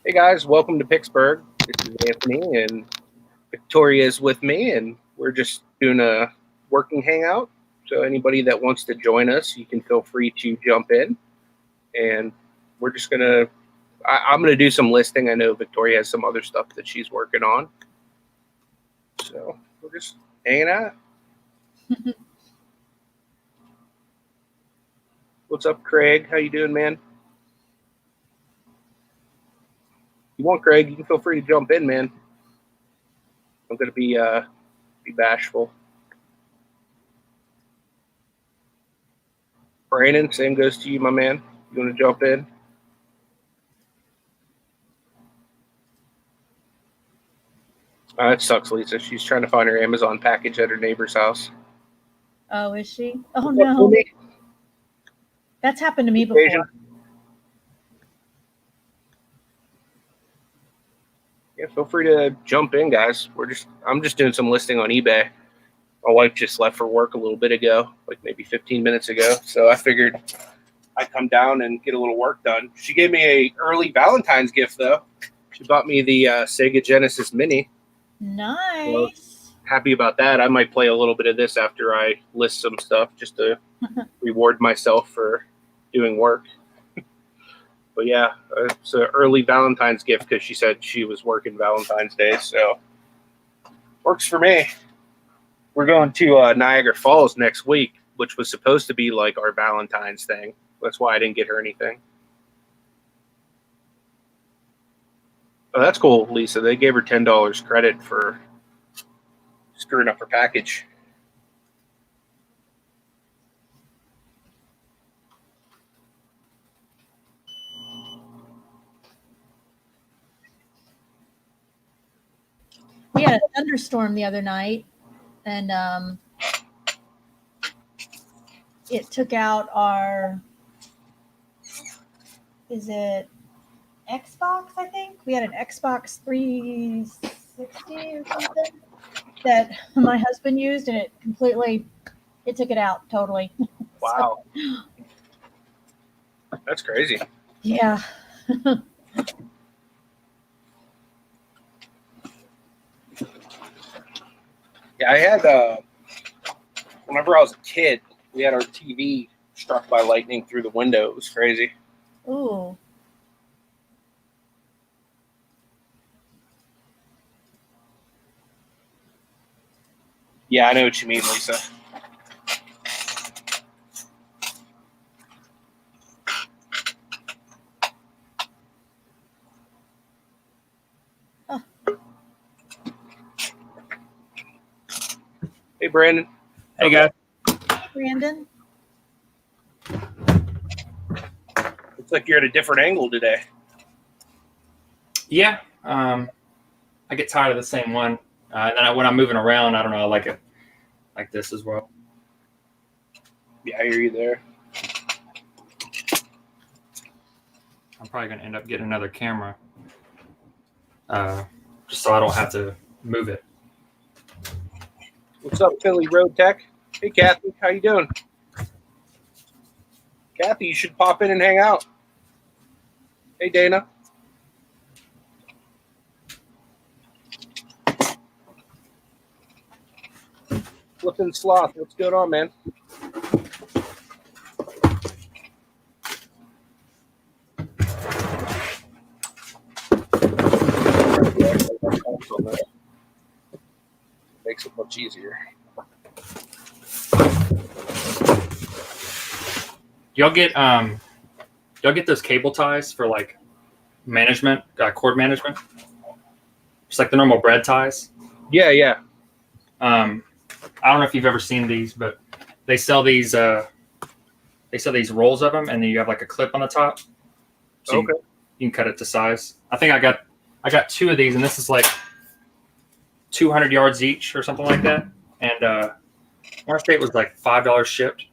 Hey guys, welcome to Picksburgh. This is Anthony and Victoria is with me, and we're just doing a working hangout. So anybody that wants to join us, you can feel free to jump in. And we're just I'm gonna do some listing. I know Victoria has some other stuff that she's working on. So we're just hanging out. What's up, Craig? How you doing, man? You want Craig, you can feel free to jump in, man. I'm gonna be bashful. Brandon, same goes to you, my man. You want to jump in? That sucks, Lisa. She's trying to find her Amazon package at her neighbor's house. Oh, is she? Oh, no. That's happened to me before. Asian. Yeah, feel free to jump in, guys. I'm just doing some listing on eBay. My wife just left for work a little bit ago, like maybe 15 minutes ago. So I figured I'd come down and get a little work done. She gave me a early Valentine's gift, though. She bought me the Sega Genesis Mini. Nice. So happy about that. I might play a little bit of this after I list some stuff just to reward myself for doing work. But yeah, it's an early Valentine's gift because she said she was working Valentine's Day, so works for me. We're going to Niagara Falls next week, which was supposed to be like our Valentine's thing. That's why I didn't get her anything. Oh, that's cool, Lisa. They gave her $10 credit for screwing up her package. We had a thunderstorm the other night, and it took out our, is it Xbox, I think? We had an Xbox 360 or something that my husband used, and it took it out totally. Wow. That's crazy. Yeah. Yeah, I had, whenever I was a kid, we had our TV struck by lightning through the window. It was crazy. Ooh. Yeah, I know what you mean, Lisa. Oh. Hey, Brandon. Hey, guys. Brandon? Looks like you're at a different angle today. Yeah, I get tired of the same one. And then when I'm moving around, I don't know, I like it like this as well. Yeah, I hear you there. I'm probably going to end up getting another camera just so I don't have to move it. What's up, Philly Road Tech? Hey, Kathy. How you doing? Kathy, you should pop in and hang out. Hey, Dana. Flippin' Sloth. What's going on, man? Makes it much easier. Y'all get those cable ties for like management, cord management? Just like the normal bread ties? Yeah, yeah. I don't know if you've ever seen these, but they sell these rolls of them, and then you have like a clip on the top. So Okay. you can cut it to size. I think I got 2 of these, and this is like 200 yards each or something like that. And I want to say it was like $5 shipped.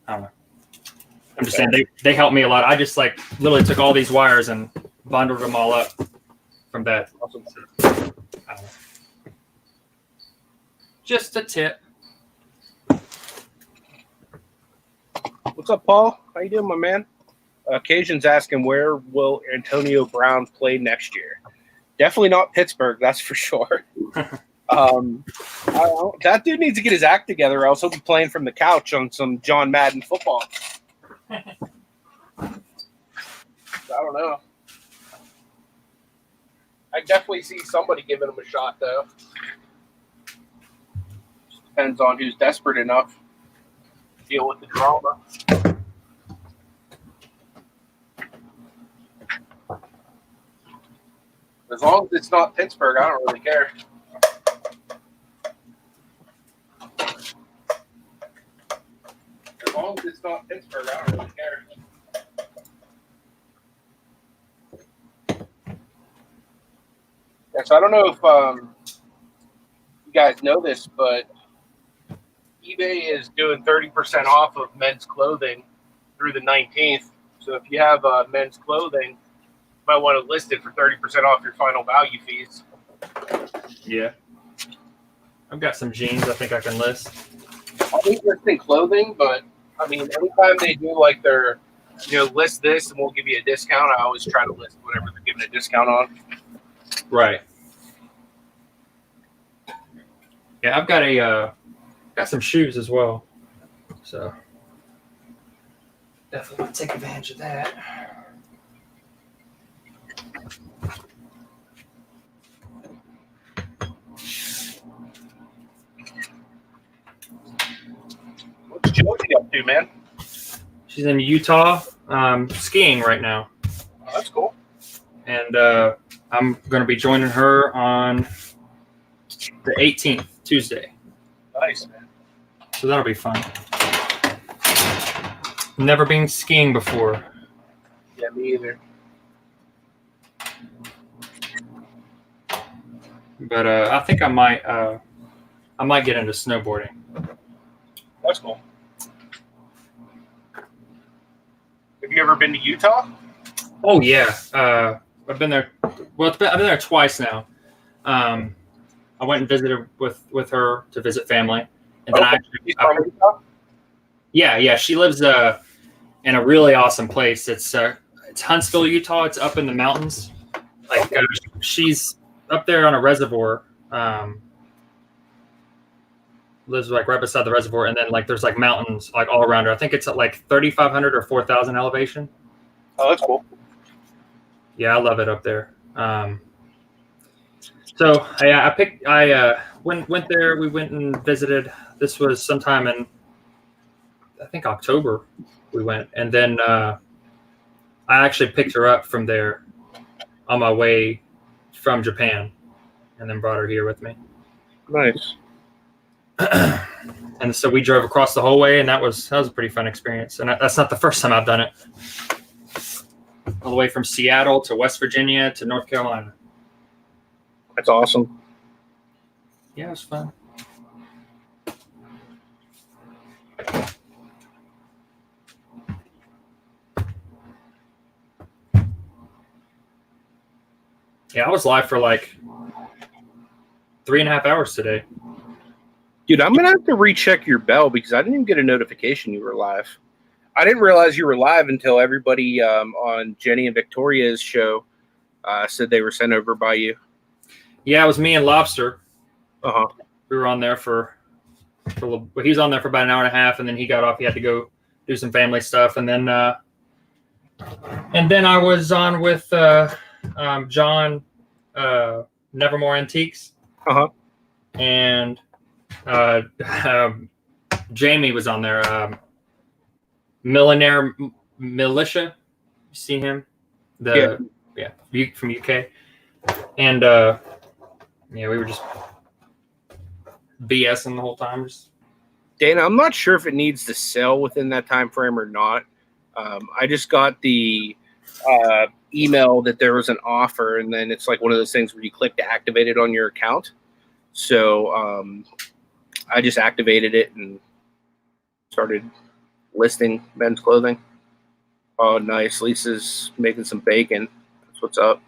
I don't know. I'm just saying they helped me a lot. I just like literally took all these wires and bundled them all up from that. Awesome. I don't know. Just a tip. What's up, Paul? How you doing, my man? Occasion's asking, where will Antonio Brown play next year? Definitely not Pittsburgh, that's for sure. That dude needs to get his act together, or else he'll be playing from the couch on some John Madden football. I don't know. I definitely see somebody giving him a shot, though. Just depends on who's desperate enough to deal with the drama. As long as it's not Pittsburgh, I don't really care. As long as it's not Pittsburgh, I don't really care. Yeah, so I don't know if you guys know this, but eBay is doing 30% off of men's clothing through the 19th. So if you have men's clothing, you might want to list it for 30% off your final value fees. Yeah. I've got some jeans I think I can list. I think listing clothing, but I mean, anytime they do like their, list this and we'll give you a discount, I always try to list whatever they're giving a discount on. Right. Yeah, I've got got some shoes as well. So definitely want to take advantage of that. What's Josie up to, man? She's in Utah, skiing right now. Oh, that's cool. And I'm going to be joining her on the 18th, Tuesday. Nice, man. So that'll be fun. Never been skiing before. Yeah, me either. But I think I might get into snowboarding. That's cool. Have you ever been to Utah? Oh yeah, I've been there. Well, I've been there twice now. I went and visited with her to visit family, and then She's from Utah? Yeah. She lives in a really awesome place. It's Huntsville, Utah. It's up in the mountains. Like she's up there on a reservoir. Lives like right beside the reservoir, and then like there's like mountains like all around her. I think it's at like 3,500 or 4,000 elevation. Oh, that's cool. Yeah, I love it up there. So I went there. We went and visited. This was sometime in, I think, October. We went, and then I actually picked her up from there on my way from Japan, and then brought her here with me. Nice. And so we drove across the whole way, and that was a pretty fun experience. And that's not the first time I've done it. All the way from Seattle to West Virginia to North Carolina. That's awesome. Yeah, it was fun. Yeah, I was live for like 3.5 hours today. Dude, I'm going to have to recheck your bell because I didn't even get a notification you were live. I didn't realize you were live until everybody on Jenny and Victoria's show said they were sent over by you. Yeah, it was me and Lobster. Uh-huh. We were on there for a little, he was on there for about an hour and a half, and then he got off. He had to go do some family stuff, and then I was on with John, Nevermore Antiques. Uh-huh. And Jamie was on there. Millionaire Militia. You seen him? Yeah, from UK. And we were just BSing the whole time. Dana, I'm not sure if it needs to sell within that time frame or not. I just got the email that there was an offer, and then it's like one of those things where you click to activate it on your account. So I just activated it and started listing men's clothing. Oh, nice. Lisa's making some bacon. That's what's up.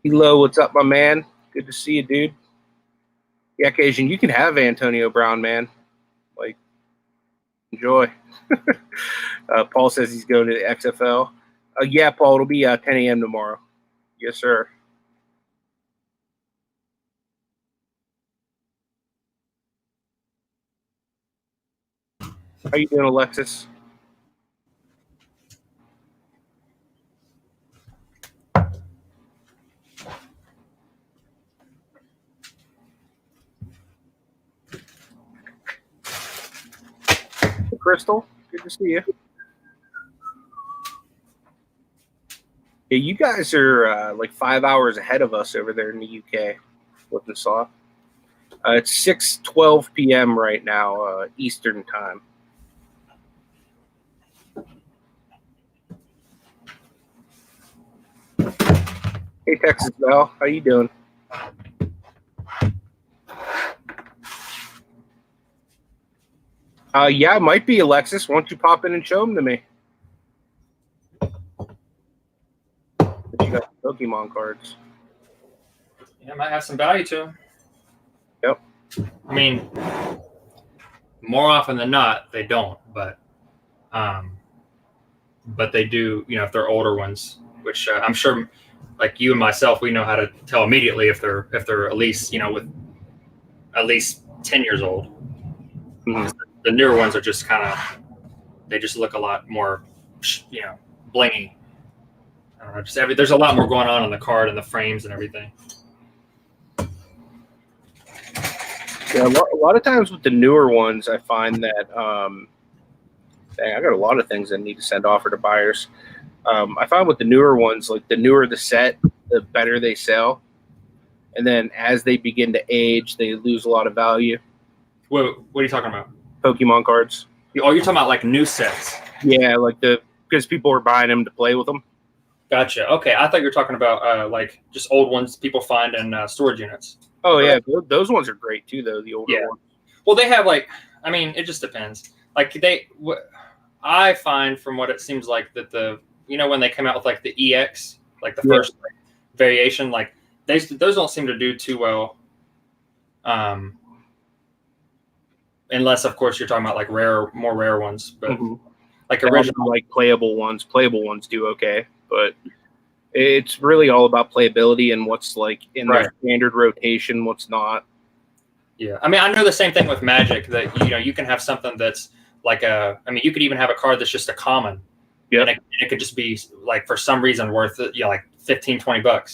Hello, what's up, my man? Good to see you, dude. Yeah, Cajun, you can have Antonio Brown, man. Like, enjoy. Paul says he's going to the XFL. Yeah, Paul, it'll be 10 a.m. tomorrow. Yes, sir. How you doing, Alexis? Hey, Crystal, good to see you. Yeah, you guys are like 5 hours ahead of us over there in the UK. Looking saw. It's 6:12 p.m. right now, Eastern time. Hey, Texas Belle, how you doing? Yeah, it might be, Alexis. Why don't you pop in and show them to me? But you got Pokemon cards. Yeah, might have some value to them. Yep. I mean, more often than not, they don't, but they do. You know, if they're older ones, which I'm sure, like you and myself, we know how to tell immediately if they're at least, you know, with at least 10 years old. Mm-hmm. The newer ones are just kind of, they just look a lot more, you know, blingy. I don't know, just there's a lot more going on the card and the frames and everything. Yeah, a lot of times with the newer ones, I find that dang, I got a lot of things I need to send offer to buyers. I find with the newer ones, like the newer the set, the better they sell. And then as they begin to age, they lose a lot of value. What are you talking about? Pokemon cards. Oh, you're talking about like new sets. Yeah, like because people are buying them to play with them. Gotcha. Okay, I thought you were talking about like just old ones people find in storage units. Oh yeah, those ones are great too, though. The older ones. Well, they have like, I mean, it just depends. Like I find from what it seems like that when they come out with like the EX, like the first variation, like those don't seem to do too well. Unless of course you're talking about like more rare ones, but like original, like playable ones do okay, but it's really all about playability and what's like in the standard rotation, what's not. Yeah, I mean, I know the same thing with Magic, that you can have something that's like you could even have a card that's just a common. Yeah, and it could just be like for some reason worth like $15-20.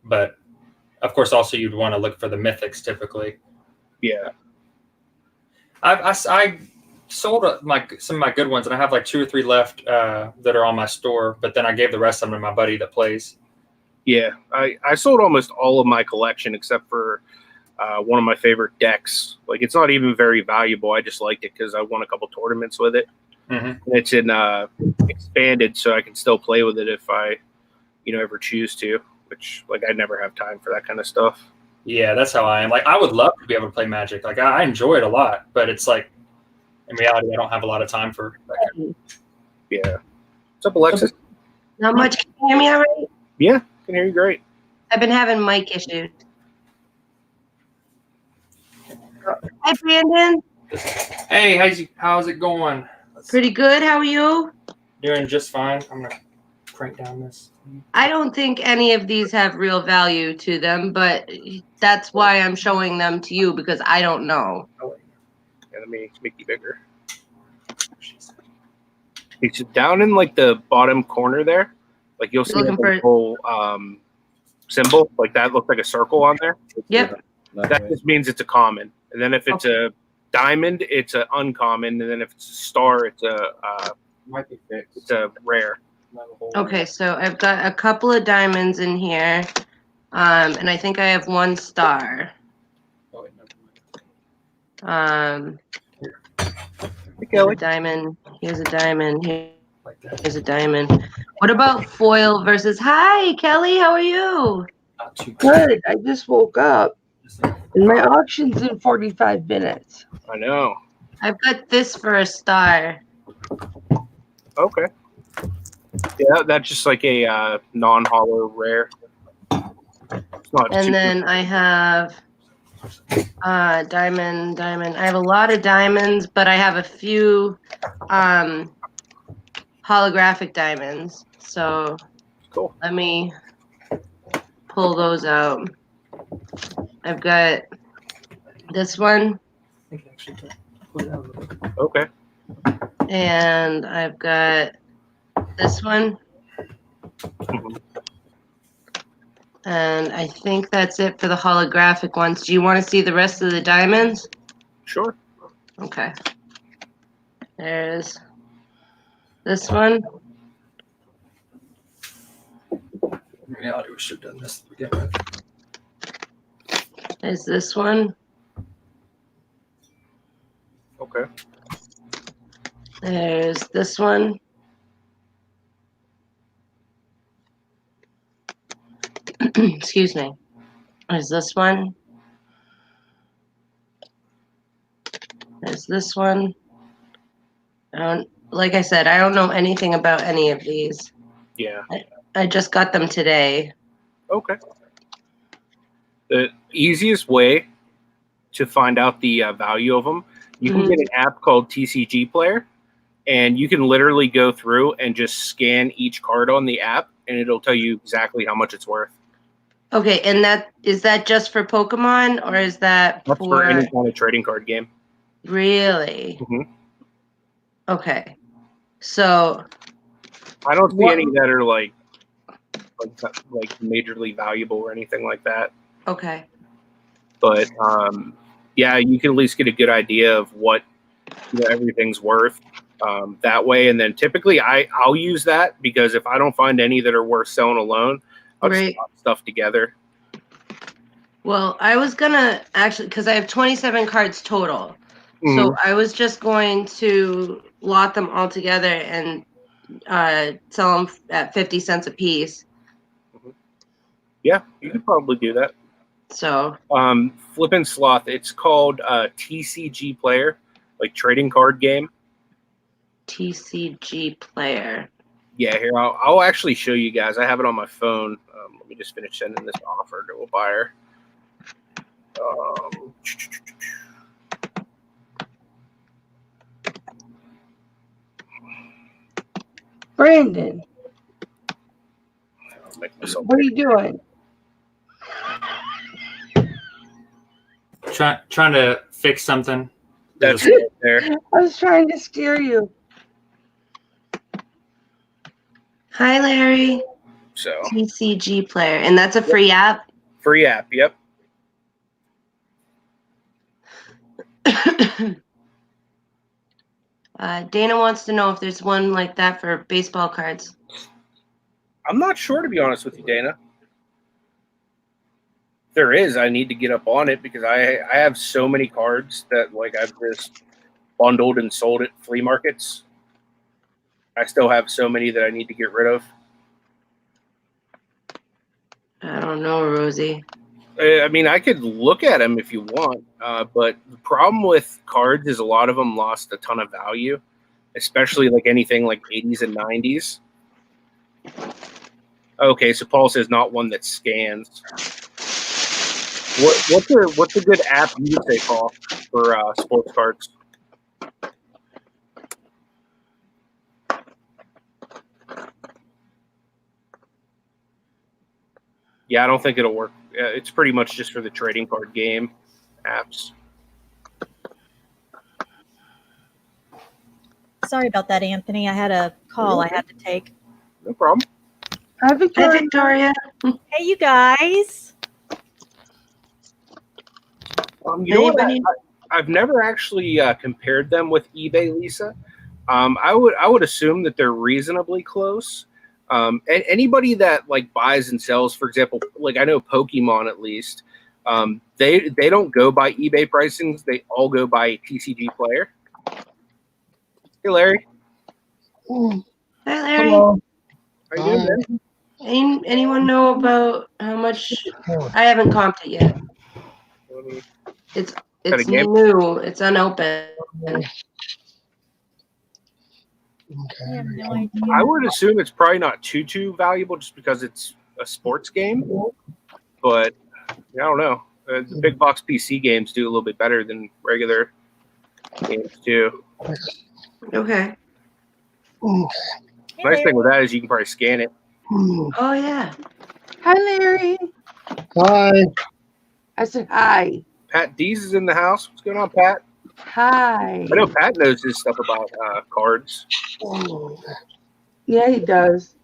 But of course, also you'd want to look for the mythics typically. Yeah, I sold some of my good ones, and I have like 2 or 3 left that are on my store. But then I gave the rest of them to my buddy that plays. Yeah, I sold almost all of my collection except for one of my favorite decks. Like, it's not even very valuable. I just liked it because I won a couple tournaments with it. And it's in expanded, so I can still play with it if I, ever choose to. Which, like, I never have time for that kind of stuff. Yeah, that's how I am. Like, I would love to be able to play Magic. Like, I enjoy it a lot, but it's like, in reality, I don't have a lot of time for that. Yeah. What's up, Alexis? Not much. Can you hear me all right? Yeah, I can hear you great. I've been having mic issues. Hi, Brandon. Hey, how's it going? Pretty good. How are you? Doing just fine. I'm going to crank down this. I don't think any of these have real value to them, but that's why I'm showing them to you, because I don't know. Yeah, let me make you bigger. It's down in like the bottom corner there. Like you'll see the whole symbol. Like that looks like a circle on there. Yep. That just means it's a common. And then if it's a diamond, it's an uncommon. And then if it's a star, it's might be fixed. It's a rare. Okay, so I've got a couple of diamonds in here, and I think I have 1 star. Here's a diamond. Here's a diamond. Here's a diamond. What about foil versus? Hi, Kelly. How are you? Good. I just woke up, and my auction's in 45 minutes. I know. I've got this for a star. Okay. Yeah, that's just like a non-hollow rare. And then I have diamond. I have a lot of diamonds, but I have a few holographic diamonds. So Cool. let me pull those out. I've got this one, Okay. and I've got this one, Mhm. and I think that's it for the holographic ones. Do you want to see the rest of the diamonds? Sure. Okay. There's this one. In reality, we should have done this to begin with. There's this one. Okay. There's this one. Excuse me. There's this one. There's this one. Like I said, I don't know anything about any of these. Yeah. I just got them today. Okay. The easiest way to find out the value of them, you can get an app called TCG Player, and you can literally go through and just scan each card on the app, and it'll tell you exactly how much it's worth. Okay, and is that just for Pokemon, or is that That's for any kind of trading card game. Really? Mhm. Okay. So I don't see any that are like majorly valuable or anything like that. okay. But yeah, you can at least get a good idea of what everything's worth that way. And then typically I'll use that because if I don't find any that are worth selling alone, I'll just put stuff together. Well, I was gonna actually, because I have 27 cards total. Mm-hmm. So I was just going to lot them all together and sell them at 50 cents a piece. Yeah, you could probably do that. So Flippin' Sloth, it's called TCG Player, like trading card game. TCG Player. Yeah, here I'll actually show you guys. I have it on my phone. Let me just finish sending this offer to a buyer. Brandon, what are you doing? Trying to fix something. That's right there. I was trying to scare you. Hi, Larry. So TCG Player, and that's a free app. Free app. Yep. Dana wants to know if there's one like that for baseball cards. I'm not sure, to be honest with you, Dana. If there is, I need to get up on it because I have so many cards that I've just bundled and sold at flea markets. I still have so many that I need to get rid of. I don't know, Rosie. I mean, I could look at them if you want, but the problem with cards is a lot of them lost a ton of value, especially anything like 80s and 90s. Okay, so Paul says not one that scans. What's a good app you would say, Paul, for sports cards? Yeah, I don't think it'll work. It's pretty much just for the trading card game apps. Sorry about that, Anthony. I had a call I had to take. No problem. Hi, Victoria. Hi, Victoria. Hey, you guys. You know what? I've never actually compared them with eBay, Lisa. I would assume that they're reasonably close. Anybody that buys and sells, for example, I know Pokemon at least, they don't go by eBay pricings. They all go by TCG Player. Hey, Larry. Hi, Larry. Hello. How you doing, man? Anyone know about how much? I haven't comped it yet. It's new. It's unopened. I have no idea. I would assume it's probably not too valuable just because it's a sports game. But I don't know. The big box PC games do a little bit better than regular games too. Okay. Hey, Nice thing Larry. with that is you can probably scan it. Oh yeah. Hi, Larry. Hi. I said hi. Pat Dees is in the house. What's going on, Pat? Hi. I know Pat knows his stuff about cards. Yeah, he does.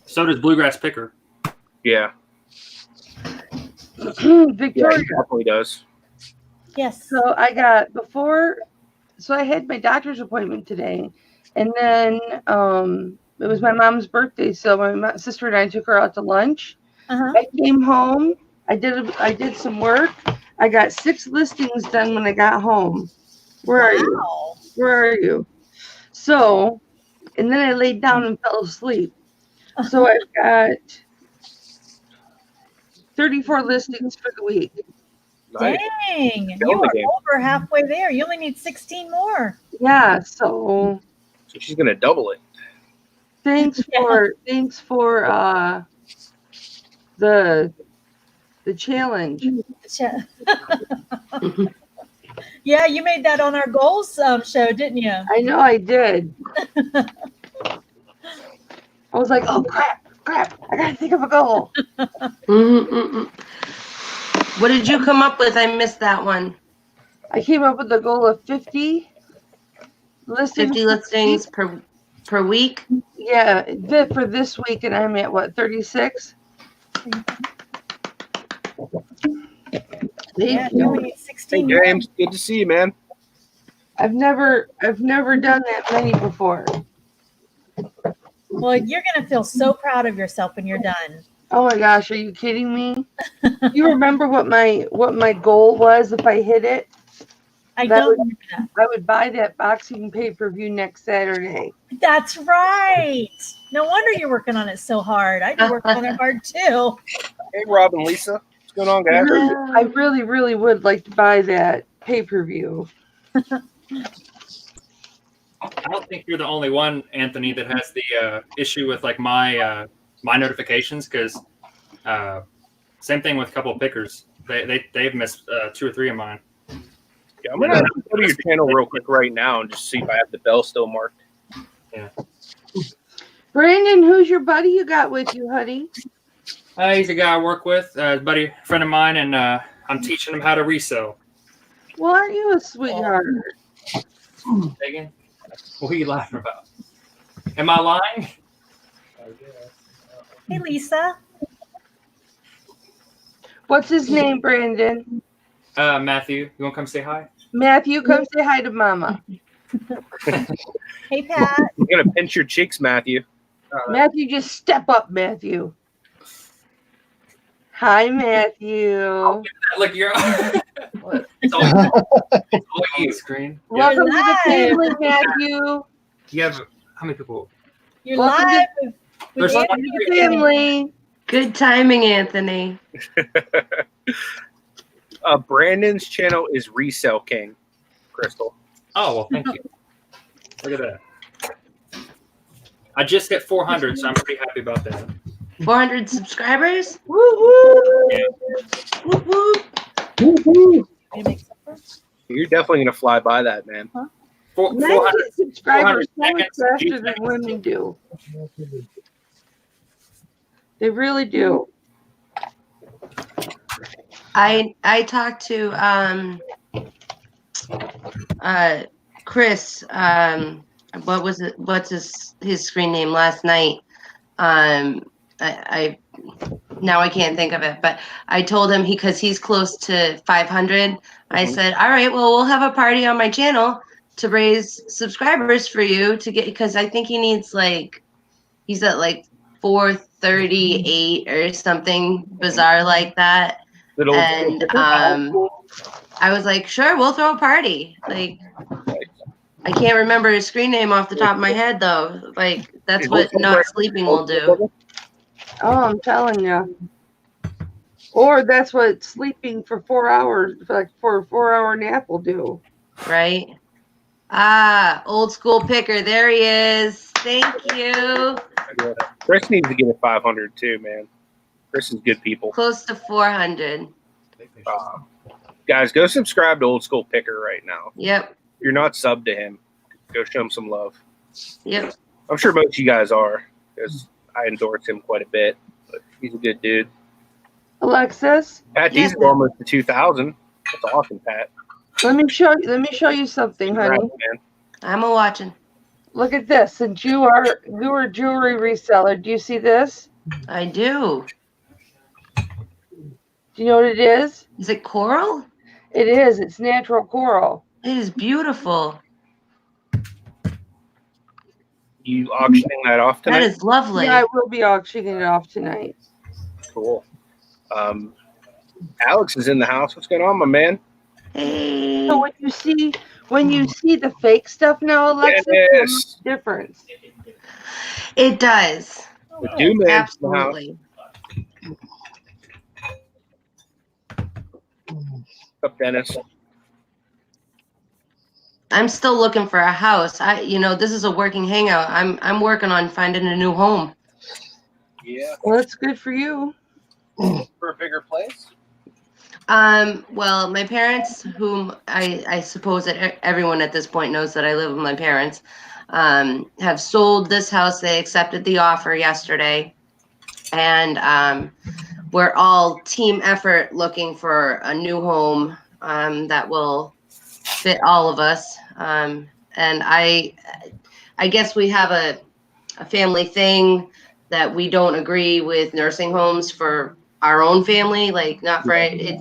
So does Bluegrass Picker. Yeah, yeah, Victoria. he definitely does. Yes. So I had my doctor's appointment today, and then it was my mom's birthday, so my sister and I took her out to lunch. Uh-huh. I came home. I did some work. I got 6 listings done when I got home. Where are you? Wow. Where are you? So, and then I laid down and fell asleep. So I've got 34 listings for the week. Nice. Dang. You Killing the are game. over halfway there. You only need 16 more. Yeah. So So she's gonna double it. thanks for the challenge. Yeah, you made that on our goals show, didn't you? I know I did. I was like, oh crap, I gotta think of a goal. What did you come up with? I missed that one. I came up with a goal of 50 listings. 50 listings per week. Yeah, for this week, and I'm at what, 36? Yeah, you only need 16 Hey more. James, good to see you, man. I've never done that many before. Well, you're going to feel so proud of yourself when you're done. Oh my gosh, are you kidding me? You remember what my goal was if I hit it? I That don't would- remember that. I would buy that boxing pay-per-view next Saturday. That's right. No wonder you're working on it so hard. I'd be working on it hard too. Hey Rob and Lisa, what's going on, guys? I really, really would like to buy that pay-per-view. I don't think you're the only one, Anthony, that has the issue with like my notifications, because same thing with a couple of pickers. They've missed 2 or 3 of mine. Yeah, I'm gonna go to your channel real quick right now and just see if I have the bell still marked. Brandon, who's your buddy you got with you, honey? He's a guy I work with, buddy, friend of mine, and I'm teaching him how to resell. Well, aren't you a sweetheart? Megan, what are you laughing about? Am I lying? Hey, Lisa. What's his name, Brandon? Matthew, you want to come say hi? Matthew, come say hi to Mama. Hey, Pat. I'm gonna pinch your cheeks, Matthew. Matthew, just step up, Matthew. Hi, Matthew. Look, you're. It's all you, screen. Welcome to the live. family, Matthew. You have how many people? You're Welcome live with There's Anthony. Welcome to the family. Good timing, Anthony. Brandon's channel is Resell King, Crystal. Oh well, thank you. Look at that. I just hit 400, so I'm pretty happy about that. 400 subscribers. Woo-hoo. Whoop, whoop. You make supper? You're definitely gonna fly by that, man. Men 400. get subscribers so much seconds. faster than women do. They really do. I talked to Chris, what was it, what's his screen name last night? I now I can't think of it, but I told him because he's close to 500. I said, all right, well, we'll have a party on my channel to raise subscribers for you to get, because I think he needs he's at 438 or something bizarre like that. And I was like, sure, we'll throw a party. I can't remember his screen name off the top of my head though. That's what not sleeping will do. Oh, I'm telling you. Or that's what sleeping for 4 hours, for a 4-hour nap will do. Right? Old school picker. There he is. Thank you. Chris needs to get a 500 too, man. Chris is good people. Close to 400. Guys, go subscribe to Old School Picker right now. Yep. If you're not subbed to him, go show him some love. Yep. I'm sure most of you guys are, because I endorse him quite a bit. But he's a good dude. Alexis, Pat Yes, Diesel's almost to 2,000. That's awesome, Pat. let me show you something, honey. Congrats, man. I'm a watching. Look at this. Since you are a jewelry reseller, do you see this? I do. Do you know what it is? Is it coral? It is. It's natural coral. It is beautiful. You auctioning that off tonight? That is lovely. Yeah, I will be auctioning it off tonight. Cool. Alex is in the house. What's going on, my man? Hey. So when you see the fake stuff now, Alexis, Yes. what's the difference? It does. The Doom Man's in the house. Absolutely. What's up, Dennis? I'm still looking for a house. This is a working hangout. I'm working on finding a new home. Yeah. Well, that's good for you. For a bigger place? Well, my parents, whom I suppose that everyone at this point knows that I live with my parents, have sold this house. They accepted the offer yesterday. And we're all team effort looking for a new home that will fit all of us. And I guess we have a family thing that we don't agree with nursing homes for our own family, like not for it.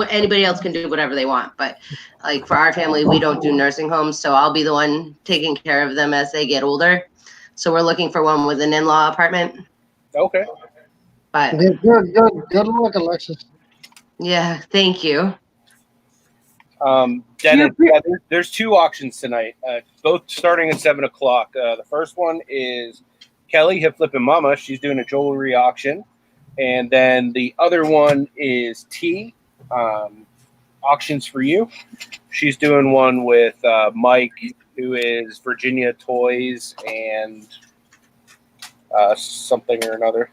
Anybody else can do whatever they want, but like for our family, we don't do nursing homes. So I'll be the one taking care of them as they get older. So we're looking for one with an in-law apartment. Okay. But good luck, Alexis. yeah, thank you. Dennis, there's 2 auctions tonight, both starting at 7 o'clock. The first one is Kelly at Flippin Mama. She's doing a jewelry auction. And then the other one is T, Auctions for You. She's doing one with Mike, who is Virginia Toys and something or another.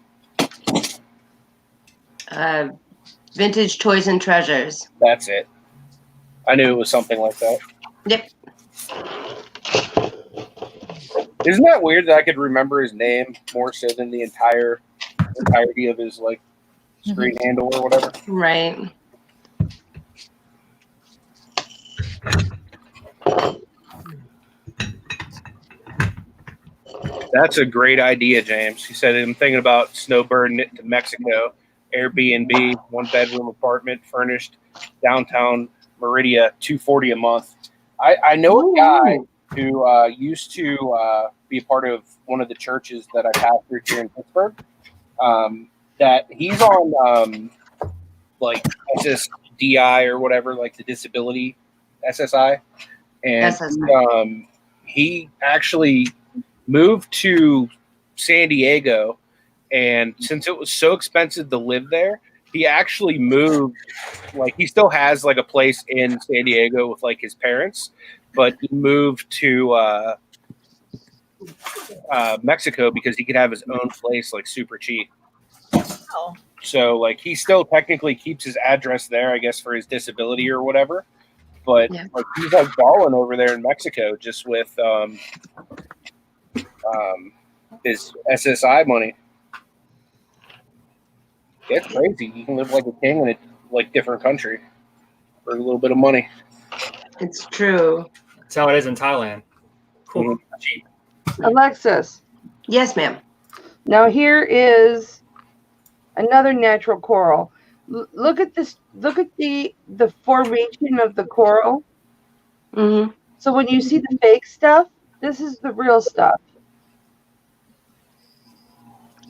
Vintage Toys and Treasures. That's it. I knew it was something like that. Yep. Isn't that weird that I could remember his name more so than the entirety of his like screen handle or whatever? Right. That's a great idea, James. He said, I'm thinking about snowbirding it to Mexico. Airbnb, 1-bedroom apartment, furnished, downtown Meridia, $240 a month. I know a guy who used to be a part of one of the churches that I pastored here in Pittsburgh. That he's on like SSDI or whatever, like the disability SSI, and he actually moved to San Diego, and since it was so expensive to live there, he actually moved. Like he still has like a place in San Diego with like his parents, but he moved to Mexico because he could have his own place like super cheap. Oh. So like he still technically keeps his address there, I guess, for his disability or whatever. But like he's like balling over there in Mexico just with his SSI money. It's crazy. You can live like a king in a like different country for a little bit of money. It's true. That's how it is in Thailand. Cool. Cheap. Alexis, Yes, ma'am. now here is another natural coral. Look at this. Look at the formation of the coral. Mm-hmm. So when you see the fake stuff, this is the real stuff.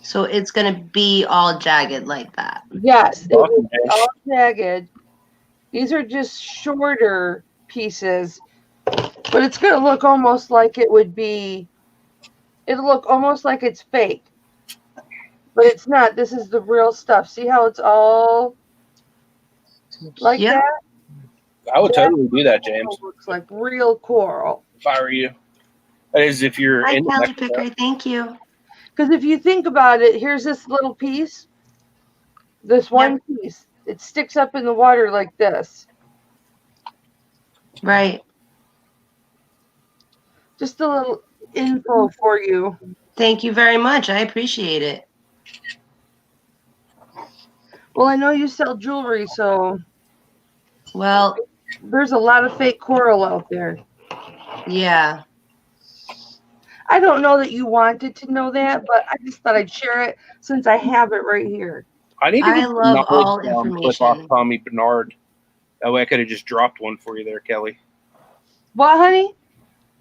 So it's gonna be all jagged like that. Yes, it is all jagged. These are just shorter pieces, but it's going to look almost like it would be. It'll look almost like it's fake, but it's not. This is the real stuff. See how it's all like Yeah. that? I would totally do that, James. It looks like real coral. If I were you. That is if you're Hi, in Kelly Mexico. Picker. Thank you. Because if you think about it, here's this little piece. This one piece. It sticks up in the water like this. Right. just a little info for you. Thank you very much. I appreciate it. Well, I know you sell jewelry, so Well, there's a lot of fake coral out there. yeah. I don't know that you wanted to know that, but I just thought I'd share it since I have it right here. I need to I get love all clip off information. Tommy Bernard. That way I could have just dropped one for you there, Kelly. What, honey?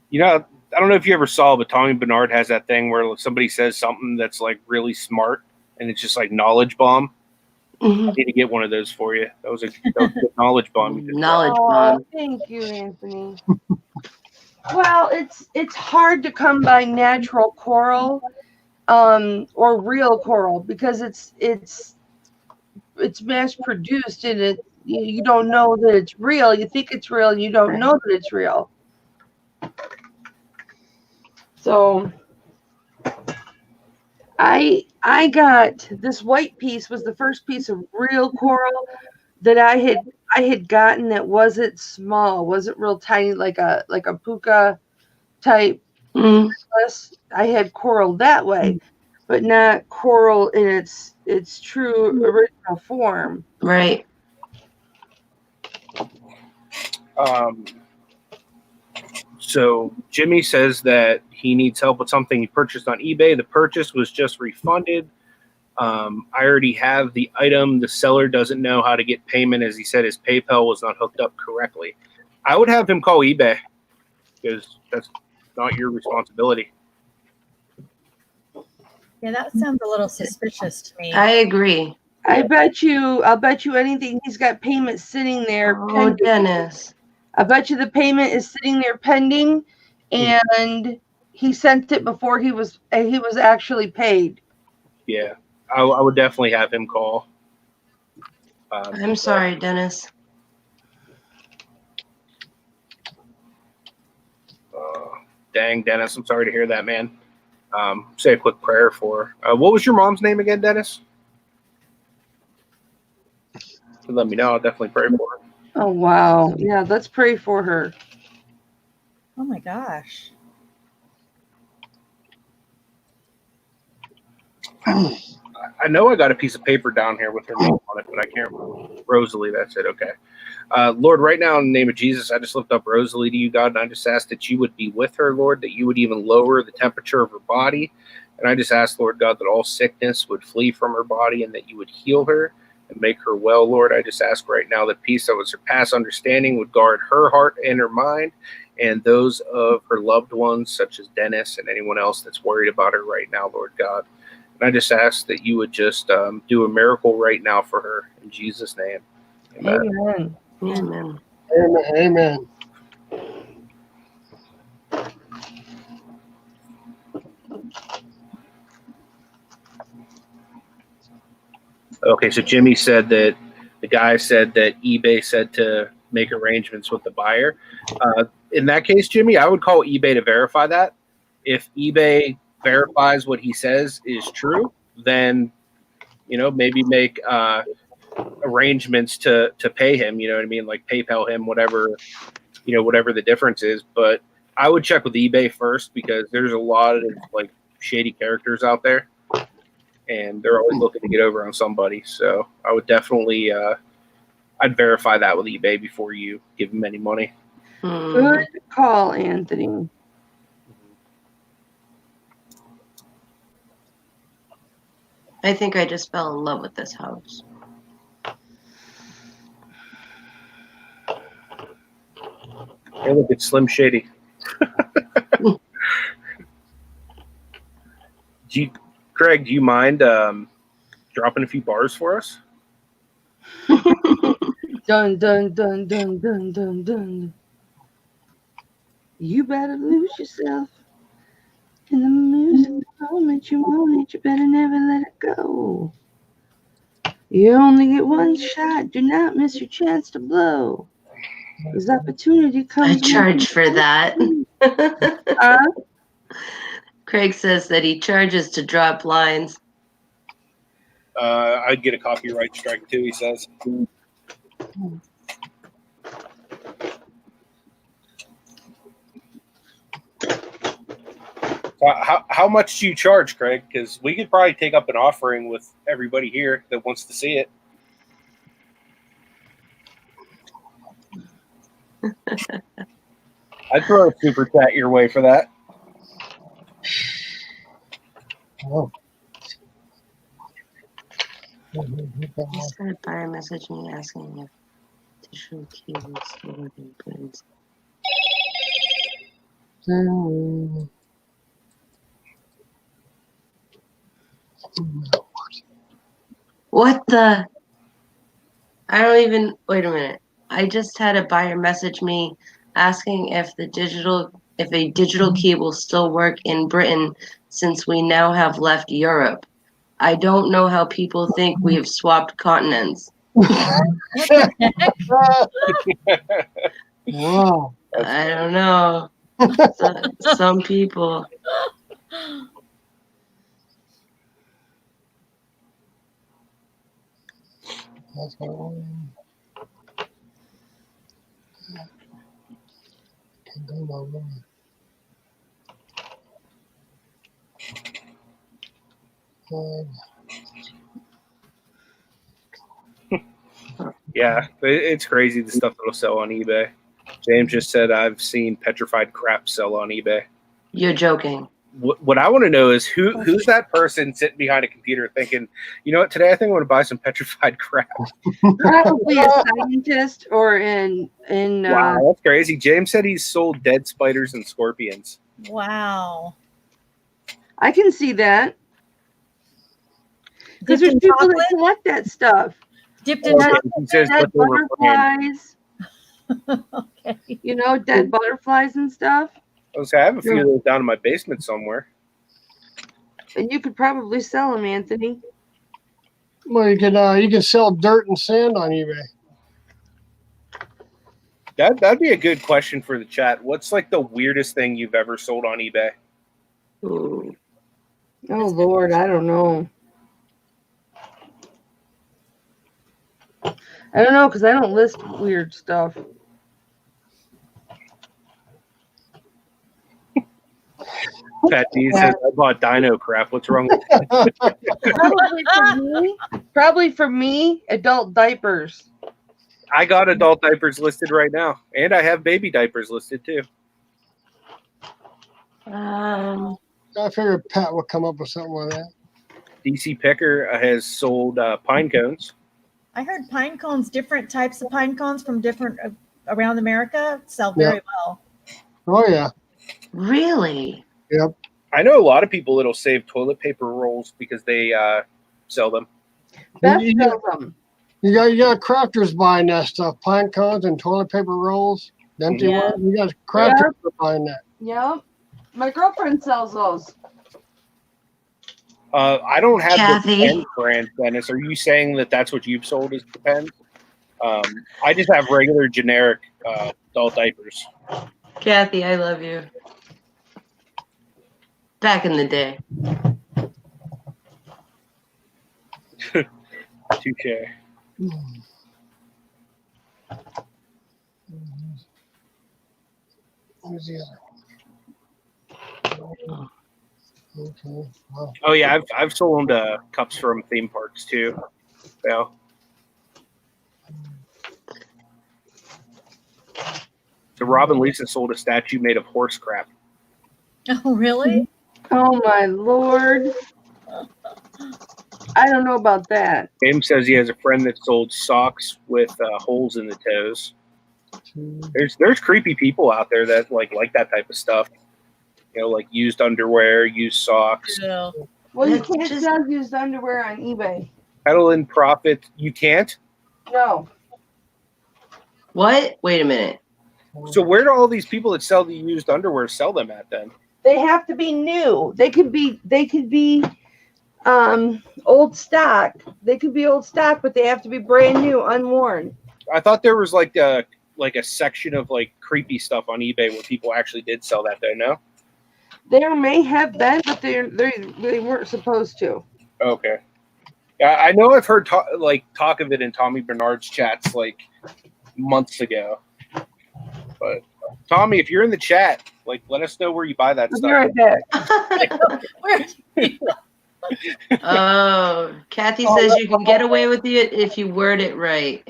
You know, I don't know if you ever saw, but Tommy Bernard has that thing where somebody says something that's like really smart and it's just like knowledge bomb. I need to get one of those for you. That was a good knowledge bomb. Knowledge bomb. Thank you, Anthony. Well, it's hard to come by natural coral, or real coral because it's mass produced and you don't know that it's real. You think it's real, you don't know that it's real. So I got this white piece was the first piece of real coral that I had gotten that wasn't small, wasn't real tiny like a puka type. I had coral that way, but not coral in its true original form. Right. So Jimmy says that he needs help with something he purchased on eBay. The purchase was just refunded. I already have the item. The seller doesn't know how to get payment, as he said his PayPal was not hooked up correctly. I would have him call eBay because that's not your responsibility. Yeah, that sounds a little suspicious to me. I agree. I'll bet you anything he's got payment sitting there pending. Dennis. I bet you the payment is sitting there pending and he sent it before he was actually paid. Yeah, I would definitely have him call. I'm sorry, Dennis. Dang, Dennis, I'm sorry to hear that, man. Say a quick prayer for her. What was your mom's name again, Dennis? Let me know. I'll definitely pray for her. Oh, wow. Yeah, let's pray for her. Oh, my gosh. I know I got a piece of paper down here with her name on it, but I can't remember. Rosalie, that's it. Okay. Lord, right now, in the name of Jesus, I just lift up Rosalie to you, God, and I just ask that you would be with her, Lord, that you would even lower the temperature of her body. And I just ask, Lord God, that all sickness would flee from her body and that you would heal her and make her well, Lord. I just ask right now that peace that would surpass understanding would guard her heart and her mind and those of her loved ones, such as Dennis and anyone else that's worried about her right now, Lord God. And I just ask that you would just do a miracle right now for her. In Jesus' name. Amen. Amen. Amen. Okay, so Jimmy said that the guy said that eBay said to make arrangements with the buyer. In that case, Jimmy, I would call eBay to verify that. If eBay verifies what he says is true, then, you know, maybe make arrangements to pay him, you know what I mean? Like PayPal him, whatever, you know, whatever the difference is. But I would check with eBay first because there's a lot of like shady characters out there and they're always looking to get over on somebody. So I would definitely, I'd verify that with eBay before you give them any money. Good call, Anthony. I think I just fell in love with this house. Hey, look, it's Slim Shady. Craig, do you mind dropping a few bars for us? Dun, dun, dun, dun, dun, dun, dun. You better lose yourself in the music the moment you want it. You better never let it go. You only get one shot. Do not miss your chance to blow. This opportunity comes. I charge for that. Craig says that he charges to drop lines. I'd get a copyright strike too, he says. How much do you charge, Craig? Because we could probably take up an offering with everybody here that wants to see it. I'd throw a super chat your way for that. Oh. I sent a buyer message me asking if tissue cables still work in prints. What the? I don't even. Wait a minute. I just had a buyer message me asking if a digital cable still work in Britain since we now have left Europe. I don't know how people think we have swapped continents. Wow. I don't know. Some people. That's all. Can't go no more. Yeah, it's crazy the stuff that'll sell on eBay. James just said I've seen petrified crap sell on eBay. You're joking. What I want to know is who's that person sitting behind a computer thinking, you know what, today I think I want to buy some petrified crap. Probably a scientist or in Wow, that's crazy. James said he's sold dead spiders and scorpions. Wow. I can see that. Because Dipped there's in people chocolate? that collect that stuff. Dipped in He chocolate? says Dead what they were playing. butterflies, Okay. you know, dead butterflies and stuff. I have a few of those down in my basement somewhere. And you could probably sell them, Anthony. Well, you can sell dirt and sand on eBay. That'd be a good question for the chat. What's like the weirdest thing you've ever sold on eBay? Ooh. Oh, Lord, I don't know. I don't know because I don't list weird stuff. Pat D says I bought Dyno crap. What's wrong with Probably for me, adult diapers. I got adult diapers listed right now, and I have baby diapers listed too. I figured Pat would come up with something like that. DC Picker has sold pine cones. I heard pine cones, different types of pine cones from different around America sell very well. Oh, yeah. Really? Yep. I know a lot of people that'll save toilet paper rolls because they sell them. Beth You sells them. got crafters buying that stuff. Pine cones and toilet paper rolls. The empty Yeah. ones. You got crafters buying that. Yep. My girlfriend sells those. I don't have Kathy. the pen brand, Dennis. Are you saying that that's what you've sold is the pens? I just have regular generic adult diapers. Kathy, I love you. Back in the day. Touche. Where's the other one? Okay. Wow. Oh yeah, I've sold cups from theme parks too. Yeah. So Rob and Lisa sold a statue made of horse crap. Oh, really? Oh, my Lord. I don't know about that. James says he has a friend that sold socks with holes in the toes. There's creepy people out there that like that type of stuff. You know, like used underwear, used socks. Yeah. Well, you That's can't just- sell used underwear on eBay. Peddle in profit. You can't. No. What? Wait a minute. So where do all these people that sell the used underwear sell them at then? They have to be new. They could be old stock. They could be old stock, but they have to be brand new, unworn. I thought there was like a section of like creepy stuff on eBay where people actually did sell that there. No. There may have been, but they weren't supposed to. Okay. Yeah, I know I've heard talk of it in Tommy Bernard's chats like months ago, but Tommy, if you're in the chat, like, let us know where you buy that I'll stuff. be right back. Oh, Kathy says you can get away with it if you word it right.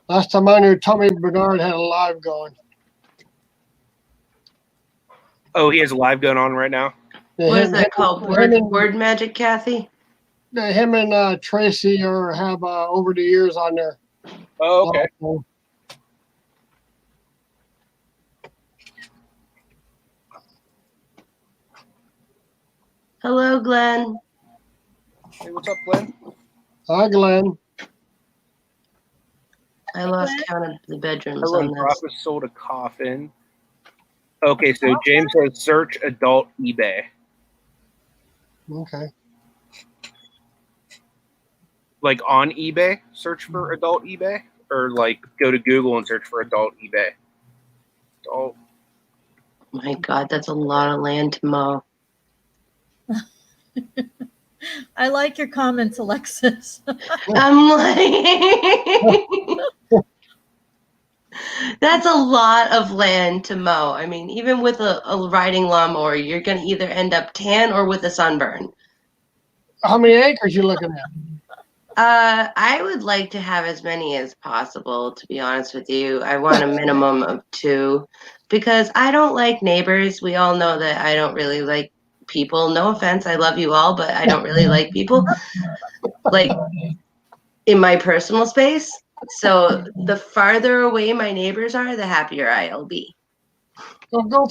Last time I knew, Tommy Bernard had a live going. Oh, he has a live going on right now. Yeah, What is that called? Word magic, Kathy? Him and Tracy have over the years on there. Oh, okay. Hello, Glenn. Hey, what's up, Glenn? Hi, Glenn. I lost count of the bedrooms Hello, on this. Brock sold a coffin. Okay, so James says search adult eBay. Okay. Like on eBay, search for adult eBay, or like go to Google and search for adult eBay. Oh, My God, that's a lot of land to mow. I like your comments, Alexis. I'm like, that's a lot of land to mow. I mean, even with a riding lawnmower, you're going to either end up tan or with a sunburn. How many acres you looking at? I would like to have as many as possible, to be honest with you. I want a minimum of 2 because I don't like neighbors. We all know that I don't really like people. No offense, I love you all, but I don't really like people like in my personal space. So the farther away my neighbors are, the happier I'll be. Go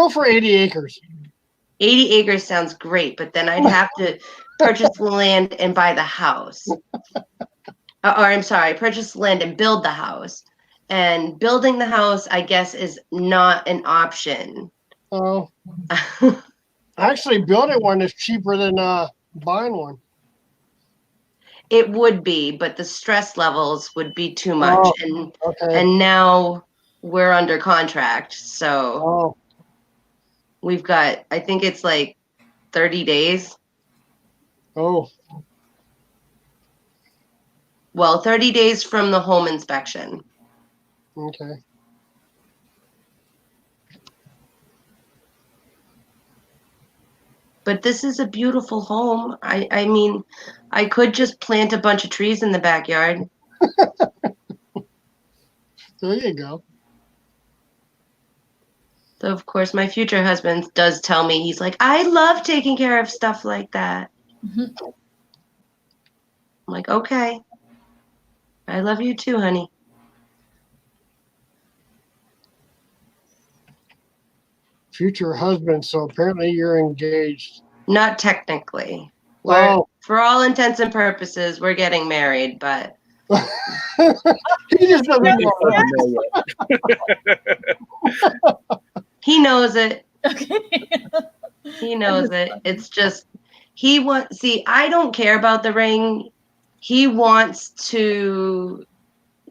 for 80 acres. 80 acres sounds great, but then I'd have to purchase the land and buy the house. Or I'm sorry, purchase the land and build the house. And building the house, I guess, is not an option. Oh, actually, building one is cheaper than buying one. It would be, but the stress levels would be too much. Oh, and now we're under contract, so Oh, we've got, I think it's like 30 days. oh, Well, 30 days from the home inspection. okay. But this is a beautiful home. I mean, I could just plant a bunch of trees in the backyard. There you go. So, of course, my future husband does tell me, he's like, I love taking care of stuff like that. I'm like, okay. I love you too, honey. Future husband, so apparently you're engaged. Not technically. For all intents and purposes, we're getting married, but He just doesn't know. he knows it. Okay. He knows it. It's just I don't care about the ring. He wants to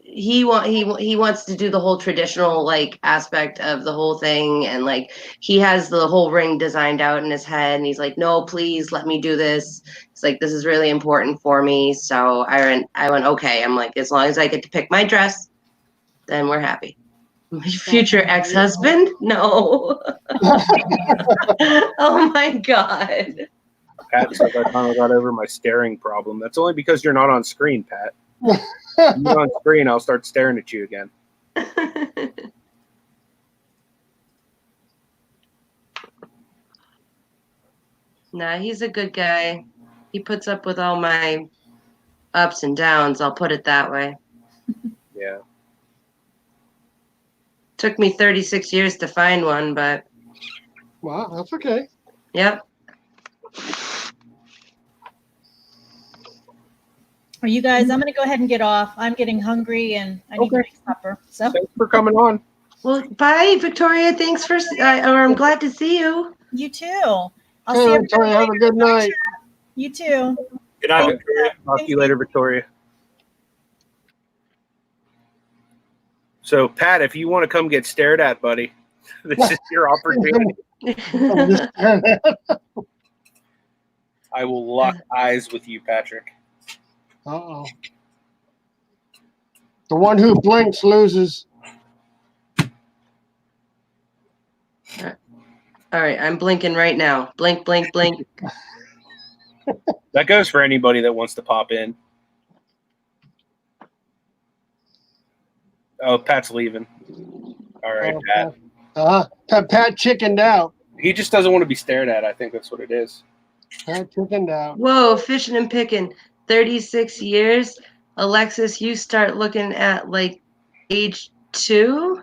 he wants to do the whole traditional like aspect of the whole thing, and like he has the whole ring designed out in his head, and he's like, no, please let me do this. It's like, this is really important for me. So I went okay. I'm like, as long as I get to pick my dress, then we're happy. My future ex-husband? No. Oh my God. Pat says I finally got over my staring problem. That's only because you're not on screen, Pat. When you're on screen, I'll start staring at you again. Nah, he's a good guy. He puts up with all my ups and downs, I'll put it that way. Yeah. Took me 36 years to find one, but Wow, that's okay. yep. Are you guys? I'm going to go ahead and get off. I'm getting hungry and I need to make supper. So Thanks for coming on. Well, bye, Victoria. Thanks for, I'm glad to see you. you too. I'll Hey, see Victoria, everybody have a good night. You too. Good night, Thanks. Victoria. Talk to you later, Victoria. So, Pat, if you want to come get stared at, buddy, this is your opportunity. I will lock eyes with you, Patrick. Uh-oh. The one who blinks loses. All right, I'm blinking right now. Blink, blink, blink. That goes for anybody that wants to pop in. Oh, Pat's leaving. All right, Pat. Pat chickened out. He just doesn't want to be stared at. I think that's what it is. Pat chickened out. Whoa, fishing and picking. 36 years. Alexis, you start looking at like age 2?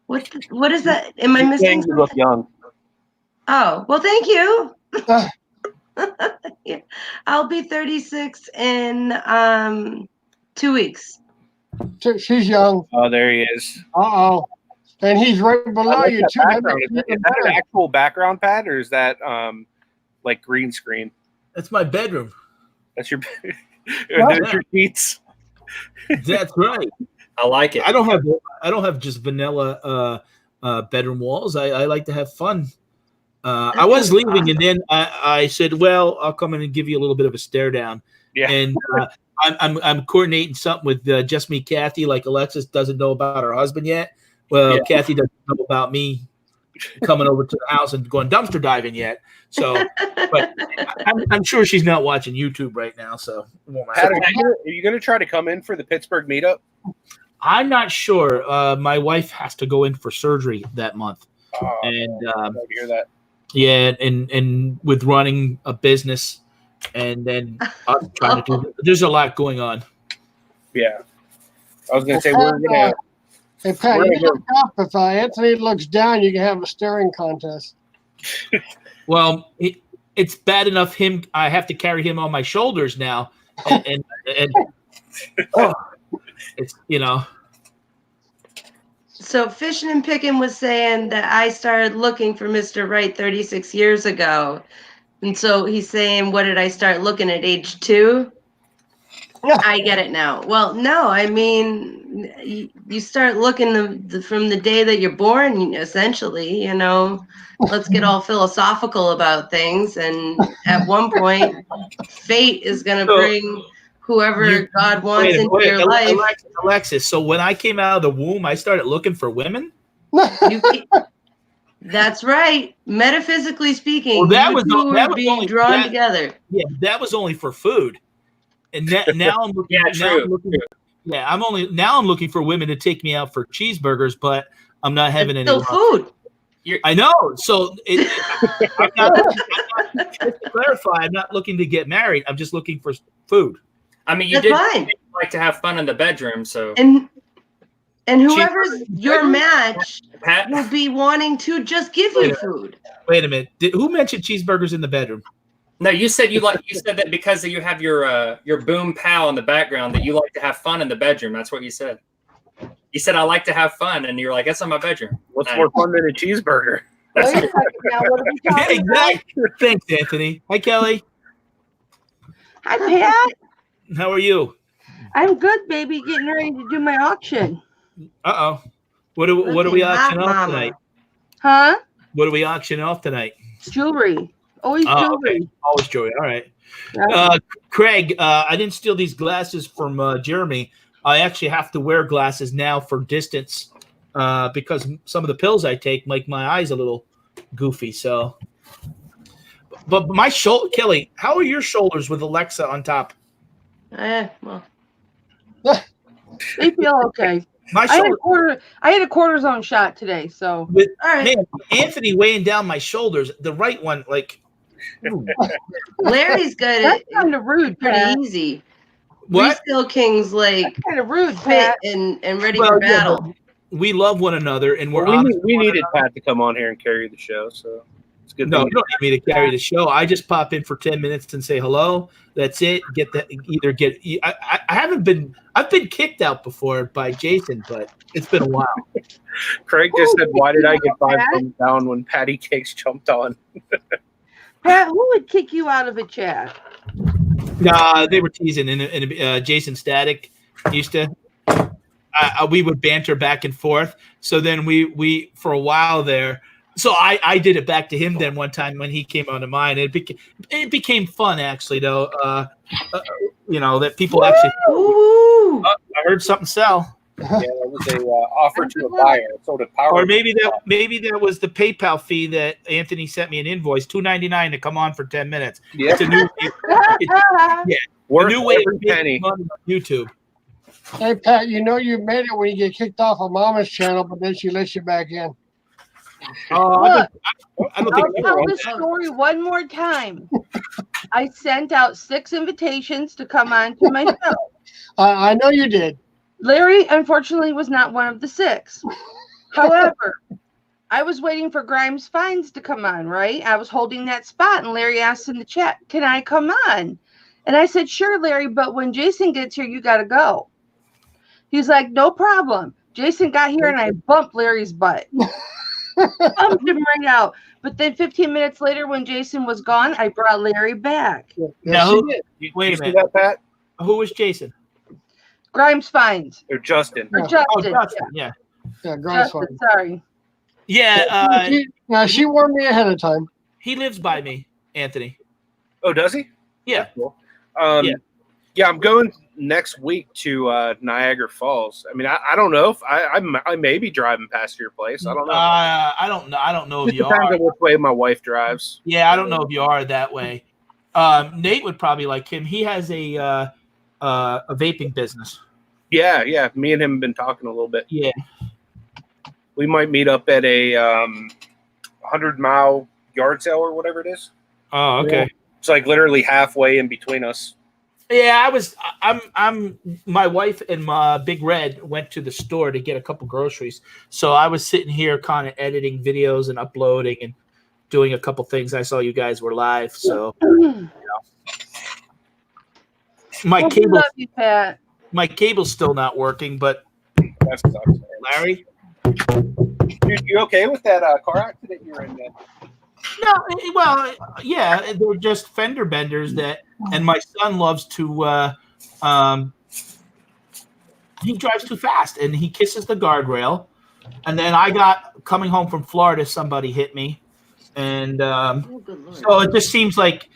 What is that? Am I missing You look something? young. Oh, well, thank you. Yeah. I'll be 36 in 2 weeks. She's young. Oh, there he is. Uh-oh. And he's right below you, too. That Background. makes Is that an actual background, Pat, or is that like green screen? That's my bedroom. That's your there's your sheets. That's right. I like it. I don't have just vanilla bedroom walls. I like to have fun. I was leaving, and then I said, "Well, I'll come in and give you a little bit of a stare down." Yeah. And I'm coordinating something with just me, Kathy. Like Alexis doesn't know about her husband yet. Well, yeah. Kathy doesn't know about me coming over to the house and going dumpster diving yet. So, but I'm sure she's not watching YouTube right now. So, Pat, are you going to try to come in for the Pittsburgh meetup? I'm not sure. My wife has to go in for surgery that month, and I hear that. Yeah, and with running a business, and then I'm trying to do. There's a lot going on. Yeah, I was going to say we're going to. Hey, Pat, you look up. If Anthony looks down, you can have a staring contest. Well, it's bad enough I have to carry him on my shoulders now, and oh, it's So Fishing and Picking was saying that I started looking for Mr. Right 36 years ago, and so he's saying, "What did I start looking at age 2?" I get it now. Well, no, I mean, you start looking from the day that you're born, essentially, let's get all philosophical about things. And at one point, fate is going to bring whoever God wants into your life. Alexis, so when I came out of the womb, I started looking for women? That's right. Metaphysically speaking, well, that was being drawn together. Yeah, that was only for food. And now I'm looking. I'm looking for women to take me out for cheeseburgers, but I'm not having any. Still food. I know. So I'm not, just to clarify, I'm not looking to get married. I'm just looking for food. I mean, you like to have fun in the bedroom, so and whoever's your match will be wanting to just give you food. Wait a minute. Who mentioned cheeseburgers in the bedroom? No, you said that because you have your boom pow in the background that you like to have fun in the bedroom. That's what you said. You said I like to have fun, and you're like, that's not my bedroom. What's more fun than a cheeseburger? Wait a second now, what are we talking exactly. Thanks, Anthony. Hi, Kelly. Hi, Pat. How are you? I'm good, baby. Getting ready to do my auction. Uh-oh. What are we auctioning off tonight? Huh? What are we auctioning off tonight? Jewelry. Always jewelry. Okay. Always jewelry. All right. Craig, I didn't steal these glasses from Jeremy. I actually have to wear glasses now for distance because some of the pills I take make my eyes a little goofy. So, but my shoulder, Kelly, how are your shoulders with Alexa on top? Well, they feel okay. I had a cortisone shot today, so all right. Man, Anthony weighing down my shoulders, the right one, like. Larry's good. That's kind of rude. Pretty Pat. easy. What? Reskill King's like kind of rude, fit and ready for battle. Yeah, we love one another, and we needed Pat to come on here and carry the show, so it's good. No, you don't need me to carry the show. I just pop in for 10 minutes and say hello. That's it. I've been kicked out before by Jason, but it's been a while. Craig just said, "Why did I get 5 thumbs down when Patty Cakes jumped on?" Pat, who would kick you out of a chat? Nah, they were teasing, and Jason Static used to. We would banter back and forth. So then we for a while there. So I did it back to him then one time when he came onto mine. It became fun actually though. That people actually. Ooh. I heard something sell. Yeah, that was a offer to a buyer. It sold a power. Or maybe that was the PayPal fee that Anthony sent me an invoice, $2.99 to come on for 10 minutes. Yeah. It's a new Worth new way every of making penny. money on YouTube. Hey, Pat, you know you made it when you get kicked off of Mama's channel, but then she lets you back in. Look, I don't I'll think tell the story one more time. I sent out 6 invitations to come on to my show. I know you did. Larry, unfortunately, was not one of the 6. However, I was waiting for Grimes Finds to come on, right? I was holding that spot, and Larry asked in the chat, can I come on? And I said, sure, Larry, but when Jason gets here, you got to go. He's like, no problem. Jason got here, and I bumped Larry's butt. Bumped him right out. But then 15 minutes later, when Jason was gone, I brought Larry back. Now, Wait a minute. That, Pat? Who was Jason? Grimes Finds. Or Justin. Or Justin. Oh, Justin. Yeah. Yeah, Grimes Justin, Finds. sorry. Yeah. She warned me ahead of time. He lives by me, Anthony. Oh, does he? Yeah. That's cool. Yeah, I'm going next week to Niagara Falls. I mean, I don't know if I may be driving past your place. I don't know. I don't know. I don't know if you Depends are. on which way my wife drives. Yeah, I don't know if you are that way. Nate would probably like him. He has a vaping business. Yeah. Me and him have been talking a little bit. Yeah. We might meet up at a 100-mile yard sale or whatever it is. Oh, okay. It's like literally halfway in between us. Yeah, I'm my wife and my Big Red went to the store to get a couple groceries. So I was sitting here kind of editing videos and uploading and doing a couple things. I saw you guys were live, so my cable Love you, Pat. my cable's still not working, but That sucks. Larry, Dude, you okay with that car accident you're in, man? no, well, yeah, they're just fender benders and my son loves to he drives too fast and he kisses the guardrail. And then coming home from Florida, somebody hit me. And so it just seems like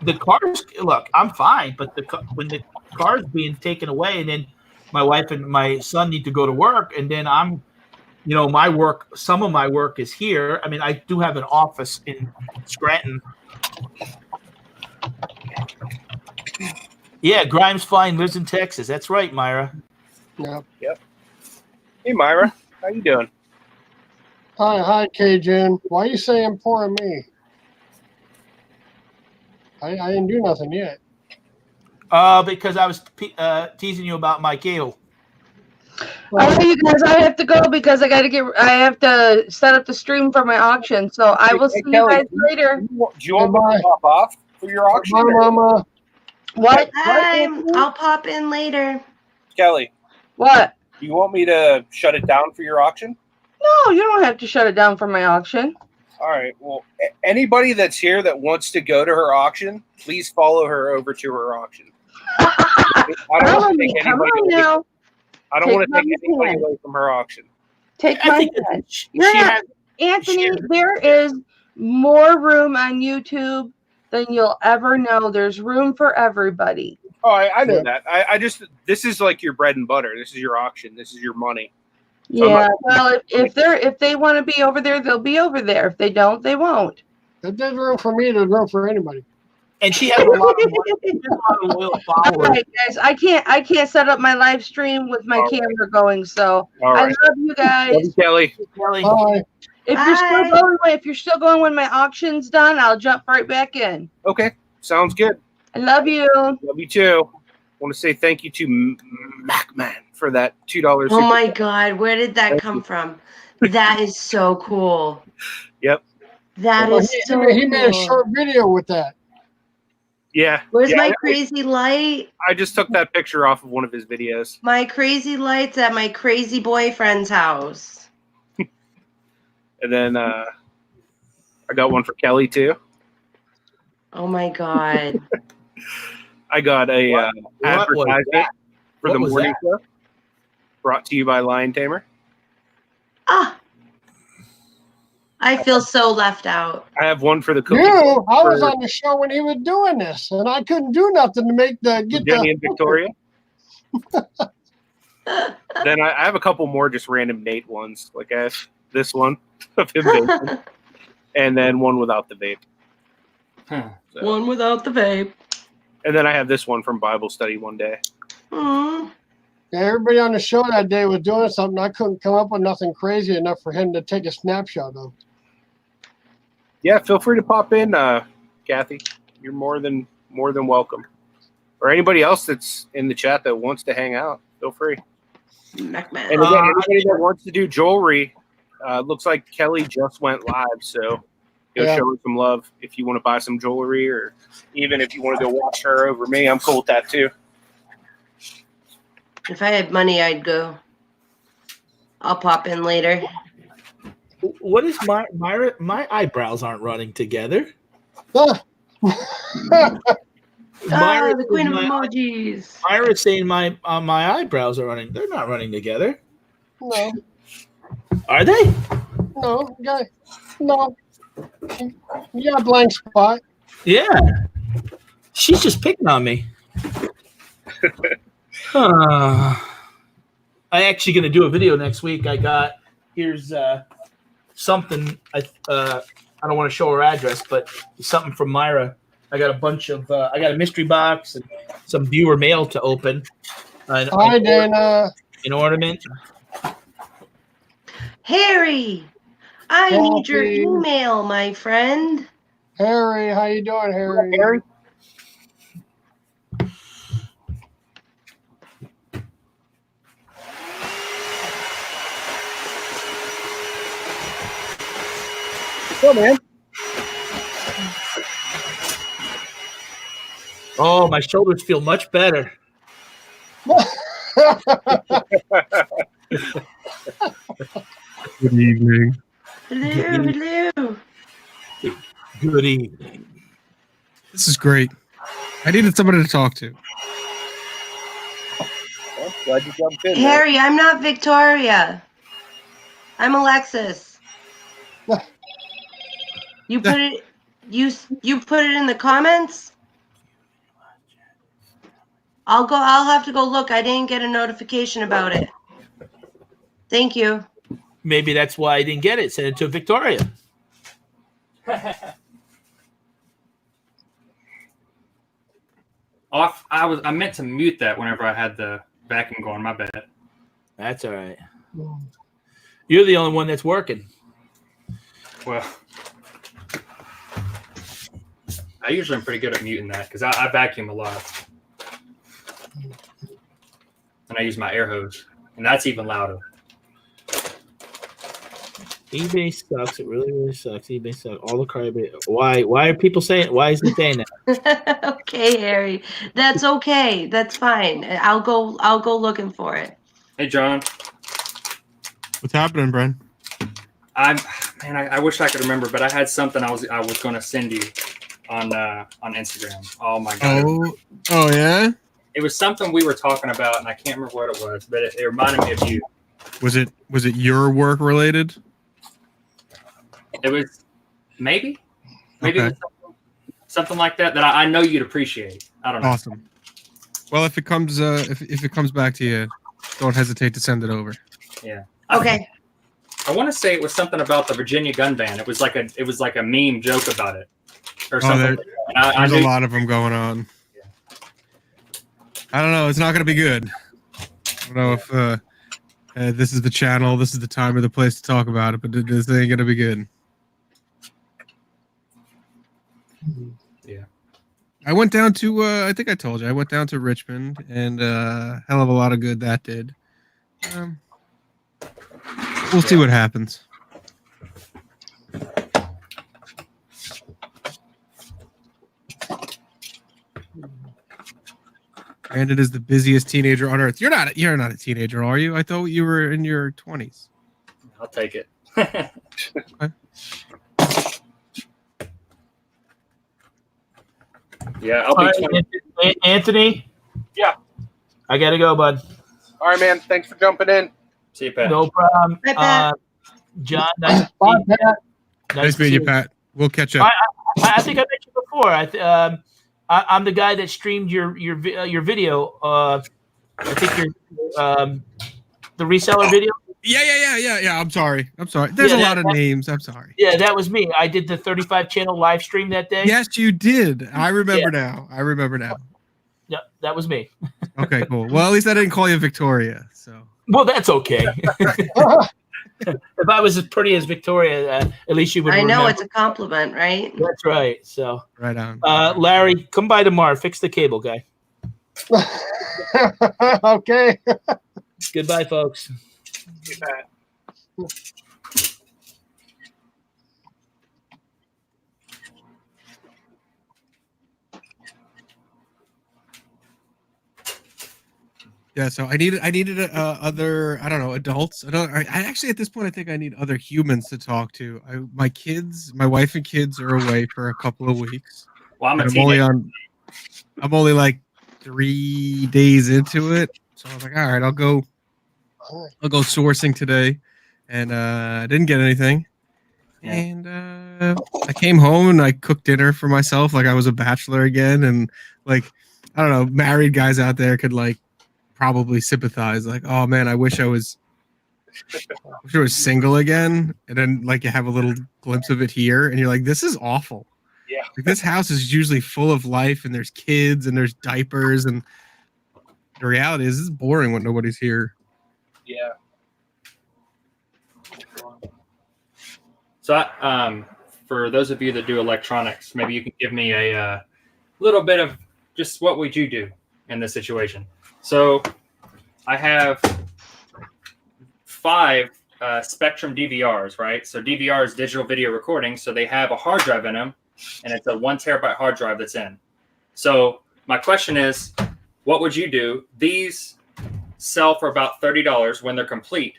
the cars, look, I'm fine, but when the car's being taken away and then my wife and my son need to go to work and then I'm, some of my work is here. I mean, I do have an office in Scranton. Yeah, Grimes Fine lives in Texas. That's right, Myra. Yeah. Yep. Hey, Myra. How you doing? Hi, Cajun. Why are you saying poor me? I didn't do nothing yet. Because I was teasing you about my cable. All right, you guys, I have to go because I have to set up the stream for my auction. So I will see you guys later. Do you want me to pop off for your auction? Bye, Mama. What? I'll pop in later. Kelly, What? do you want me to shut it down for your auction? No, you don't have to shut it down for my auction. All right. Well, anybody that's here that wants to go to her auction, please follow her over to her auction. I don't want to take Come anybody on away. now. I don't want to take anybody away from her auction. Take I my think head. she Anthony, there is more room on YouTube than you'll ever know. There's room for everybody. Oh, I know that. I just, this is like your bread and butter. This is your auction. This is your money. Yeah, well, if they want to be over there, they'll be over there. If they don't, they won't. If there's room for me, there's room for anybody. And she has a lot of loyal All followers. right, guys, I can't set up my live stream with my camera going. So All right. I love you guys. Love you, Kelly. Bye. If you're still going when my auction's done, I'll jump right back in. Okay. Sounds good. I love you. Love you too. I want to say thank you to MacMan for that $2. Oh my God, where did that come from? That is so cool. Yep. That Well, is so he made a cool. short video with that. Yeah. Where's yeah, my crazy light? I just took that picture off of one of his videos. My crazy light's at my crazy boyfriend's house. And then I got one for Kelly too. Oh my God. I got a What was advertisement that? for What the was morning that? show. Brought to you by Lion Tamer. Ah. I feel so left out. I have one for the cookie. I was for on the show when he was doing this, and I couldn't do nothing to get Jenny and Victoria. Then I have a couple more just random Nate ones, like I have this one of him vaping, and then one without the vape. Huh. So. One without the vape. And then I have this one from Bible study one day. Mm. Yeah, everybody on the show that day was doing something. I couldn't come up with nothing crazy enough for him to take a snapshot of. Yeah, feel free to pop in, Kathy. You're more than welcome. Or anybody else that's in the chat that wants to hang out, feel free. MacMan. And again, anybody that wants to do jewelry, looks like Kelly just went live, so go show her some love if you want to buy some jewelry, or even if you want to go watch her over me. I'm cool with that too. If I had money, I'd go. I'll pop in later. What is Myra? My eyebrows aren't running together. Huh. The queen of emojis. Myra's saying my eyebrows are running. They're not running together. No, Are they? no, no. You got a blank spot. Yeah. She's just picking on me. I actually going to do a video next week. Here's something. I don't want to show her address, but something from Myra. I got a bunch of. I got a mystery box and some viewer mail to open. Hi, Dana. An ornament. Harry, I need your email, my friend. Harry, how you doing, Harry? Harry? What's up, man? Oh, my shoulders feel much better. Good evening. Hello. Good evening. This is great. I needed somebody to talk to. Well, glad you jumped in. Harry, I'm not Victoria. I'm Alexis. You put it. You put it in the comments. I'll have to go look. I didn't get a notification about it. Thank you. Maybe that's why I didn't get it. Send it to Victoria. I meant to mute that whenever I had the vacuum going. My bad. That's all right. You're the only one that's working. Well, I usually am pretty good at muting that because I vacuum a lot. And I use my air hose, and that's even louder. eBay sucks. It really, really sucks. eBay sucks. All the crybaby. Why are people saying? Why is he saying that? Okay, Harry. That's okay. That's fine. I'll go looking for it. Hey, John. What's happening, Bren? I wish I could remember, but I had something I was going to send you on Instagram. Oh my god. Oh yeah. It was something we were talking about, and I can't remember what it was, but it reminded me of you. Was it your work related? It was maybe Okay. it was something like that I know you'd appreciate. I don't know. Awesome. Well, if it comes if it comes back to you, don't hesitate to send it over. Yeah. Okay. I want to say it was something about the Virginia gun ban. It was like a meme joke about it, or something. There's a lot of them going on. Yeah. I don't know. It's not going to be good. I don't know if this is the channel, this is the time or the place to talk about it, but this ain't going to be good. Yeah. I went down to, I think I told you, I went down to Richmond, and hell of a lot of good that did. We'll see what happens. Brandon is the busiest teenager on earth. You're not a teenager, are you? I thought you were in your 20s. I'll take it. Okay. Yeah, I'll be 20. Anthony? Yeah. I got to go, bud. All right, man. Thanks for jumping in. See you, Pat. No problem. Bye, Pat. John, nice to Bye, meet you. Pat. Nice meeting you, Pat. We'll catch up. I think I met you before. I'm the guy that streamed your video I think you're the reseller video. Yeah. I'm sorry. There's a lot of names. I'm sorry. Yeah, that was me. I did the 35 channel live stream that day. Yes, you did. I remember now. Yeah, that was me. Okay, cool. Well, at least I didn't call you Victoria. So. Well, that's okay. If I was as pretty as Victoria, at least you would. I know remember. it's a compliment, right? That's right. So right on. Larry, come by tomorrow. Fix the cable, guy. Okay. Goodbye, folks. Goodbye. Yeah, so I needed other, I don't know, adults. I actually at this point I think I need other humans to talk to. My wife and kids are away for a couple of weeks. Well, I'm only like 3 days into it, so I was like, all right, I'll go sourcing today, and I didn't get anything. Yeah. And I came home and I cooked dinner for myself, like I was a bachelor again, and like I don't know, married guys out there could like probably sympathize, like, oh man, I wish I was single again. And then like you have a little glimpse of it here, and you're like, this is awful. Yeah. Like, this house is usually full of life, and there's kids, and there's diapers, and the reality is, this is boring when nobody's here. Yeah. So, for those of you that do electronics, maybe you can give me a little bit of just what would you do in this situation. So, I have 5 Spectrum DVRs, right? So DVR is digital video recording, so they have a hard drive in them, and it's a 1 terabyte hard drive that's in. So my question is, what would you do? These sell for about $30 when they're complete.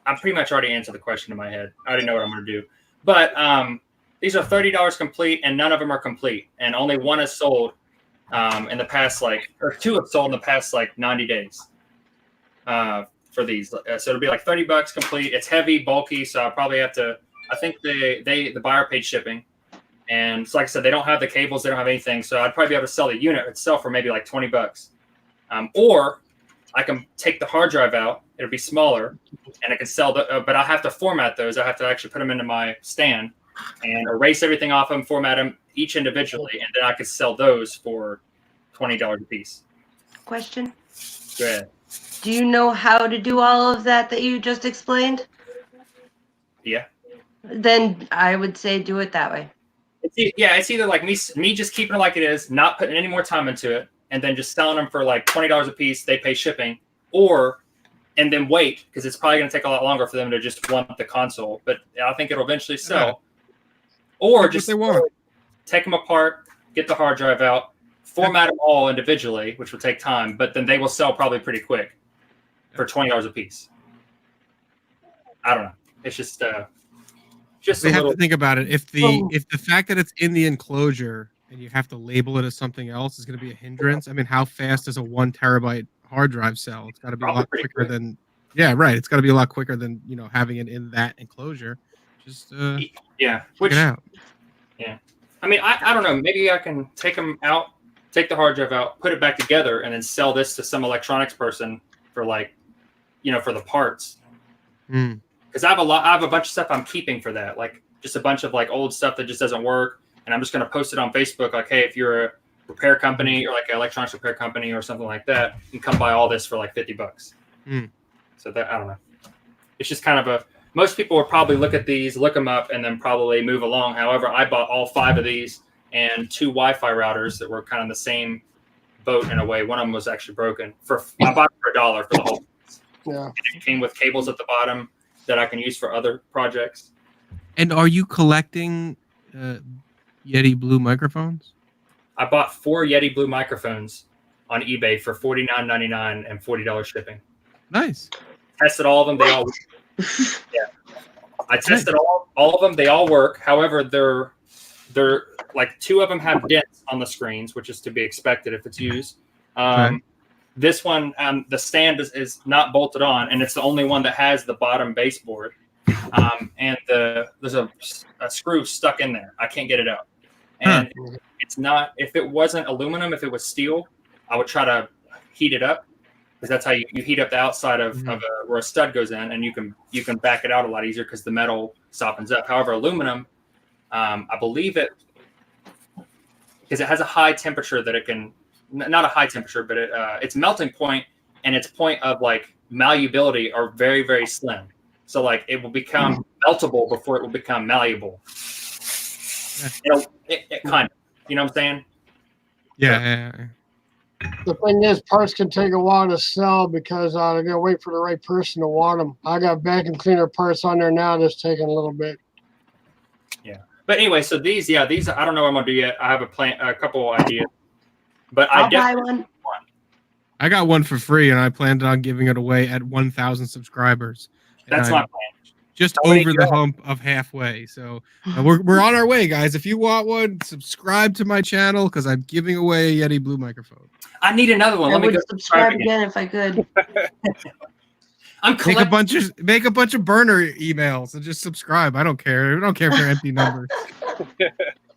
I'm pretty much already answered the question in my head. I already know what I'm going to do. But these are $30 complete, and none of them are complete. And only one is sold in the past, or 2 have sold in the past, 90 days for these. So it'll be like $30 complete. It's heavy, bulky, so I'll probably have to, I think the buyer paid shipping. And so like I said, they don't have the cables, they don't have anything. So I'd probably be able to sell the unit itself for maybe like $20. Or I can take the hard drive out. It'll be smaller, and I can sell but I have to format those. I have to actually put them into my stand and erase everything off them, format them each individually, and then I could sell those for $20 a piece. Question. Go ahead. Do you know how to do all of that you just explained? Yeah. Then I would say do it that way. It's either like me just keeping it like it is, not putting any more time into it, and then just selling them for like $20 a piece. They pay shipping, and then wait, because it's probably going to take a lot longer for them to just want the console. But I think it'll eventually sell. Yeah. Or just take them apart, get the hard drive out, format them all individually, which will take time, but then they will sell probably pretty quick for $20 a piece. I don't know. It's just we have to think about it. If the fact that it's in the enclosure and you have to label it as something else is going to be a hindrance. I mean, how fast does a 1 terabyte hard drive sell? It's got to be a lot quicker than. Yeah, right. It's got to be a lot quicker than having it in that enclosure. Just check it out. Yeah, I mean, I don't know. Maybe I can take them out, take the hard drive out, put it back together, and then sell this to some electronics person for for the parts. Because I have a bunch of stuff I'm keeping for that, like just a bunch of old stuff that just doesn't work, and I'm just going to post it on Facebook. Like, hey, if you're a repair company or like an electronics repair company or something like that, you can come buy all this for like $50. So that, I don't know. It's just kind of most people would probably look at these, look them up, and then probably move along. However, I bought all 5 of these and 2 Wi-Fi routers that were kind of the same boat in a way. One of them was actually broken. I bought it for $1 for the whole piece. Yeah. And it came with cables at the bottom that I can use for other projects. And are you collecting Yeti Blue microphones? I bought 4 Yeti Blue microphones on eBay for $49.99 and $40 shipping. Nice. Tested all of them. They all I tested all of them. They all work. However, they're like 2 of them have dents on the screens, which is to be expected if it's used. This one, the stand is not bolted on, and it's the only one that has the bottom baseboard. And there's a screw stuck in there. I can't get it out. And it's not. If it wasn't aluminum, if it was steel, I would try to heat it up. because that's how you heat up the outside of where a stud goes in, and you can back it out a lot easier because the metal softens up. However, aluminum, I believe it, because it has a high temperature that it can, not a high temperature, but its melting point and its point of like malleability are very, very slim. So like it will become meltable before it will become malleable. It kind of, you know what I'm saying? Yeah. The thing is, parts can take a while to sell because I gotta wait for the right person to want them. I got vacuum cleaner parts on there now that's taking a little bit. Yeah, but anyway, so these I don't know what I'm gonna do yet. I have a couple ideas, but I'll buy one. I got one for free, and I planned on giving it away at 1,000 subscribers. That's my plan. Just over the hump of halfway. So we're on our way, guys. If you want one, subscribe to my channel because I'm giving away a Yeti Blue microphone. I need another one. Let me go subscribe again if I could. Make a bunch of burner emails and just subscribe. I don't care. I don't care for empty numbers.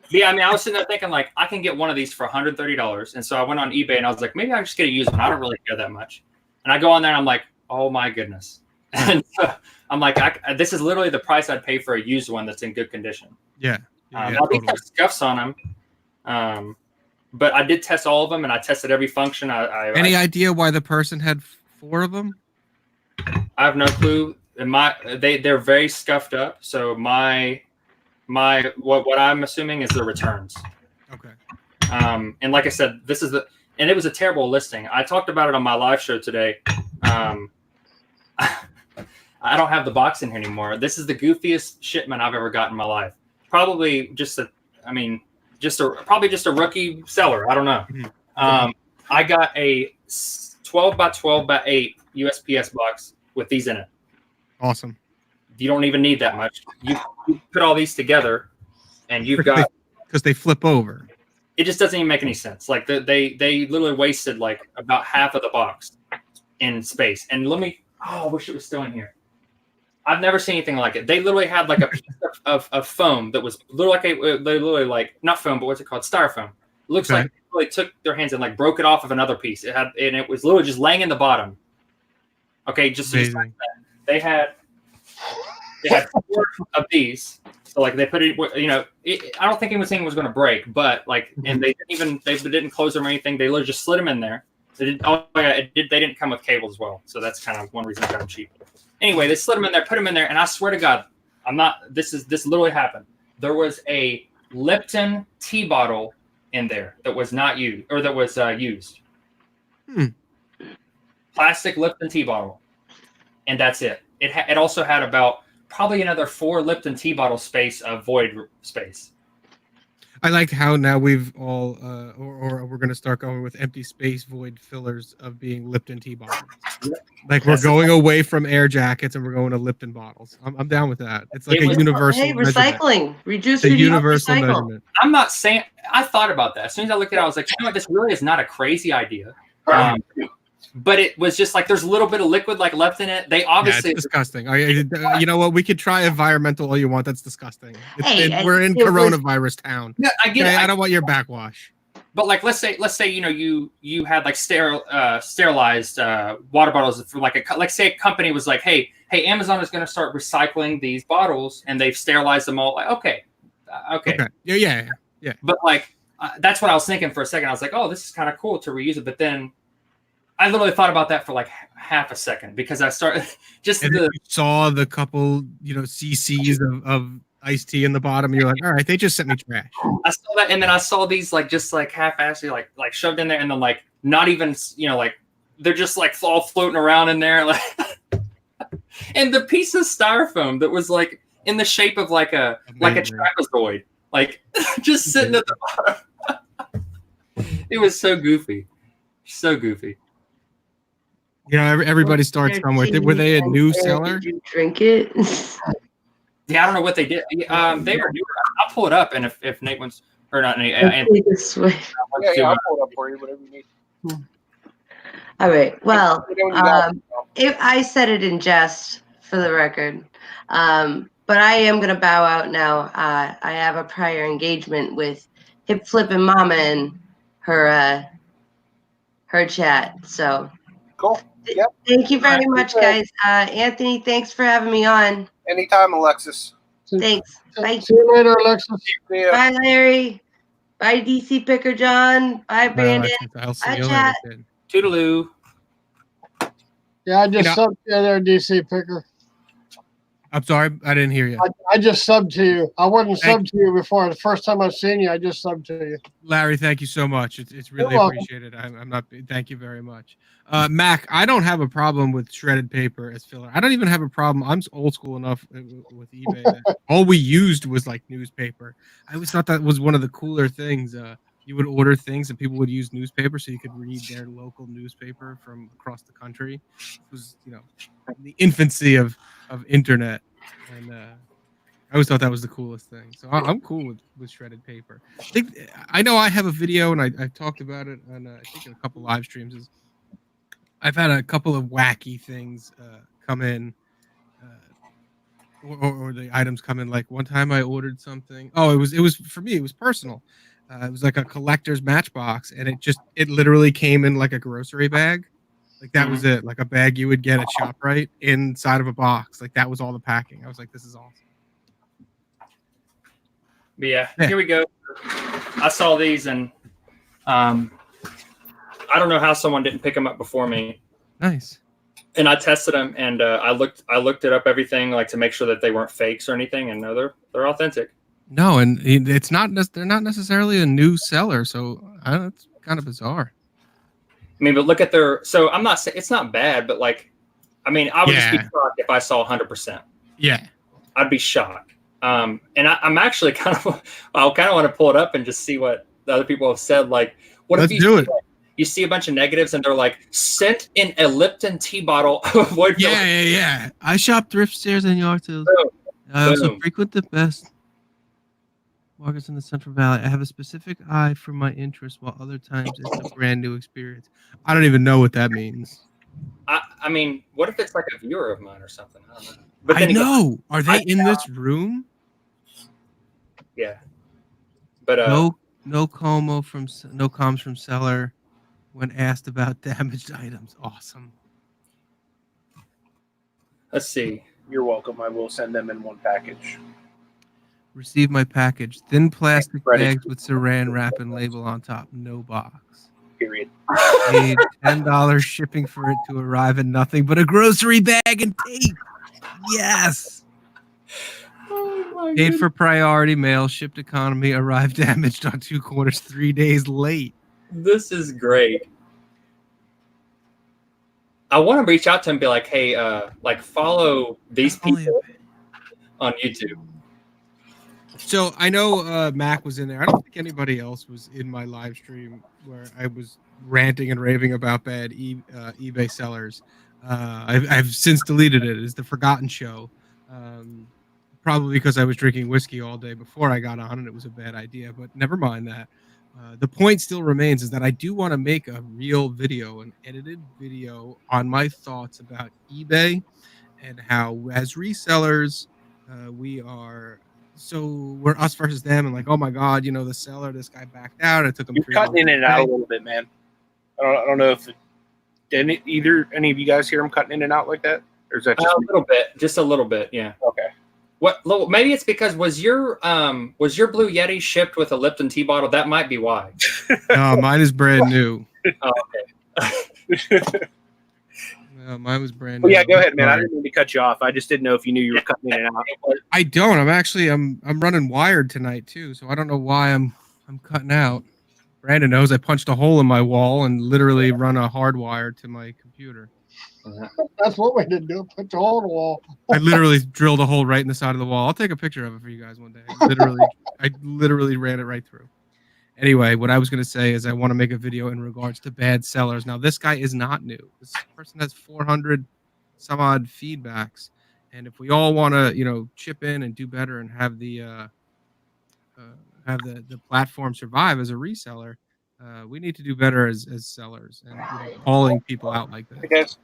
Yeah, I mean, I was sitting there thinking like I can get one of these for $130, and so I went on eBay and I was like, maybe I just get a used one. I don't really care that much. And I go on there and I'm like, oh my goodness. And I'm like, this is literally the price I'd pay for a used one that's in good condition. Yeah. All these have scuffs on them, but I did test all of them, and I tested every function. Any idea why the person had 4 of them? I have no clue. They're very scuffed up. So what I'm assuming is the returns. Okay. And like I said, and it was a terrible listing. I talked about it on my live show today. I don't have the box in here anymore. This is the goofiest shipment I've ever gotten in my life. Probably just a rookie seller. I don't know. I got a 12 by 12 by 8 USPS box with these in it. Awesome. You don't even need that much. You put all these together, and you've got because they flip over. It just doesn't even make any sense. Like they literally wasted like about half of the box in space. And I wish it was still in here. I've never seen anything like it. They literally had like a piece of foam that was literally like not foam, but what's it called? Styrofoam. It looks like they really took their hands and like broke it off of another piece. It was literally just laying in the bottom. Okay, just like that. They had 4 of these. So like they put it, I don't think anything was going to break, but like, and they didn't close them or anything. They literally just slid them in there. They didn't come with cables as well. So that's kind of one reason I got them cheap. Anyway, they slid them in there, put them in there, and I swear to God, this literally happened. There was a Lipton tea bottle in there that was not used, or that was used. Plastic Lipton tea bottle. And that's it. It also had about probably another 4 Lipton tea bottle space of void space. I liked how now we've all, or we're going to start going with empty space void fillers of being Lipton tea bottles. Like we're going away from air jackets and we're going to Lipton bottles. I'm down with that. It's like a universal recycling. Reduce, a universal measurement. I'm not saying, I thought about that. As soon as I looked at it, I was like, you know what, this really is not a crazy idea. But it was just like there's a little bit of liquid like left in it. They obviously it's disgusting. You know what? We could try environmental all you want. That's disgusting. We're in coronavirus town. Yeah, I get it. I don't want your backwash. But like, let's say you had like sterilized water bottles for like say a company was like, hey, Amazon is going to start recycling these bottles and they've sterilized them all. Like, okay. Yeah. But like that's what I was thinking for a second. I was like, oh, this is kind of cool to reuse it. But then I literally thought about that for like half a second because I started saw the couple, cc's of iced tea in the bottom. You're like, all right, they just sent me trash. I saw that, and then I saw these like just like half-assed, like shoved in there, and then like not even like they're just like all floating around in there, like. And the piece of styrofoam that was like in the shape of like a trapezoid, like just sitting at the bottom. It was so goofy, so goofy. Everybody starts somewhere. Were they a new seller? Did you drink it? Yeah, I don't know what they did. They were newer. I'll pull it up, and if Nate wants, or not Nate, I'll pull it up for you, whatever you need. All right. Well, if I said it in jest, for the record, but I am going to bow out now. I have a prior engagement with Hip Flippin' Mama and her chat, so Cool. Yep. Thank you very much, guys. Anthony, thanks for having me on. Anytime, Alexis. Thanks. Bye. See you later, Alexis. See ya. Bye, Larry. Bye, DC Picker John. Bye, Brandon. I'll see Bye, you later, chat. kid. Toodaloo. Yeah, I just subbed you there, DC Picker. I'm sorry, I didn't hear you. I just subbed to you. I wasn't subbed to you before. The first time I've seen you, I just subbed to you. Larry, thank you so much. It's really welcome. appreciated. I'm not. Thank you very much, Mac. I don't have a problem with shredded paper as filler. I don't even have a problem. I'm old school enough with eBay that all we used was like newspaper. I always thought that was one of the cooler things. You would order things and people would use newspaper so you could read their local newspaper from across the country. It was, the infancy of internet, and I always thought that was the coolest thing. So I'm cool with shredded paper. I know I have a video, and I've talked about it on I think in a couple live streams. I've had a couple of wacky things come in, or the items come in. Like one time I ordered something. Oh, it was for me. It was personal. It was like a collector's matchbox, and it literally came in like a grocery bag. Like that was it, like a bag you would get at ShopRite inside of a box. Like that was all the packing. I was like, this is awesome. But yeah, here we go. I saw these, and I don't know how someone didn't pick them up before me. Nice. And I tested them, and I looked it up, everything, like to make sure that they weren't fakes or anything, and no, they're authentic. No, and it's not. They're not necessarily a new seller, so it's kind of bizarre. I mean, but look at their. So I'm not saying it's not bad, but like, I mean, I would just be shocked if I saw 100%. Yeah, I'd be shocked. And I'm actually I kind of want to pull it up and just see what the other people have said. Like, what Let's if do it. You see a bunch of negatives and they're like, sent in a Lipton tea bottle. Avoid yeah. I shop thrift stores and yard sales. I also frequent the best markets in the Central Valley. I have a specific eye for my interest, while other times it's a brand new experience. I don't even know what that means. I mean, what if it's like a viewer of mine or something? I don't know. But I know. Are they in this room? Yeah. But no comms from seller when asked about damaged items. Awesome. Let's see. You're welcome. I will send them in one package. Receive my package. Thin plastic bags with saran wrap and label on top. No box. Period. Paid $10 shipping for it to arrive in nothing but a grocery bag and tape. Yes. Paid for priority mail. Shipped economy. Arrived damaged on 2 corners 3 days late. This is great. I want to reach out to him and be like, hey, like follow these people on YouTube. So I know Mac was in there. I don't think anybody else was in my live stream where I was ranting and raving about bad eBay sellers. I've since deleted it. It's the Forgotten Show. Probably because I was drinking whiskey all day before I got on and it was a bad idea, but never mind that. The point still remains is that I do want to make a real video, an edited video on my thoughts about eBay and how as resellers, we're us versus them, and like, oh my God, the seller, this guy backed out. It took him. You're cutting in and out a little bit, man. I don't know if any of you guys hear him cutting in and out like that, or is that just a little bit? Just a little bit, yeah. Okay. What? Maybe it's because was your Blue Yeti shipped with a Lipton tea bottle? That might be why. No, mine is brand new. Oh, okay. No, mine was brand new. Well, yeah, go ahead, man. I didn't mean to cut you off. I just didn't know if you knew you were cutting in and out. I don't. I'm running wired tonight too, so I don't know why I'm cutting out. Brandon knows I punched a hole in my wall and literally run a hard wire to my computer. That's what we did do. Put the hole in the wall. I literally drilled a hole right in the side of the wall. I'll take a picture of it for you guys one day. I literally ran it right through. Anyway, what I was going to say is I want to make a video in regards to bad sellers. Now, this guy is not new. This person has 400 some odd feedbacks. And if we all want to, chip in and do better and have the platform survive as a reseller, we need to do better as sellers and calling people out like this. Hey, guys.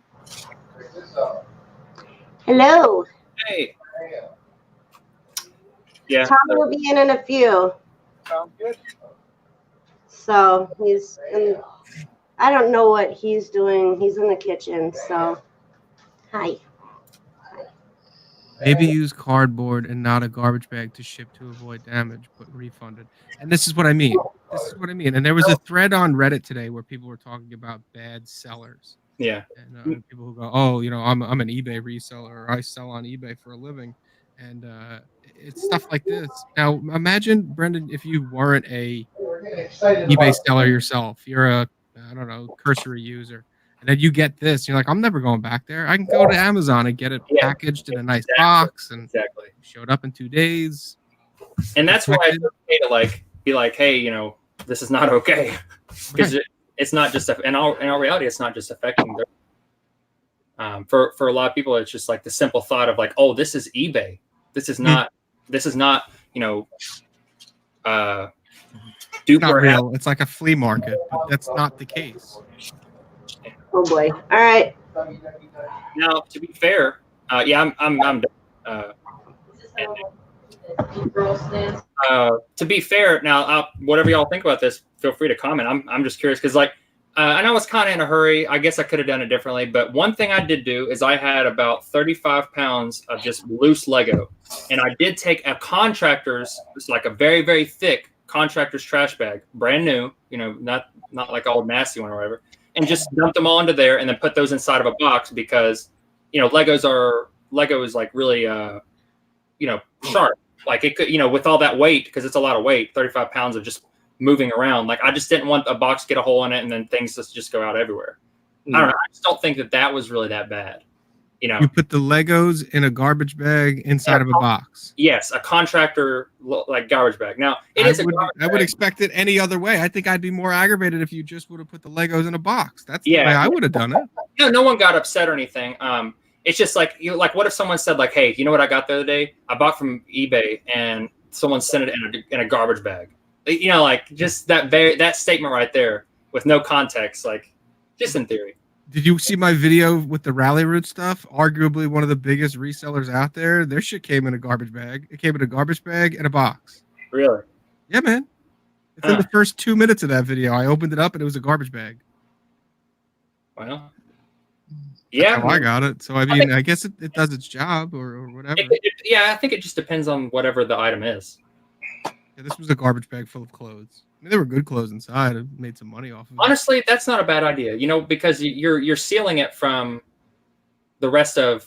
Hello. Hey. Yeah. Tom will be in a few. Sounds good. So he's I don't know what he's doing. He's in the kitchen, so hi. Maybe use cardboard and not a garbage bag to ship to avoid damage, but refunded. And this is what I mean. This is what I mean. And there was a thread on Reddit today where people were talking about bad sellers. Yeah. And people who go, oh, you know, I'm an eBay reseller, or I sell on eBay for a living. And it's stuff like this. Now, imagine, Brendan, if you weren't a eBay seller yourself. You're a, I don't know, cursory user. And then you get this. You're like, I'm never going back there. I can go to Amazon and get it packaged in a nice box. And showed up in 2 days. And that's why it's okay to like be like, hey, you know, this is not okay. Because it's not just, in all reality, it's not just affecting them. For a lot of people, it's just like the simple thought of like, oh, this is eBay. This is not, you know, not real. It's like a flea market, but that's not the case. Oh boy! All right. Now, to be fair, yeah, I'm to be fair, now whatever y'all think about this, feel free to comment. I'm just curious because like I know I was kind of in a hurry. I guess I could have done it differently, but one thing I did do is I had about 35 pounds of just loose Lego, and I did take a contractor's, it's like a very, very thick contractor's trash bag, brand new, you know, not like all nasty one or whatever, and just dumped them all into there and then put those inside of a box because, you know, Lego is like really, you know, sharp. Like it could, you know, with all that weight, because it's a lot of weight, 35 pounds of just moving around. Like I just didn't want a box to get a hole in it and then things just go out everywhere. I don't know. I just don't think that was really that bad. You know, you put the Legos in a garbage bag inside of a box. Yes, a contractor like garbage bag. Now I would expect it any other way. I think I'd be more aggravated if you just would have put the Legos in a box. That's the way I would have done it. No one got upset or anything. It's just like what if someone said like, hey, you know what I got the other day? I bought from eBay and someone sent it in a garbage bag. You know, like just that statement right there with no context, like just in theory. Did you see my video with the Rally Root stuff? Arguably one of the biggest resellers out there. Their shit came in a garbage bag. It came in a garbage bag and a box. Really? Yeah, man. It's in the first 2 minutes of that video. I opened it up and it was a garbage bag. Well, yeah. That's how I got it. So, I mean, I guess it does its job or whatever. Yeah, I think it just depends on whatever the item is. Yeah, this was a garbage bag full of clothes. I mean, there were good clothes inside. I made some money off of it. Honestly, that's not a bad idea, you know, because you're sealing it from the rest of,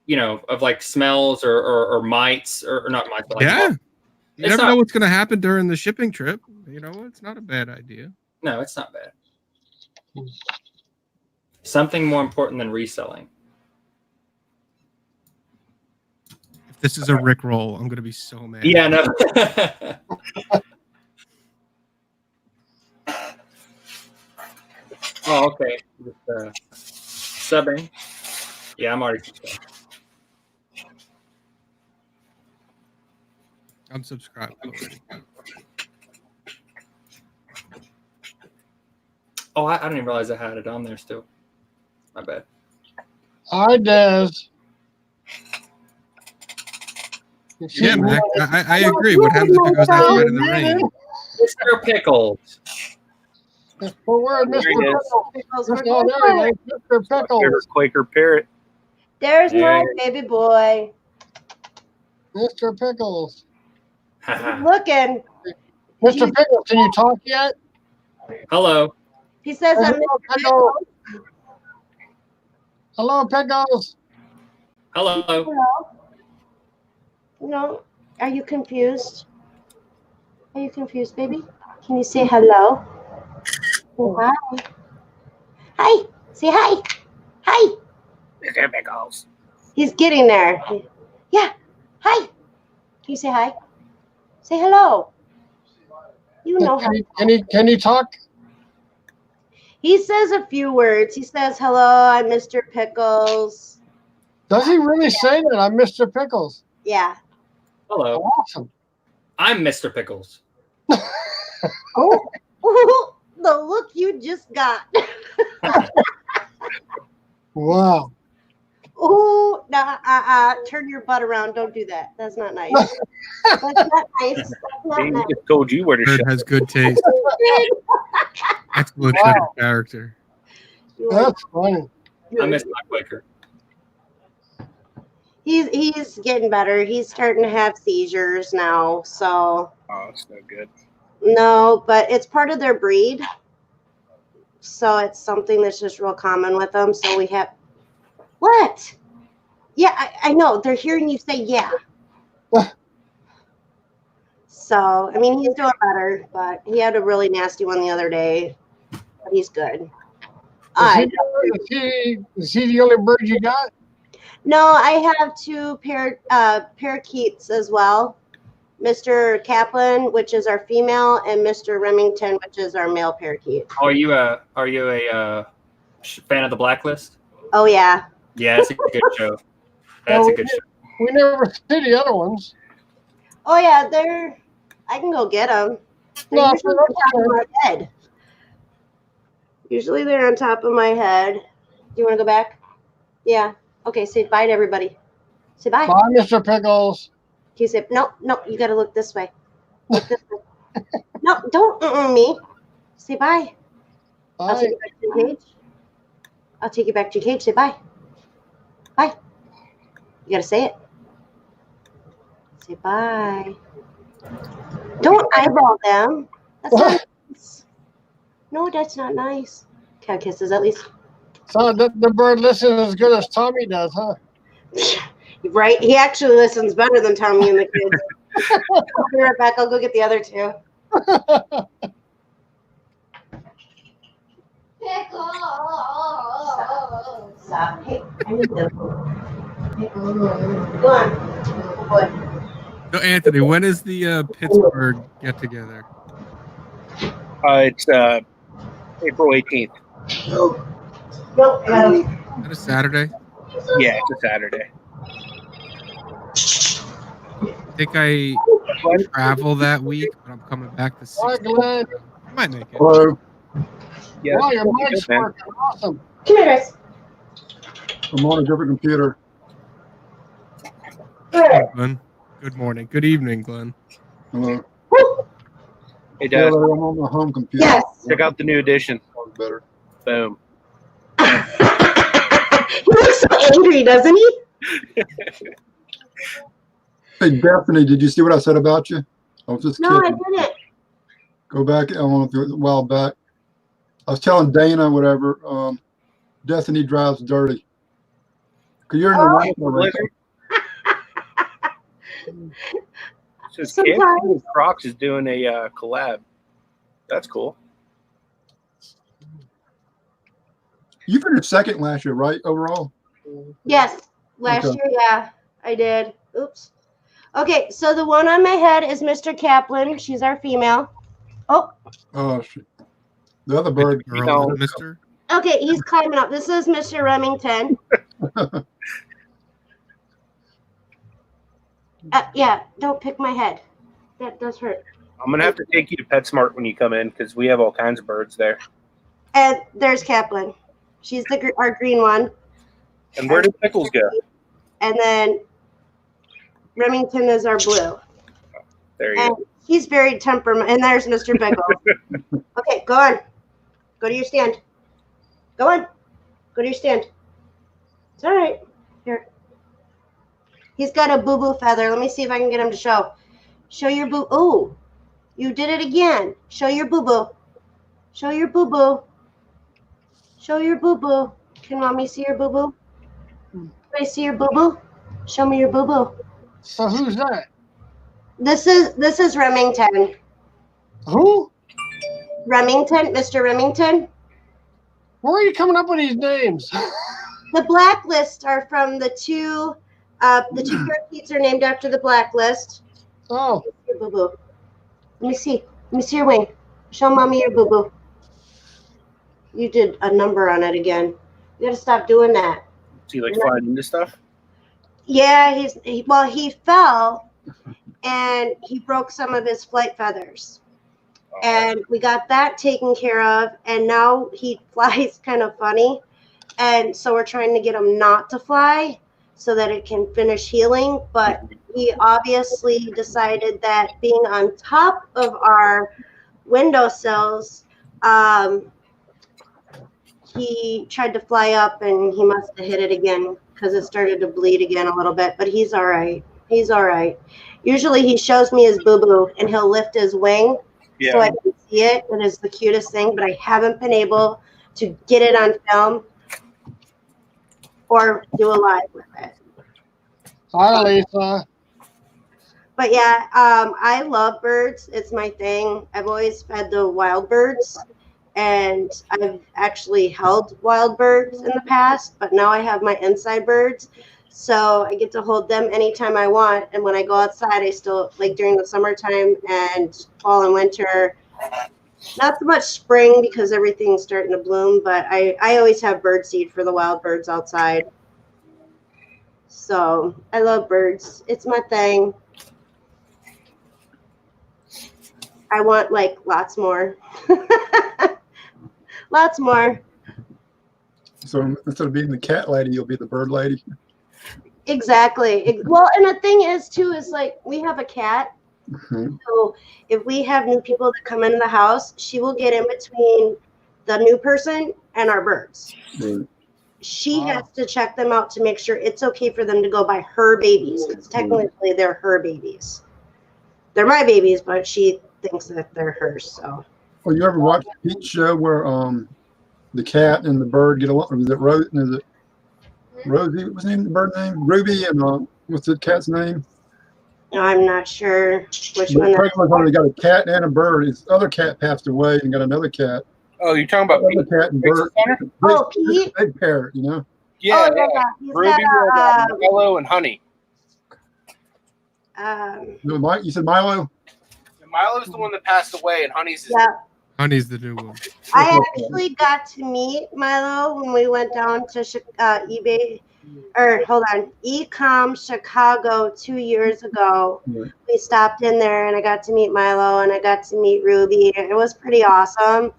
you know, of like smells or mites or not mites. But like you never know what's going to happen during the shipping trip. You know, it's not a bad idea. No, it's not bad. Something more important than reselling. If this is a Rickroll, I'm going to be so mad. Yeah, no. Oh, okay. Just, subbing. Yeah, I'm already subscribed. I'm subscribed already. Oh, I didn't even realize I had it on there still. My bad. Hi, Des. Yeah, Mac. I agree. What happens if it goes outside in the rain? Mr. Pickles. Well, where Mr. Pickles? Mr. Pickles. Quaker Parrot. There's my baby boy. Mr. Pickles. Looking. Mr. Pickles, can you talk yet? Hello. He says I'm Mr. Pickles. Hello, Pickles. Hello. Hello. No. Are you confused? Are you confused, baby? Can you say hello? Oh, hi. Hi. Say hi. Hi. Mr. Pickles. He's getting there. Yeah. Hi. Can you say hi? Say hello. You know how. Can he talk? He says a few words. He says, hello, I'm Mr. Pickles. Does he really say that? I'm Mr. Pickles. Yeah. Hello. Awesome. I'm Mr. Pickles. Oh, the look you just got. Wow. Oh, nah, turn your butt around. Don't do that. That's not nice. That's not nice. That's not He nice. just told you where to Bird shut. has good taste. Explanation of character. That's funny. I miss my Quaker. He's getting better. He's starting to have seizures now. So. Oh, it's no good. No, but it's part of their breed. So it's something that's just real common with them. So we have. What? Yeah, I know. They're hearing you say yeah. So, I mean, he's doing better, but he had a really nasty one the other day. But he's good. Is he the only bird you got? No, I have two parakeets as well. Mr. Kaplan, which is our female, and Mr. Remington, which is our male parakeet. Are you a fan of The Blacklist? Oh, yeah. Yeah, it's a good show. That's a good show. We never see the other ones. Oh, yeah, I can go get them. They're usually on top of my head. Usually they're on top of my head. Do you want to go back? Yeah. Okay, say bye to everybody. Say bye. Bye, Mr. Pickles. He said, no, you got to look this way. Look this way. No, don't me. Say bye. Bye. I'll take you back to your cage. I'll take you back to your cage. Say bye. Bye. You got to say it. Say bye. Don't eyeball them. That's not nice. No, that's not nice. Cow kisses, at least. So the bird listens as good as Tommy does, huh? Right? He actually listens better than Tommy and the kids. I'll be right back. I'll go get the other two. Stop. Hey, I need to. Go on. Good boy. So, Anthony, when is the Pittsburgh get together? It's April 18th. No, Is that a Saturday? Yeah, it's a Saturday. I think I travel that week, but I'm coming back the 16th. I might make it. Hello. Yeah, Wow, your mic's working awesome. come here, guys. I'm on a different computer. Hey, Glenn. Good morning. Good evening, Glenn. Hello. Hey, Yeah, Dad, I'm on my home computer. Yes. check out the new edition. Sounds better. Boom. He looks so angry, doesn't he? Hey, Bethany, did you see what I said about you? I was just No, I kidding. didn't. Go back, I want to a while back. I was telling Dana, whatever, Bethany drives dirty. Because you're in the right Blizzard. So Sometimes. Camping with Crocs is doing a collab. That's cool. You finished second last year, right? Overall? Yes. Last Okay. year, yeah, I did. Oops. Okay, so the one on my head is Mr. Kaplan. She's our female. Oh, Oh, shit. The other bird. Girl, No. Mister. okay, he's climbing up. This is Mr. Remington. Yeah, don't pick my head. That does hurt. I'm gonna have to take you to PetSmart when you come in because we have all kinds of birds there. And there's Kaplan. She's our green one. And where did Pickles go? And then Remington is our blue. There you And go. he's very temperament. And there's Mr. Pickles. Okay, go on. Go to your stand. Go on. Go to your stand. It's all right. Here. He's got a boo-boo feather. Let me see if I can get him to show. Show your boo. Oh, you did it again. Show your boo-boo. Show your boo-boo. Show your boo-boo. Can mommy see your boo-boo? Can I see your boo-boo? Show me your boo-boo. So who's that? This is Remington. Who? Remington, Mr. Remington. Where are you coming up with these names? The blacklist are from the two parakeets are named after the blacklist. Oh, Your boo-boo. Let me see. Let me see your wing. Show mommy your boo-boo. You did a number on it again. You gotta stop doing that. Is he like flying into stuff? Yeah, he fell and he broke some of his flight feathers. And we got that taken care of, and now he flies kind of funny. And so we're trying to get him not to fly so that it can finish healing. But he obviously decided that being on top of our windowsills He tried to fly up and he must have hit it again because it started to bleed again a little bit, but he's all right. He's all right. Usually he shows me his boo-boo and he'll lift his wing so I can see it. It is the cutest thing, but I haven't been able to get it on film or do a live with it. Hi, Lisa. But yeah, I love birds. It's my thing. I've always fed the wild birds, and I've actually held wild birds in the past, but now I have my inside birds. So I get to hold them anytime I want. And when I go outside, I still, like during the summertime and fall and winter, not so much spring because everything's starting to bloom, but I always have bird seed for the wild birds outside. So I love birds. It's my thing. I want like lots more. Lots more. So instead of being the cat lady, you'll be the bird lady. Exactly. Well, and the thing is too, is like we have a cat. Mm-hmm. So if we have new people that come into the house, she will get in between the new person and our birds. Right. She has to check them out to make sure it's okay for them to go by her babies, because technically they're her babies. They're my babies, but she thinks that they're hers. So. Well, you ever watch the Peach show where the cat and the bird get along? Or is it Rose? Is it Rosie? What's the name of the bird's name? Ruby and what's the cat's name? I'm not sure which The one. pregnant one, they got a cat and a bird. His other cat passed away and got another cat. Oh, you're talking about Another cat and bird. Oh, Pete. Big parrot, you know. Yeah, Oh, yeah. He's Ruby, got, Milo, and Honey. No, you said Milo? Milo's the one that passed away, and Honey's his. Yeah. Honey's the new one. I actually got to meet Milo when we went down to eBay, or hold on, Ecom Chicago 2 years ago. Yeah. We stopped in there and I got to meet Milo and I got to meet Ruby. It was pretty awesome.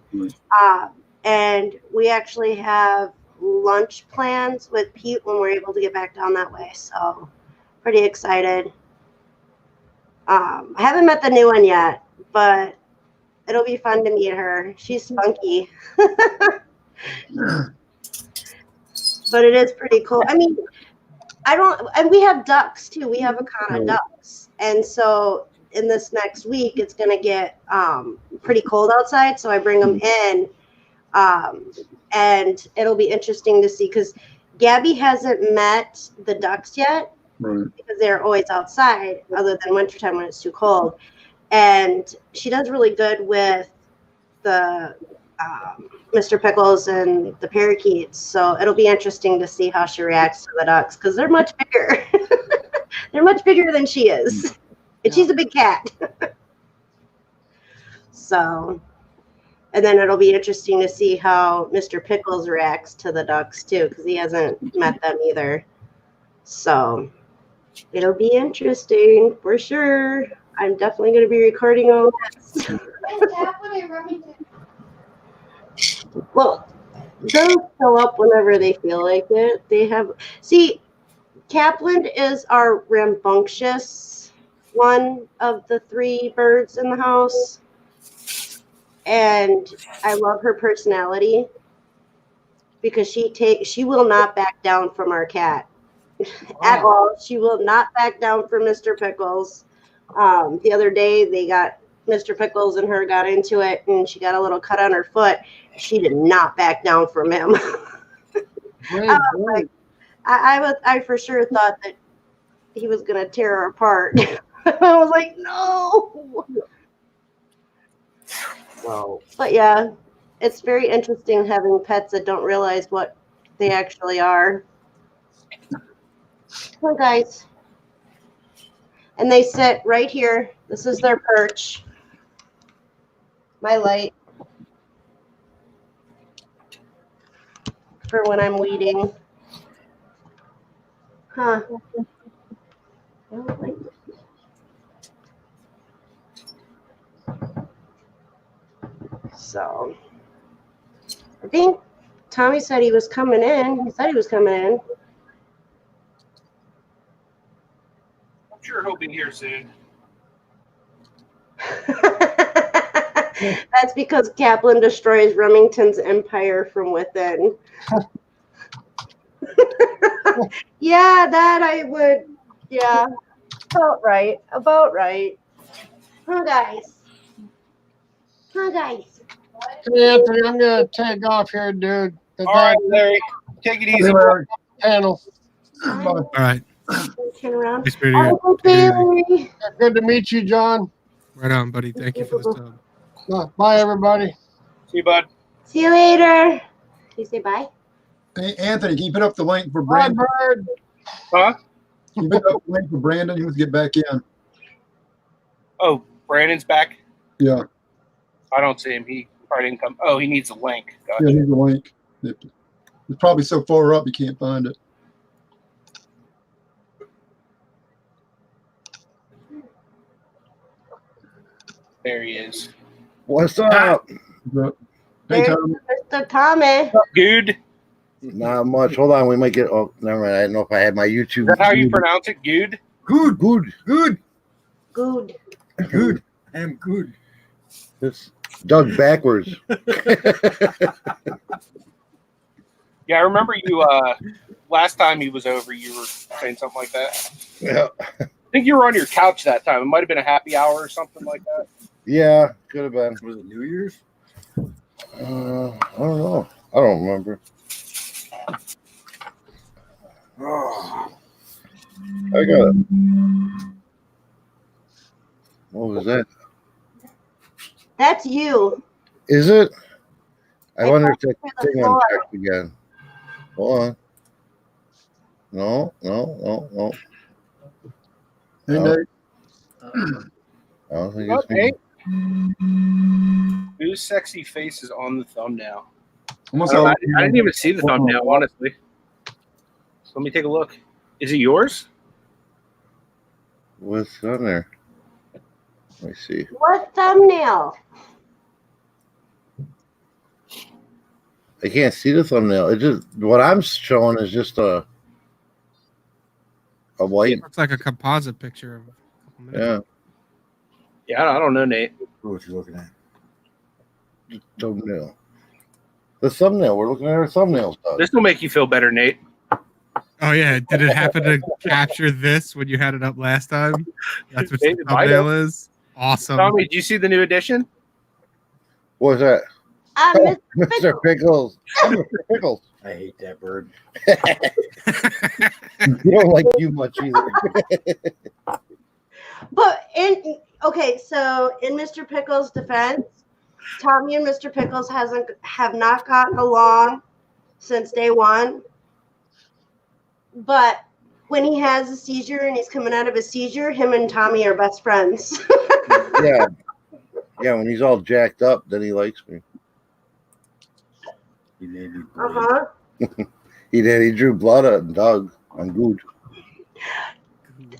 And we actually have lunch plans with Pete when we're able to get back down that way. So pretty excited. I haven't met the new one yet, but it'll be fun to meet her. She's spunky. But it is pretty cool. I mean, and we have ducks too. We have a con of ducks. And so in this next week, it's going to get pretty cold outside. So I bring them in and it'll be interesting to see because Gabby hasn't met the ducks yet. Right. Because they're always outside other than wintertime when it's too cold. And she does really good with the Mr. Pickles and the parakeets. So it'll be interesting to see how she reacts to the ducks because they're much bigger. They're much bigger than she is. And she's a big cat. So, and then it'll be interesting to see how Mr. Pickles reacts to the ducks too because he hasn't met them either. So it'll be interesting for sure. I'm definitely going to be recording all this. Well, they'll show up whenever they feel like it. Kaplan is our rambunctious one of the three birds in the house. And I love her personality because she will not back down from our cat at all. She will not back down from Mr. Pickles. The other day they got Mr. Pickles and her got into it and she got a little cut on her foot. She did not back down from him. I for sure thought that he was going to tear her apart. I was like, no. But yeah, it's very interesting having pets that don't realize what they actually are. Come on, guys. And they sit right here. This is their perch. My light. For when I'm weeding. Huh. So, I think Tommy said he was coming in. He said he was coming in. I'm sure he'll be here soon. That's because Kaplan destroys Remington's empire from within. Yeah, that I would. Yeah, about right. About right. Huh, guys? Huh, guys? Hey, Anthony, I'm gonna take off here, dude. All right, Larry. Take it easy. Panel. All right. Turn around. Nice meeting you. Oh, Take it easy. Good to meet you, John. Right on, buddy. Thank you for the sub. Bye, everybody. See you, bud. See you later. Can you say bye? Hey, Anthony, can you put up the link for Bye, Brandon? bird. Huh? Can you put up the link for Brandon? He wants to get back in. Oh, Brandon's back. Yeah. I don't see him. He probably didn't come. Oh, he needs a link. Gotcha. Yeah, here's the link. It's probably so far up you can't find it. There he is. What's up? Hey, There's Tom. Mr. Tommy. Good. Not much. Hold on, we might get. Oh, never mind. I didn't know if I had my YouTube. Is that how you pronounce it? Good. Good, good, good, Good. good. I am good. It's Doug backwards. Yeah, I remember you. Last time he was over, you were saying something like that. Yeah. I think you were on your couch that time. It might have been a happy hour or something like that. Yeah, could have been. Was it New Year's? I don't know. I don't remember. Oh, I got it. What was that? That's you. Is it? I I wonder if thought that it was thing the floor. unchecked again. Hold on. No. Hey, No. Nate. I don't think What, it's me. Nate? Whose sexy face is on the thumbnail? Almost I all- didn't even see the thumbnail, honestly. So let me take a look. Is it yours? What's on there? Let me see. What thumbnail? I can't see the thumbnail. It just what I'm showing is just a white. Looks like a composite picture of a couple minutes. Yeah, Yeah, I don't know, Nate. what you looking at? Thumbnail. The thumbnail. We're looking at our thumbnails. Doug. This will make you feel better, Nate. Oh yeah, did it happen to capture this when you had it up last time? That's what the David, might thumbnail is. Awesome. Tommy, did you see the new edition? What's that? Mr. Mr. Pickles. Mr. Pickles. I hate that bird. You don't like you much either. But so in Mr. Pickles' defense, Tommy and Mr. Pickles have not gotten along since day one. But when he has a seizure and he's coming out of a seizure, him and Tommy are best friends. Yeah. Yeah, when he's all jacked up, then he likes me. He made me Uh-huh. He did. He drew blood on Doug. I'm good.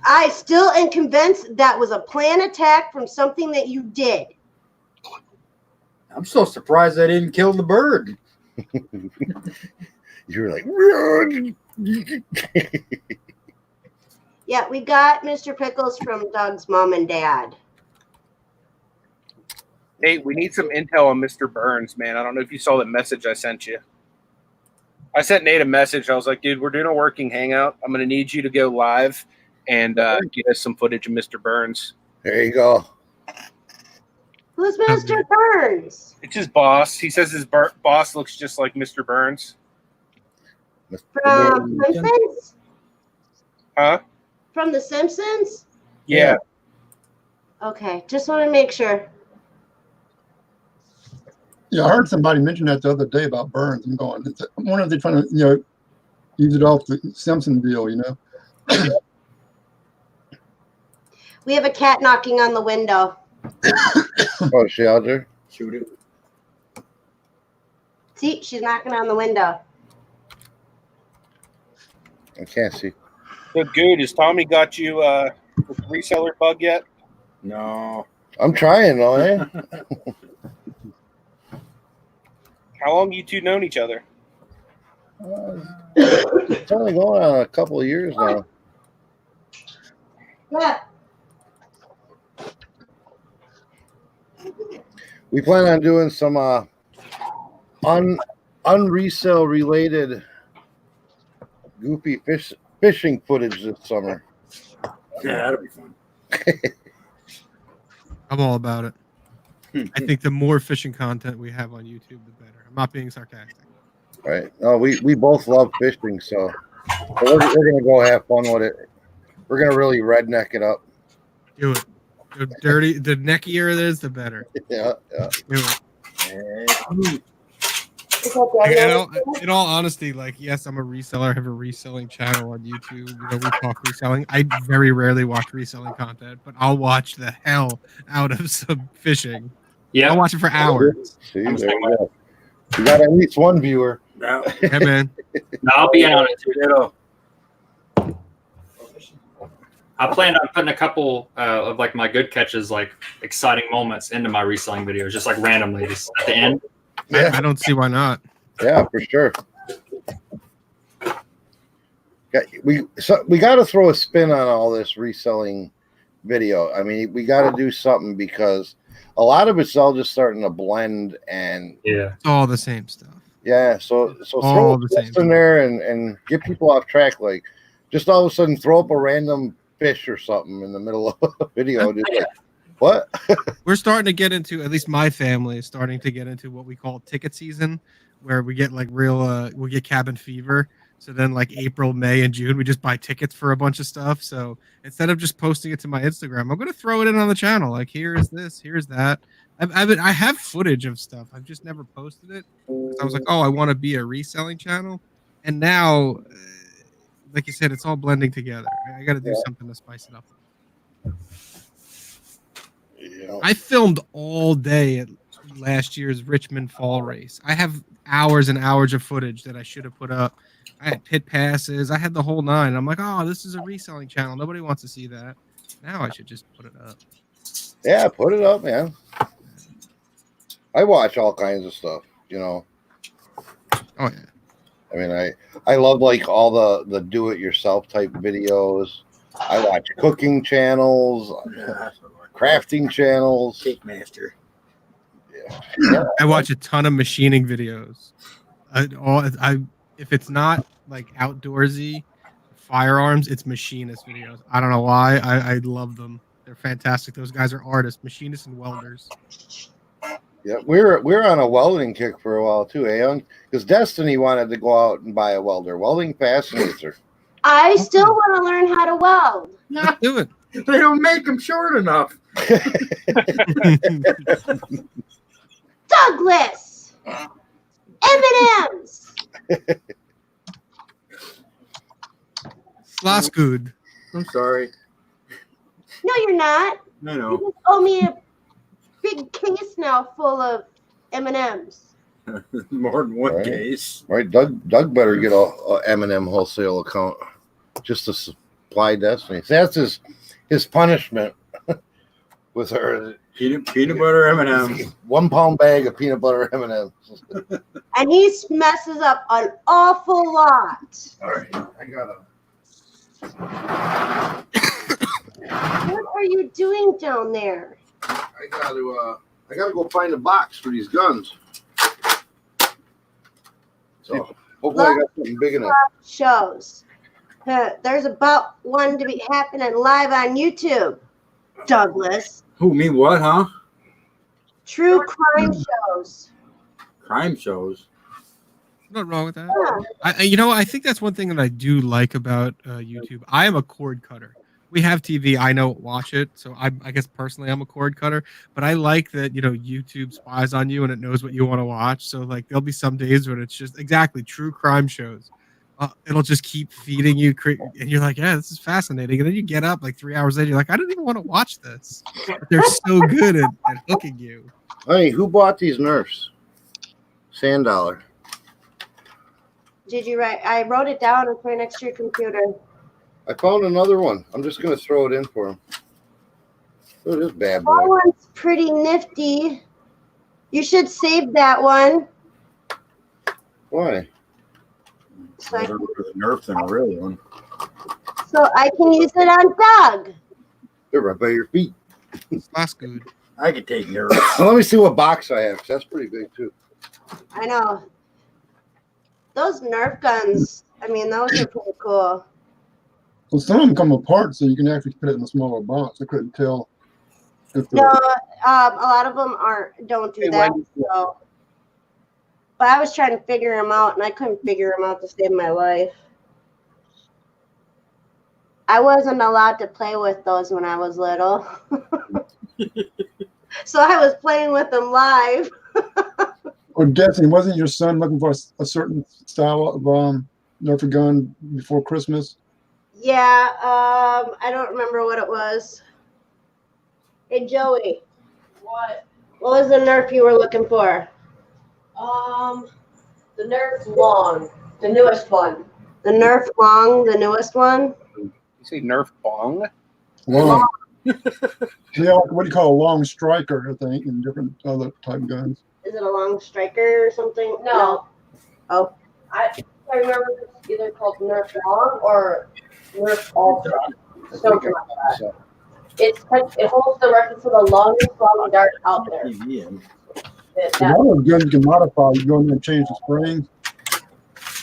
I still am convinced that was a planned attack from something that you did. I'm so surprised I didn't kill the bird. You're like, run. Yeah, we got Mr. Pickles from Doug's mom and dad. Nate, we need some intel on Mr. Burns, man. I don't know if you saw that message I sent you. I sent Nate a message. I was like, dude, we're doing a working hangout. I'm going to need you to go live and get us some footage of Mr. Burns. There you go. Who's Mr. Burns? It's his boss. He says his boss looks just like Mr. Burns. From Simpsons? Huh? From The Simpsons? Yeah. Okay, just want to make sure. Yeah, I heard somebody mention that the other day about Burns. I'm going, I wonder if they're trying to, use it off the Simpson deal, We have a cat knocking on the window. Oh, she out there? Shoot it. See, she's knocking on the window. I can't see. Good. Has Tommy got you the reseller bug yet? No. I'm trying, though, eh? How long you two known each other? It's only going on a couple of years now. Yeah. We plan on doing some unresale related goofy fishing footage this summer. Yeah, that'll be fun. I'm all about it. I think the more fishing content we have on YouTube, the better. I'm not being sarcastic. Right? No, we both love fishing, so we're gonna go have fun with it. We're gonna really redneck it up. Do it. The dirty, the neckier it is, the better. Yeah. Do it. Is that Daddy? In all honesty, like, yes, I'm a reseller. I have a reselling channel on YouTube. You know, we talk reselling. I very rarely watch reselling content, but I'll watch the hell out of some fishing. Yeah, I'll watch it for hours. See, there you go. You got at least one viewer. Yeah, Yeah, man. No, I'll be on it too. ditto. I plan on putting a couple of like my good catches, like exciting moments, into my reselling videos, just like randomly, just at the end. Yeah. I don't see why not. Yeah, for sure. We got to throw a spin on all this reselling video. I mean, we got to do something because a lot of it's all just starting to blend and it's all the same stuff. Yeah, so all throw the this same in there and get people off track. Like, just all of a sudden throw up a random fish or something in the middle of a video. Just like, what? We're starting to get into, at least my family is starting to get into what we call ticket season, where we get like real, we get cabin fever. So then like April, May, and June, we just buy tickets for a bunch of stuff. So instead of just posting it to my Instagram, I'm going to throw it in on the channel. Like, here's this, here's that. I have footage of stuff. I've just never posted it. I was like, oh, I want to be a reselling channel. And now, like you said, it's all blending together. I got to do something to spice it up. Yeah. I filmed all day at last year's Richmond Fall Race. I have hours and hours of footage that I should have put up. I had pit passes. I had the whole nine. I'm like, oh, this is a reselling channel. Nobody wants to see that. Now I should just put it up. Yeah, put it up, man. I watch all kinds of stuff, you know. Oh yeah. I mean, I love like all the do-it-yourself type videos. I watch cooking channels, crafting channels. Cake Master. Yeah. I watch a ton of machining videos. If it's not like outdoorsy firearms, it's machinist videos. I don't know why. I love them. They're fantastic. Those guys are artists, machinists, and welders. Yeah, we're on a welding kick for a while too, because Destiny wanted to go out and buy a welder. Welding fascinates her. I still want to learn how to weld. Let's do it. They don't make them short enough. Douglas! M&M's! That's good. I'm sorry. No, you're not. I You know. just owe me a big case now full of M&M's. More than one Right. case. Right, Doug better get a M&M wholesale account just to supply Destiny. So that's his punishment with her. Peanut butter M&M's. 1 pound bag of peanut butter M&M's. And he messes up an awful lot. All right, I gotta. What are you doing down there? I gotta go find a box for these guns. So hopefully I got something big enough. Shows. There's about one to be happening live on YouTube. Douglas. Who, me what, huh? True crime shows. Crime shows. Nothing wrong with that. Yeah. I think that's one thing that I do like about YouTube. I am a cord cutter. We have TV. I don't watch it, so I guess personally I'm a cord cutter. But I like that YouTube spies on you and it knows what you want to watch. So like there'll be some days when it's just exactly true crime shows. It'll just keep feeding you, and you're like, yeah, this is fascinating. And then you get up like 3 hours later, you're like, I didn't even want to watch this. But they're so good at hooking you. Hey, who bought these Nerfs? $100. Did you write? I wrote it down and put it next to your computer. I found another one. I'm just gonna throw it in for him. Look at this bad boy. That one's pretty nifty. You should save that one. Why? So I, Nerf than a real one. so I can use it on Doug. They're right by your feet. That's good. I could take care of it. Let me see what box I have. 'Cause that's pretty big too. I know. Those Nerf guns, I mean, those are pretty cool. Well, some of them come apart, so you can actually put it in a smaller box. I couldn't tell. If No, a lot of them don't do that. So. But I was trying to figure them out, and I couldn't figure them out to save my life. I wasn't allowed to play with those when I was little. So I was playing with them live. Or Destiny, wasn't your son looking for a certain style of Nerf gun before Christmas? Yeah, I don't remember what it was. Hey, Joey. What? What was the Nerf you were looking for? The Nerf Long, the newest one. The Nerf Long, the newest one? You say Nerf Bong? Long. Yeah, like what do you call a long striker, I think, and different other type guns. Is it a long striker or something? No. Oh. I remember it's either called Nerf Long or Nerf Ultra. Something like that. It holds the record for the longest long dart out there. A lot of guns you can modify. You go in there and change the springs.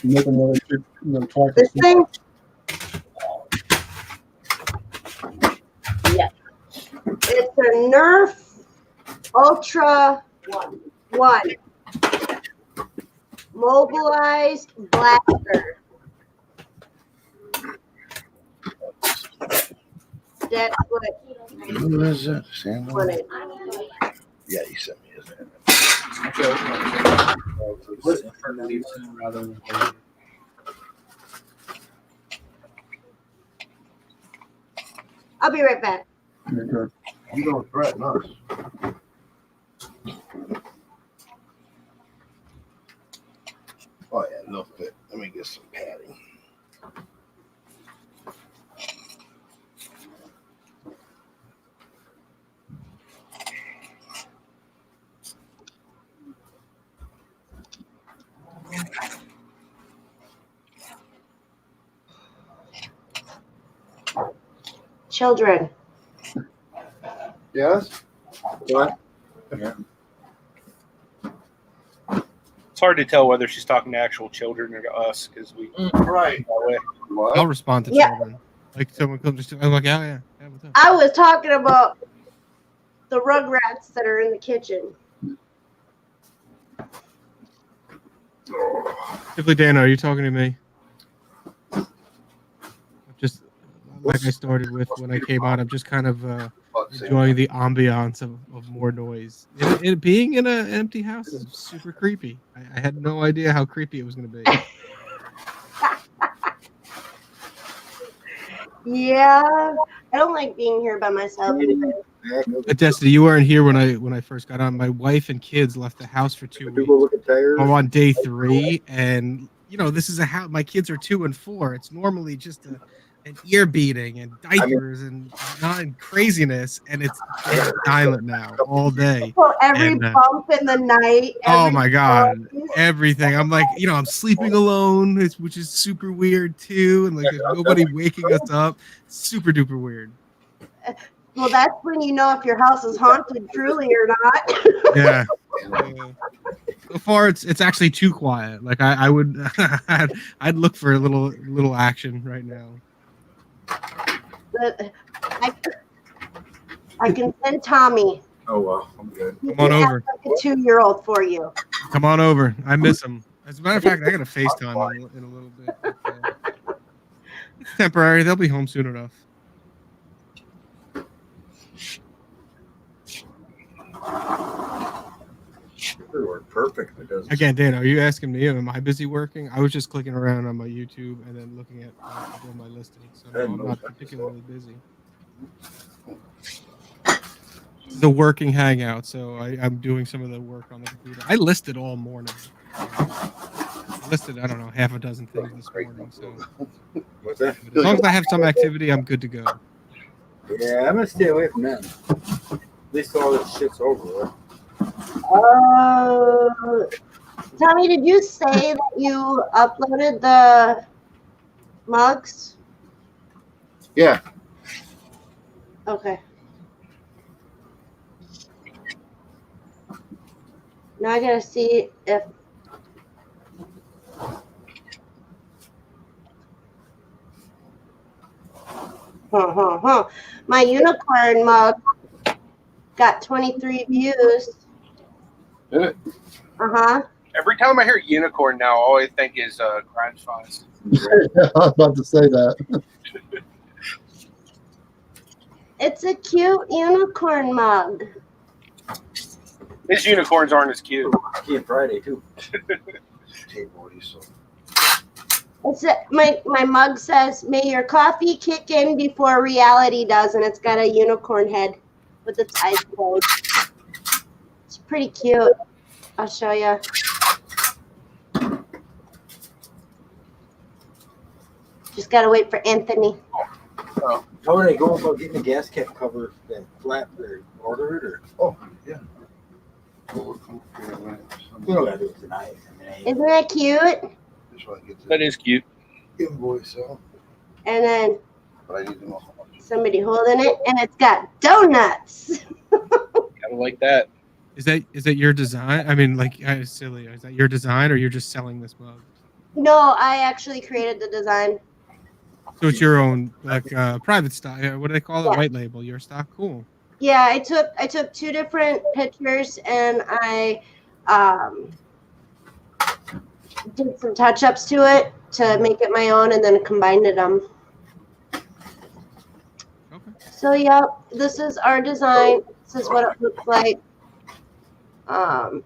You make them twice. This thing? Yeah. It's a Nerf Ultra 1. Mobilized blaster. That's what Who is it? wanted. Yeah, you sent me his name. I'll be right back. Okay. You don't threaten us. Oh yeah, no fit. Let me get some padding. Children. Yes? What? It's hard to tell whether she's talking to actual children or to us because we right. I'll respond to Yeah. children. Like someone comes to, I'm like, yeah. What's up? I was talking about the Rugrats that are in the kitchen. Simply Dana, are you talking to me? Just like I started with when I came on, I'm just kind of enjoying the ambiance of more noise. It being in an empty house is super creepy. I had no idea how creepy it was going to be. Yeah, I don't like being here by myself. Destiny, you weren't here when I first got on. My wife and kids left the house for 2 weeks. I'm on day 3, and this is a house. My kids are 2 and 4. It's normally just an ear beating and diapers and craziness, and it's silent now all day. So every And, bump in the night. oh every my god, bump. everything. I'm like, I'm sleeping alone, which is super weird too, and like there's nobody waking us up. Super duper weird. Well, that's when you know if your house is haunted truly or not. Yeah. So far, it's actually too quiet. Like I would, I'd look for a little action right now. But I can send Tommy. Oh well, I'm good. Come on over. Like a 2-year-old for you. Come on over. I miss him. As a matter of fact, I got to FaceTime in a little bit. It's temporary. They'll be home soon enough. It worked perfect. It does. Again, Dan, are you asking me? Am I busy working? I was just clicking around on my YouTube and then looking at doing my listings. So no, I'm not particularly busy. The working hangout. So I'm doing some of the work on the computer. I listed all morning. I listed, I don't know, half a dozen things this morning. So What's that? as long as I have some activity, I'm good to go. Yeah, I'm gonna stay away from them. At least all this shit's over with. Tommy, did you say that you uploaded the mugs? Yeah. Okay. Now I gotta see if. My unicorn mug got 23 views. Did it? Uh-huh. Every time I hear unicorn now, all I think is Grimes Files. I was about to say that. It's a cute unicorn mug. His unicorns aren't as cute. Yeah, Friday too. It's my mug says, "May your coffee kick in before reality does," and it's got a unicorn head with its eyes closed. It's pretty cute. I'll show you. Just gotta wait for Anthony. Oh. How are they going about getting the gas cap cover that flat or order it or? Oh, yeah. We don't gotta do it tonight. Isn't that cute? That is cute. Invoice, And then But I need to know how much. somebody holding it, and it's got donuts. Kind of like that. Is that your design? I mean, like, silly. Is that your design, or you're just selling this mug? No, I actually created the design. So it's your own, like, private stock. What do they call it? Yeah. White label. Your stock. Cool. Yeah, I took 2 different pictures, and I did some touch-ups to it to make it my own, and then combined them. Okay. So yeah, this is our design. This is what it looks like. Go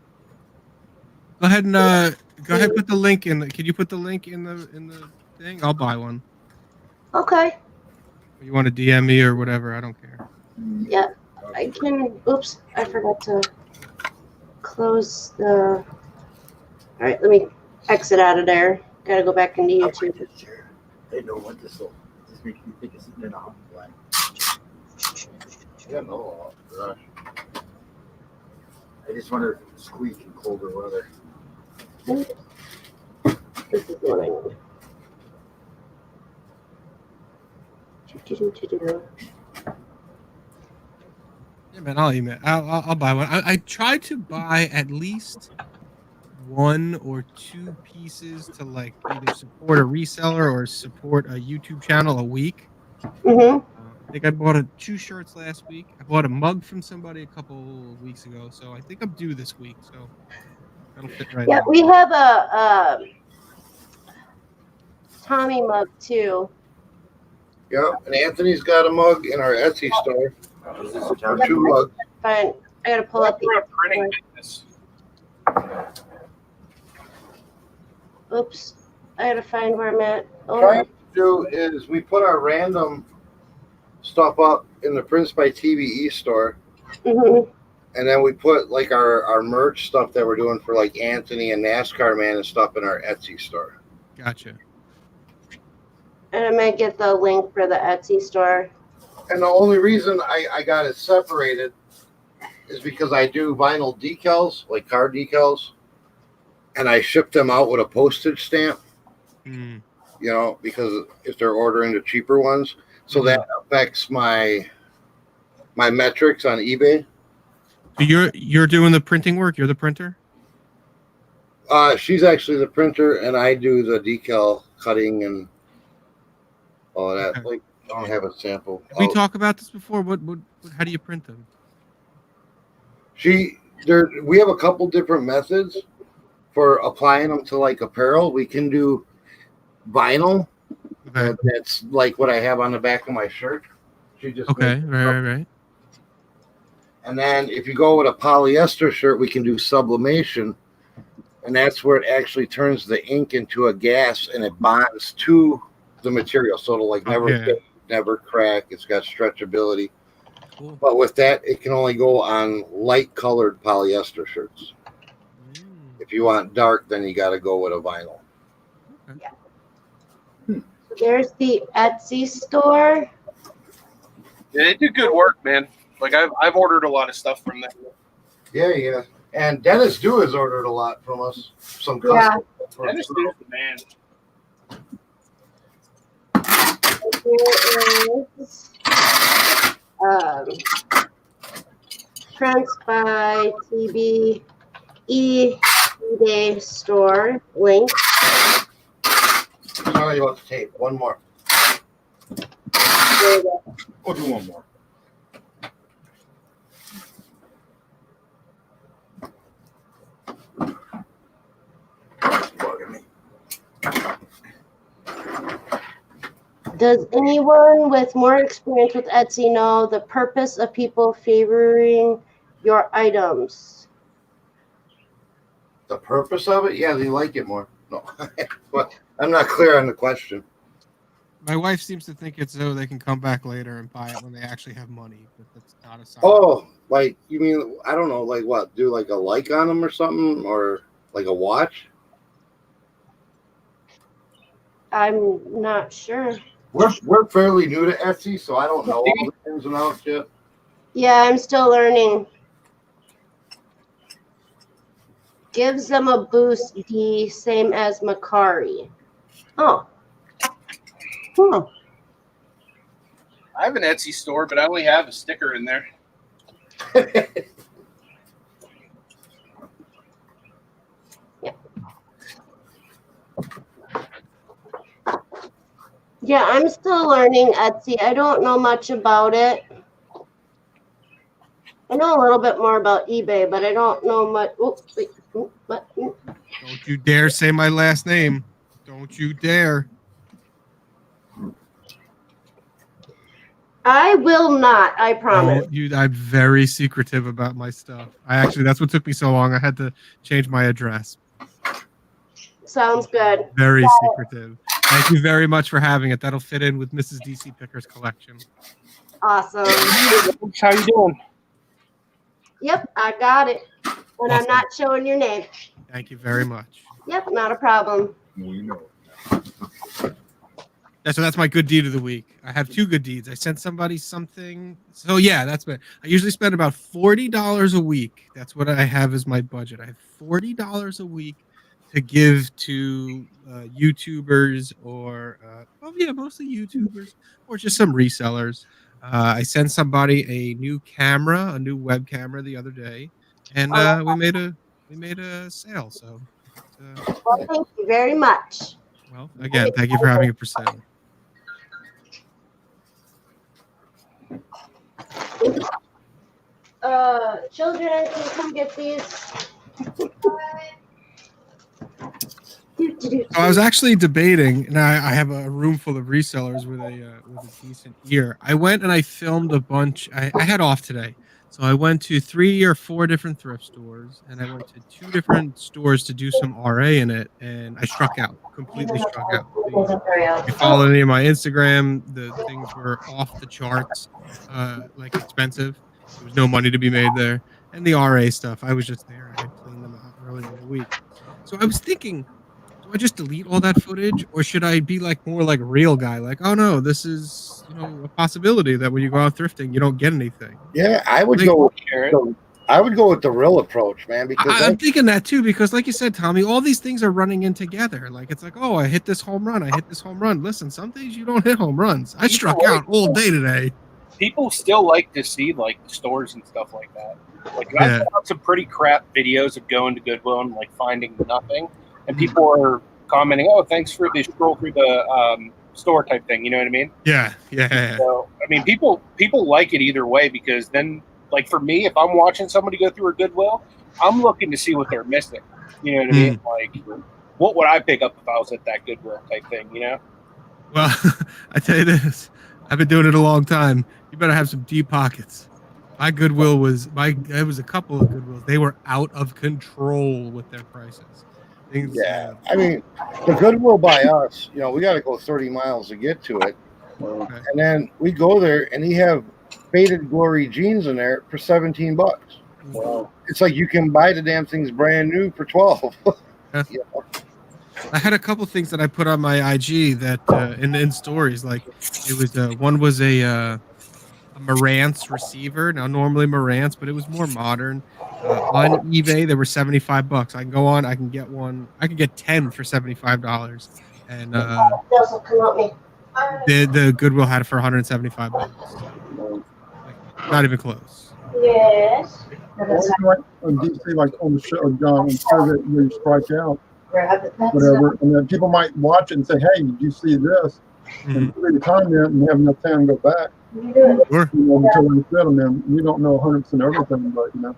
ahead and put the link in. Can you put the link in the thing? I'll buy one. Okay. You want to DM me or whatever? I don't care. Yeah, I can. Oops, I forgot to close the. All right, let me exit out of there. Gotta go back into YouTube. They know what this will. This makes me think it's in a hot line. Yeah, no, gosh. I just wonder if it would squeak in colder weather. This is what I need. Yeah, man, I'll email. I'll buy one. I try to buy at least 1 or 2 pieces to, like, either support a reseller or support a YouTube channel a week. Mm-hmm. I think I bought 2 shirts last week. I bought a mug from somebody a couple weeks ago, so I think I'm due this week. So that'll fit right. Yeah, in. we have a Tommy mug too. Yeah, and Anthony's got a mug in our Etsy store. 2 mugs. Fine. I gotta pull up We're a the. printing business. Oops. I gotta find where I'm at. Trying to do is we put our random stuff up in the Prince by TVE store, Mm-hmm. and then we put like our merch stuff that we're doing for like Anthony and NASCAR Man and stuff in our Etsy store. Gotcha. And I might get the link for the Etsy store. And the only reason I got it separated is because I do vinyl decals, like car decals, and I ship them out with a postage stamp. Mm. You know, because if they're ordering the cheaper ones, so that affects my metrics on eBay. So you're doing the printing work. You're the printer. She's actually the printer, and I do the decal cutting and all of that. Okay. Like, I don't have a sample. Did we talk about this before? What? How do you print them? We have a couple different methods for applying them to like apparel. We can do vinyl. Okay. That's like what I have on the back of my shirt. She just Okay. makes it Right. up. Right. And then if you go with a polyester shirt, we can do sublimation. And that's where it actually turns the ink into a gas and it bonds to the material. So it'll like never crack. It's got stretchability. Cool. But with that, it can only go on light colored polyester shirts. If you want dark, then you got to go with a vinyl. Yeah. There's the Etsy store. Yeah, they do good work, man. Like I've ordered a lot of stuff from them. Yeah. And Dennis Dew has ordered a lot from us. Some Yeah. custom. Dennis Dew's the man. Here is Prince by TB eBay store link. Sorry about the tape. One more. We'll do one more. Does anyone with more experience with Etsy know the purpose of people favoring your items? The purpose of it? Yeah, they like it more. No, but I'm not clear on the question. My wife seems to think it's so they can come back later and buy it when they actually have money, but that's not a sign. Oh, like you mean I don't know, like what? Do like a like on them or something, or like a watch? I'm not sure. We're fairly new to Etsy, so I don't know all the ins and outs yet. Yeah, I'm still learning. Gives them a boost, D, same as Mercari. Oh. I have an Etsy store, but I only have a sticker in there. Yeah, I'm still learning Etsy. I don't know much about it. I know a little bit more about eBay, but I don't know much. Oops, wait. What? Don't you dare say my last name. Don't you dare. I will not, I promise. I'm very secretive about my stuff. That's what took me so long. I had to change my address. Sounds good. Very secretive. Thank you very much for having it. That'll fit in with Mrs. DC Picker's collection. Awesome. How you doing? Yep, I got it. And Awesome. I'm not showing your name. Thank you very much. Yep, not a problem. We know. Yeah, so that's my good deed of the week. I have two good deeds. I sent somebody something. So yeah, that's what I usually spend about $40 a week. That's what I have as my budget. I have $40 a week to give to YouTubers or mostly YouTubers or just some resellers. I sent somebody a new camera, a new web camera the other day, and we made a sale. So, well, thank you very much. Well, again, thank you for having it for sale. Children, can you come get these? So I was actually debating, and I have a room full of resellers with a decent ear. I went and I filmed a bunch. I had off today, so I went to 3 or 4 different thrift stores, and I went to 2 different stores to do some RA in it, and I struck out, completely struck out. If you follow any of my Instagram, the things were off the charts, like expensive. There was no money to be made there, and the RA stuff, I was just there. I had cleaned them out earlier in the week, so I was thinking, do I just delete all that footage, or should I be more like a real guy? Like, oh no, this is a possibility that when you go out thrifting, you don't get anything. Yeah, I would go with the real approach, man. Because I'm thinking that too, because like you said, Tommy, all these things are running in together. Like it's like, oh, I hit this home run. I hit this home run. Listen, some days you don't hit home runs. I struck out all day today. People still like to see the stores and stuff like that. I put out some pretty crap videos of going to Goodwill and finding nothing. And people are commenting, "Oh, thanks for the scroll through the store type thing." You know what I mean? Yeah. So I mean, people like it either way, because then, for me, if I'm watching somebody go through a Goodwill, I'm looking to see what they're missing. You know what I mean? What would I pick up if I was at that Goodwill type thing? You know? Well, I tell you this, I've been doing it a long time. You better have some deep pockets. My Goodwill there was a couple of Goodwills. They were out of control with their prices. I mean, the Goodwill by us, we got to go 30 miles to get to it. Okay. And then we go there, and they have Faded Glory jeans in there for $17. Wow. It's like you can buy the damn things brand new for $12. I had a couple things that I put on my IG that in stories. It was one was a Marantz receiver. Now normally Marantz, but it was more modern. On eBay, they were $75. I can go on. I can get one. I can get 10 for $75, and the Goodwill had it for $175. Not even close. Yes. Like on DC, like on the show, John, on survey where you strike out, whatever, and then people might watch it and say, "Hey, did you see this?" And read the comment and have enough time to go back. Sure. You know, until we said them, and we don't know 100% everything, but you know.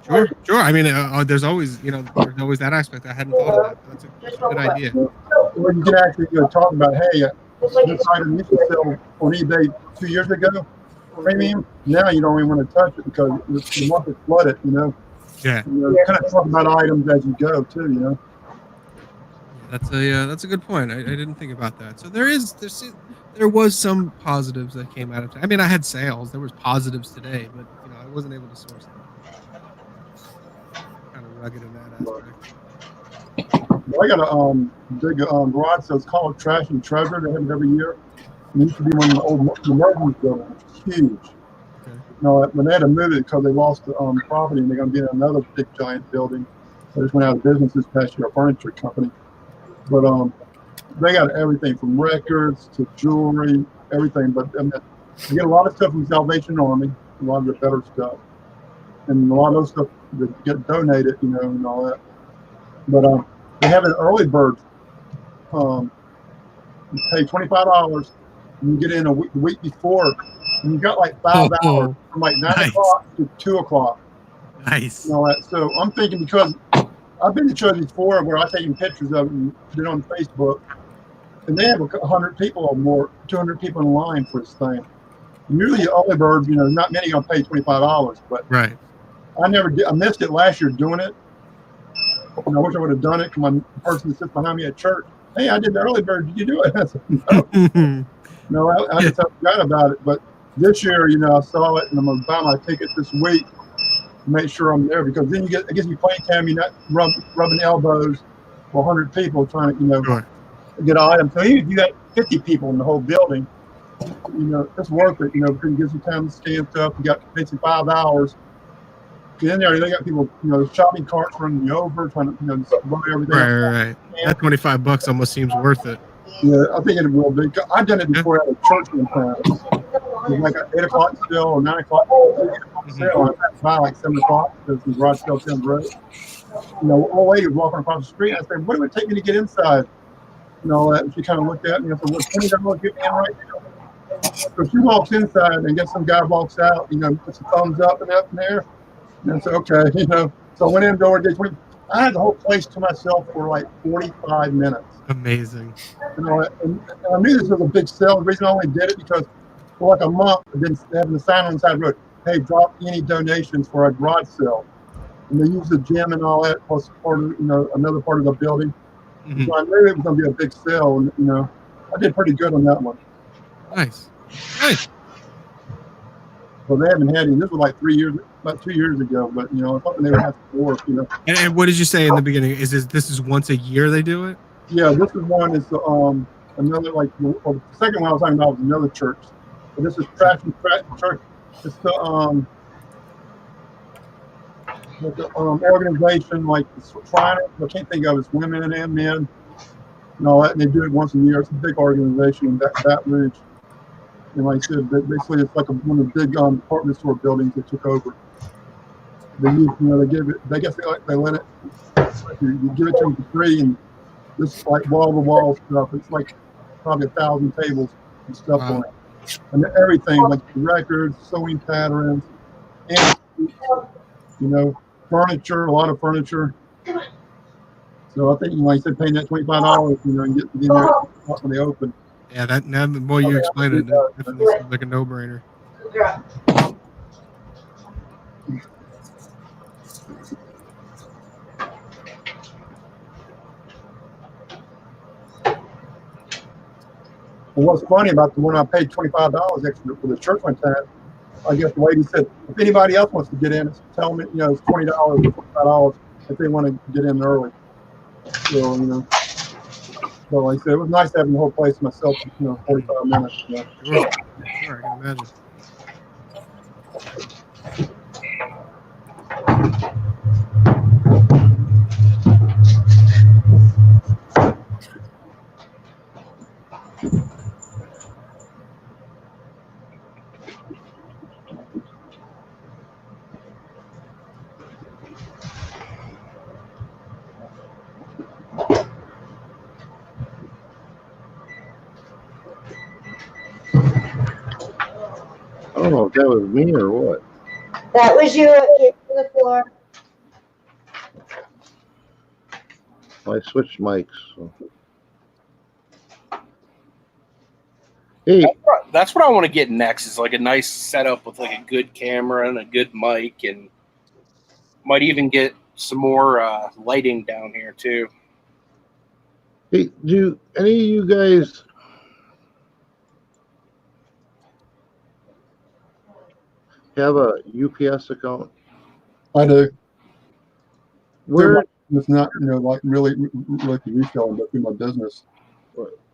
Sure. I mean, there's always, there's always that aspect. I hadn't thought of that. That's a good idea. Well, you can actually talk about, hey, this item used to sell on eBay 2 years ago, premium. Now you don't even want to touch it because the market's flooded. You know. Yeah. You know, kind of talk about items as you go too. You know. Yeah, that's a good point. I didn't think about that. So there was some positives that came out of it. I mean, I had sales. There was positives today, but I wasn't able to source them. Kind of rugged in that aspect. Well, I got a big garage sale. It's called Trash and Treasure. They have it every year. It used to be one of the old Mercari buildings, which is huge. Okay. When they had to move it because they lost the property, and they're going to be in another big giant building. They just went out of business this past year, a furniture company. But they got everything from records to jewelry, everything. But I mean, they get a lot of stuff from Salvation Army, a lot of the better stuff, and a lot of those stuff that get donated, and all that. But they have an early bird. You pay $25, and you get in the week before, and you got like 5 hours from like 9 o'clock to 2 o'clock. Nice. And all that. So I'm thinking, because I've been to shows before where I've taken pictures of it and put it on Facebook, and they have 100 people or more, 200 people in line for this thing. And usually early birds, not many gonna pay $25, but right. I never did. I missed it last year doing it. And I wish I would have done it. Because my person that sits behind me at church, hey, I did the early bird. Did you do it? I said, no. I just forgot about it. But this year, I saw it, and I'm gonna buy my ticket this week to make sure I'm there, because then it gives you playing time. You're not rubbing elbows for 100 people trying to, get an item. So even if you got 50 people in the whole building, it's worth it. Because it gives you time to scan stuff. You got basically 5 hours. Get in there, they got people, shopping carts running you over, trying to, just run everything. Right. That $25 almost seems worth it. Yeah, I think it will be. I've done it before at a church in town. It was like an 8 o'clock sale or 9 o'clock sale. I buy like 7 o'clock because the garage sale down the road. Old lady was walking across the street. I said, "What would it take me to get inside?" All that. And she kind of looked at me and said, "Well, $20 get me in right now." So she walks inside, and guess some guy walks out. Puts a thumbs up and there. And I said, okay, So I went indoor, did 20. I had the whole place to myself for like 45 minutes. Amazing. And I knew this was a big sale. The reason I only did it because for like a month, I've been having a sign on the side of the road, hey, drop any donations for a garage sale. And they use the gym and all that, plus part of, another part of the building. Mm-hmm. So I knew it was going to be a big sale. And, I did pretty good on that one. Nice. Well, they haven't had any. This was like about 2 years ago, but I thought they would have to work. And what did you say in the beginning? This is once a year they do it? Yeah, this is one. It's another the second one I was talking about was another church. But this is Trash and Church. It's the organization like trying. I can't think of it. It's women and men and all that. And they do it once a year. It's a big organization in Baton Rouge. And like I said, basically it's like one of the big department store buildings that took over. They use, they let it, you give it to them for free, and this is like wall-to-wall stuff. It's like probably 1,000 tables and stuff on it. And everything, like records, sewing patterns, and furniture, a lot of furniture. So I think, like I said, paying that $25, and get in there when they open. Yeah, now the more you explain it, it definitely seems like a no-brainer. Yeah. Well, what's funny about the one I paid $25 extra for the church one time, I guess the lady said, if anybody else wants to get in, tell them, it's $20 or $25 if they want to get in early. So, so like I said, it was nice having the whole place to myself, 45 minutes. Sure, I can imagine. don't know if that was me or what. That was you. It came to the floor. I switched mics. So. Hey, That's what I want to get next. Is like a nice setup with like a good camera and a good mic, and might even get some more lighting down here too. hey, do any of you guys have a UPS account? I do. Where it's not, like really like reselling, but through my business.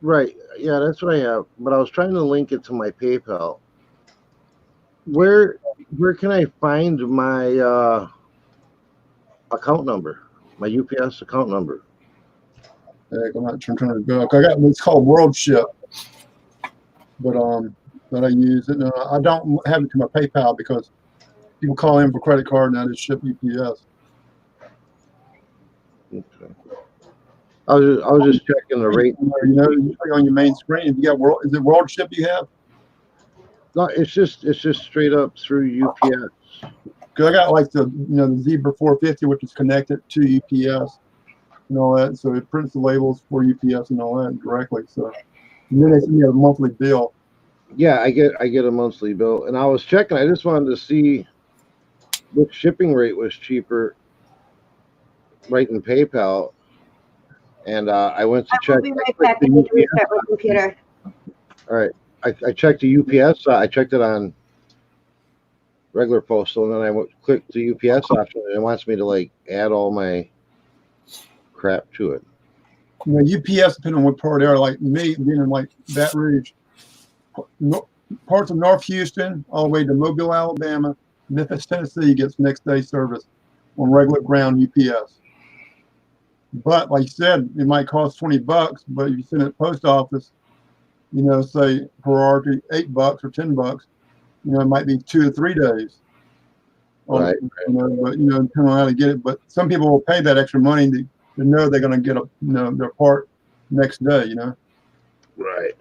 Right. Yeah, that's what I have. But I was trying to link it to my PayPal. Where can I find my account number? My UPS account number. Heck, I'm not trying to go. I got what's called World Ship, but that I use it. I don't have it to my PayPal because people call in for credit card and I just ship UPS. Okay. I was just checking the rate. On your main screen, if you got is it World Ship you have? No, it's just straight up through UPS. Cause I got like the the Zebra 450, which is connected to UPS and all that, so it prints the labels for UPS and all that directly. So and then they send me a monthly bill. Yeah, I get a monthly bill, and I was checking. I just wanted to see which shipping rate was cheaper, right in PayPal. And I went to check. I'll be right back. I need to restart my computer. All right. I checked the UPS. I checked it on regular postal, and then I clicked the UPS option, and it wants me to like add all my crap to it. UPS, depending on what part they are, like me being in like Baton Rouge, parts of North Houston, all the way to Mobile, Alabama, Memphis, Tennessee gets next day service on regular ground UPS. But like you said, it might cost $20, but if you send it to the post office, say priority $8 or $10, it might be 2 to 3 days. Right. But depending on how to get it. But some people will pay that extra money to know they're going to get their part next day. Right.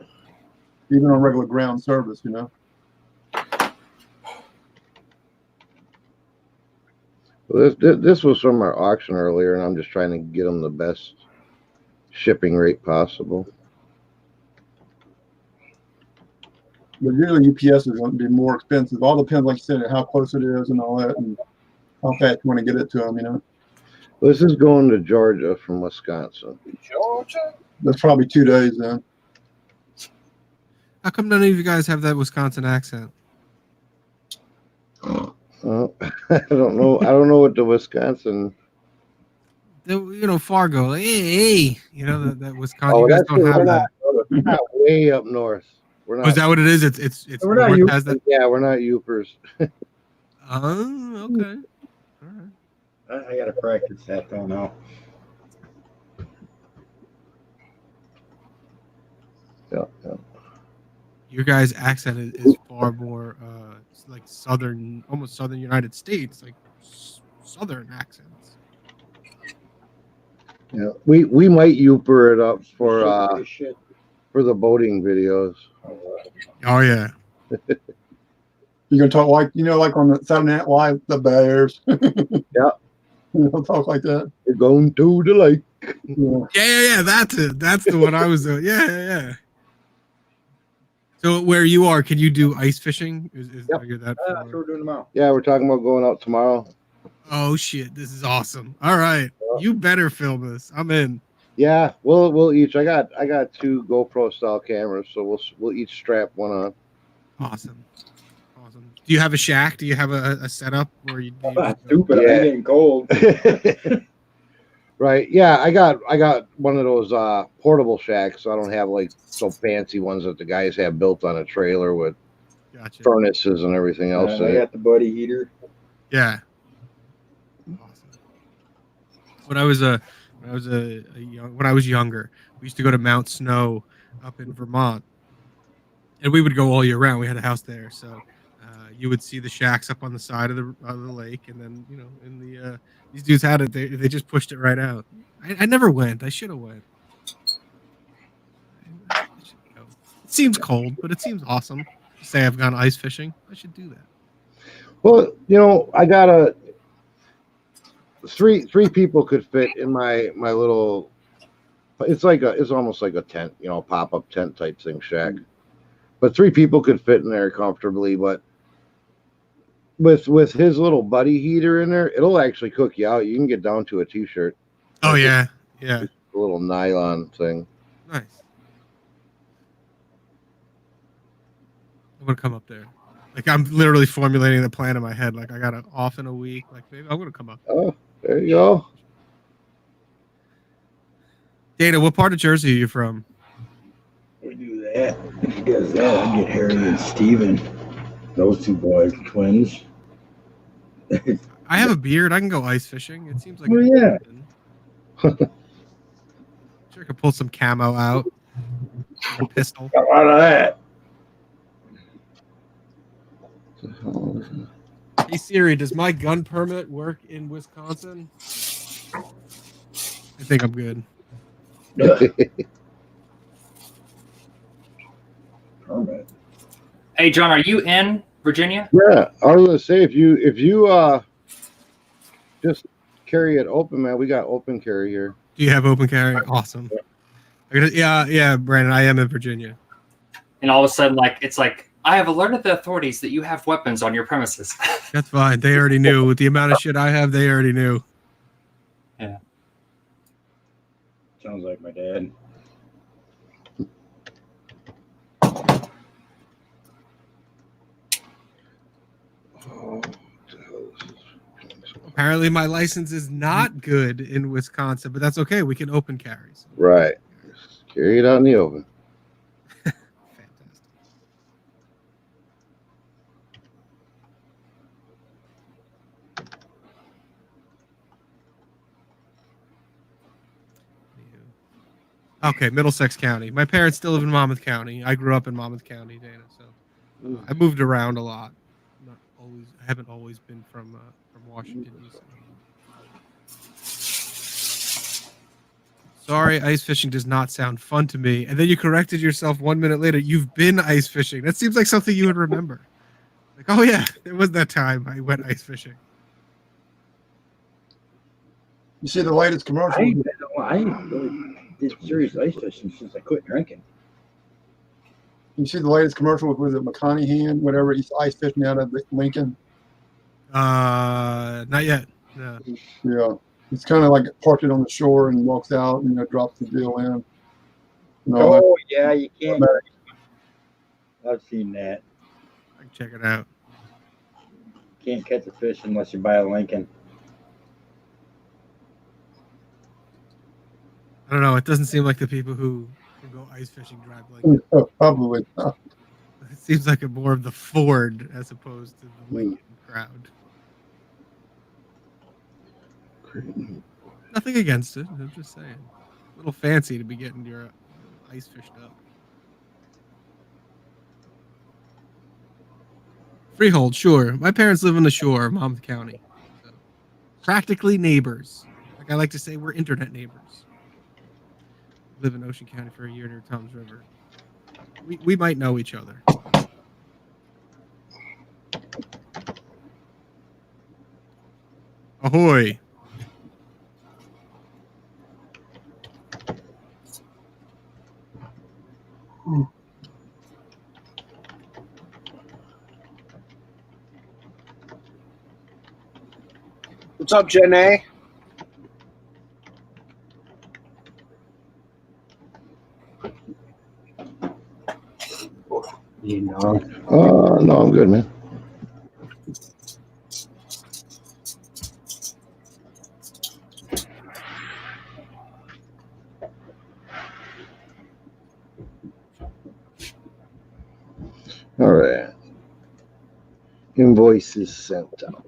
Even on regular ground service. Well, this was from our auction earlier, and I'm just trying to get them the best shipping rate possible. But usually UPS is going to be more expensive. All depends, like you said, how close it is and all that, and how fast you want to get it to them. Well, this is going to Georgia from Wisconsin. Georgia? That's probably 2 days then. How come none of you guys have that Wisconsin accent? Well, I don't know. I don't know what the Wisconsin. Fargo. Hey. That Wisconsin. Oh, you guys that's don't have that. We're not way up north. We're not. Oh, is that what it is? It's we're not north has that. Yeah, we're not Upers. Oh, okay. All right. I gotta practice that though now. Yeah. Your guys' accent is far more like southern, almost southern United States, like southern accents. Yeah, we might Uper it up for the boating videos. Oh yeah. You're gonna talk like on the Saturday Night Live, the Bears. Yeah. Talk like that. You're going to the lake. Yeah. That's it. That's the one I was doing. Yeah. So where you are, can you do ice fishing? Yep. That's what we're doing tomorrow. Yeah, we're talking about going out tomorrow. Oh shit, this is awesome. All right. You better film this. I'm in. Yeah, we'll each. I got 2 GoPro style cameras, so we'll each strap one on. Awesome. Do you have a shack? Do you have a setup where you? Stupid. Yeah. I'm getting cold. Right. Yeah, I got one of those portable shacks. So I don't have like so fancy ones that the guys have built on a trailer with furnaces and everything else. I got the buddy heater. Yeah. Awesome. When I was younger, we used to go to Mount Snow up in Vermont, and we would go all year round. We had a house there, so you would see the shacks up on the side of the lake, and then in the these dudes had it. They just pushed it right out. I never went. I should have went. It seems cold, but it seems awesome. Say I've gone ice fishing. I should do that. Well, I got three people could fit in my little. It's almost like a tent, pop up tent type thing, shack. But 3 people could fit in there comfortably. But with his little buddy heater in there, it'll actually cook you out. You can get down to a t-shirt. Oh yeah, yeah. A little nylon thing. Nice. I'm gonna come up there. Like I'm literally formulating the plan in my head. Like I got off in a week. Like maybe I'm gonna come up. Oh, there you go. Dana, what part of Jersey are you from? We do that. If he does that, I'd get Harry and Steven. Those 2 boys, twins. I have a beard. I can go ice fishing. It seems like. Oh yeah. Sure, I could pull some camo out. A pistol. Come out of that. Hey Siri, does my gun permit work in Wisconsin? I think I'm good. Permit. Hey John, are you in Virginia? Yeah, I was gonna say if you just carry it open, man. We got open carry here. Do you have open carry? Awesome. Yeah, Brandon, I am in Virginia. And all of a sudden, it's like, I have alerted the authorities that you have weapons on your premises. That's fine. They already knew. With the amount of shit I have, they already knew. Yeah. Sounds like my dad. Apparently, my license is not good in Wisconsin, but that's okay. We can open carries. Right. Just carry it out in the open. Okay, Middlesex County. My parents still live in Monmouth County. I grew up in Monmouth County, Dana. So I moved around a lot. I haven't always been from Washington D.C. Sorry, ice fishing does not sound fun to me. And then you corrected yourself 1 minute later. You've been ice fishing. That seems like something you would remember. Like, oh yeah, there was that time I went ice fishing. You see the latest commercial? I really did serious ice fishing since I quit drinking. You see the latest commercial with it McConaughey, whatever, he's ice fishing out of Lincoln. Not yet. No. Yeah, it's kind of like parked it on the shore and walks out and drops the deal in. Yeah, you can't. I've seen that. I can check it out. Can't catch a fish unless you buy a Lincoln. I don't know. It doesn't seem like the people who go ice fishing drive Lincoln. Probably not. It seems like more of the Ford as opposed to the Lincoln crowd. Nothing against it. I'm just saying. A little fancy to be getting your ice fished up. Freehold, sure. My parents live on the shore of Monmouth County. So practically neighbors. Like I like to say, we're internet neighbors. Live in Ocean County for a year near Tom's River. We might know each other. Ahoy. What's up, Jenny? No, I'm good, man. All right. Invoices sent out.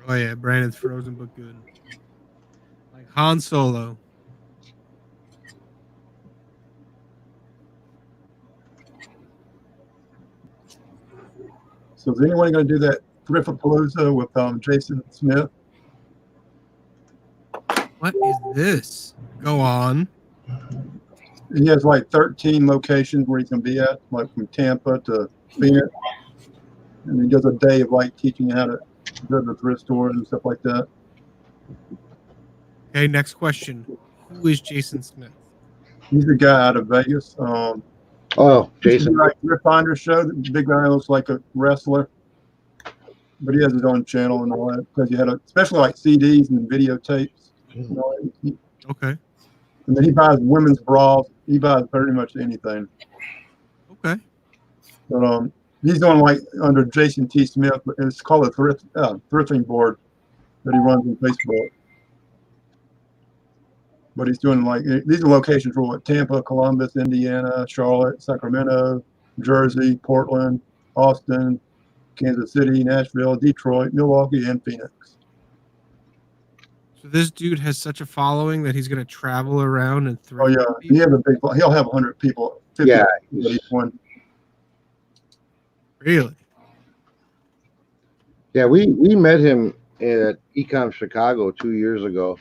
Oh yeah, Brandon's frozen but good. Like Han Solo. So is anyone going to do that Thriftapalooza with Jason Smith? What is this? Go on. He has like 13 locations where he can be at, like from Tampa to Phoenix. And he does a day of like teaching you how to go to the thrift stores and stuff like that. Okay, next question. Who is Jason Smith? He's the guy out of Vegas. Oh, Jason. Like Thrift Finder show. The big guy looks like a wrestler, but he has his own channel and all that because he had especially like CDs and videotapes. And all that. Okay. And then he buys women's bras. He buys pretty much anything. Okay. But he's on like under Jason T. Smith, but it's called a thrifting board that he runs on Facebook. But he's doing like these are locations for what Tampa, Columbus, Indiana, Charlotte, Sacramento, Jersey, Portland, Austin, Kansas City, Nashville, Detroit, Milwaukee, and Phoenix. So this dude has such a following that he's going to travel around and thrift. Oh yeah, he has a big. He'll have 100 people. 50 Yeah, people each one. Really? Yeah, we met him at Ecom Chicago 2 years ago.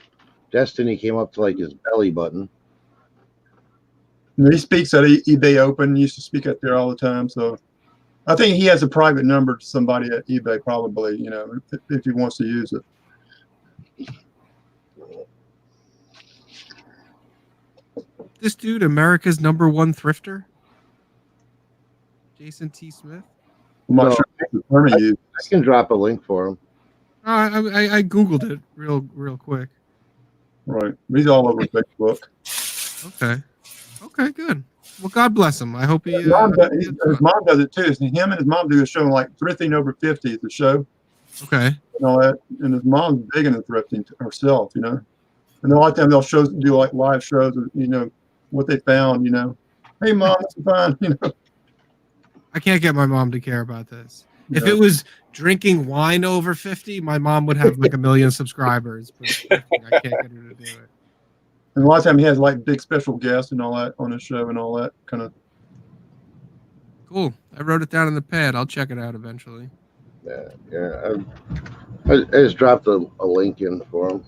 Destiny came up to like his belly button. And he speaks at eBay Open. He used to speak out there all the time. So I think he has a private number to somebody at eBay, probably. You know, if he wants to use it. This dude, America's #1 thrifter, Jason T. Smith. I'm not sure what the term he used. I can drop a link for him. I googled it real quick. Right, he's all over Facebook. Okay. Okay, good. Well, God bless him. I hope he. His mom does it too. So him and his mom do a show like Thrifting Over 50 is the show. Okay. And all that, and his mom's big into thrifting herself, you know. And a lot of times they'll do like live shows of, you know, what they found, you know. Hey mom, what's you find? You know. I can't get my mom to care about this. If it was drinking wine over 50, my mom would have like 1 million subscribers. But I can't get her to do it. And a lot of times he has like big special guests and all that on his show and all that kind of. Cool. I wrote it down in the pad. I'll check it out eventually. Yeah. I just dropped a link in for him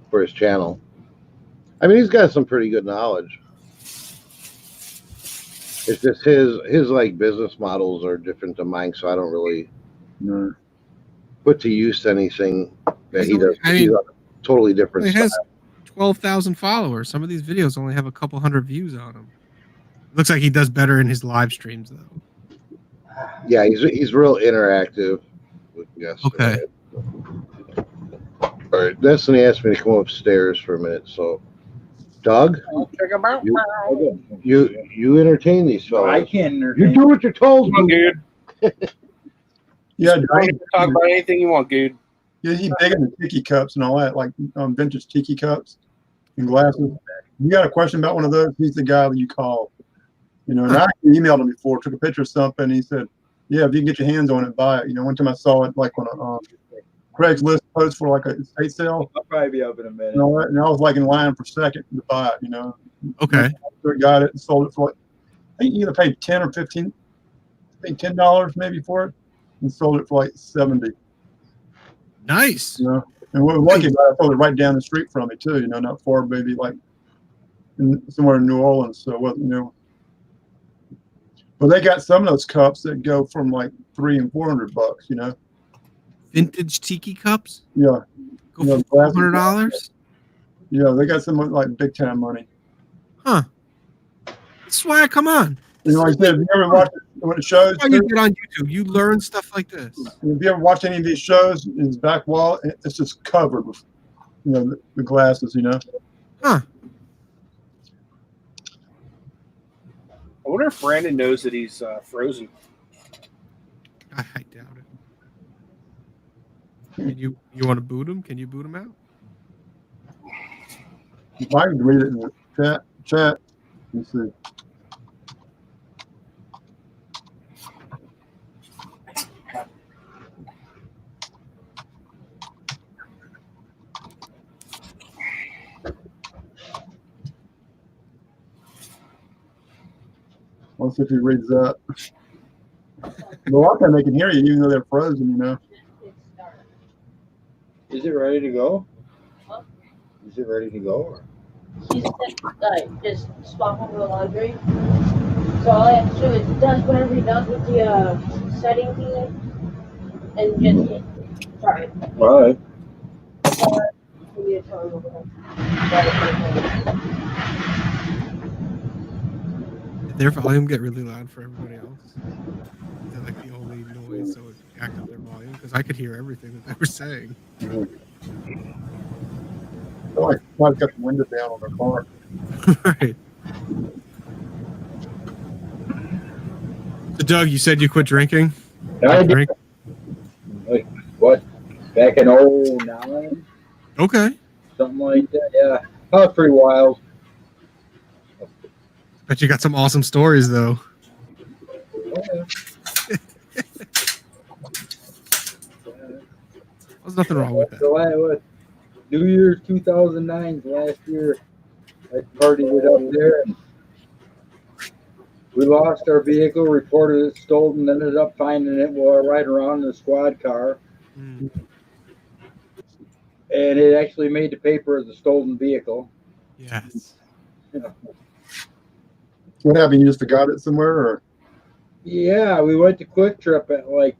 for his channel. I mean, he's got some pretty good knowledge. It's just his like business models are different than mine, so I don't really put to use anything that he does. He's a totally different. He has 12,000 followers. Some of these videos only have a couple hundred views on them. Looks like he does better in his live streams though. Yeah, he's real interactive with guests. Okay. All right, Destiny asked me to come upstairs for a minute, so Doug, you entertain these fellas. I can't entertain. You do what you're told, dude. Yeah, you can talk about anything you want, dude. Yeah, he's big into tiki cups and all that, like vintage tiki cups and glasses. You got a question about one of those? He's the guy that you call. You know, and I emailed him before, took a picture of something. And he said, "Yeah, if you can get your hands on it, buy it." You know, one time I saw it like on a Craigslist post for like a estate sale. I'll probably be up in a minute. And all that, and I was like in line for a second to buy it. You know. Okay. Got it and sold it for like, I think you either paid 10 or 15, I think $10 maybe for it, and sold it for like 70. Nice. You know, and we were lucky, but I sold it right down the street from me too. You know, not far, maybe like somewhere in New Orleans. So it wasn't, you know. But they got some of those cups that go from like $300 and $400. You know. Vintage tiki cups. Yeah. Go for $400. Yeah, they got some like big time money. Huh. That's why I come on. You know, like I said, if you ever watch when it shows, why you get on YouTube, you learn stuff like this. If you ever watch any of these shows, in his back wall, it's just covered with, you know, the glasses. You know. Huh. I wonder if Brandon knows that he's frozen. I doubt it. Can you want to boot him? Can you boot him out? You might read it in the chat. Let's see. Let's see if he reads that. The lot time they can hear you even though they're frozen, you know. Is it ready to go? Huh? Is it ready to go? Or? She said, just swap over the laundry. So all I have to do is does whatever he does with the setting thing, and just sorry. All right. Did their volume get really loud for everybody else? Is that like the only noise that would act up their volume? Because I could hear everything that they were saying. Might have got the window down on their car. Right. So, Doug, you said you quit drinking? I did. Like, what? Back in 09? Okay. Something like that, yeah. That was pretty wild. Bet you got some awesome stories, though. Oh, yeah. There's nothing wrong with that. So New Year's 2009 last year, I partied it up there, and we lost our vehicle, reported it stolen, ended up finding it while right around in the squad car. Mm. And it actually made the paper as a stolen vehicle. Yes. You know. What happened? You just forgot it somewhere, or? Yeah, we went to Quick Trip at like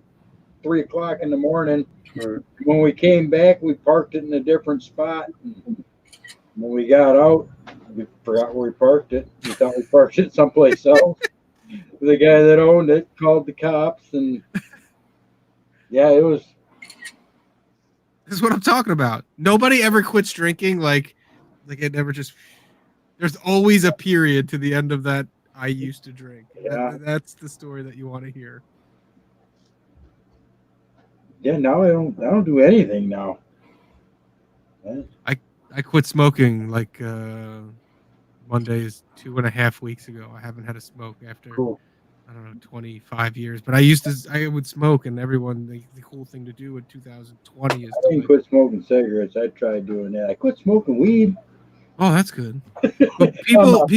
3 o'clock in the morning. Right. When we came back, we parked it in a different spot. And when we got out, we forgot where we parked it. We thought we parked it someplace else. The guy that owned it called the cops, and yeah, it was. This is what I'm talking about. Nobody ever quits drinking. Like it never just. There's always a period to the end of that. I used to drink. Yeah. That's the story that you want to hear. Yeah, now I don't do anything now. I quit smoking like Mondays 2.5 weeks ago. I haven't had a smoke after I don't know 25 years. But I would smoke, and everyone the cool thing to do in 2020 is. I didn't quit smoking cigarettes. I tried doing that. I quit smoking weed. Oh, that's good. But people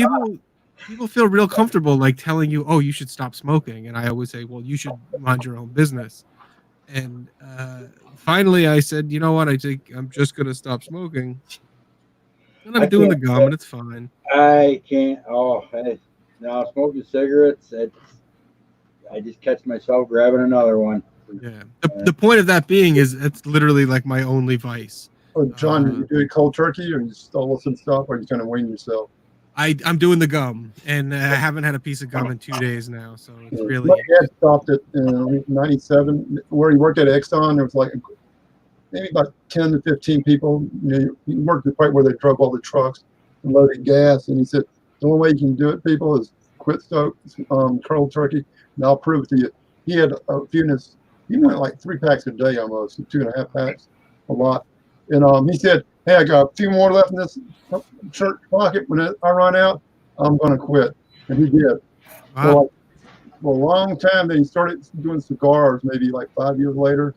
feel real comfortable like telling you, oh, you should stop smoking, and I always say, well, you should mind your own business. And finally, I said, you know what? I think I'm just gonna stop smoking. And I'm doing the gum, and it's fine. I can't. Now smoking cigarettes. I just catch myself grabbing another one. Yeah. The point of that being is it's literally like my only vice. Oh, John, you do cold turkey, or you still listen to stuff, or you kind of wean yourself? I'm doing the gum, and I haven't had a piece of gum in 2 days now, so it's really. My dad stopped at 97, where he worked at Exxon. There was like maybe about 10 to 15 people. You know, he worked at the point where they drove all the trucks and loaded gas, and he said the only way you can do it, people, is quit cold turkey, and I'll prove it to you. He had a few in his. He went like 3 packs a day almost, 2.5 packs, a lot. And he said, hey, I got a few more left in this shirt pocket. When I run out, I'm going to quit. And he did. Wow. So like, for a long time, then he started doing cigars, maybe like 5 years later.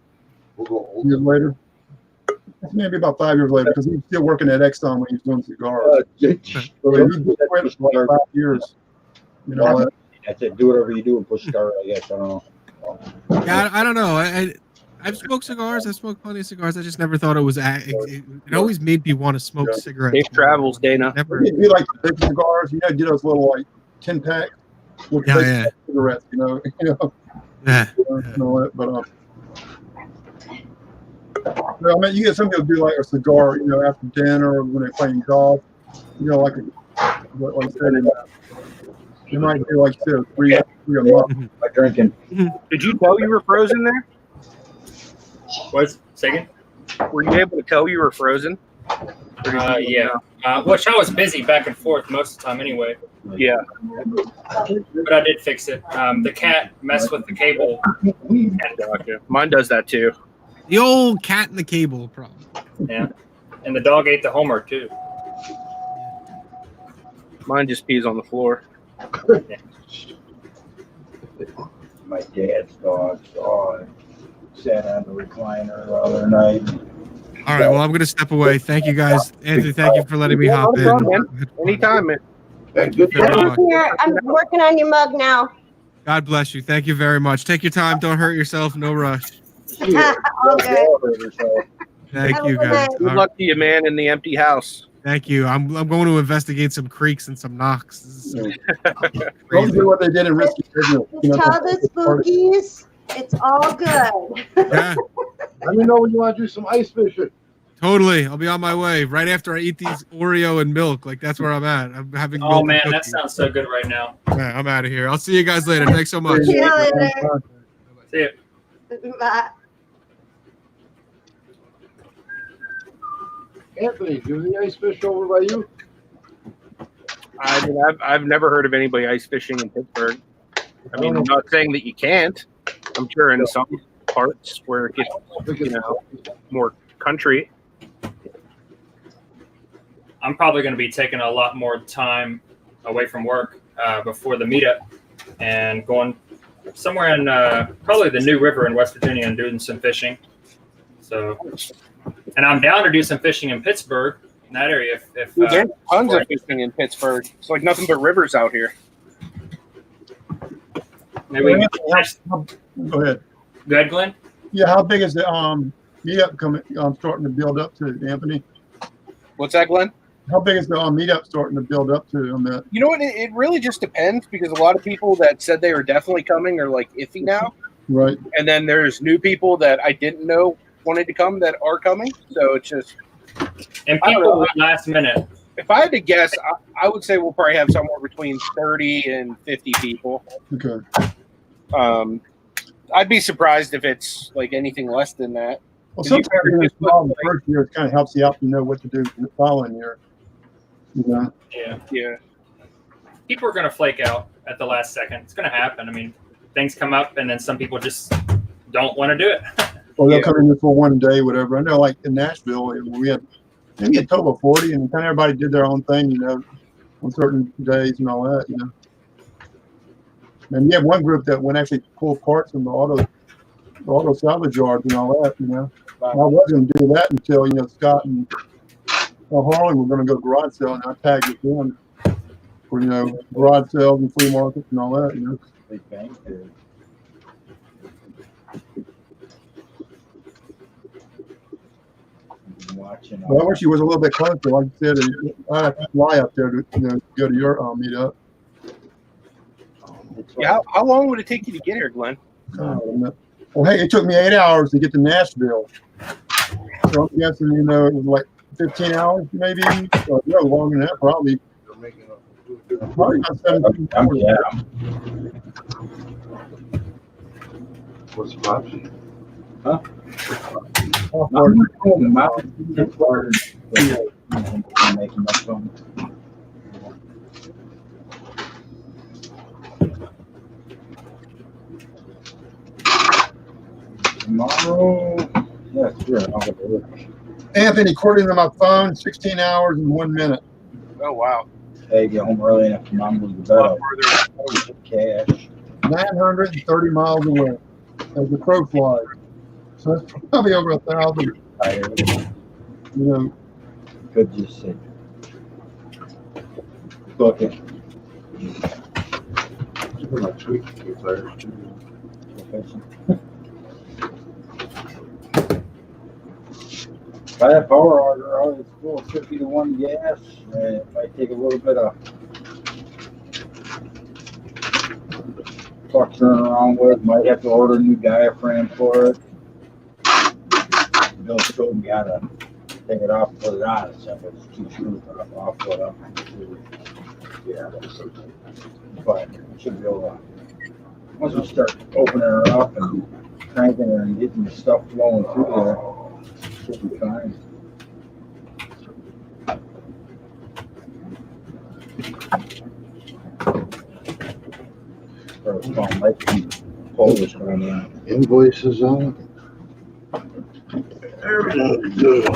Maybe about 5 years later, because he was still working at Exxon when he was doing cigars. So he did quit for like 5 years. You know, I said, do whatever you do and push start, I guess. I don't know. Yeah, I don't know. I've smoked cigars. I've smoked plenty of cigars. I just never thought it was. It always made me want to smoke cigarettes. Safe travels, Dana. Never. You like the big cigars? You know, get those little like 10 pack with cigarettes. You know. Yeah. But I mean, you get some people do like a cigar, you know, after dinner or when they're playing golf. You know, like I said, you might do like you said, three a month by drinking. Did you tell you were frozen there? What? Second? Were you able to tell you were frozen? Yeah. Which I was busy back and forth most of the time anyway. Yeah. But I did fix it. The cat messed with the cable. Gotcha. Mine does that too. The old cat and the cable problem. Yeah. And the dog ate the homework too. Mine just pees on the floor. My dad's dog sat on the recliner the other night. All right, well, I'm going to step away. Thank you, guys. Anthony, thank you for letting me hop in. Anytime, man. Thank you very much. Here, I'm working on your mug now. God bless you. Thank you very much. Take your time. Don't hurt yourself. No rush. Okay. Thank you, guys. Good luck to you, man, in the empty house. Thank you. I'm going to investigate some creeks and some knocks. This is Don't do what they did in Risky Business. Tell the spookies it's all good. Yeah. Let me know when you want to do some ice fishing. Totally. I'll be on my way right after I eat these Oreo and milk. Like that's where I'm at. I'm having. Oh milk and man, that cookies. sounds so good right now. Yeah, I'm out of here. I'll see you guys later. Thanks so much. See you later. See you. Bye. Anthony, do the ice fish over by you? I mean, I've never heard of anybody ice fishing in Pittsburgh. I mean, I'm not saying that you can't. I'm sure in some parts where it gets, more country. I'm probably going to be taking a lot more time away from work before the meetup and going somewhere in probably the New River in West Virginia and doing some fishing. So, and I'm down to do some fishing in Pittsburgh, in that area. If Dude, there's tons of fishing in Pittsburgh. It's like nothing but rivers out here. Maybe we can Go ahead. Go ahead, Glenn. Yeah, how big is the meetup coming? Starting to build up to, Anthony. What's that, Glenn? How big is the meetup starting to build up to on that? You know what? It really just depends because a lot of people that said they were definitely coming are like iffy now. Right. And then there's new people that I didn't know wanted to come that are coming. So it's just. And people last minute. If I had to guess, I would say we'll probably have somewhere between 30 and 50 people. Okay. I'd be surprised if it's like anything less than that. Well, sometimes the first year it kind of helps you out to know what to do the following year. Yeah. People are going to flake out at the last second. It's going to happen. I mean, things come up and then some people just don't want to do it. Or they'll come in here for one day, whatever. I know, like in Nashville, we had maybe a total of 40, and kind of everybody did their own thing, on certain days and all that, And you have one group that went actually pull parts from the auto salvage yards and all that, I wasn't going to do that until, Scott and Harlan were going to go garage sale, and I tagged it in for, garage sales and flea markets and all that, Big bang theory. Watching. Well, I wish he was a little bit closer. Like I said, I have to fly up there to go to your meetup. Yeah, how long would it take you to get here, Glenn? Well, hey, it took me 8 hours to get to Nashville. So I'm guessing, it was like 15 hours maybe. Or, longer than that, probably. Probably about 17 hours. Yeah. What's the option? Huh? Tomorrow, yes, sure. I'll get to work. Anthony, according to my phone, 16 hours and 1 minute. Oh, wow. Hey, get home early enough to mom goes to bed. Cash. 930 miles away as the crow flies. So that's probably over 1,000. Could just say. Book it. If I have power order, it's full 50 to 1 gas. And it might take a little bit of fucking around with. Might have to order a new diaphragm for it. Bill told me how to take it off and put it on. It's 2 screws off, put up. Yeah, but I should be able to. Once we start opening her up and cranking her and getting the stuff flowing through there, should be fine. Or it's called like Polish going in. Invoices on. Everything's good.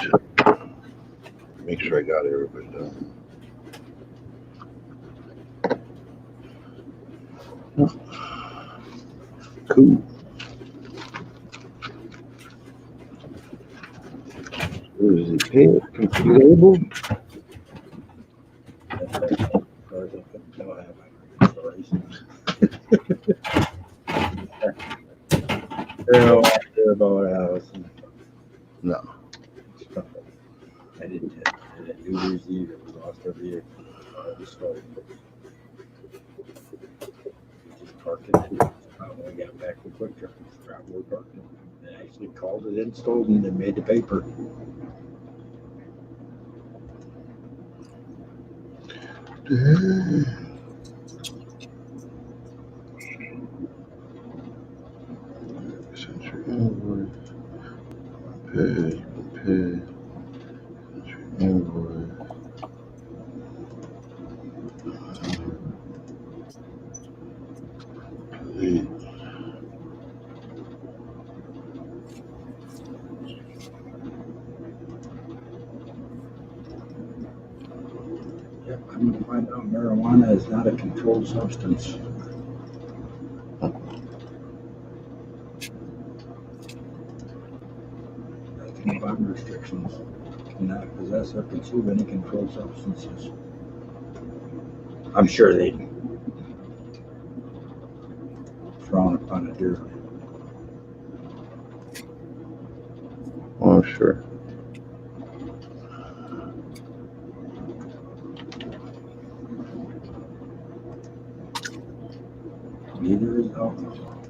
Make sure I got everybody done. Cool. Where is it? Pay it? Complete label? No, I haven't. They don't care about a house. No. I didn't hit. And at New Year's Eve, it was lost every year. The story. Just parked it. When we got back to Quick Trip, we parked it. They actually called it in Stoughton and made the paper. Pay, invoice. Delete. Yep, I'm going to find out marijuana is not a controlled substance. Bond restrictions cannot possess or consume any controlled substances. I'm sure they frown upon it dearly. Oh, sure. Neither is alcohol.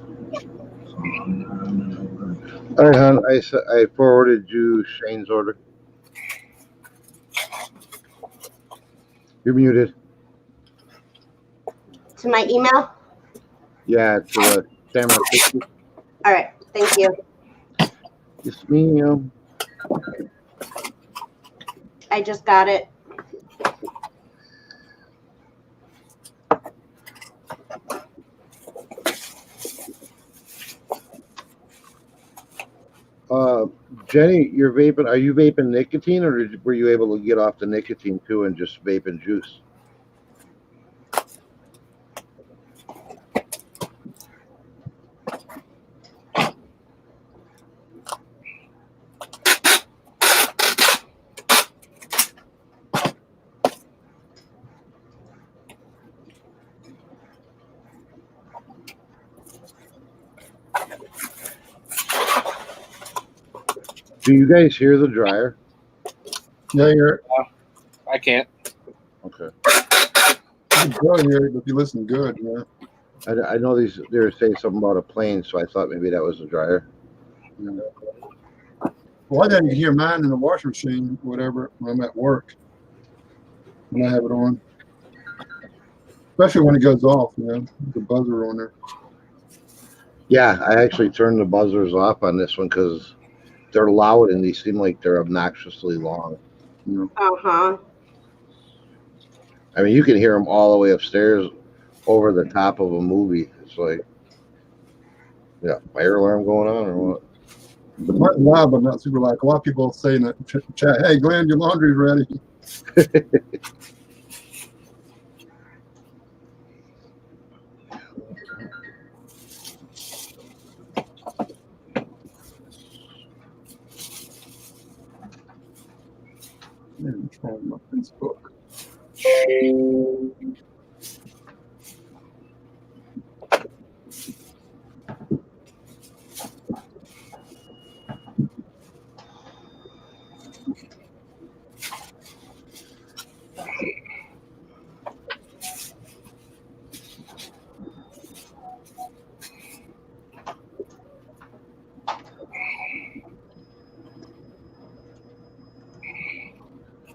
So I'm not on an alert. All right, hon. I forwarded you Shane's order. You're muted. To my email? Yeah, to the camera. All right. Thank you. It's me. I just got it. Jenny, you're vaping. Are you vaping nicotine, or were you able to get off the nicotine too and just vaping juice? Do you guys hear the dryer? Yeah, you're. I can't. Okay. You can barely hear it, but if you listen good, yeah. I know they were saying something about a plane, so I thought maybe that was the dryer. Yeah. Well, I didn't hear mine in the washing machine, whatever, when I'm at work. When I have it on. Especially when it goes off, you know, the buzzer on there. Yeah, I actually turned the buzzers off on this one because they're loud and they seem like they're obnoxiously long. Uh-huh. I mean, you can hear them all the way upstairs over the top of a movie. It's like, yeah, fire alarm going on or what? Mine's loud, but not super loud. A lot of people say in the chat, hey, Glenn, your laundry's ready. Man, what's wrong with my Facebook?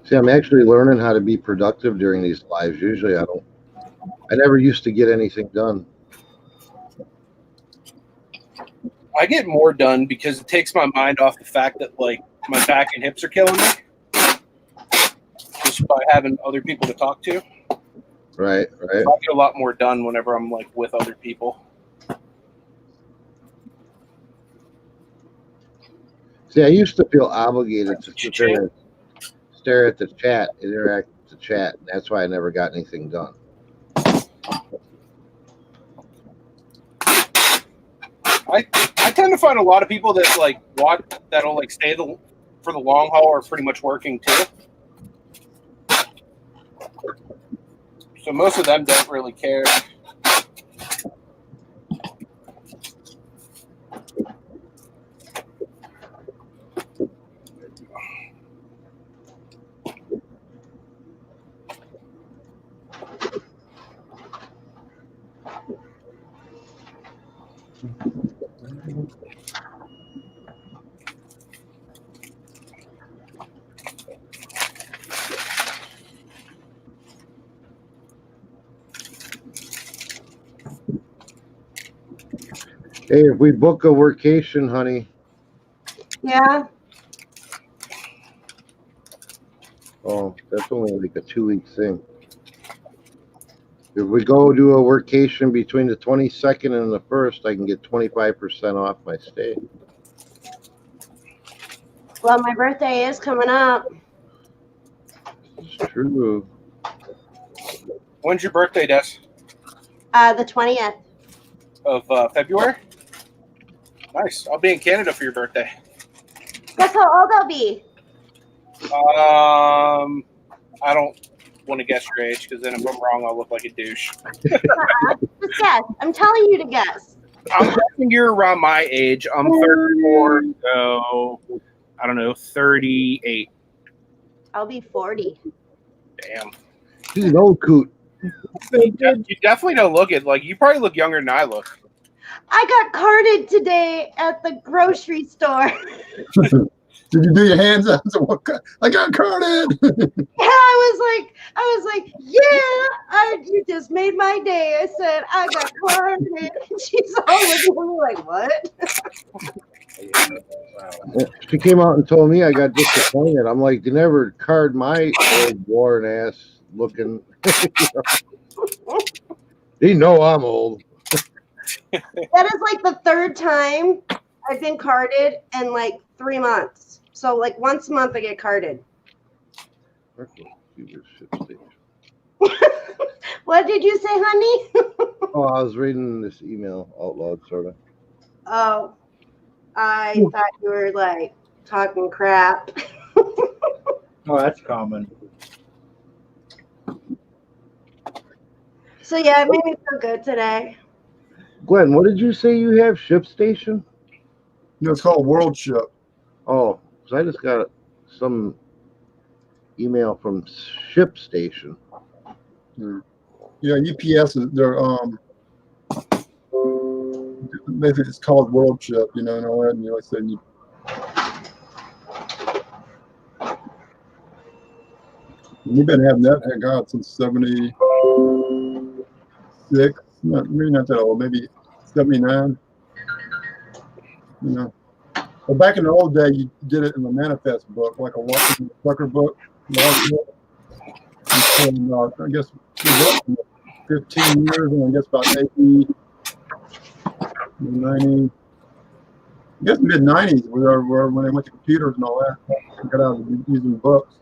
See, I'm actually learning how to be productive during these lives. Usually I never used to get anything done. I get more done because it takes my mind off the fact that like my back and hips are killing me. Just by having other people to talk to. Right. So I get a lot more done whenever I'm like with other people. See, I used to feel obligated to sit there and stare at the chat, interact with the chat. That's why I never got anything done. I tend to find a lot of people that like watch that'll like stay for the long haul are pretty much working too. So most of them don't really care. Hey, if we book a workation, honey. Yeah. Oh, that's only like a 2-week thing. If we go do a workation between the 22nd and the 1st, I can get 25% off my stay. Well, my birthday is coming up. It's true. When's your birthday, Des? The 20th. Of February? Nice. I'll be in Canada for your birthday. Guess how old I'll be? I don't want to guess your age, because then if I'm wrong, I'll look like a douche. Just guess. I'm telling you to guess. I'm guessing you're around my age. I'm 34, so I don't know, 38. I'll be 40. Damn. She's an old coot. You definitely don't look it. Like, you probably look younger than I look. I got carded today at the grocery store. Did you do your hands up? I got carded. Yeah, I was like, yeah, you just made my day. I said, I got carded. She's all looking at me like, what? She came out and told me I got disappointed. I'm like, they never card my old worn ass looking. They know I'm old. That is like the third time I've been carded in like 3 months. So like once a month I get carded. What did you say, honey? Oh, I was reading this email out loud, sort of. Oh, I thought you were like talking crap. Oh, that's common. So yeah, it made me feel good today. Glenn, what did you say you have? ShipStation? No, it's called World Ship. Oh, so I just got some email from ShipStation. Yeah, UPS is they're basically it's called World Ship, and all that, and like I said, we've been having that hangout since 76. Maybe not that old, maybe 79. Well, back in the old day, you did it in the manifest book, like a walking trucker book. And, I guess 15 years, and I guess about 80, 90. I guess mid-90s were when they went to computers and all that. I got out of using books.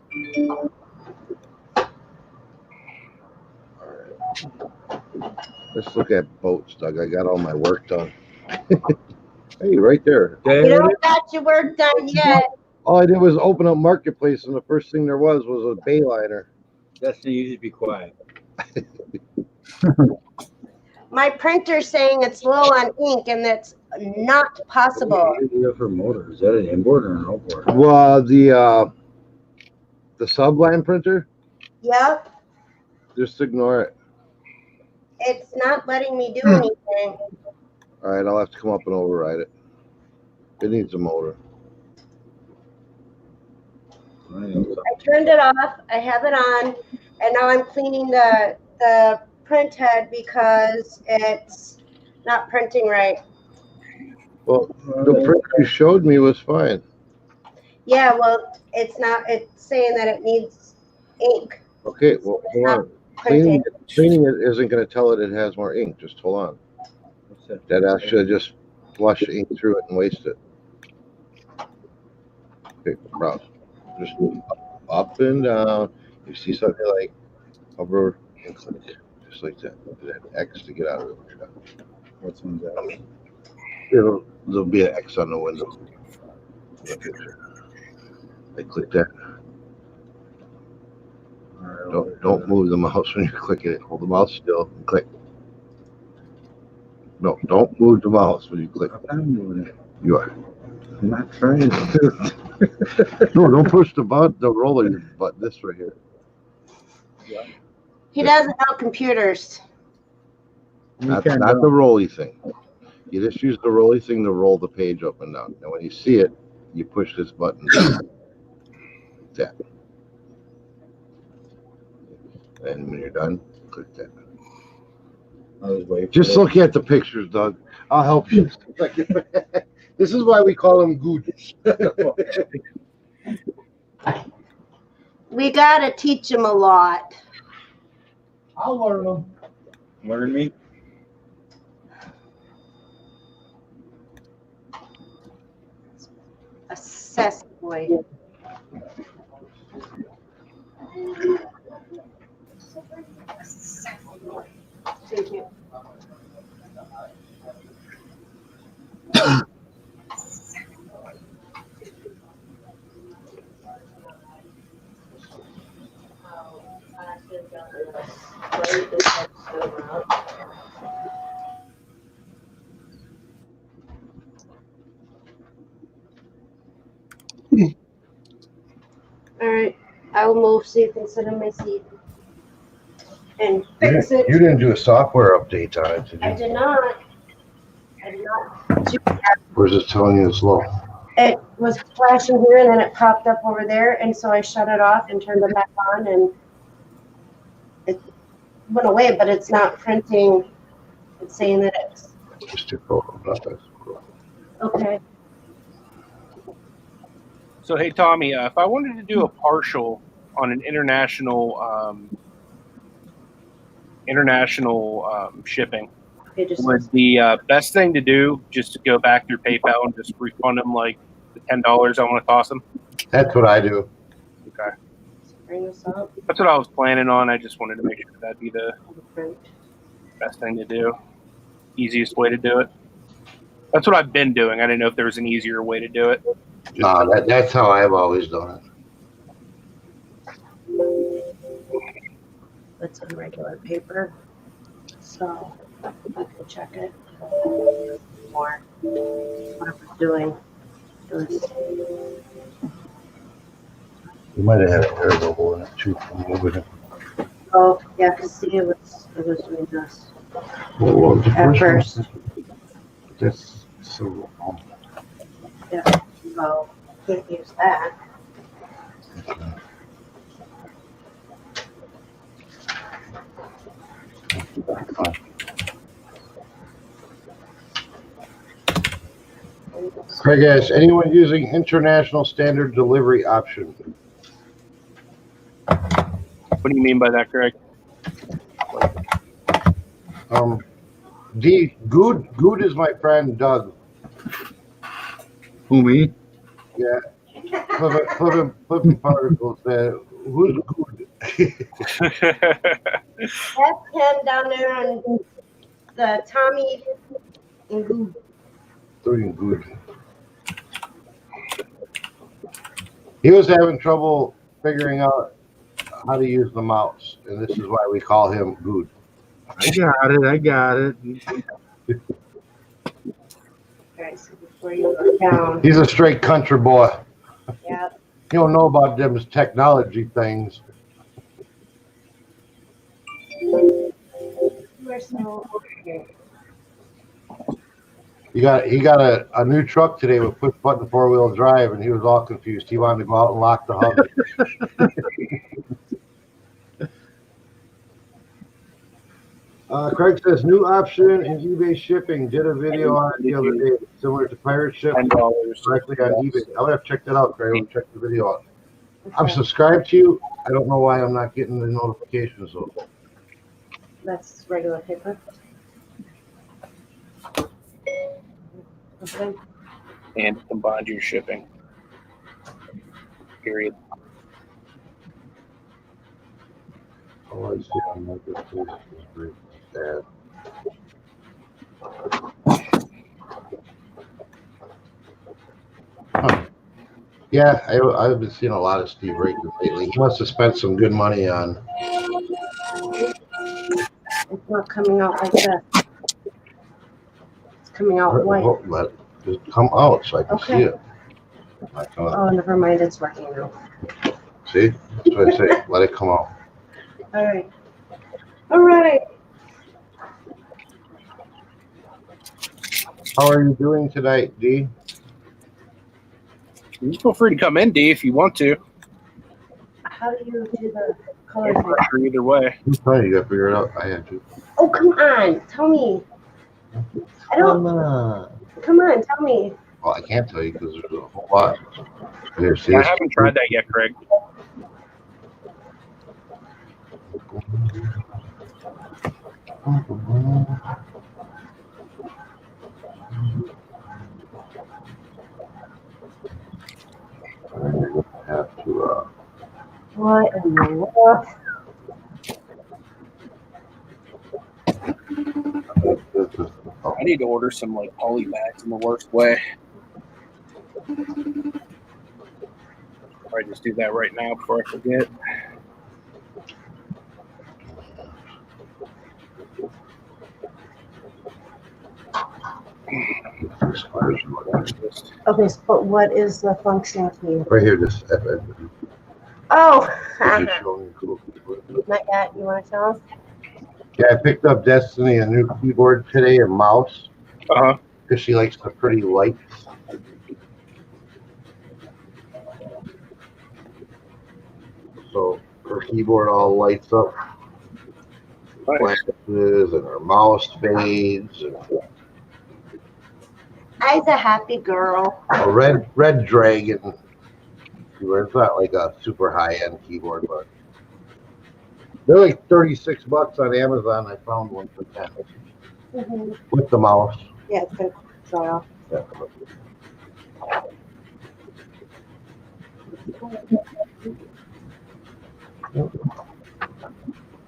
Let's look at boats, Doug. I got all my work done. Hey, right there. You don't got your work done yet. All I did was open up Marketplace, and the first thing there was a bay liner. That's the easy to be quiet. My printer's saying it's low on ink, and that's not possible. What do you have for motor? Is that an inboard or an outboard? Well, the Subline printer. Yep. Just ignore it. It's not letting me do anything. All right, I'll have to come up and override it. It needs a motor. I turned it off. I have it on, and now I'm cleaning the print head because it's not printing right. Well, the print you showed me was fine. Yeah, well, it's not. It's saying that it needs ink. Okay, well, hold on. Cleaning it isn't going to tell it has more ink. Just hold on. That actually just flush ink through it and waste it. Okay, browse. Just up and down. You see something like hover and click, just like that. That X to get out of it. What's on that? There'll be an X on the window. I click that. Don't move the mouse when you're clicking it. Hold the mouse still and click. No, don't move the mouse when you click. I'm moving it. You are. I'm not trying to. No, don't push the button, the roller button. This right here. He doesn't know computers. Not the rolly thing. You just use the rolly thing to roll the page up and down. And when you see it, you push this button down. That. And when you're done, click that. I was waiting. Just look at the pictures, Doug. I'll help you. This is why we call them good. We gotta teach him a lot. I'll learn them. Learn me. Assess boy. Thank you. All right, I will move so you can sit in my seat and fix it. You didn't do a software update on it, did you? I did not. Where's it telling you it's low? It was flashing here and then it popped up over there, and so I shut it off and turned it back on, and it went away, but it's not printing. It's saying that it's Just a photo, not that. okay. So hey Tommy, if I wanted to do a partial on an international shipping, would the best thing to do just to go back through PayPal and just refund them like the $10 I want to toss them? That's what I do. Okay. Bring this up. That's what I was planning on. I just wanted to make sure that'd be the best thing to do. Easiest way to do it. That's what I've been doing. I didn't know if there was an easier way to do it. No, that's how I've always done it. It's on regular paper, so I can check it more. What I was doing. You might have had an air bubble in it too from moving it. Oh yeah, because see, it was doing this Well, the at first. That's so. Yeah, so can't use that. Craig asks, anyone using international standard delivery option? What do you mean by that, Craig? Good is my friend Doug. Who, me? Yeah. Flippin particles. Who's good? That's him down there on the Tommy and Good. Doing good. He was having trouble figuring out how to use the mouse, and this is why we call him Good. I got it. Okay, so before you go down. He's a straight country boy. Yeah. He don't know about them technology things. Where's no here? He got a new truck today with push button 4-wheel drive, and he was all confused. He wanted to go out and lock the hub. Craig says new option in eBay shipping. Did a video on it the other day, similar to pirate ship directly on eBay. I'll have to check that out, Craig. I'll check the video out. I'm subscribed to you. I don't know why I'm not getting the notifications though. That's regular paper. Okay. And combine your shipping. Period. Oh, I see. I'm not good. This is great. Bad. Huh. Yeah, I've been seeing a lot of Steve Rakers lately. He must have spent some good money on. It's not coming out like this. It's coming out white. Let it come out so I can see it. Oh, never mind. It's working now. See? That's what I say. Let it come out. All right. All right. How are you doing tonight, D? You feel free to come in, D, if you want to. How do you do the color thing? Pressure either way. I'm telling you, you gotta figure it out. I had to. Oh, come on. Tell me. I don't. Come on. Tell me. Well, I can't tell you because there's a whole lot. Here, see, I haven't tried that yet, Craig. Have to. What in the world? I need to order some like poly bags in the worst way. Probably just do that right now before I forget. Okay, but what is the function key? Right here, this. Oh. Just showing you cool. Not yet. You want to tell us? Yeah, I picked up Destiny a new keyboard today, a mouse. Because she likes the pretty lights. So her keyboard all lights up. Flashes and her mouse fades. And I's a happy girl. a red dragon keyboard. It's not like a super high-end keyboard, but they're like $36 on Amazon. I found one for 10 with the mouse. Yeah, it's gonna dry off. Yeah.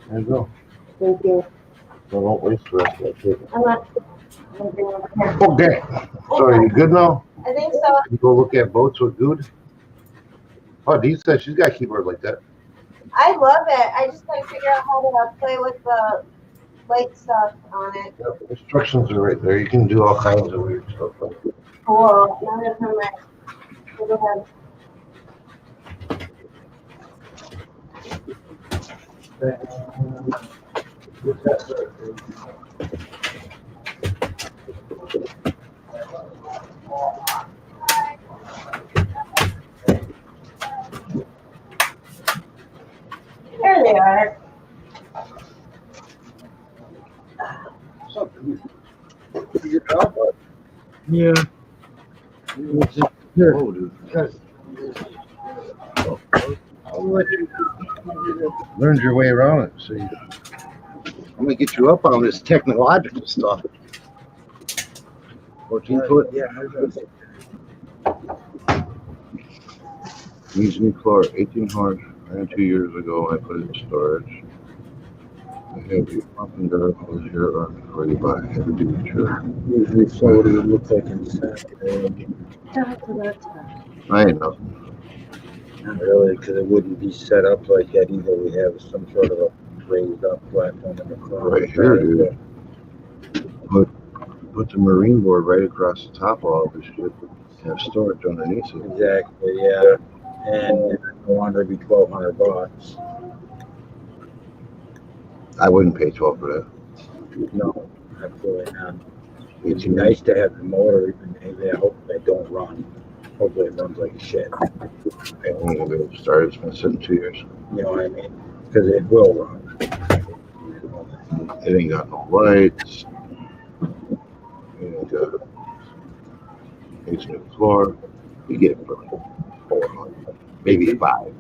There you go. Thank you. So don't waste the rest of that shit. I'm not. Okay. So are you good now? I think so. You go look at boats with good. Oh, Dee said she's got a keyboard like that. I love it. I just gotta figure out how to play with the light stuff on it. Yeah, the instructions are right there. You can do all kinds of weird stuff. Cool. Now I'm gonna turn my. Go ahead. There they are. Yeah. Here. Oh, dude. Learned your way around it. So I'm gonna get you up on this technological stuff. 14 foot. Yeah. Needs new floor, 18 horse. Ran 2 years ago. I put it in storage. I have you up and down close here or before you buy. Have to do sure. Usually floaty looks like it's I know. not really, because it wouldn't be set up like that either. We have some sort of a raised up platform in the front. Right here, dude. Put the marine board right across the top of all this shit. Have storage underneath it. Exactly, yeah. And it no longer be $1,200. I wouldn't pay 12 for that. No, absolutely not. It's nice to have the motor, and I hope they don't run. Hopefully it runs like shit. I only gonna be able to start. It's been sitting 2 years. You know what I mean? Because it will run. It ain't got no lights. It ain't got it's new floor. You get it for like 400, maybe 5.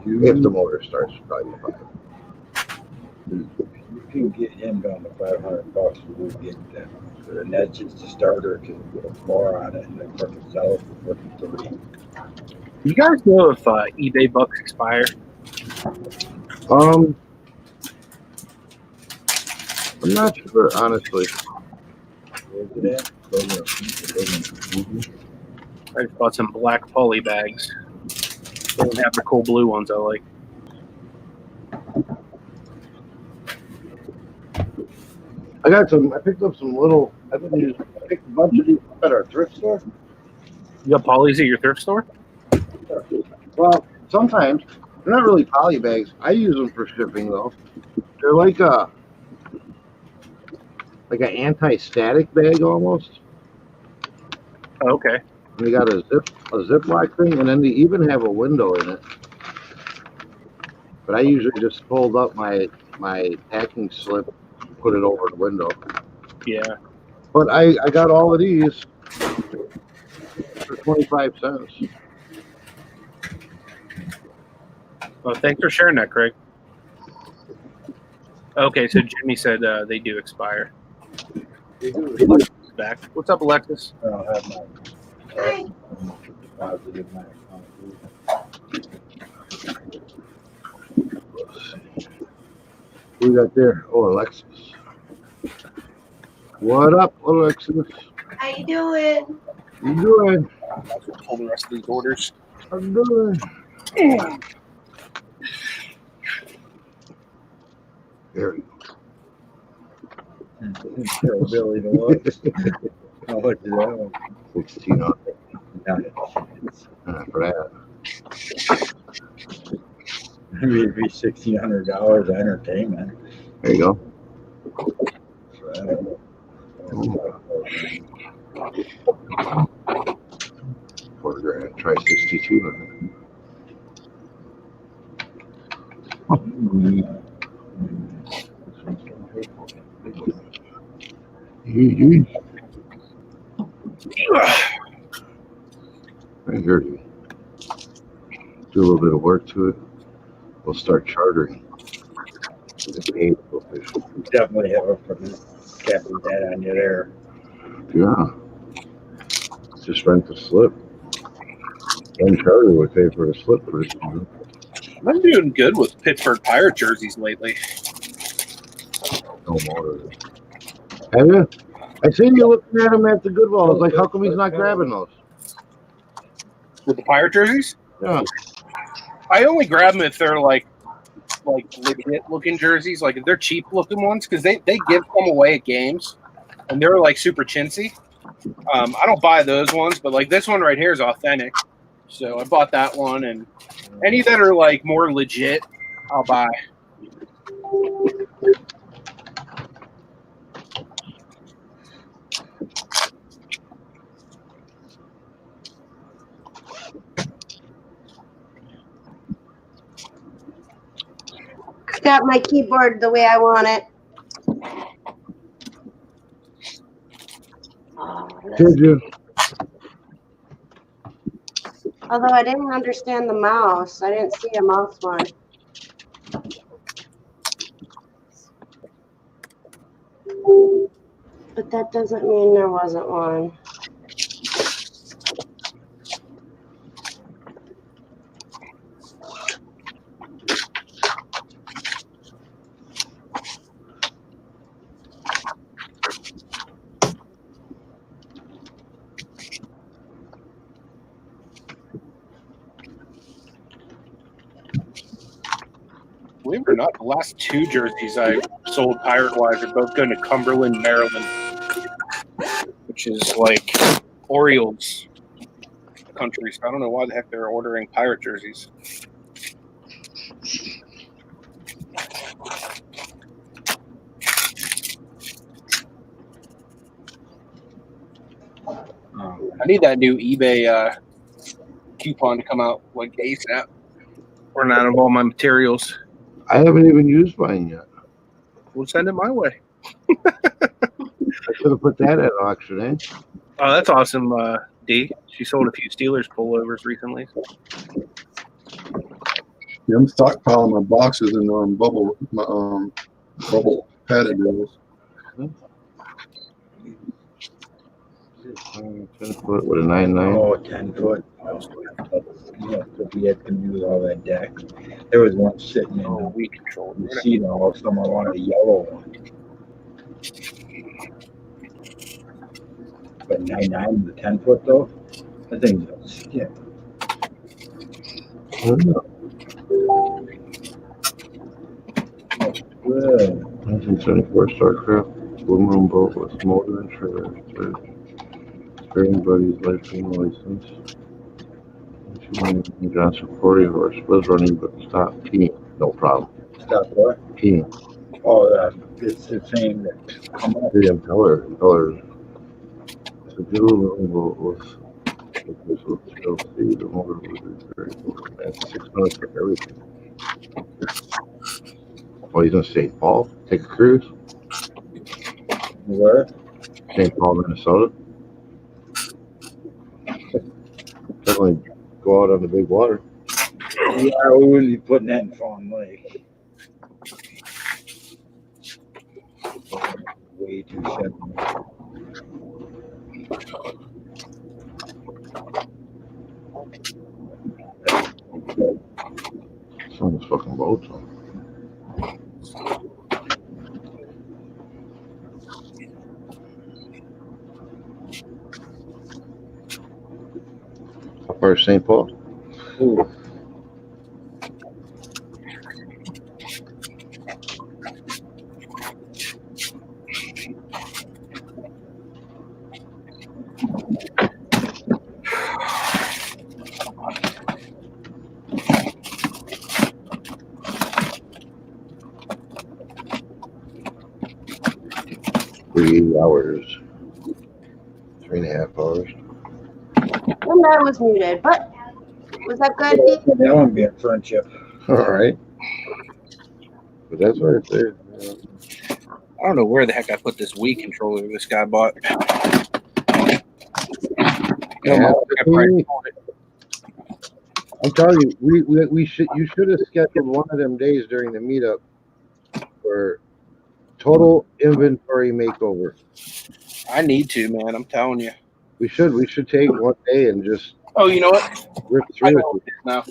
If the motor starts, probably 5. You can get him down to $500, you will get that. And that's just a starter to put a floor on it and then fucking sell it for $30. You guys know if eBay bucks expire? I'm not sure, honestly. I just bought some black poly bags. They don't have the cool blue ones I like. I picked up some little. I picked a bunch of these up at our thrift store. You got polys at your thrift store? Well, sometimes they're not really poly bags. I use them for shipping though. They're like an anti-static bag almost. Okay. They got a Ziploc thing, and then they even have a window in it. But I usually just fold up my packing slip, put it over the window. Yeah. But I got all of these for 25 cents. Well, thanks for sharing that, Craig. Okay, so Jimmy said they do expire. They do. Alexis is back. What's up, Alexis? I don't have my positive my Who we got there? Oh, Alexis. What up, Alexis? How you doing? You doing? That's what told the rest of these orders. I'm doing. There we Tell Billy to look. How much is that one? $1,600 for that. Maybe it'd be $1,600 entertainment. There you go. For that. $4,000. Try 6,200. I hear you. Do a little bit of work to it. We'll start chartering. Definitely have a captain head on you there. Yeah. Just rent the slip. And charter would pay for the slip for it. I've been doing good with Pittsburgh Pirate jerseys lately. No more. Have you? I seen you looking at him at the Goodwill. I was like, how come he's not grabbing those? With the Pirate jerseys? Yeah. I only grab them if they're like legit looking jerseys, like if they're cheap looking ones, because they give them away at games, and they're like super chintzy. I don't buy those ones, but like this one right here is authentic, so I bought that one, and any that are like more legit, I'll buy. Got my keyboard the way I want it. Did you? Although I didn't understand the mouse. I didn't see a mouse one. But that doesn't mean there wasn't one. Believe it or not, the last two jerseys I sold pirate-wise are both going to Cumberland, Maryland, which is like Orioles country. So I don't know why the heck they're ordering pirate jerseys. I need that new eBay coupon to come out like ASAP. Run out of all my materials. I haven't even used mine yet. We'll send it my way. I should have put that at auction, eh? Oh, that's awesome, D. She sold a few Steelers pullovers recently. Yeah, I'm stockpiling my boxes and bubble padded deals. 10 foot with a 9.9. Oh, 10 foot. Yeah, we had to use all that deck. There was one sitting in the seat, all someone wanted a yellow one. But 9.9 is a 10 foot though? I think that's, yeah. 1974 StarCraft aluminum boat with motor and trailer. Sparing Buddy's lifetime license. Johnson 40 horse was running but stopped peeing. No problem. Stop what? Peeing. Oh, it's the same that come up. The impeller. It's a good aluminum boat with the motor was very cool. That's $600 for everything. Oh, he's in St. Paul. Take a cruise. Where? St. Paul, Minnesota. Definitely go out on the big water. Yeah, we wouldn't be putting that in Fawn Lake. Way too shallow. Someone's fucking boats on. How far is St. Paul? Ooh. Hours. 3.5 hours. And that was muted, but was that good? That one be a friendship. All right. But that's right there. I don't know where the heck I put this Wii controller this guy bought. Yeah, I'm telling you, you should have scheduled one of them days during the meetup for total inventory makeover. I need to, man. I'm telling you. We should take one day and just. Oh, you know what? Rip I through know it. now.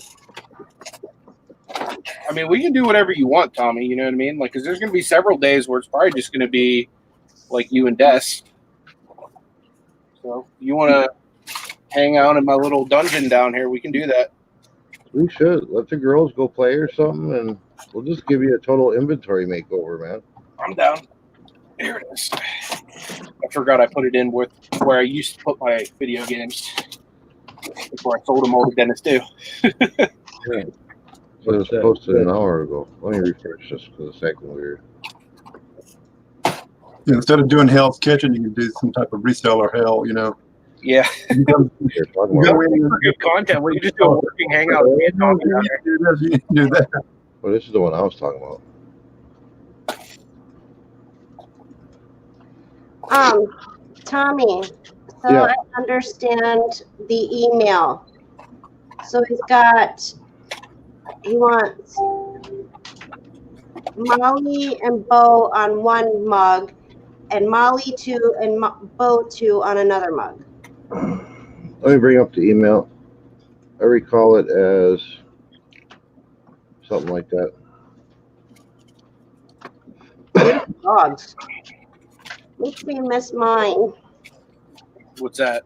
I mean, we can do whatever you want, Tommy. You know what I mean? Like, because there's going to be several days where it's probably just going to be like you and Des. So, you want to hang out in my little dungeon down here? We can do that. We should let the girls go play or something, and we'll just give you a total inventory makeover, man. I'm down. Here it is. I forgot I put it in with where I used to put my video games before I sold them all to Dennis too. Yeah. So it was posted an hour ago. Let me refresh this for the second weird. Yeah, instead of doing Hell's Kitchen, you can do some type of reseller hell, you know. Yeah. You go for good content. We can just do a working hangout. You can do that. Well, this is the one I was talking about. Tommy, so Yeah. I understand the email. So he wants Molly and Bo on one mug, and Molly 2 and Bo 2 on another mug. Let me bring up the email. I recall it as something like that. Dogs. Makes me miss mine. What's that?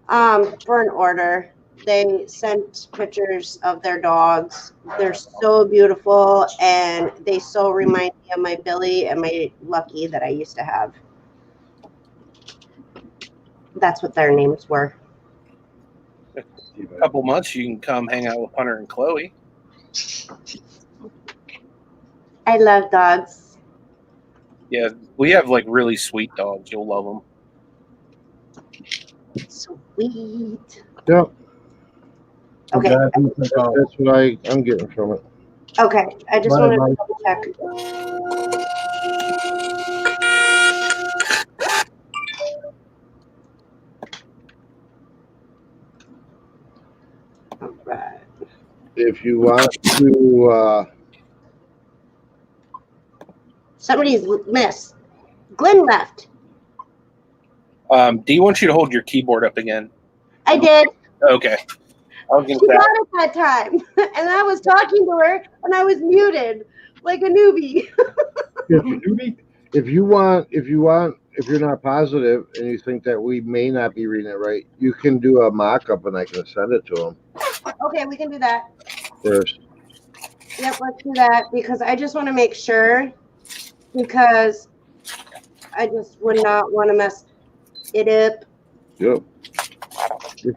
For an order. They sent pictures of their dogs. They're so beautiful, and they so remind me of my Billy and my Lucky that I used to have. That's what their names were. A couple months, you can come hang out with Hunter and Chloe. I love dogs. Yeah, we have like really sweet dogs. You'll love them. Sweet. Yep. Okay. That's what I'm getting from it. Okay. I just wanted to double check. All right. If you want to, Somebody's missed. Glenn left. D wants you to hold your keyboard up again. I did. Okay. I was She gonna got say. it that time, and I was talking to her, and I was muted like a newbie. if you want if you're not positive and you think that we may not be reading it right, you can do a mock-up and I can send it to them Okay, we can do that. first. Yep, let's do that because I just want to make sure because I just would not want to mess it up. Yep.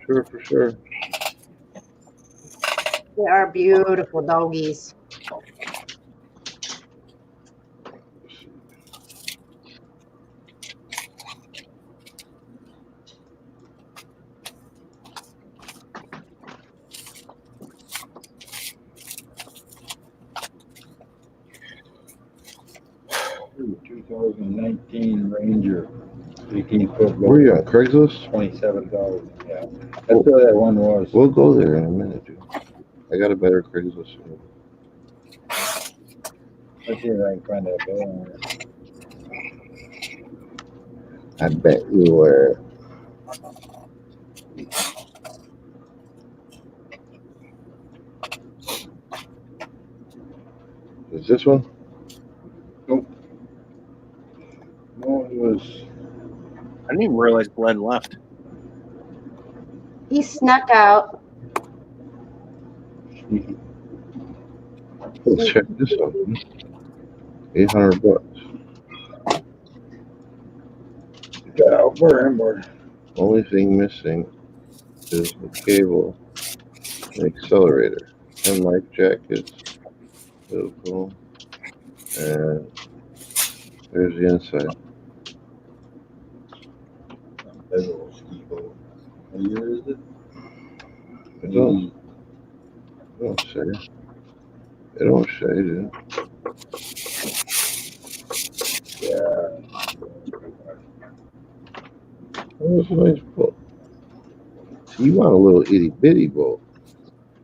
For sure. They are beautiful doggies. Ooh, 2019 Ranger, 18-foot. Where are you on Craigslist? 27,000. Yeah, that's where that one was. We'll go there in a minute, dude. I got a better Craigslist. Let's see if I can find that bill. I bet you were. Is this one? Nope. No, it was. I didn't even realize Glenn left. He snuck out. Let's check this out. $800. Only thing missing is the cable, the accelerator, and life jackets. Cool. And there's the inside. What year is it? It don't say. It don't say, dude. Yeah. Oh, it's a nice boat. You want a little itty bitty boat.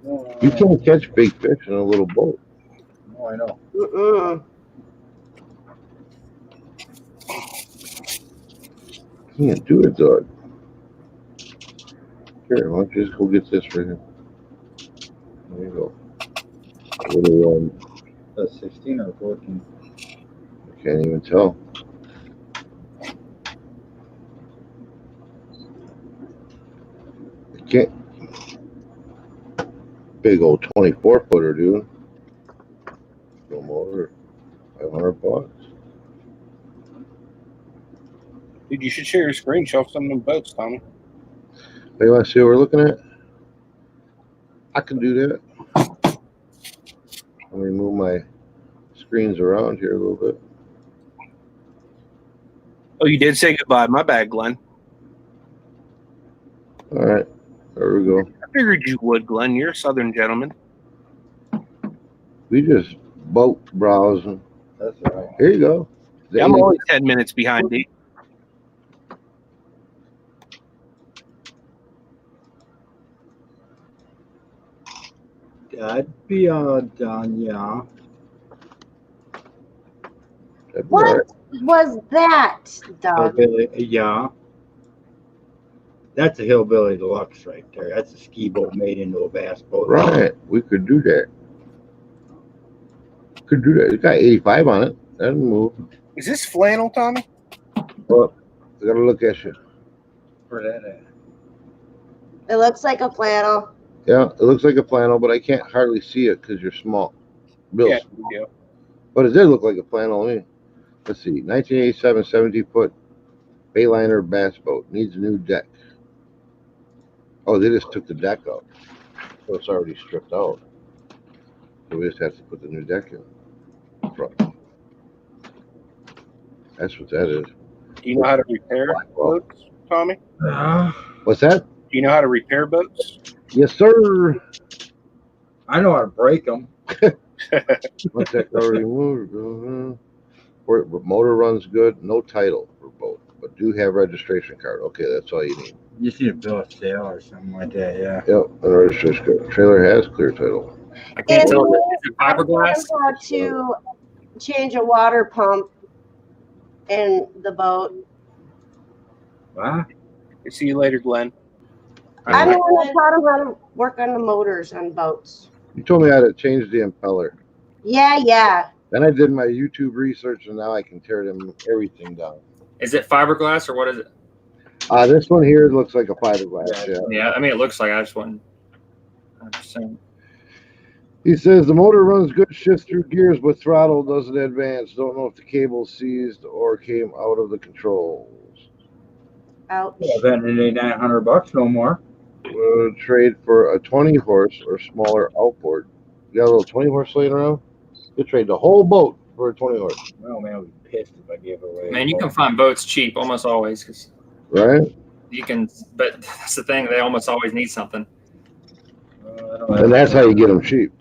No, You can't catch big fish in a little boat. No, I know. Can't do it, dog. Here, why don't you just go get this for him? There you go. Little, That's 16 or 14. I can't even tell. I can't. Big old 24-footer, dude. No motor. $500. Dude, you should share your screen, show some of them boats, Tommy. Hey, you want to see what we're looking at? I can do that. Let me move my screens around here a little bit. Oh, you did say goodbye. My bad, Glenn. All right. There we go. I figured you would, Glenn. You're a Southern gentleman. We just boat browsing. That's right. Here you go. Yeah, I'm always 10 minutes behind D. That'd be done, yeah. What was that, Doug? Hillbilly, yeah. That's a hillbilly deluxe right there. That's a ski boat made into a bass boat. Right. We could do that. Could do that. It's got 85 on it. Doesn't move. Is this flannel, Tommy? Well, I gotta look at you. Where that at? It looks like a flannel. Yeah, it looks like a flannel, but I can't hardly see it because you're small. Yeah, But it did look like a flannel to me. Let's see. 1987 70-foot Bayliner bass boat. Needs a new deck. Oh, they just took the deck out. So it's already stripped out. So we just have to put the new deck in front. That's what that is. Do you know how to repair boats, Tommy? What's that? Do you know how to repair boats? Yes, sir. I know how to break them. One deck already moved. Motor runs good. No title for boat, but do have registration card. Okay, that's all you need. You just need a bill of sale or something like that, yeah. Yep, and registration card. Trailer has clear title. I can't tell. Is it fiberglass? How to change a water pump in the boat. What? See you later, Glenn. I'm the one that taught him how to work on the motors on boats. You told me how to change the impeller. Yeah. Then I did my YouTube research, and now I can tear them everything down. Is it fiberglass or what is it? This one here looks like a fiberglass. Yeah. Yeah, I mean, it looks like I just wasn't 100%. He says the motor runs good, shifts through gears, but throttle doesn't advance. Don't know if the cable seized or came out of the controls. Ouch. Well, then it ain't $900 no more. We'll trade for a 20 horse or smaller outboard. You got a little 20 horse laying around? You trade the whole boat for a 20 horse. Oh man, I'd be pissed if I gave it away. Man, you can find boats cheap almost always because Right? you can. But that's the thing; they almost always need something. And that's how you get them cheap.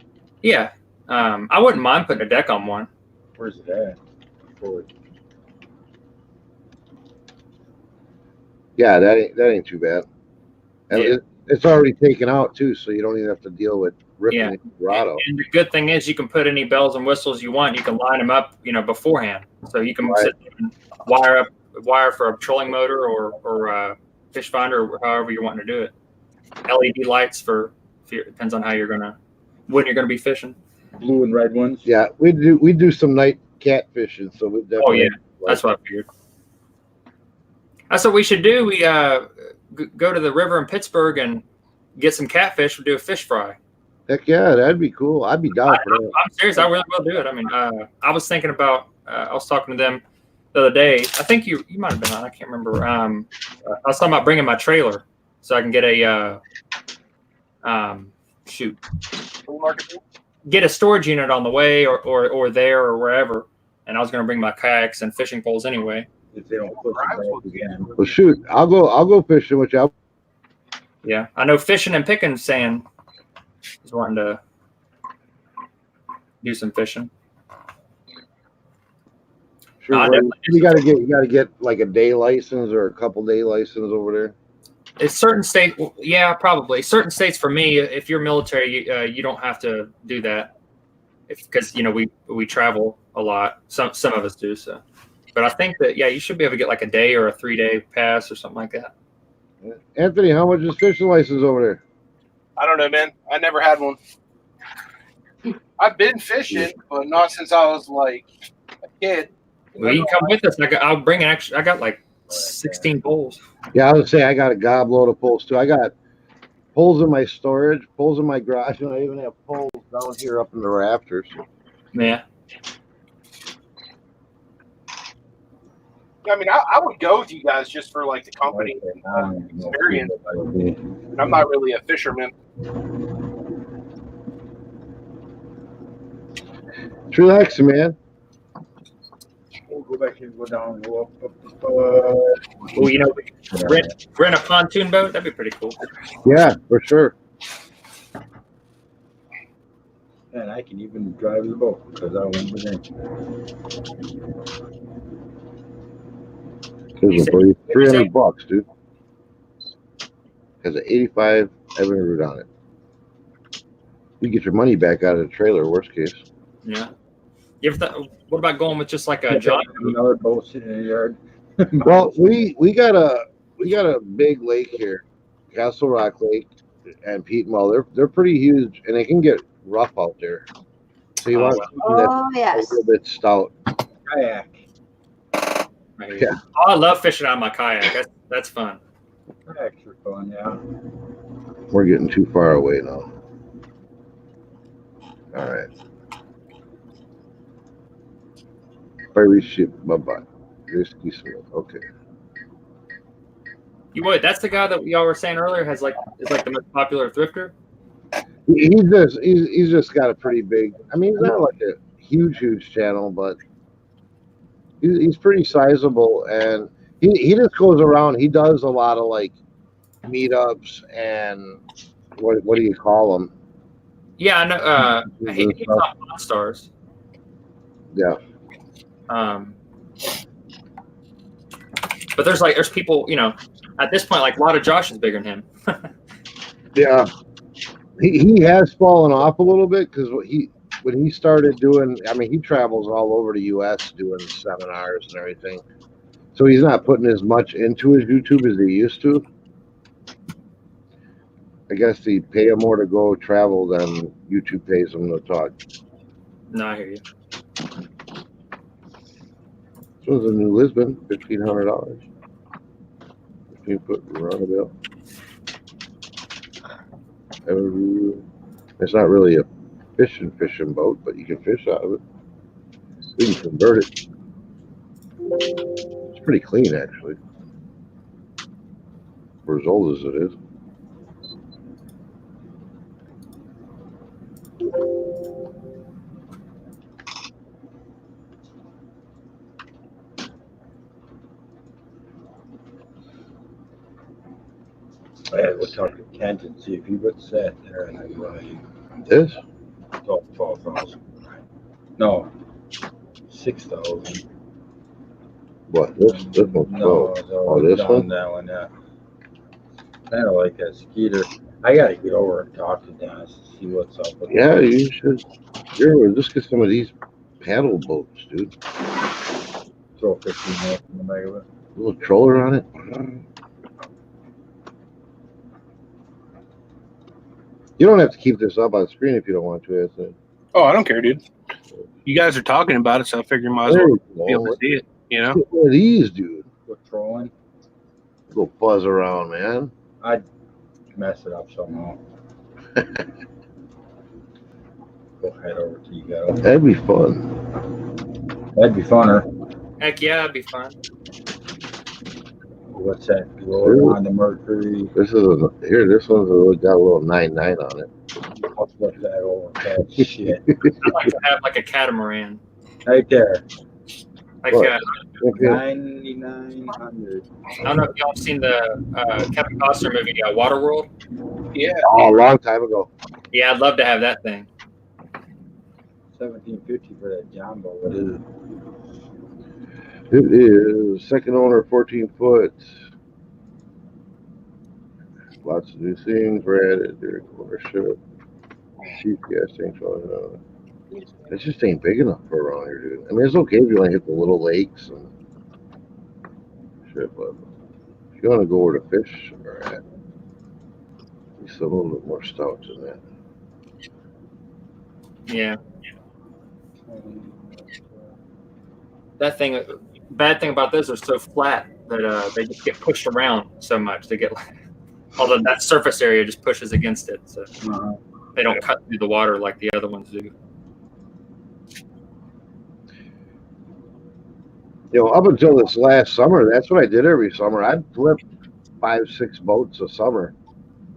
Yeah, I wouldn't mind putting a deck on one. Where's it at? Yeah, that ain't too bad. And it's already taken out too, so you don't even have to deal with ripping the rod out. And the good thing is you can put any bells and whistles you want. You can line them up, beforehand. So you can sit and wire for a trolling motor or fish finder or however you're wanting to do it. LED lights depends on when you're gonna be fishing. Blue and red ones. Yeah, we do some night cat fishing, so we definitely. Oh yeah, that's what I figured. That's what we should do. We go to the river in Pittsburgh and get some catfish. We'll do a fish fry. Heck yeah, that'd be cool. I'd be down for that. I'm serious. I really will do it. I mean, I was thinking about. I was talking to them the other day. I think you might have been on. I can't remember. I was talking about bringing my trailer so I can get get a storage unit on the way or there or wherever. And I was going to bring my kayaks and fishing poles anyway. If they don't put them again. Well, shoot, I'll go fishing with you. Yeah, I know Fishing and Picking saying he's wanting to do some fishing. Sure, you gotta get like a day license or a couple day license over there. It's certain states, yeah, probably certain states. For me, if you're military, you don't have to do that, because we travel a lot. Some of us do so. But I think that, you should be able to get like a day or a 3-day pass or something like that. Anthony, how much is fishing license over there? I don't know, man. I never had one. I've been fishing, but not since I was like a kid. Well, you can come with us. I'll bring I got like 16 poles. Yeah, I would say I got a gobload of poles too. I got poles in my storage, poles in my garage, and I even have poles down here up in the rafters. Yeah. I mean, I would go with you guys just for like the company and experience. I'm not really a fisherman. It's relaxing, man. We'll go back and go down and go up. Rent a pontoon boat. That'd be pretty cool. Yeah, for sure. And I can even drive the boat because I won't be there. There's $300, dude. Has an 85 Evan on it. You get your money back out of the trailer, worst case. Yeah. What about going with just like a giant another boat sitting in the yard? Well, we got a big lake here, Castle Rock Lake and Peatwell. They're pretty huge, and they can get rough out there. So you want something that's a little bit stout. Kayak. Yeah. Oh, I love fishing out of my kayak. That's fun. Kayaks are fun, yeah. We're getting too far away now. All right. Fiery ship, bye-bye. Risky Smith. Okay. You would. That's the guy that y'all were saying earlier is like the most popular thrifter. He's just got a pretty big. I mean, he's not like a huge channel, but he's pretty sizable, and he just goes around. He does a lot of like meetups and what do you call them? Yeah, I know. He's not Monstars. Yeah. But there's people, at this point, like a lot of Josh is bigger than him. Yeah. He has fallen off a little bit because when he started doing, I mean, he travels all over the U.S. doing seminars and everything. So he's not putting as much into his YouTube as he used to. I guess they pay him more to go travel than YouTube pays him to talk. No, I hear you. This one's a new Lisbon, $1,500. 15-foot roundabout. It's not really a fishing boat, but you can fish out of it. You can convert it. It's pretty clean, actually, for as old as it is. Yeah, we'll talk to Kent and see if he would set there and I'd write. This? 12,000. No, 6,000. What? This one's No, 12. This one? That one, yeah. Kind of like that Skeeter. I gotta get over and talk to Dennis and see what's up with Yeah, you should. Here, just get some of these paddle boats, dude. Throw 15 minutes in the bag of it. A little troller on it. You don't have to keep this up on screen if you don't want to, Anthony. Oh, I don't care, dude. You guys are talking about it, so I figure might as well be able to see it, you know? One of these, dude. Go trolling. Go buzz around, man. I'd mess it up somehow. Go head over to you guys. That'd be fun. That'd be funner. Heck yeah, it'd be fun. What's that? Roll on the Mercury. This one's got a little 9.9 on it. I'll flip that over. That shit. I'd like to have like a catamaran. Right there. Like What? 9,900. I don't know if y'all have seen the Kevin Costner movie Waterworld. Yeah. Oh, a long time ago. Yeah, I'd love to have that thing. 1750 for that jumbo. What is it? It is second owner, 14 foot. Lots of new things were added during ownership. Cheap gas tanks. It just ain't big enough for around here, dude. I mean, it's okay if you want to hit the little lakes and shit, but if you want to go where the fish are at, it's a little bit more stout than that. Yeah. That thing, bad thing about those are so flat that they just get pushed around so much. They get, although that surface area just pushes against it, so they don't cut through the water like the other ones do. You know, up until this last summer, that's what I did every summer. I'd flip 5-6 boats a summer.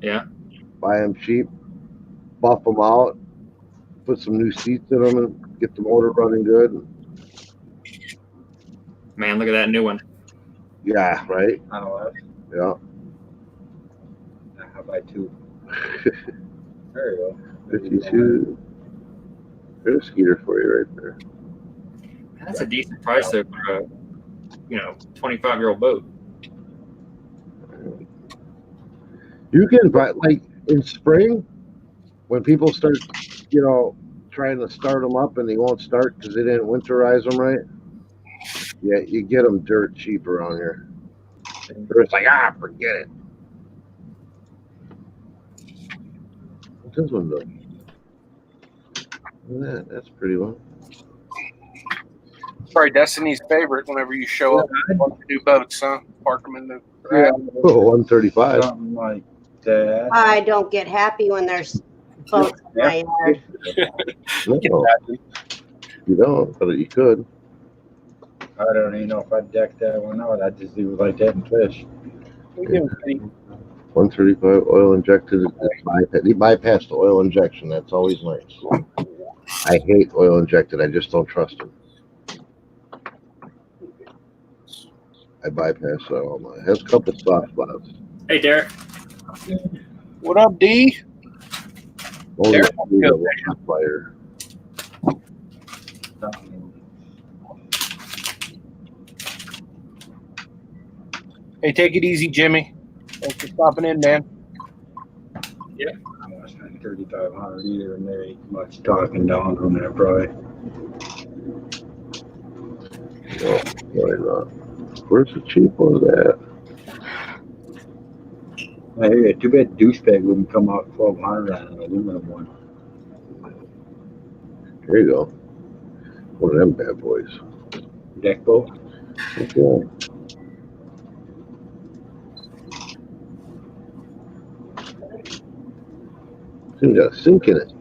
Yeah. Buy them cheap, buff them out, put some new seats in them, and get the motor running good. Man, look at that new one. Yeah, right? Oh, Yeah. How about 2? There you go. 52. There's a Skeeter for you right there. That's a decent price though for a 25-year-old boat. You can buy, like, in spring, when people start, trying to start them up and they won't start because they didn't winterize them right. Yeah, you get them dirt cheap around here. They're just like, forget it. What's this one doing? Look at that. That's a pretty one. Probably Destiny's favorite whenever you show up on new boats, huh? Park them in the Yeah. Oh, 135. Something like that. I don't get happy when there's boats in my yard. No, you don't, but you could. I don't even know if I'd deck that one out. I'd just leave it like that and fish. 135 oil injected. He bypassed the oil injection. That's always nice. I hate oil injected. I just don't trust them. I bypass that all my. It has a couple soft spots. Hey, Derek. What up, D? Derek, fire. Hey, take it easy, Jimmy. Thanks for stopping in, man. Yeah. I want to spend 3,500 either, and there ain't much talking down on that, probably. No, why not? Where's the cheap one at? Hey, too bad douchebag wouldn't come out 1,200 on an aluminum one. There you go. One of them bad boys. Deck boat? Okay. It's got a sink in it.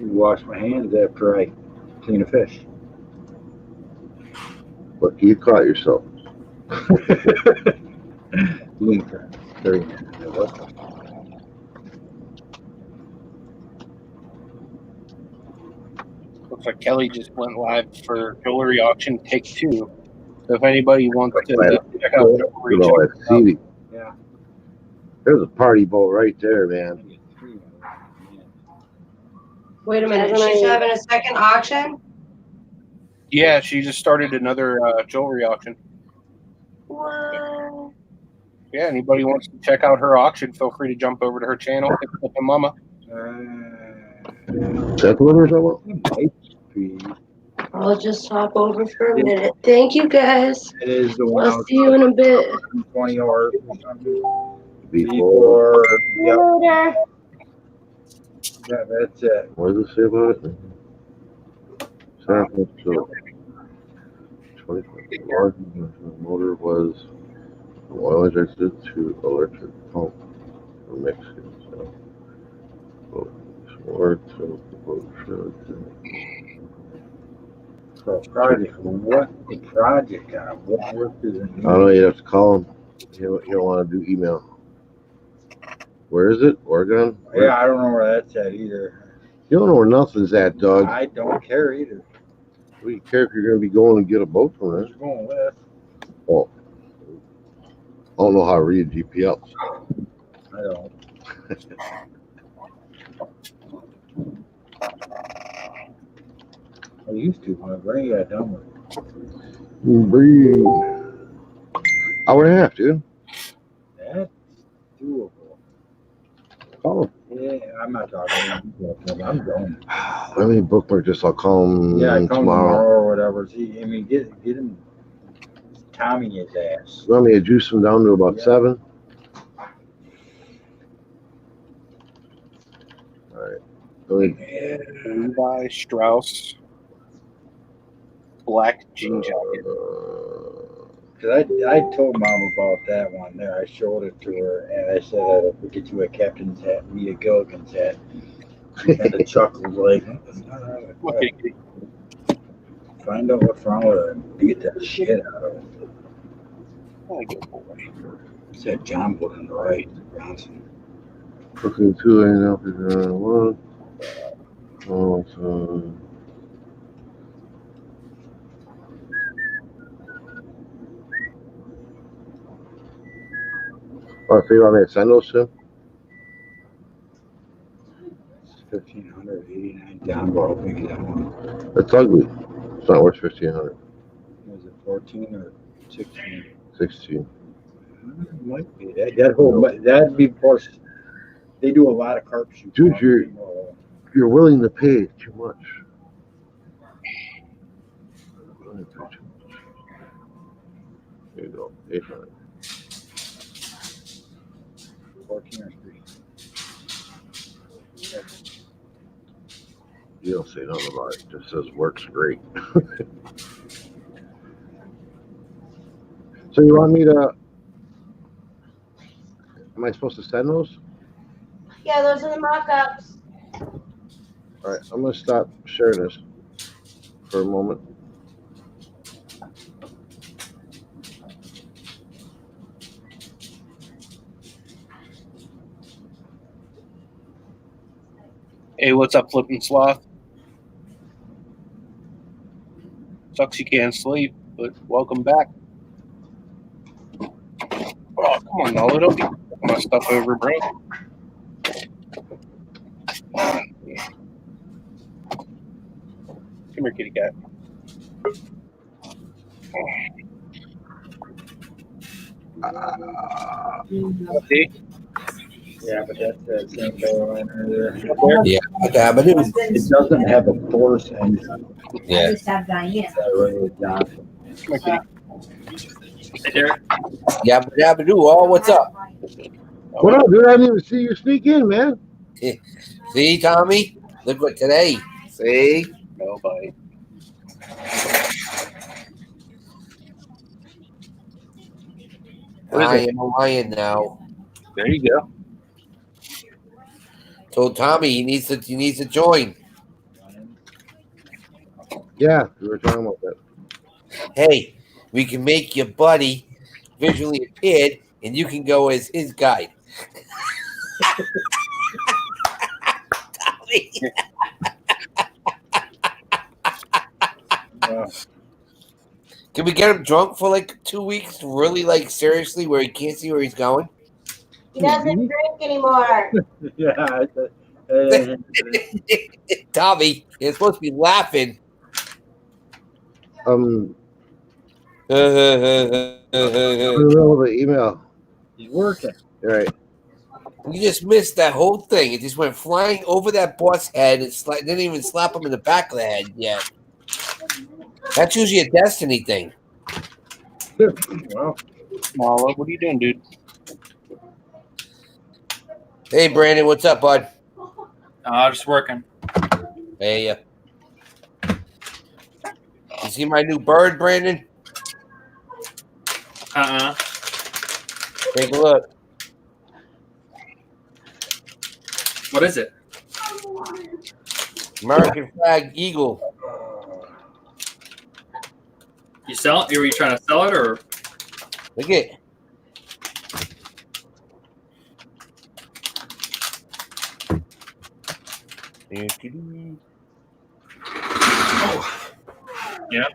Wash my hands after I clean a fish. Look, you caught yourself. Linktr. Looks like Kelly just went live for jewelry auction take 2. So if anybody wants to check out jewelry, yeah. There's a party boat right there, man. Wait a minute. She's having a second auction? yeah, she just started another jewelry auction. What? Yeah, anybody wants to check out her auction, feel free to jump over to her channel, Flippin Mama. Is that the one we're talking about? I'll just hop over for a minute. Thank you, guys. It is the one. I'll see you in a bit. 20 hours or something. Before. Yep. Yeah, that's it. What does it say about it? Sample, so 25 motor was oil injected to electric pump for mixing. So project, what the project on? What work does it need? I don't know, you have to call him. You don't want to do email. Where is it? Oregon? Yeah, I don't know where that's at either. You don't know where nothing's at, dog. I don't care either. What do you care if you're going to be going and get a boat from there? Who's going with? Oh. I don't know how to read GPS. I don't. I used to when I bring that done with. Breathe. Hour and a half, dude. That's doable. Call him. Yeah, I'm not talking. I'm going. Let me bookmark this. I'll call him tomorrow or whatever. See, I mean, get him. Tommy his ass. Let me juice him down to about 7. All right. Levi Strauss black jean jacket. Cause I told Mom about that one there. I showed it to her and I said if we get you a captain's hat, me a Gilligan's hat. And the chuckles like, find out what's wrong with it and beat that shit out of it. Said John put in the right, Bronson. Cooking 2 ain't up is 1. Oh, so. Oh, so you want me to send those to? 1,589 down. How big is that one? It's ugly. It's not worth 1,500. Was it 14 or 16? 16. Might be that whole. That'd be for. They do a lot of carp shooting. Dude, you're willing to pay too much. There you go. 800. 14 or 3. You don't say nothing about it. It just says works great. So you want me to? Am I supposed to send those? Yeah, those are the mock-ups. All right, I'm gonna stop sharing this for a moment. Hey, what's up, Flippin' Sloth? Sucks you can't sleep, but welcome back. Oh, come on, Nolo, don't be putting my stuff over, bro. Come here, kitty cat. See? Yeah, but that's the same Carolina there. Yeah, but it doesn't have a force engine. Yeah. It's that really Johnson. Hey, Derek. Yabba do. Oh, what's up? What up, dude? I didn't even see you sneak in, man. See, Tommy? Look what today. See? Nobody. I am a lion now. There you go. Told Tommy he needs to join. Yeah, we were talking about that. Hey, we can make your buddy visually impaired, and you can go as his guide. Tommy. Can we get him drunk for like 2 weeks? Really, like seriously, where he can't see where he's going? He doesn't drink anymore. Yeah. Tommy, you're supposed to be laughing. In the middle of the email. He's working. Right. You just missed that whole thing. It just went flying over that boss head. It didn't even slap him in the back of the head yet. That's usually a destiny thing. Wow. Marla, what are you doing, dude? Hey, Brandon, what's up, bud? Just working. Hey, you see my new bird, Brandon? Take a look. What is it? American flag eagle. You sell it? Were you trying to sell it or? Look at it. Oh. Yeah.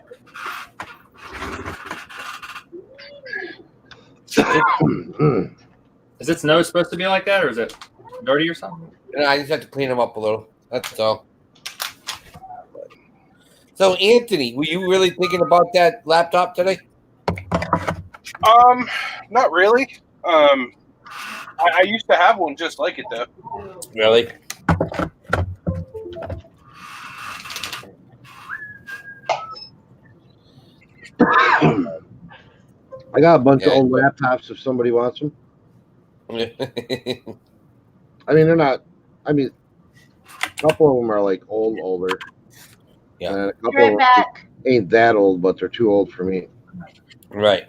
Is its nose supposed to be like that, or is it dirty or something? No, I just have to clean them up a little. That's all. So, Anthony, were you really thinking about that laptop today? Not really. I used to have one just like it though. Really? I got a bunch of old laptops if somebody wants them. I mean, they're not. I mean, a couple of them are like older. Yeah. And a couple of them ain't that old, but they're too old for me. Right.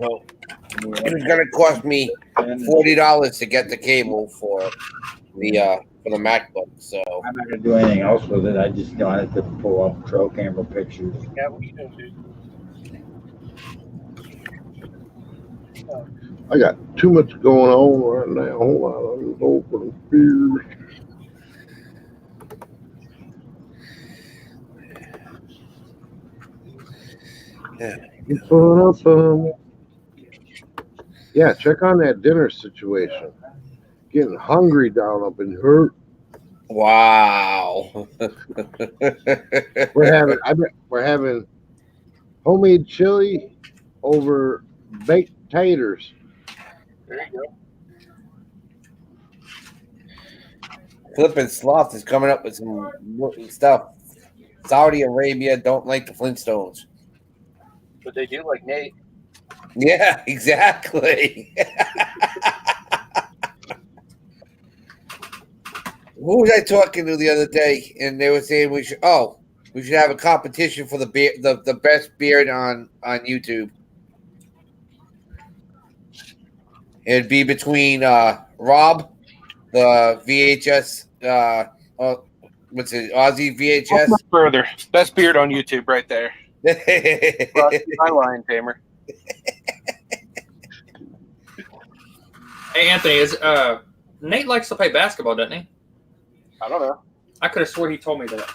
Well, it was going to cost me $40 to get the cable for the MacBook. So I'm not going to do anything else with it. I just wanted to pull up trail camera pictures. Yeah, what are you doing, dude? I got too much going on right now. Hold on, I'm just opening beer. Yeah, check on that dinner situation. Getting hungry down up in here. Wow. We're having homemade chili over baked taters. There you go. Flippin' Sloth is coming up with some stuff. Saudi Arabia don't like the Flintstones. But they do like Nate. Yeah, exactly. Who was I talking to the other day? And they were saying we should have a competition for the best beard on YouTube. It'd be between Rob, the VHS, what's it, Aussie VHS? Much further. Best beard on YouTube right there. My lion tamer. Hey, Anthony, Nate likes to play basketball, doesn't he? I don't know. I could have swore he told me that.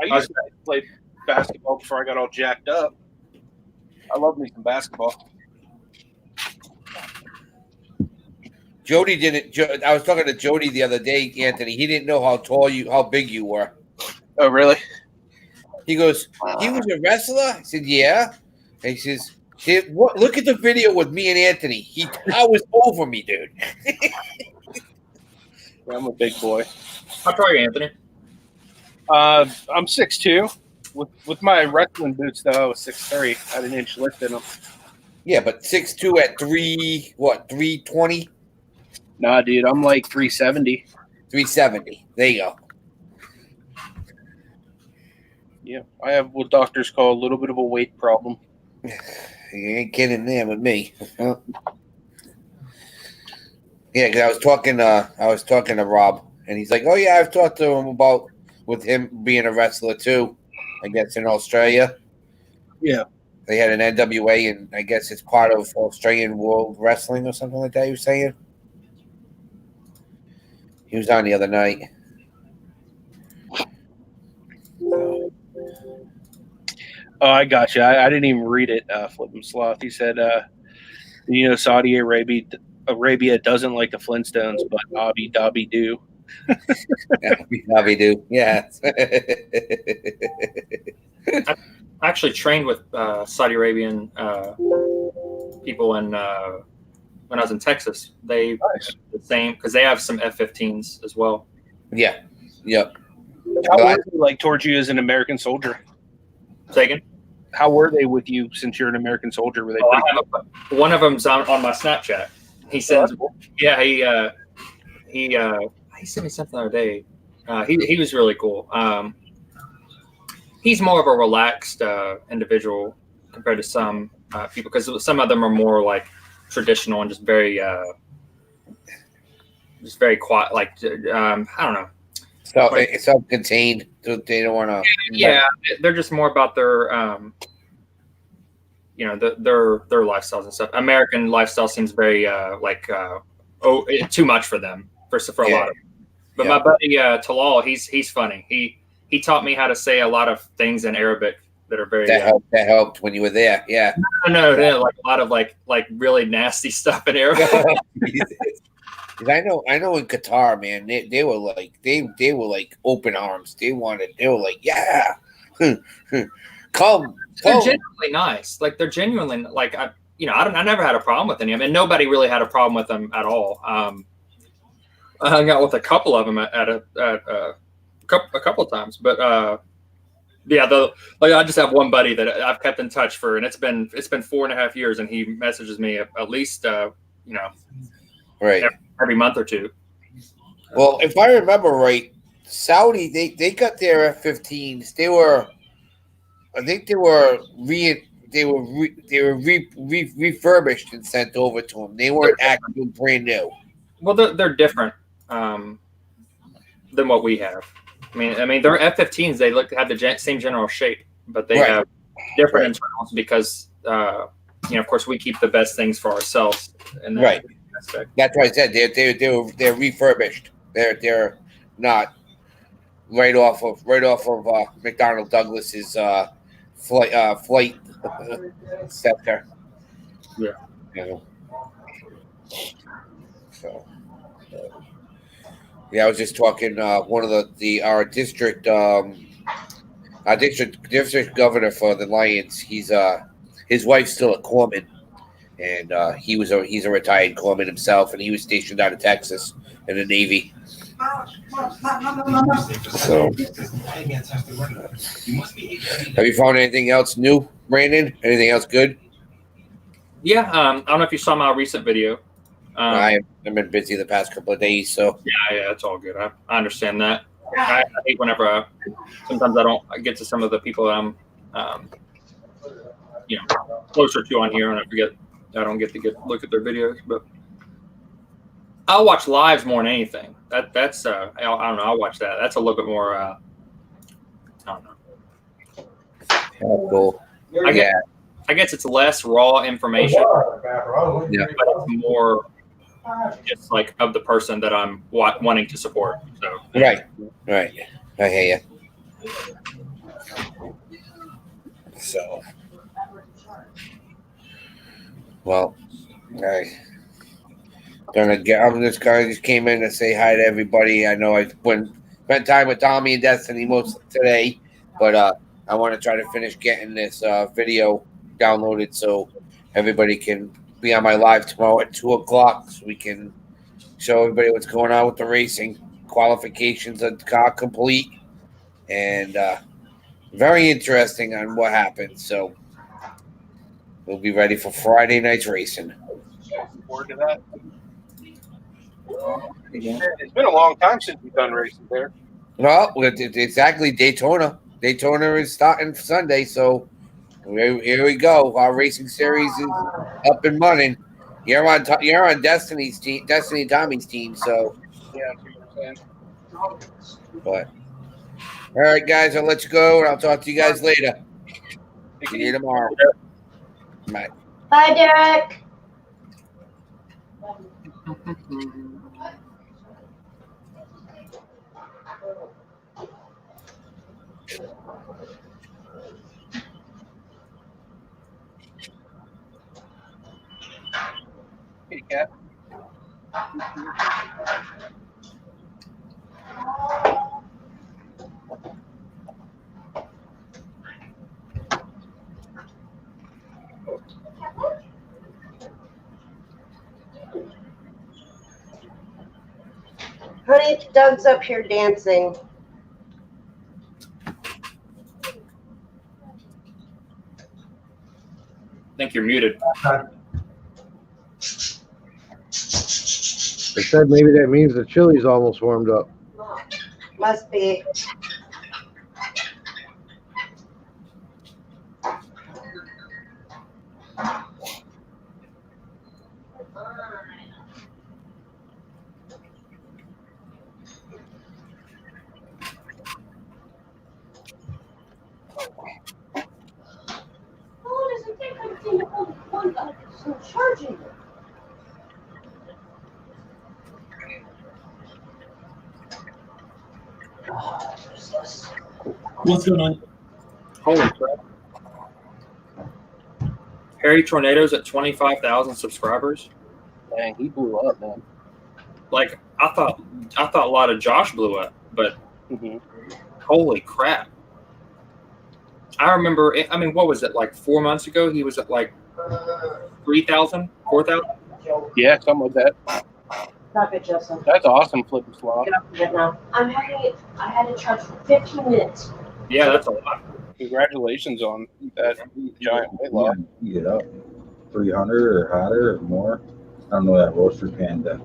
I used to play basketball before I got all jacked up. I love me some basketball. Jody didn't. I was talking to Jody the other day, Anthony. He didn't know how big you were. Oh, really? He goes, he was a wrestler? I said, yeah. And he says, look at the video with me and Anthony. He towers over me, dude. I'm a big boy. How tall are you, Anthony? I'm 6'2". With my wrestling boots, though, I was 6'3". I had an inch lift in them. Yeah, but 6'2" at 320? Nah, dude, I'm like 370. 370. There you go. Yeah, I have what doctors call a little bit of a weight problem. You ain't kidding there with me. Yeah, because I was talking to Rob, and he's like, "Oh yeah, I've talked to him about with him being a wrestler too. I guess in Australia, Yeah, they had an NWA, and I guess it's part of Australian World Wrestling or something like that." He was saying. He was on the other night. Oh, I got you. I didn't even read it. Flippin' Sloth. He said, you know, Saudi Arabia doesn't like the Flintstones, but Abu Dhabi do. Abu do. Yeah. I actually trained with Saudi Arabian people in when I was in Texas. They the same because they have some F-15s as well. Yeah. Yep. How were they like towards you as an American soldier? Second. How were they with you since you're an American soldier? Were they? One of them's on my Snapchat. He sends. Yeah, he sent me something the other day. He was really cool. He's more of a relaxed individual compared to some people because some of them are more like traditional and just very quiet. Like I don't know. So it's self-contained. They don't want to. Yeah, they're just more about their their lifestyles and stuff. American lifestyle seems very too much for them for a lot of them. But my buddy Talal, he's funny. He taught me how to say a lot of things in Arabic that are very that helped when you were there. Yeah. No, like a lot of like really nasty stuff in Arabic. I know in Qatar, man, they were like open arms. They were like, yeah, come. They're genuinely nice. Like they're genuinely like I never had a problem with any of them, and nobody really had a problem with them at all. I hung out with a couple of them at a couple of times, but I just have one buddy that I've kept in touch for, and it's been 4.5 years, and he messages me at least right every month or two. Well, if I remember right, Saudi they got their F-15s. I think they were refurbished and sent over to them. They weren't actually brand new. Well, they're different than what we have. I mean, their F-15s they have the same general shape, but they have different internals because of course we keep the best things for ourselves. And right. That's what I said. They're refurbished. They're not right off of McDonnell Douglas's flight sector. Yeah. So. Yeah, I was just talking. One of our district governor for the Lions. His wife's still a corpsman, and he's a retired corpsman himself, and he was stationed out of Texas in the Navy. So, have you found anything else new, Brandon? Anything else good? Yeah, I don't know if you saw my recent video. I've been busy the past couple of days, so yeah, it's all good. I understand that. I hate whenever sometimes I don't get to some of the people that I'm closer to on here, and I don't get to look at their videos. But I'll watch lives more than anything. That's I don't know. I'll watch that. That's a little bit more. I don't know. Cool. I guess it's less raw information, but it's more just like of the person that I'm wanting to support. So right. I hear you. So, well, I'm just came in to say hi to everybody. I know I've spent time with Tommy and Destiny most today, but I want to try to finish getting this video downloaded so everybody can be on my live tomorrow at 2:00, so we can show everybody what's going on with the racing. Qualifications are complete, and very interesting on what happened. So we'll be ready for Friday night's racing. Forward to that. It's been a long time since we've done racing there. Well, exactly. Daytona is starting Sunday, so Here we go. Our racing series is up and running. You're on Destiny's team, Destiny and Tommy's team. So Yeah, see what I'm saying. but all right, guys, I'll let you go, and I'll talk to you guys later. See you tomorrow. Bye. Bye, Derek. Hey, cat. Honey, Doug's up here dancing. I think you're muted. They said maybe that means the chili's almost warmed up. Must be. Charging. What's going on? Holy crap! Harry Tornado's at 25,000 subscribers. Dang, he blew up, man. Like I thought a lot of Josh blew up, but holy crap! I remember. I mean, what was it like 4 months ago? He was at like 3,000, 4,000. Yeah, something like that. Stop it, Justin. That's awesome, Flippin' Slot. Get up and get now. I had to charge for 15 minutes. Yeah, that's a lot. Congratulations on that giant weight loss. You get up 300 or hotter or more. I don't know that roaster panda.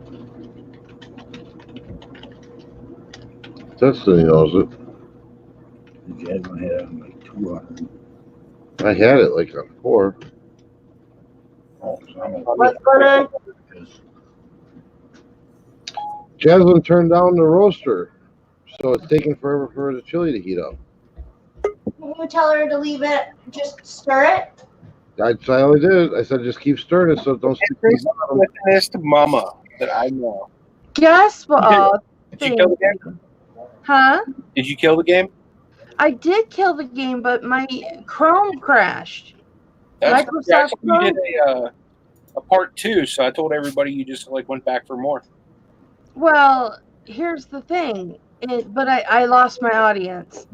Destiny knows it. You guys want to hit on like 200. I had it like on 4. What's going on? Jasmine turned down the roaster, so it's taking forever for the chili to heat up. Can you tell her to leave it? Just stir it? I only did. I said just keep stirring it so it don't stick to the bottom. Witnessed mama that I know. Guess what? Did you kill the game? Huh? Did you kill the game? I did kill the game, but my Chrome crashed. That's Microsoft you Chrome. did a part 2, so I told everybody you just like went back for more. Well, here's the thing. But I lost my audience.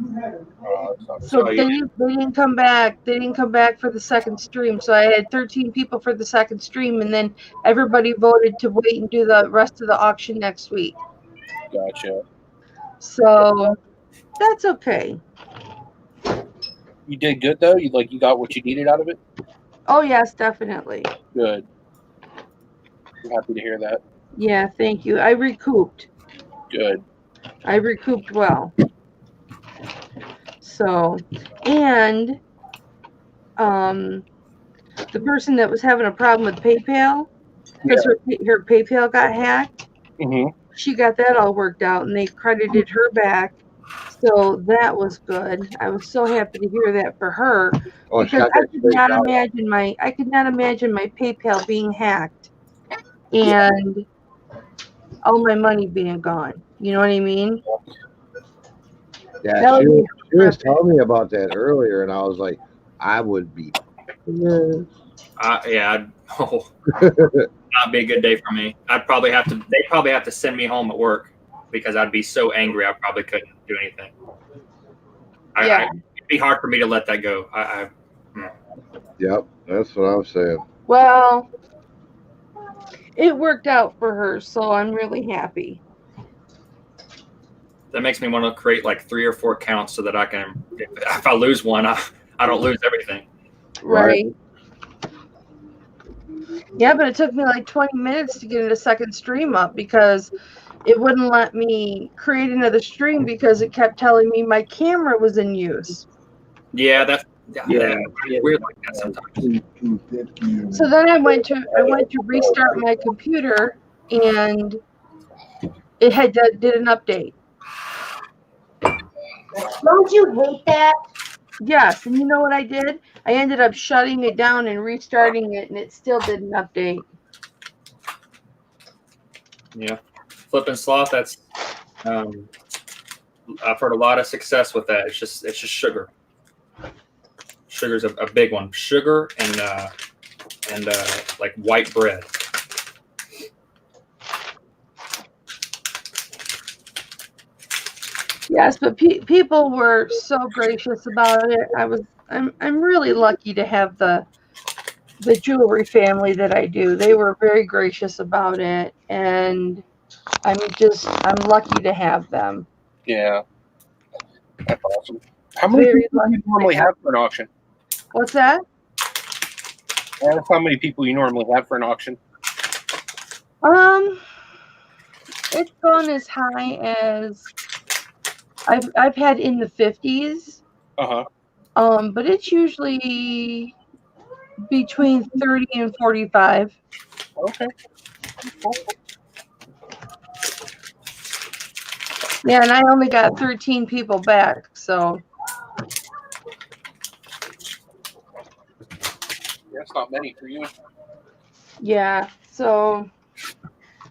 So they didn't come back. They didn't come back for the second stream. So I had 13 people for the second stream, and then everybody voted to wait and do the rest of the auction next week. Gotcha. So that's okay. You did good though. You got what you needed out of it. Oh yes, definitely. Good. I'm happy to hear that. Yeah, thank you. I recouped. Good. I recouped well. So, and the person that was having a problem with PayPal, because her PayPal got hacked, she got that all worked out, and they credited her back. So that was good. I was so happy to hear that for her, because I could not imagine my PayPal being hacked and all my money being gone. You know what I mean? Yeah, she was telling me about that earlier, and I was like, I would be. Yeah. Not be a good day for me. They'd probably have to send me home at work because I'd be so angry I probably couldn't do anything. It'd be hard for me to let that go. Yep, that's what I was saying. Well, it worked out for her, so I'm really happy. That makes me want to create like 3 or 4 accounts so that I can, if I lose one, I don't lose everything. Right. Yeah, but it took me like 20 minutes to get a second stream up because it wouldn't let me create another stream because it kept telling me my camera was in use. Yeah, Yeah, it's weird like that sometimes. So then I went to restart my computer, and it did an update. Don't you hate that? Yes, and you know what I did? I ended up shutting it down and restarting it, and it still didn't update. Yeah, Flippin' Sloth. That's I've heard a lot of success with that. It's just sugar. Sugar's a big one. Sugar and like white bread. Yes, but people were so gracious about it. I'm really lucky to have the jewelry family that I do. They were very gracious about it, and I'm lucky to have them. Yeah, that's awesome. How many people do you normally have for an auction? What's that? How many people you normally have for an auction? It's gone as high as I've had in the 50s. But it's usually between 30 and 45. Okay. Yeah, and I only got 13 people back, so That's not many for you. yeah. So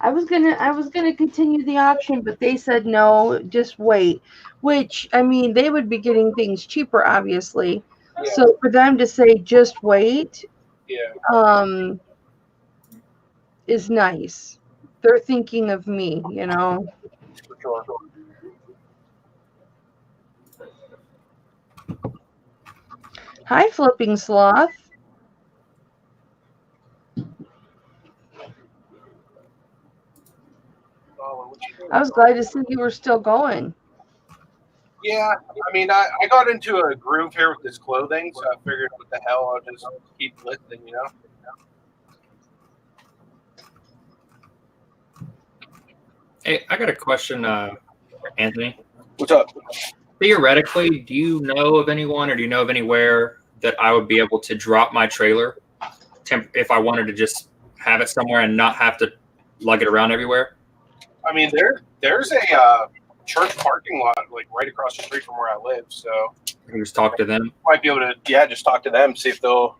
I was gonna continue the auction, but they said no, just wait. Which, I mean, they would be getting things cheaper, obviously. Yeah. So for them to say just wait, is nice. They're thinking of me, you know. For sure. Hi, Flipping Sloth. I was glad to see you were still going. Yeah, I mean, I got into a groove here with this clothing, so I figured, what the hell, I'll just keep listing, you know? Hey, I got a question, Anthony. What's up? Theoretically, do you know of anyone or do you know of anywhere that I would be able to drop my trailer if I wanted to just have it somewhere and not have to lug it around everywhere? I mean, there's a church parking lot like right across the street from where I live, so I can just talk to them. Might be able to, just talk to them, see if they'll,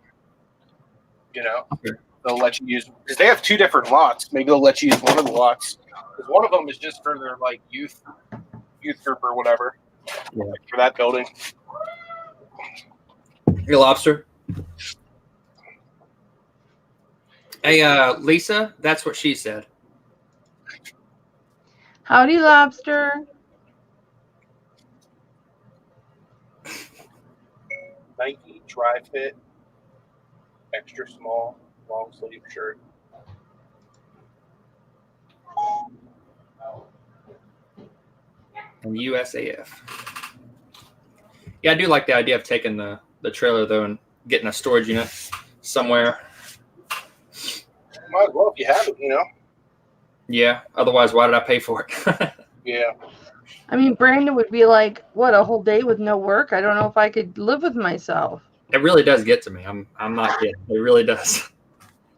they'll let you use, because they have two different lots. Maybe they'll let you use one of the lots, because one of them is just for their like youth group or whatever, like, for that building. Hey, Lobster. Hey, Lisa, that's what she said. Howdy, Lobster. Nike Dry Fit, extra small, long sleeve shirt. And USAF. Yeah, I do like the idea of taking the trailer though and getting a storage unit somewhere. Might as well if you have it, you know. Yeah. Otherwise, why did I pay for it? Yeah. I mean, Brandon would be like, "What, a whole day with no work? I don't know if I could live with myself." It really does get to me. I'm not kidding. It really does.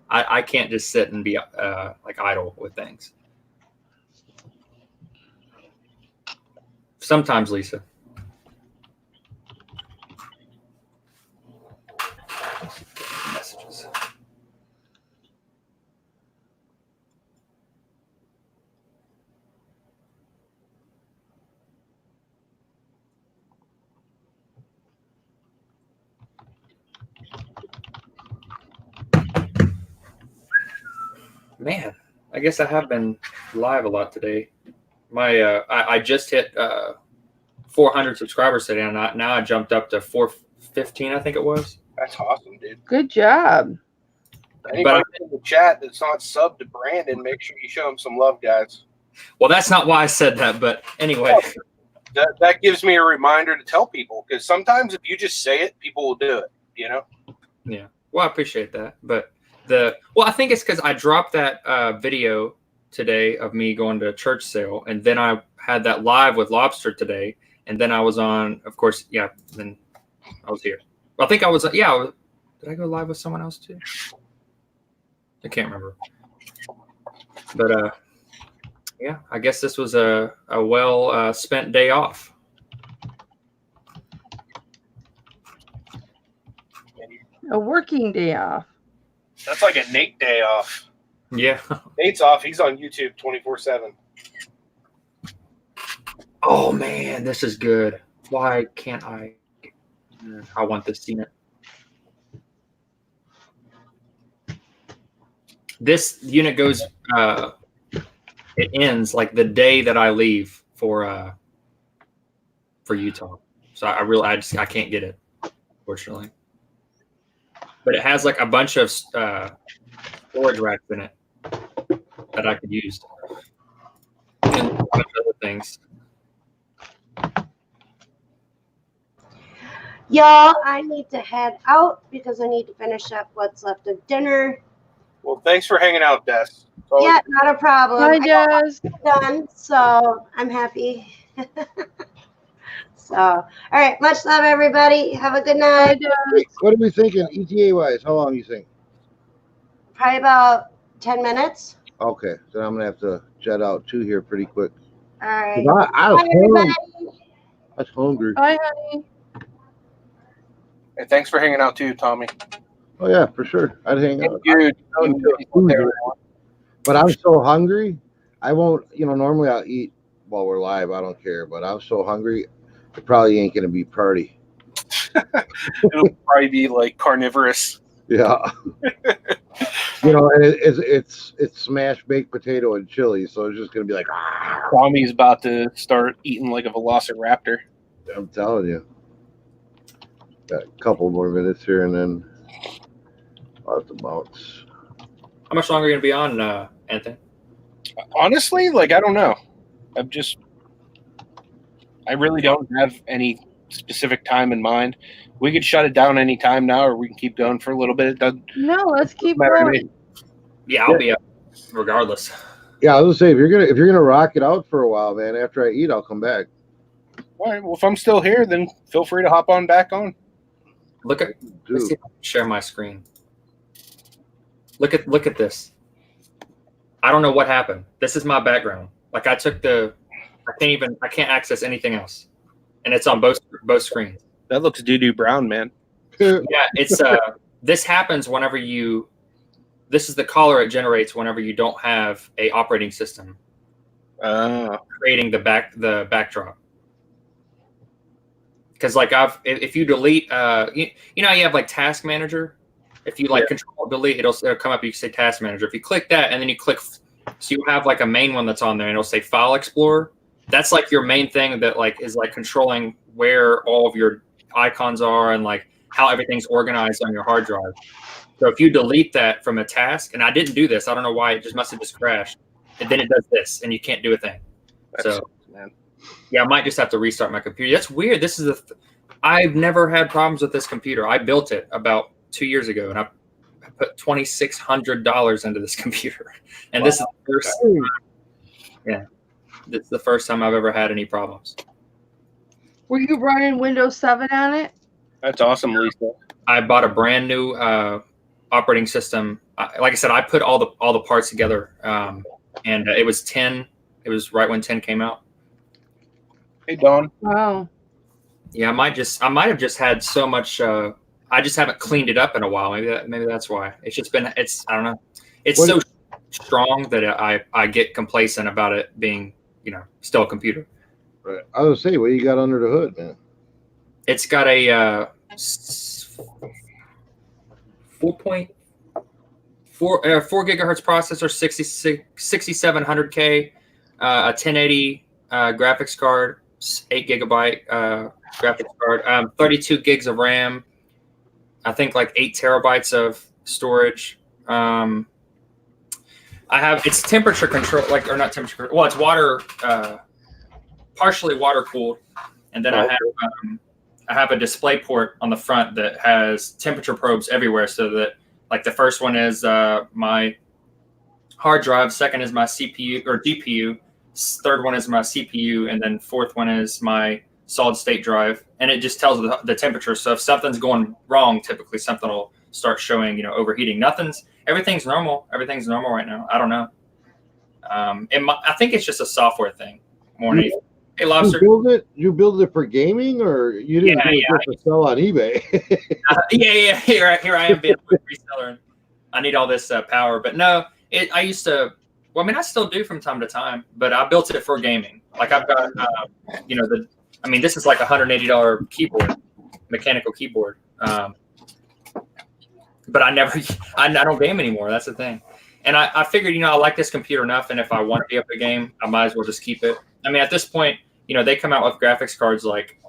I can't just sit and be like idle with things. Sometimes, Lisa. Messages. Man, I guess I have been live a lot today. My I just hit 400 subscribers today, and now I jumped up to 415, I think it was. That's awesome, dude. Good job. Anybody in the chat that's not subbed to Brandon, make sure you show him some love, guys. Well, that's not why I said that, but anyway. That gives me a reminder to tell people, because sometimes if you just say it, people will do it, you know? Yeah. Well, I appreciate that. But I think it's because I dropped that video today of me going to a church sale, and then I had that live with Lobster today, and then I was on, of course, then I was here. I think I was. Yeah, did I go live with someone else too? I can't remember. But yeah, I guess this was a well spent day off. A working day off. That's like a Nate day off. Yeah. Nate's off. He's on YouTube 24/7. Oh man, this is good. Why can't I? I want this unit. This unit goes. It ends like the day that I leave for Utah. So I can't get it, fortunately. But it has like a bunch of storage racks in it that I could use, and a bunch of other things. Y'all, I need to head out because I need to finish up what's left of dinner. Well, thanks for hanging out, Des. Yeah, not a problem. Hi, I got Des. it done, so I'm happy. So, all right, much love, everybody. Have a good night. What are we thinking, ETA wise? How long do you think? Probably about 10 minutes. Okay, so I'm gonna have to jet out too here pretty quick. All right. I was Bye, everybody. I was hungry. Bye, honey. Hey, thanks for hanging out too, Tommy. Oh yeah, for sure. I'd hang out. Dude, But I'm so hungry. I won't. Normally I'll eat while we're live. I don't care. But I'm so hungry. It probably ain't gonna be party. It'll probably be like carnivorous. Yeah. And it's smashed baked potato and chili, so it's just gonna be like. Tommy's about to start eating like a velociraptor. I'm telling you. Got a couple more minutes here, and then I'll have to bounce. How much longer are you gonna be on, Anthony? Honestly, I don't know. I really don't have any specific time in mind. We could shut it down any time now, or we can keep going for a little bit. It doesn't No, let's keep matter to me. going. Yeah, I'll be up regardless. Yeah, I was gonna say if you're gonna rock it out for a while, man. After I eat, I'll come back. All right. Well, if I'm still here, then feel free to hop on back on. Let's see if I can share my screen. Look at this. I don't know what happened. This is my background. Like I can't access anything else, and it's on both screens. That looks doo-doo brown, man. Yeah, it's this happens whenever this is the color it generates whenever you don't have a operating system creating the backdrop. Because if you delete you know how you have like task manager, if you control delete, it'll come up, you can say task manager. If you click that and then you click, so you have like a main one that's on there and it'll say file explorer. That's like your main thing that is controlling where all of your icons are and how everything's organized on your hard drive. So if you delete that from a task, and I didn't do this, I don't know why, it must have just crashed. And then it does this and you can't do a thing. Man. Yeah, I might just have to restart my computer. That's weird. This is I've never had problems with this computer. I built it about 2 years ago, and I put $2,600 into this computer. And This is the first. Yeah, this is the first time I've ever had any problems. Were you running Windows 7 on it? That's awesome, Lisa. I bought a brand new operating system. Like I said, I put all the parts together, and it was 10. It was right when 10 came out. Hey, Dawn. Wow. Yeah, I might have just had so much. I just haven't cleaned it up in a while. Maybe that's why. It's just been. I don't know. It's so strong that I get complacent about it being still a computer. Right. I was gonna say, what you got under the hood, man? It's got a 4 gigahertz processor, 6700K, a 1080 graphics card, 8 gigabyte graphics card, 32 gigs of RAM. I think 8 terabytes of storage. It's temperature control, or not temperature. Well, it's water, partially water cooled, and then I have a display port on the front that has temperature probes everywhere, so that the first one is my hard drive, second is my CPU or GPU, third one is my CPU, and then fourth one is my solid state drive, and it just tells the temperature. So if something's going wrong, typically something will start showing, overheating. Everything's normal. Everything's normal right now. I don't know. I think it's just a software thing more than anything. Hey, Lobster. You build it for gaming, or you didn't do it to sell on eBay? Yeah. Here I am being a reseller, and I need all this power. But no, I used to. Well, I mean, I still do from time to time, but I built it for gaming. Like I've got, this is like $180 keyboard, mechanical keyboard. But I don't game anymore. That's the thing. And I figured, I like this computer enough, and if I want to be up a game, I might as well just keep it. I mean, at this point, they come out with graphics cards like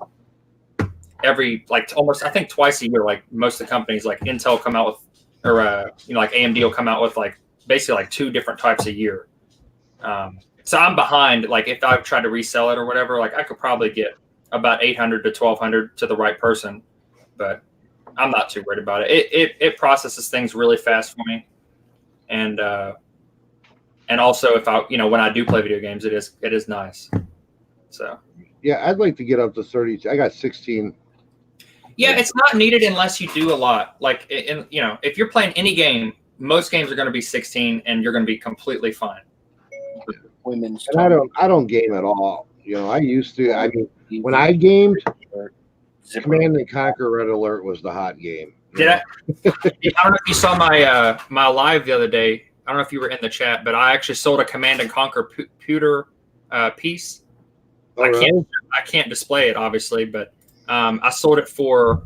almost, I think twice a year. Like most of the companies, like Intel come out with, or like AMD will come out with basically like 2 different types a year. So I'm behind. Like if I tried to resell it or whatever, like I could probably get about $800 to $1,200 to the right person, but I'm not too worried about it. It processes things really fast for me. And also if I, when I do play video games, it is nice. So yeah, I'd like to get up to 30. I got 16. Yeah, it's not needed unless you do a lot. Like if you're playing any game, most games are going to be 16, and you're going to be completely fine. And I don't game at all. I used to. I mean, when I gamed, Command and Conquer Red Alert was the hot game. Did I? I don't know if you saw my my live the other day. I don't know if you were in the chat, but I actually sold a Command and Conquer pewter piece. Oh, really? I can't display it obviously, but I sold it for.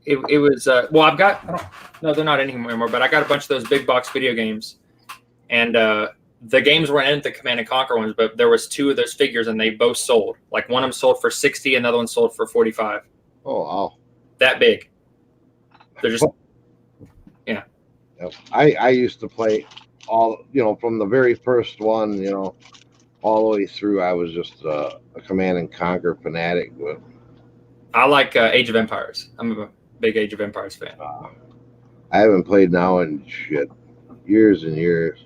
It was well, I've got. No, they're not anymore. But I got a bunch of those big box video games, and the games weren't in the Command and Conquer ones, but there was 2 of those figures, and they both sold. Like one of them sold for 60, another one sold for 45. Oh wow, that big. They're just yeah. I used to play all from the very first one, all the way through. I was just a Command and Conquer fanatic. But I like Age of Empires. I'm a big Age of Empires fan. I haven't played now in years and years.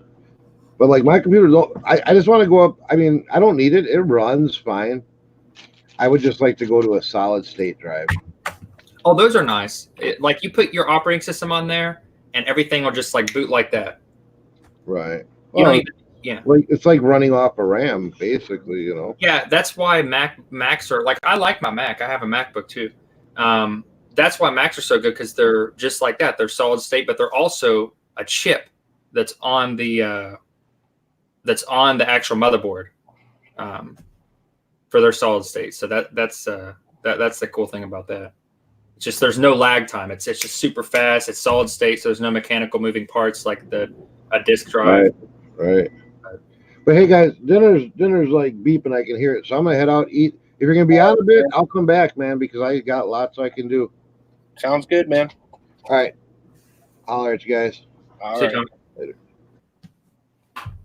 But like my computer, I just want to go up. I mean, I don't need it. It runs fine. I would just like to go to a solid state drive. Oh, those are nice. Like you put your operating system on there, and everything will just like boot like that. Right. Yeah. Like it's like running off a RAM, basically. Yeah, that's why Macs are like. I like my Mac. I have a MacBook too. That's why Macs are so good, because they're just like that. They're solid state, but they're also a chip that's on the actual motherboard for their solid state. So that's the cool thing about that. It's just there's no lag time. It's just super fast. It's solid state, so there's no mechanical moving parts like a disk drive. Right. But hey guys, dinner's like beeping. I can hear it, so I'm gonna head out, eat. If you're gonna be out a bit, I'll come back, man, because I got lots I can do. Sounds good, man. All right. Holler at you guys. All right. Later.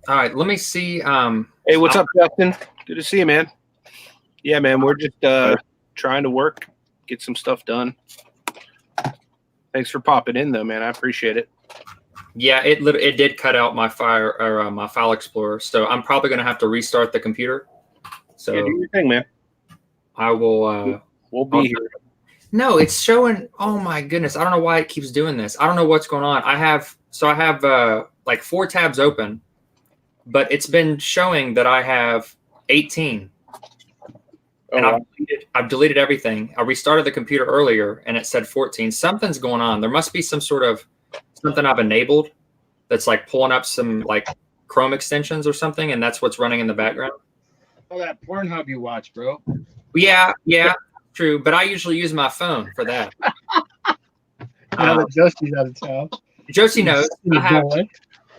All right, let me see. Hey, what's up, Justin? Good to see you, man. Yeah, man, we're just trying to work, get some stuff done. Thanks for popping in, though, man. I appreciate it. Yeah, it did cut out my my file explorer, so I'm probably gonna have to restart the computer. So yeah, do your thing, man. I will. We'll be here. No, it's showing. Oh my goodness, I don't know why it keeps doing this. I don't know what's going on. I have like 4 tabs open, but it's been showing that I have 18. And I've deleted everything. I restarted the computer earlier, and it said 14. Something's going on. There must be some sort of something I've enabled that's like pulling up some like Chrome extensions or something, and that's what's running in the background. Oh, that Pornhub you watch, bro. Yeah, true. But I usually use my phone for that. Now that Josie's out of town. Josie knows. I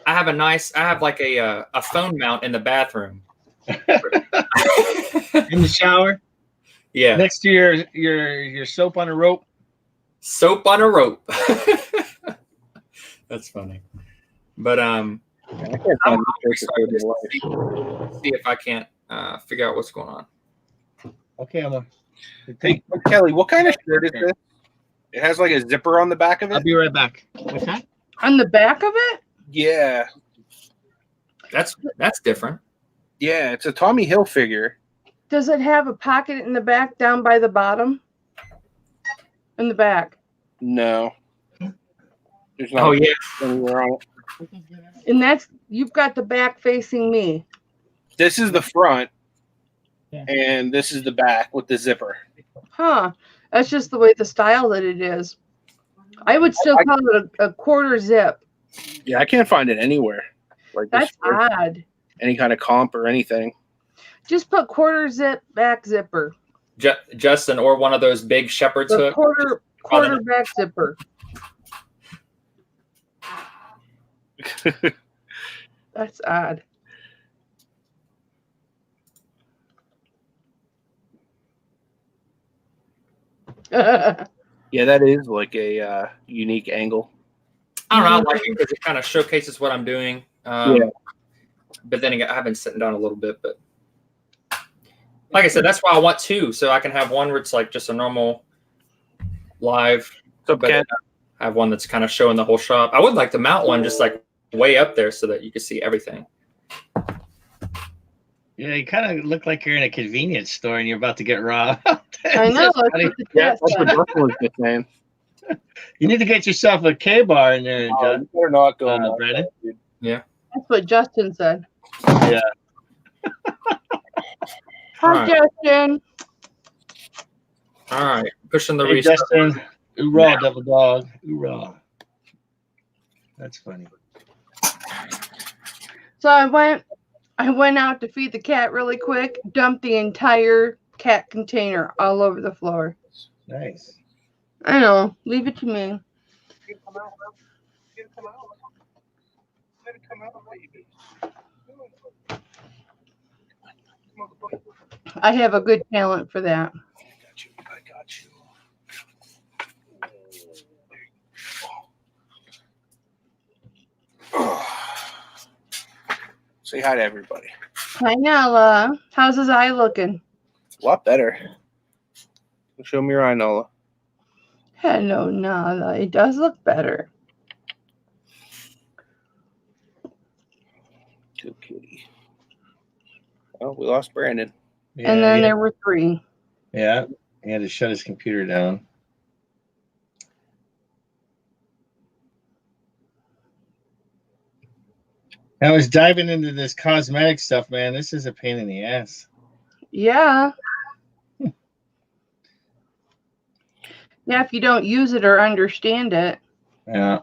have like a phone mount in the bathroom. In the shower. Yeah. Next to your soap on a rope. Soap on a rope. That's funny. But I'm excited to see if I can't figure out what's going on. Okay, Hey, Kelly, what kind of shirt is this? It has like a zipper on the back of it. I'll be right back. What's that? On the back of it? Yeah. That's different. Yeah, it's a Tommy Hilfiger. Does it have a pocket in the back down by the bottom? In the back. No. There's not Oh yeah. anywhere on it. And that's, you've got the back facing me. This is the front, and this is the back with the zipper. Huh. That's just the way the style that it is. I would still call it a quarter zip. Yeah, I can't find it anywhere. Like That's this, odd. any kind of comp or anything. Just put quarter zip back zipper. Justin, or one of those big shepherd's The hook. quarter back zipper. That's odd. Yeah, that is like a unique angle. I don't know. I like it because it kind of showcases what I'm doing. Yeah. But then again, I've been sitting down a little bit, but like I said, that's why I want two, so I can have one where it's like just a normal live. But I have one that's kind of showing the whole shop. I would like to mount one just like way up there so that you can see everything. Yeah, you kind of look like you're in a convenience store and you're about to get robbed. I know. That's what Justin was just saying. You need to get yourself a K-bar in there, You better not go, Brennan. Yeah. That's what Justin said. Yeah. Hi, Justin. All right, pushing the Hey, reset. Justin, hoorah, double dog, hoorah. That's funny. So I went out to feed the cat really quick, dumped the entire cat container all over the floor. Nice. I know. Leave it to me. I have a good talent for that. I got you. Say hi to everybody. Hi, Nala. How's his eye looking? A lot better. Show me your eye, Nola. Hello, Nala. It does look better. Good kitty. Oh, we lost Brandon. Yeah, And then there were 3. Yeah, he had to shut his computer down. I was diving into this cosmetic stuff, man. This is a pain in the ass. Yeah. Yeah, if you don't use it or understand it. Yeah.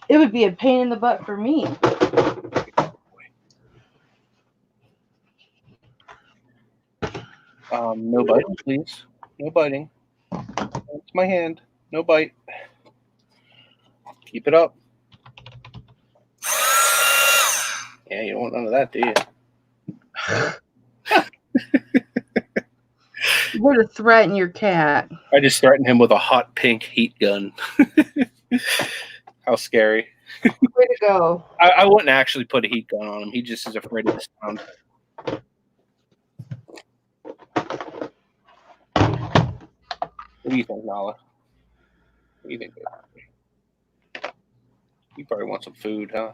It would be a pain in the butt for me. No biting, please. No biting. That's my hand. No bite. Keep it up. Yeah, you don't want none of that, do you? Way to threaten your cat. I just threatened him with a hot pink heat gun. How scary. Way to go. I wouldn't actually put a heat gun on him. He just is afraid of the sound. What do you think, Nala? What do you think, baby? You probably want some food, huh?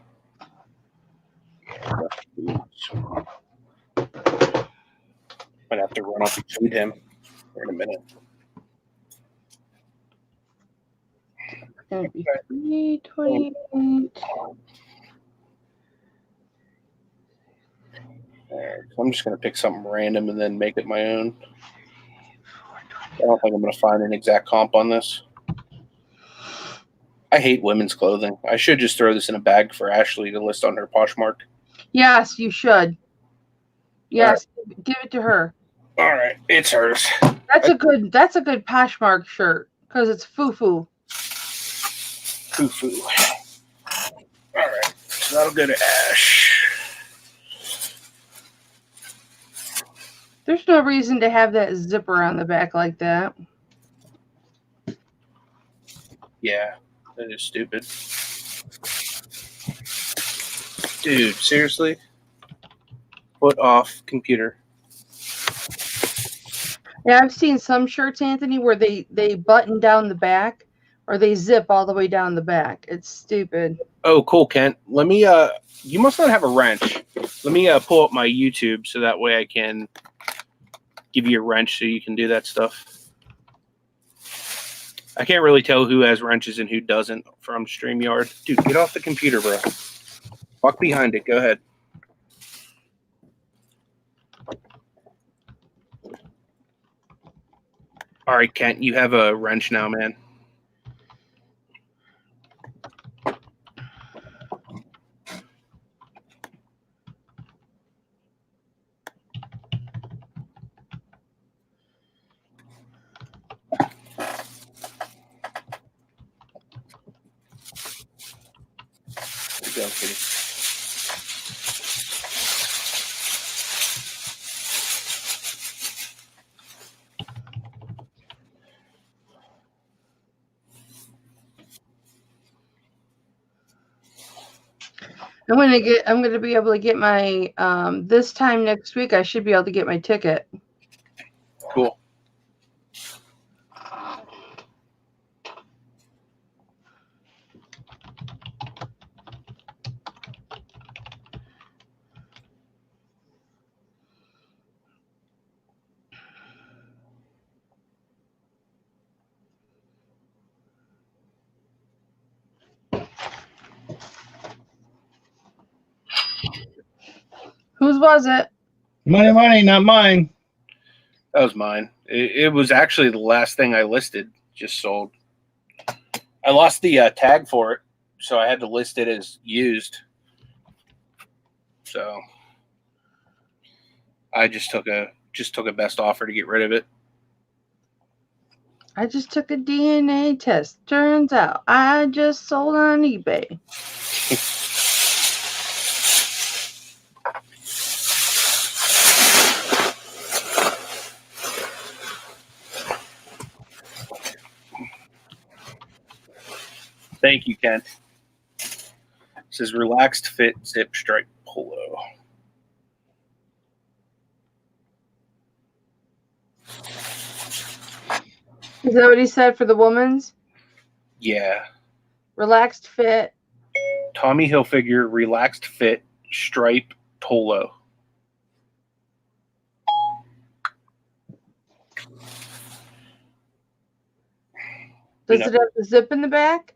Might have to run up and feed him here in a minute. Gonna be 328. Alright, so I'm just gonna pick something random and then make it my own. I don't think I'm gonna find an exact comp on this. I hate women's clothing. I should just throw this in a bag for Ashley to list on her Poshmark. Yes, you should. Yes, give it to her. All right, it's hers. That's a good Poshmark shirt because it's foo-foo. Foo-foo. All right, so that'll go to Ash. There's no reason to have that zipper on the back like that. Yeah, that is stupid. Dude, seriously? Foot off computer. Yeah, I've seen some shirts, Anthony, where they button down the back or they zip all the way down the back. It's stupid. Oh, cool, Kent. Let me, you must not have a wrench. Let me pull up my YouTube so that way I can give you a wrench so you can do that stuff. I can't really tell who has wrenches and who doesn't from StreamYard. Dude, get off the computer, bro. Walk behind it. Go ahead. All right, Kent, you have a wrench now, man. There you go, kitty. I'm gonna be able to get my this time next week I should be able to get my ticket. Cool. Whose was it? Money, not mine. That was mine. It was actually the last thing I listed, just sold. I lost the tag for it, so I had to list it as used. So I just took a best offer to get rid of it. I just took a DNA test. Turns out I just sold on eBay. Thank you, Kent. It says relaxed fit zip stripe polo. Is that what he said for the woman's? Yeah. Relaxed fit. Tommy Hilfiger relaxed fit stripe polo. Does it have the zip in the back?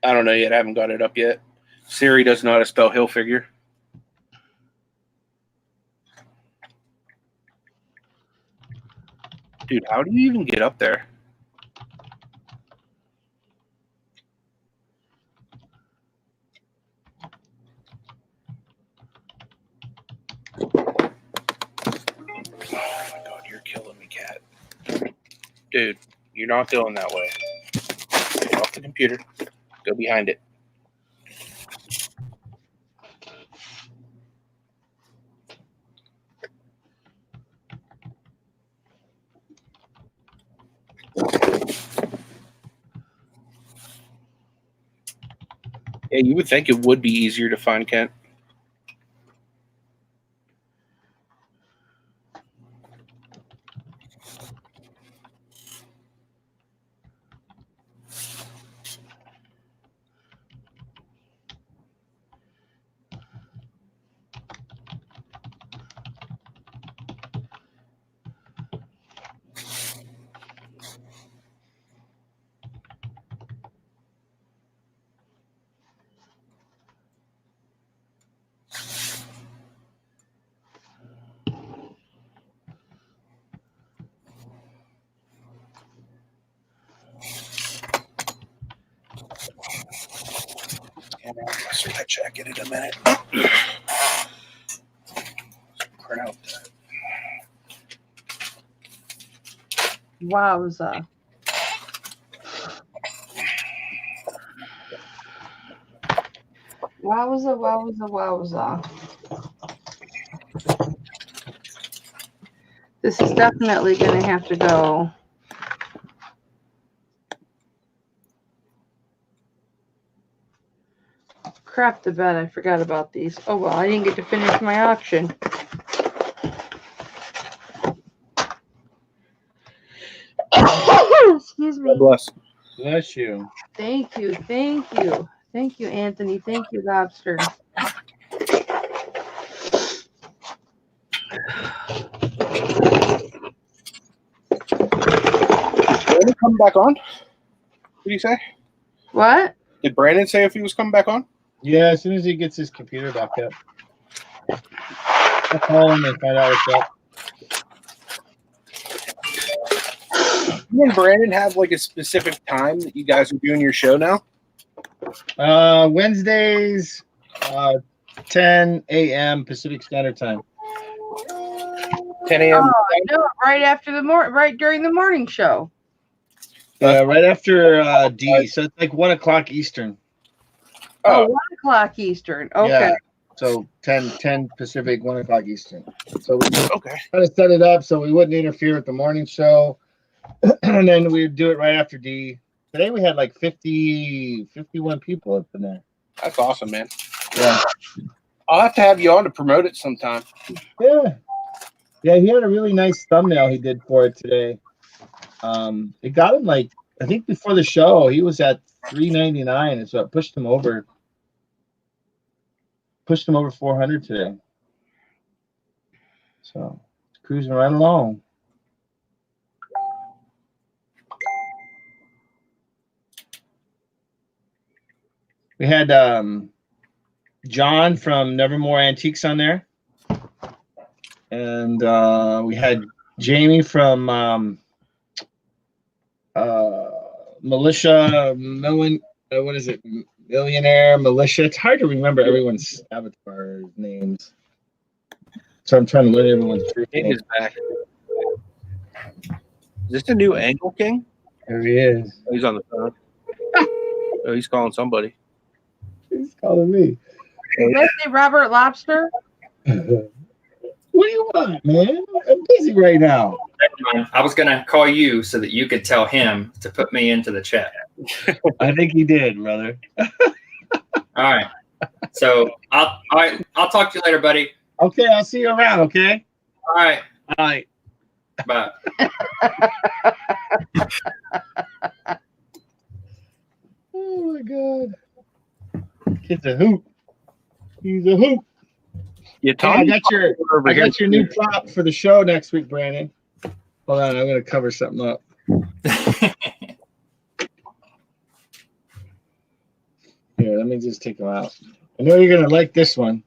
I don't know yet. I haven't got it up yet. Siri doesn't know how to spell Hilfiger. Dude, how do you even get up there? Oh my God, you're killing me, cat. Dude, you're not going that way. Get off the computer. Go behind it. Yeah, you would think it would be easier to find, Kent. I'll start that check in a minute. Print out that. Wowza. Wowza. This is definitely going to have to go. Crap the bed. I forgot about these. Oh, well, I didn't get to finish my auction. Excuse me. God bless. Bless you. Thank you. Thank you, Anthony. Thank you, Lobster. Come back on. did you say? What? Did Brandon say if he was coming back on? Yeah, as soon as he gets his computer back up. I'll call him and find out what's up. You and Brandon have like a specific time that you guys are doing your show now? Wednesdays, 10 a.m. Pacific Standard Time. 10 a.m. No, right after right during the morning show. Yeah, right after D. So it's like 1 o'clock Eastern. Oh, 1 o'clock Eastern. Okay. Yeah. So 10 Pacific, 1 o'clock Eastern. So we okay. Try to set it up so we wouldn't interfere with the morning show. And then we'd do it right after D. Today we had like 51 people up in there. That's awesome, man. Yeah. I'll have to have you on to promote it sometime. Yeah. Yeah, he had a really nice thumbnail he did for it today. It got him like, I think before the show, he was at $3.99, and so it pushed him over 400 today. So cruising right along. We had John from Nevermore Antiques on there, and we had Jamie from Militia what is it? Millionaire Militia. It's hard to remember everyone's avatar names, so I'm trying to learn everyone's first King name. is back. Is this the new Angle King? There he is. Oh, he's on the phone. Oh, he's calling somebody. He's calling me. Did I say Robert Lobster? What do you want, man? I'm busy right now. I was gonna call you so that you could tell him to put me into the chat. I think he did, brother. All right. So I'll talk to you later, buddy. Okay, I'll see you around. Okay. All right. All right. Bye. Oh my God. Kid's a hoop. He's a hoop. Yeah, Hey, I got your new prop for the show next week, Brandon. Hold on, I'm gonna cover something up. Here, let me just take them out. I know you're gonna like this one.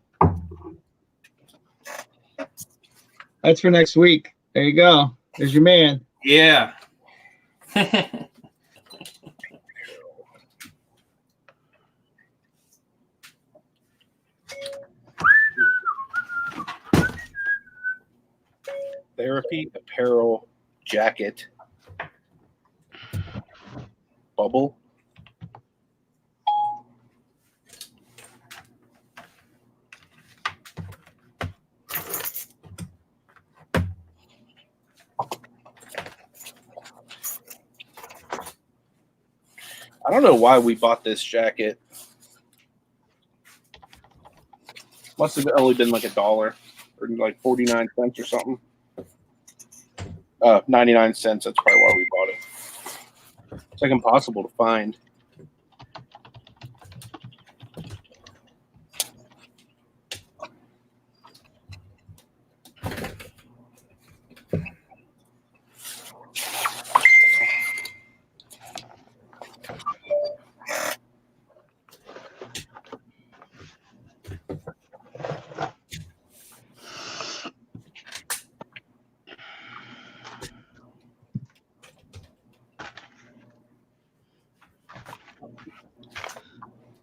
That's for next week. There you go. There's your man. Yeah. Therapy apparel jacket. Bubble. I don't know why we bought this jacket. Must have only been like $1 or like 49 cents or something. 99 cents. That's probably why we bought it. It's like impossible to find.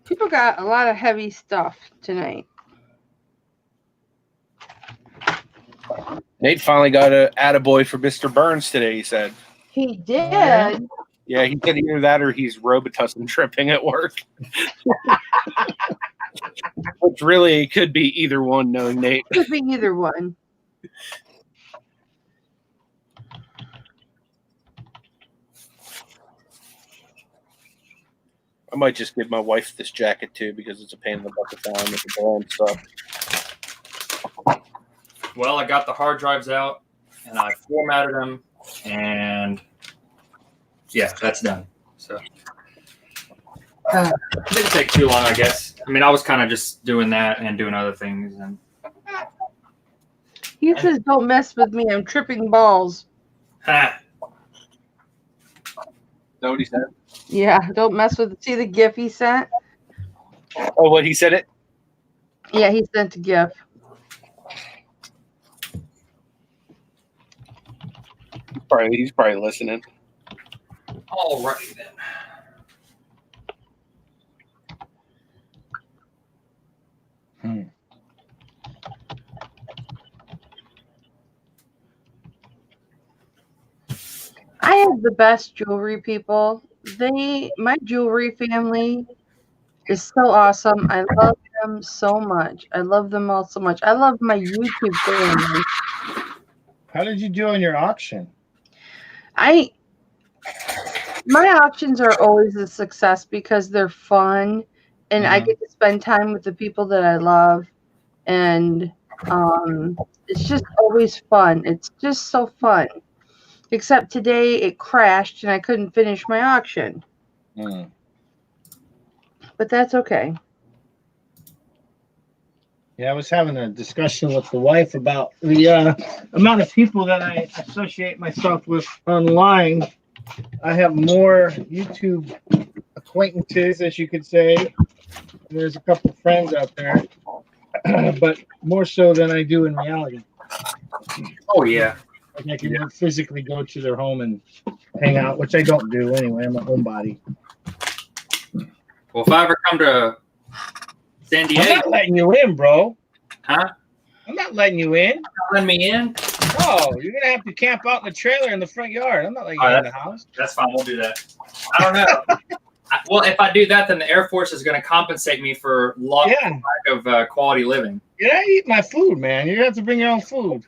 People got a lot of heavy stuff tonight. Nate finally got a attaboy for Mr. Burns today, he said. He did. Yeah, he said either that or he's Robitussin tripping at work. Which really could be either one, knowing Nate. Could be either one. I might just give my wife this jacket too because it's a pain in the butt to find with the ball and stuff. Well, I got the hard drives out and I formatted them, and yeah, that's done. So it didn't take too long, I guess. I mean, I was kind of just doing that and doing other things. And He says, "Don't mess with me. I'm tripping balls." ha. Know what he said? Yeah, don't mess with. See the GIF he sent? Oh, what he said it? Yeah, he sent a GIF. He's probably listening. All right then. I have the best jewelry people. My jewelry family is so awesome. I love them so much. I love them all so much. I love my YouTube family. How did you do on your auction? My auctions are always a success because they're fun and I get to spend time with the people that I love, and it's just always fun. It's just so fun. Except today it crashed and I couldn't finish my auction. But that's okay. Yeah, I was having a discussion with the wife about the amount of people that I associate myself with online. I have more YouTube acquaintances, as you could say. There's a couple friends out there, but more so than I do in reality. Oh, yeah. Like I can physically go to their home and hang out, which I don't do anyway. I'm a homebody. Well, if I ever come to San Diego, I'm not letting you in, bro. Huh? I'm not letting you in. Not letting me in? No, you're gonna have to camp out in the trailer in the front yard. I'm not letting you in the house. That's fine. We'll do that. I don't know. Well, if I do that, then the Air Force is going to compensate me for lack of quality living. Yeah, eat my food, man. You have to bring your own food.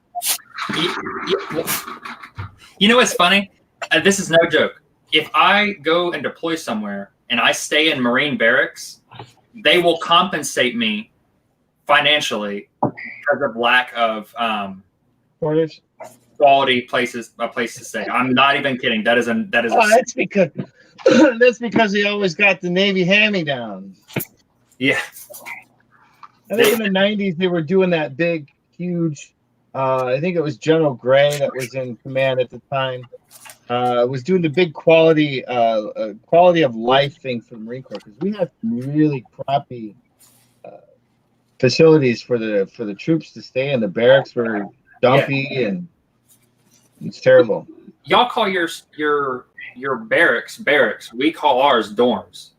You know what's funny? This is no joke. If I go and deploy somewhere and I stay in Marine barracks, they will compensate me financially because of lack of quality places, a place to stay. I'm not even kidding. That is that's because that's because they always got the Navy hand-me-down. Yeah. I think in the 90s they were doing that big, huge. I think it was General Gray that was in command at the time. Was doing the big quality of life thing for the Marine Corps, because we have really crappy facilities for the troops to stay in. The barracks were dumpy and it's terrible. Y'all call your barracks. We call ours dorms.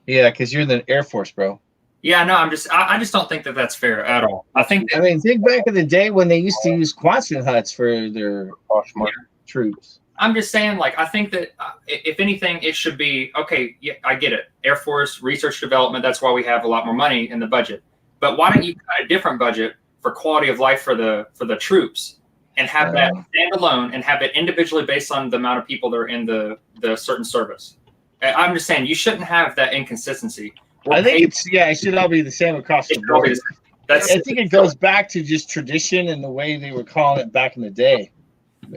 Yeah, because you're in the Air Force, bro. Yeah, no, I just don't think that that's fair at all. Think back in the day when they used to use Quonset huts for their Poshmark troops. I'm just saying, like, I think that if anything, it should be, okay, yeah, I get it. Air Force, research development, that's why we have a lot more money in the budget. But why don't you cut a different budget for quality of life for the troops and have that stand alone and have it individually based on the amount of people that are in the certain service? I'm just saying, you shouldn't have that inconsistency. I think it should all be the same across the board. I think it goes back to just tradition and the way they were calling it back in the day.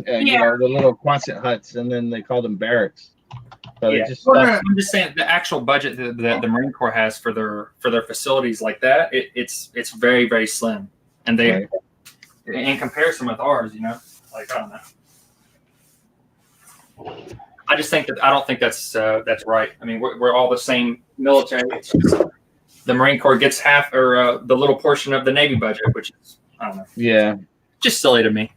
You know, the little Quonset huts, and then they called them barracks. So I'm just saying the actual budget that the Marine Corps has for their facilities like that, it's very, very slim, and they in comparison with ours, you know, like I don't know. I just think I don't think that's right. I mean, we're all the same military. It's just, the Marine Corps gets half or the little portion of the Navy budget, which is, I don't know. Yeah, just silly to me.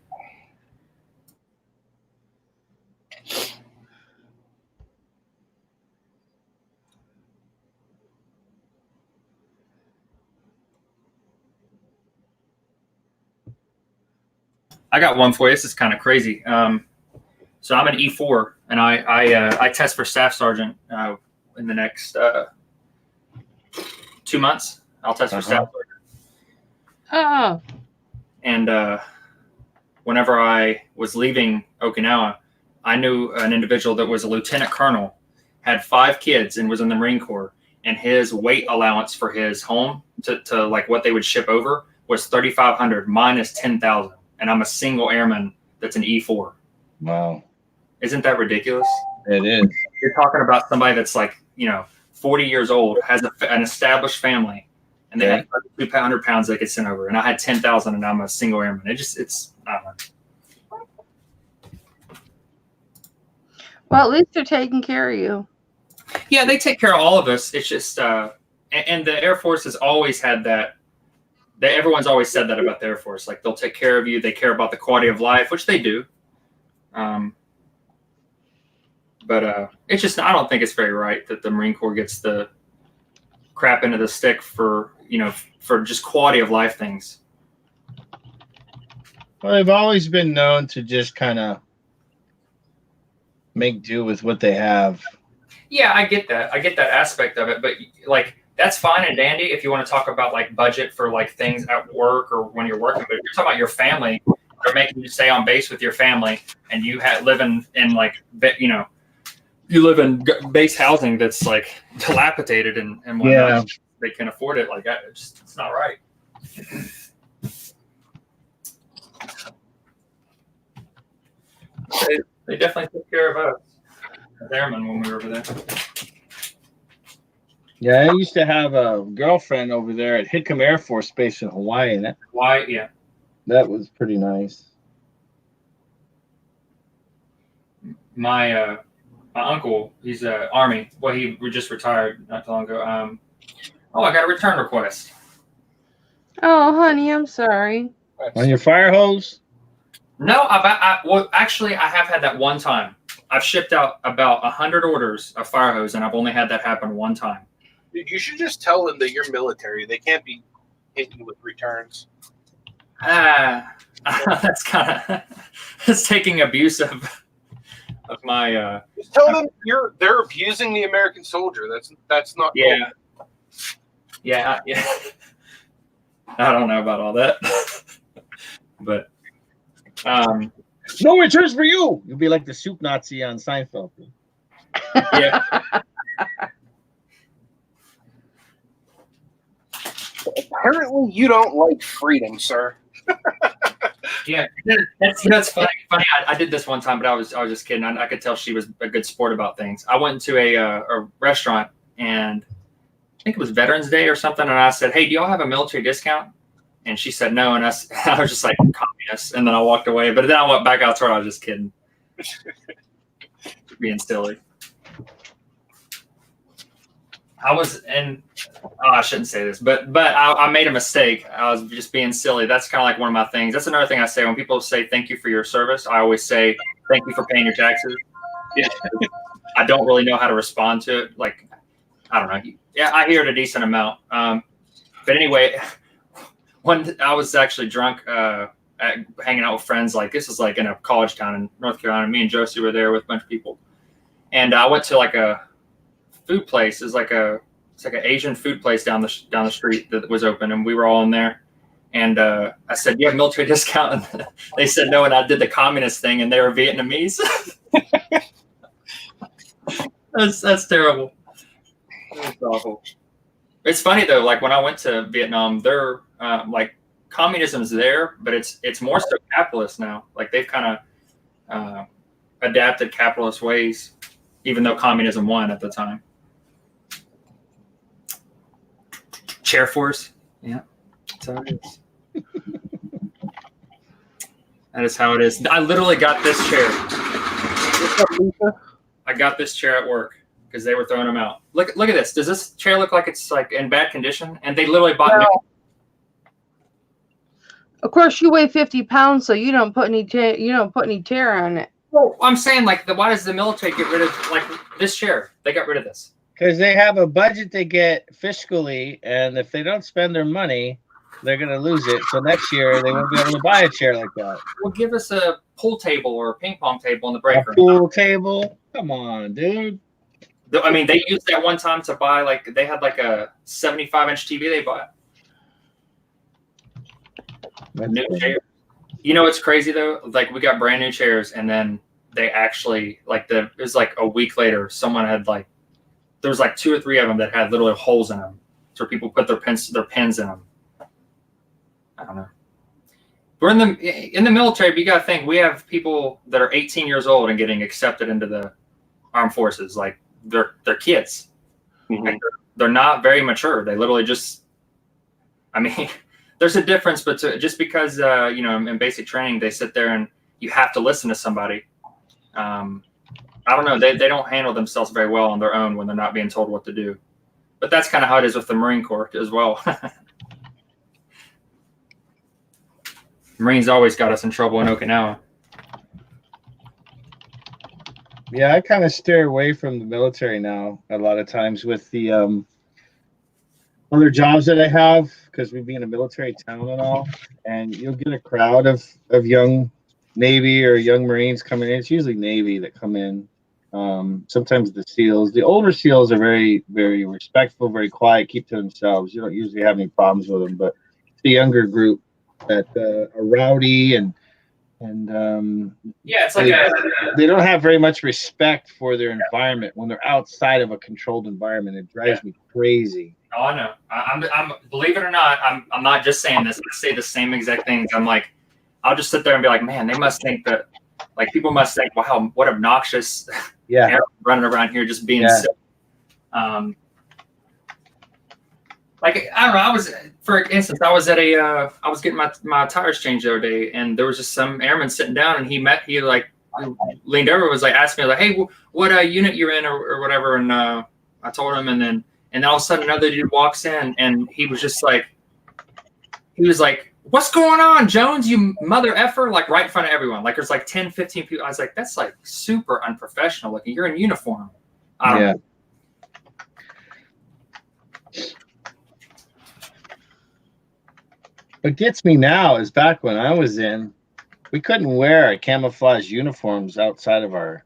I got one for you. This is kind of crazy. So I'm an E4, and I test for staff sergeant in the next 2 months. I'll test for staff sergeant. Oh. And whenever I was leaving Okinawa, I knew an individual that was a lieutenant colonel, had 5 kids, and was in the Marine Corps. And his weight allowance for his home to like what they would ship over was $3,500 minus $10,000. And I'm a single airman that's an E4. Wow. Isn't that ridiculous? It is. You're talking about somebody that's like, 40 years old, has an established family, and they had 200 pounds they could send over. And I had 10,000 and I'm a single airman. I don't know. Well, at least they're taking care of you. Yeah, they take care of all of us. It's just, and the Air Force has always had that. Everyone's always said that about the Air Force. Like, they'll take care of you. They care about the quality of life, which they do. But it's just, I don't think it's very right that the Marine Corps gets the crap into the stick for, for just quality of life things. Well, they've always been known to just kind of make do with what they have. Yeah, I get that. I get that aspect of it, but like, that's fine and dandy if you want to talk about like budget for like things at work or when you're working. But if you're talking about your family, they're making you stay on base with your family, and you live in like, you live in base housing that's like dilapidated and whatnot. Yeah. They can afford it. Like, it's not right. They definitely took care of us, as airmen, when we were over there. Yeah, I used to have a girlfriend over there at Hickam Air Force Base in Hawaii. And yeah. That was pretty nice. My uncle, he's Army. Well, he just retired not too long ago. I got a return request. Oh, honey, I'm sorry. On your fire hose? No, well, actually, I have had that one time. I've shipped out about 100 orders of fire hose, and I've only had that happen one time. You should just tell them that you're military. They can't be hitting you with returns. That's kind of that's taking abuse of my. Just tell them they're abusing the American soldier. That's not. Yeah. Cool. Yeah. I don't know about all that, but no returns for you. You'll be like the soup Nazi on Seinfeld. Yeah. Apparently, you don't like freedom, sir. Yeah, that's funny. I did this one time, but I was just kidding. I could tell she was a good sport about things. I went to a restaurant, and I think it was Veterans Day or something, and I said, "Hey, do y'all have a military discount?" And she said no, and I was just like, communist, and then I walked away. But then I went back out to her. I was just kidding, being silly. I shouldn't say this, but I made a mistake. I was just being silly. That's kind of like one of my things. That's another thing I say when people say thank you for your service. I always say thank you for paying your taxes. Yeah. I don't really know how to respond to it. Like, I don't know. Yeah, I hear it a decent amount. But anyway, when I was actually drunk, hanging out with friends, like this is like in a college town in North Carolina. Me and Josie were there with a bunch of people, and I went to like a food place. It's like an Asian food place down the street that was open, and we were all in there. And I said, "Do you have military discount?" And they said no, and I did the communist thing, and they were Vietnamese. That's terrible. That's awful. It's funny though. Like when I went to Vietnam, they're like communism's there, but it's more so capitalist now. Like they've kind of adapted capitalist ways, even though communism won at the time. Chair force. Yeah. That's how it is. That is how it is. I literally got this chair. What's up, Lisa? I got this chair at work because they were throwing them out. Look at this. Does this chair look like it's like in bad condition? And they literally bought me. Of course, you weigh 50 pounds, so you don't put any tear on it. Well, I'm saying like why does the military get rid of like this chair? They got rid of this. Because they have a budget they get fiscally, and if they don't spend their money, they're going to lose it. So next year, they won't be able to buy a chair like that. Well, give us a pool table or a ping pong table in the break room. Pool table? Come on, dude. I mean, they used that one time to buy, like, they had like a 75-inch TV they bought. New chair. You know what's crazy, though? Like, we got brand new chairs, and then they actually, like, it was like a week later, someone had, like, there was like 2 or 3 of them that had literally holes in them, so people put their pens in them. I don't know. We're in the military, but you got to think we have people that are 18 years old and getting accepted into the armed forces. Like they're kids. Mm-hmm. Like they're not very mature. They literally just. I mean, there's a difference, but just because in basic training they sit there and you have to listen to somebody. I don't know. They don't handle themselves very well on their own when they're not being told what to do. But that's kind of how it is with the Marine Corps as well. Marines always got us in trouble in Okinawa. Yeah, I kind of steer away from the military now a lot of times with the other jobs that I have, because we be in a military town and all, and you'll get a crowd of young Navy or young Marines coming in. It's usually Navy that come in. Sometimes the SEALs. The older SEALs are very, very respectful, very quiet, keep to themselves. You don't usually have any problems with them, but the younger group that are rowdy and yeah, it's like they don't have very much respect for their environment when they're outside of a controlled environment. It drives me crazy. Oh, I know. I'm believe it or not, I'm not just saying this. I say the same exact things. I'm like, I'll just sit there and be like, man, they must think that, like, people must think, wow, what obnoxious running around here just being silly. Like, I don't know. I was, for instance, I was getting my tires changed the other day, and there was just some airman sitting down, and he like leaned over, was like, asked me like, hey, what unit you're in or whatever, and I told him, and then all of a sudden another dude walks in, and he was like, what's going on, Jones, you mother effer, like right in front of everyone. Like there's like 10, 15 people. I was like, that's like super unprofessional looking. You're in uniform. I don't know. What gets me now is back when I was in, we couldn't wear camouflage uniforms outside of our,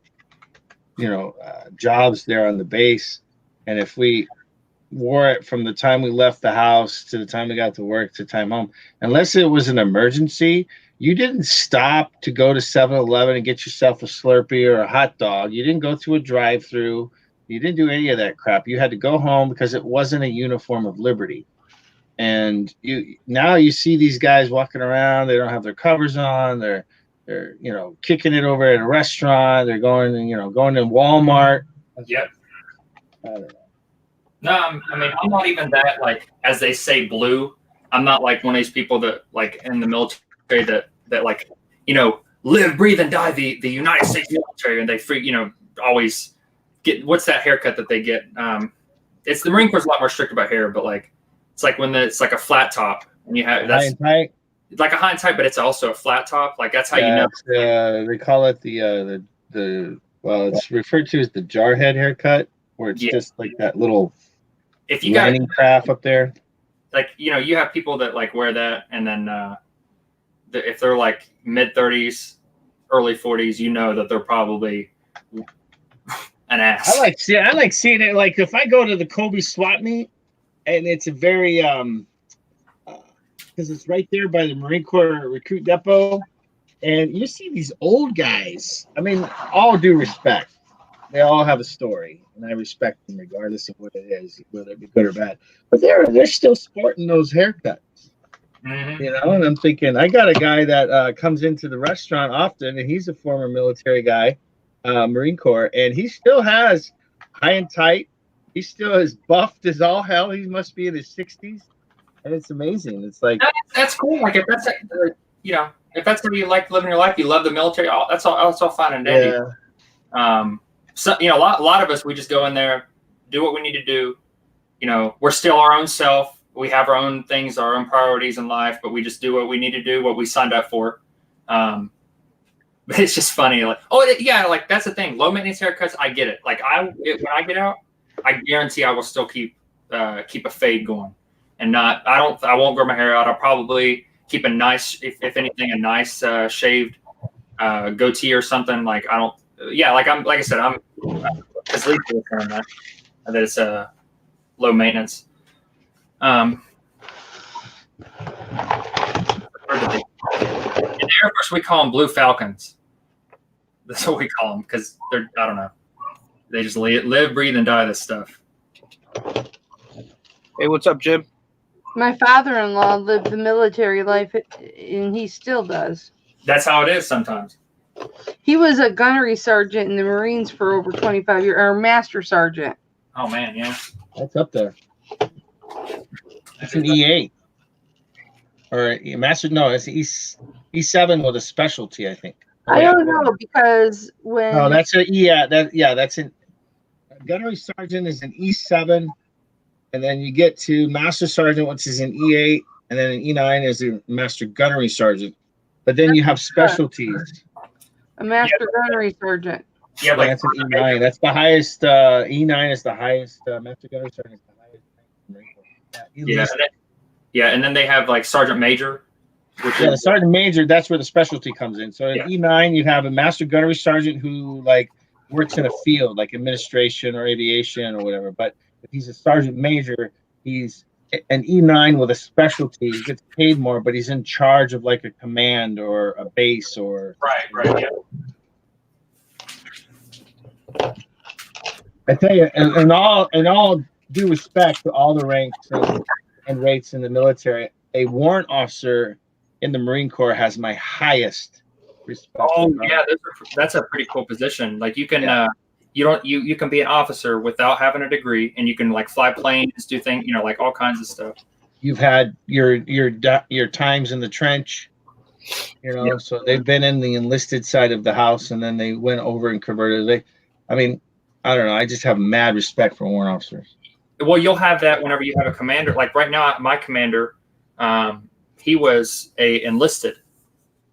jobs there on the base. And if we wore it from the time we left the house to the time we got to work to time home, unless it was an emergency, you didn't stop to go to 7-Eleven and get yourself a Slurpee or a hot dog. You didn't go through a drive-through. You didn't do any of that crap. You had to go home because it wasn't a uniform of liberty. And now you see these guys walking around. They don't have their covers on. They're kicking it over at a restaurant. They're going to Walmart. Yep. I don't know. No, I mean, I'm not even that, like, as they say, blue. I'm not like one of these people that, like, in the military that like, live, breathe, and die the United States military, and they always get, what's that haircut that they get? It's the Marine Corps is a lot more strict about hair, but like, it's like when it's like a flat top, and you have that's high like a high and tight, but it's also a flat top. Like that's how you know. They call it the it's referred to as the jarhead haircut, where it's just like that little. If you got craft up there, like you have people that like wear that, and then if they're like mid-30s, early 40s, that they're probably an ass. I like seeing it. Like if I go to the Kobe swap meet, and it's a very because it's right there by the Marine Corps recruit depot, and you see these old guys. I mean, all due respect, they all have a story, and I respect them regardless of what it is, whether it be good or bad. But they're still sporting those haircuts. Mm-hmm. And I'm thinking, I got a guy that comes into the restaurant often, and he's a former military guy, Marine Corps, and he still has high and tight. He still is buffed as all hell. He must be in his 60s, and it's amazing. It's like that's cool. Like if that's if that's what you like living your life, you love the military. That's all fine and dandy. Yeah. So a lot of us, we just go in there, do what we need to do. We're still our own self. We have our own things, our own priorities in life, but we just do what we need to do, what we signed up for. But it's just funny. Like, like that's the thing. Low maintenance haircuts, I get it. Like when I get out, I guarantee I will still keep a fade going, and I won't grow my hair out. I'll probably keep a nice, if anything, a nice shaved goatee or something. Like like I said, I'm as least that it's low maintenance. In the Air Force, we call them Blue Falcons. That's what we call them because they're, I don't know. They just live, breathe, and die this stuff. Hey, what's up, Jim? My father-in-law lived the military life, and he still does. That's how it is sometimes. He was a gunnery sergeant in the Marines for over 25 years, or master sergeant. Oh, man, yeah. That's up there. It's an E8. Or a master, no, it's E7 with a specialty, I think. I don't know because when No, that's a that's an Gunnery Sergeant is an E7, and then you get to Master Sergeant, which is an E8, and then an E9 is a Master Gunnery Sergeant. But then you have specialties. a Master Gunnery Sergeant. Yeah, like that's an E9. That's the highest. E9 is the highest. Master Gunnery Sergeant is the highest. And then they have like Sergeant Major. The Sergeant Major, that's where the specialty comes in. So in E9, you have a Master Gunnery Sergeant who like works in a field, like administration or aviation or whatever. But if he's a Sergeant Major, he's an E9 with a specialty. He gets paid more, but he's in charge of like a command or a base or right. I tell you, and all due respect to all the ranks and rates in the military, a warrant officer in the Marine Corps has my highest respect. Oh yeah, that's a pretty cool position. Like you can you can be an officer without having a degree, and you can like fly planes, do things, like all kinds of stuff. You've had your times in the trench, so they've been in the enlisted side of the house, and then they went over and converted. I don't know. I just have mad respect for warrant officers. Well, you'll have that whenever you have a commander. Like right now, my commander, he was a enlisted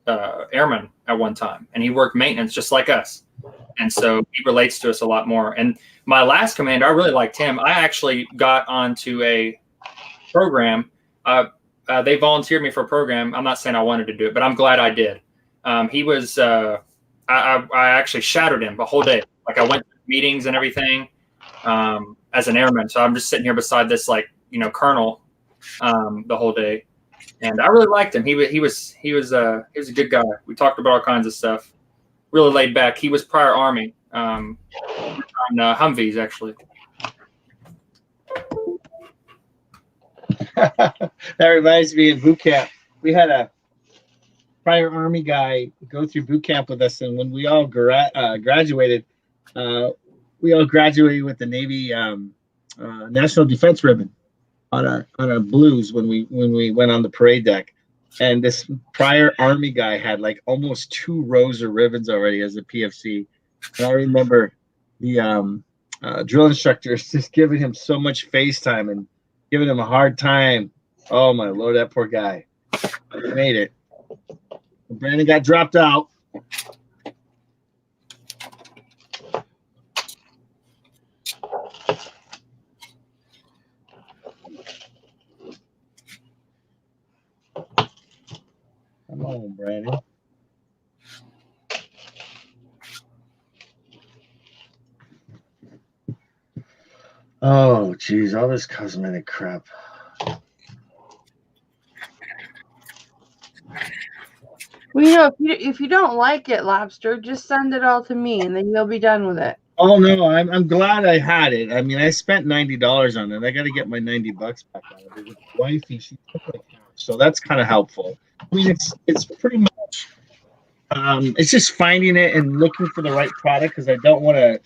airman at one time, and he worked maintenance just like us. And so he relates to us a lot more. And my last commander, I really liked him. I actually got onto a program. They volunteered me for a program. I'm not saying I wanted to do it, but I'm glad I did. He was, I actually shadowed him the whole day. Like I went to meetings and everything as an airman. So I'm just sitting here beside this colonel the whole day. And I really liked him. He was a good guy. We talked about all kinds of stuff. Really laid back. He was prior Army on Humvees, actually. That reminds me of boot camp. We had a prior Army guy go through boot camp with us, and when we all graduated, we all graduated with the Navy National Defense Ribbon on our blues when we went on the parade deck. And this prior Army guy had like almost 2 rows of ribbons already as a PFC. And I remember the drill instructors just giving him so much FaceTime and giving him a hard time. Oh my Lord, that poor guy. He made it. Brandon got dropped out. Come on, Brandon. Oh, geez, all this cosmetic crap. Well, if you don't like it, Lobster, just send it all to me, and then you'll be done with it. Oh no, I'm glad I had it. I mean, I spent $90 on it. I got to get my $90 back out of it. With wifey, she took my cash, so that's kind of helpful. I mean, it's pretty much it's just finding it and looking for the right product because I don't want to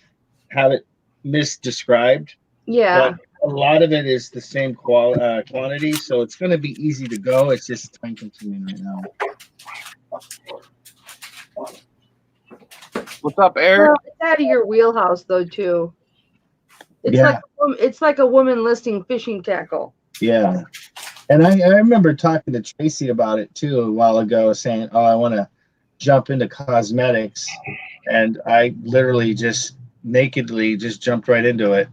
have it misdescribed. Yeah. But a lot of it is the same quantity, so it's going to be easy to go. It's just time consuming right now. What's up, Eric? Well, it's out of your wheelhouse, though, too. It's like a woman listing fishing tackle. Yeah. And I remember talking to Tracy about it, too, a while ago, saying, oh, I want to jump into cosmetics. And I literally just nakedly just jumped right into it.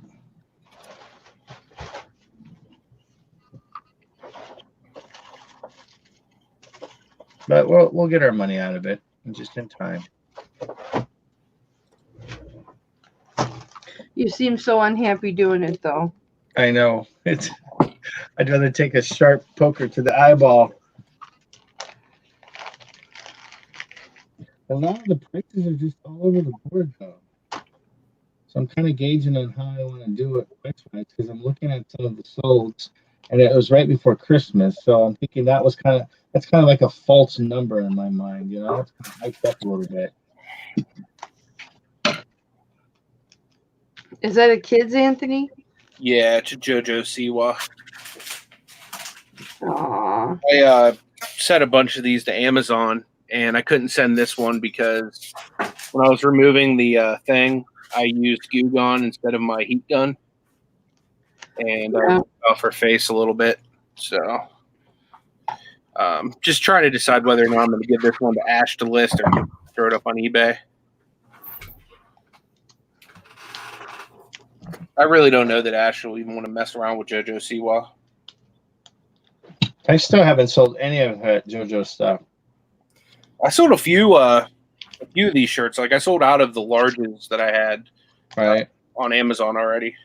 But we'll get our money out of it just in time. You seem so unhappy doing it, though. I know. I'd rather take a sharp poker to the eyeball. A lot of the prices are just all over the board, though. So I'm kind of gauging on how I want to do it price-wise because I'm looking at some of the solds, and it was right before Christmas. So I'm thinking that's kind of like a false number in my mind, you know? It's kind of hyped up a little bit. Is that a kid's, Anthony? Yeah, it's a JoJo Siwa. Aww. I sent a bunch of these to Amazon, and I couldn't send this one because when I was removing the thing, I used Goo Gone instead of my heat gun, and I off her face a little bit. So, just trying to decide whether or not I'm going to give this one to Ash to list or throw it up on eBay. I really don't know that Ash will even want to mess around with JoJo Siwa. I still haven't sold any of JoJo's stuff. I sold a few of these shirts. Like I sold out of the larges that I had on Amazon already.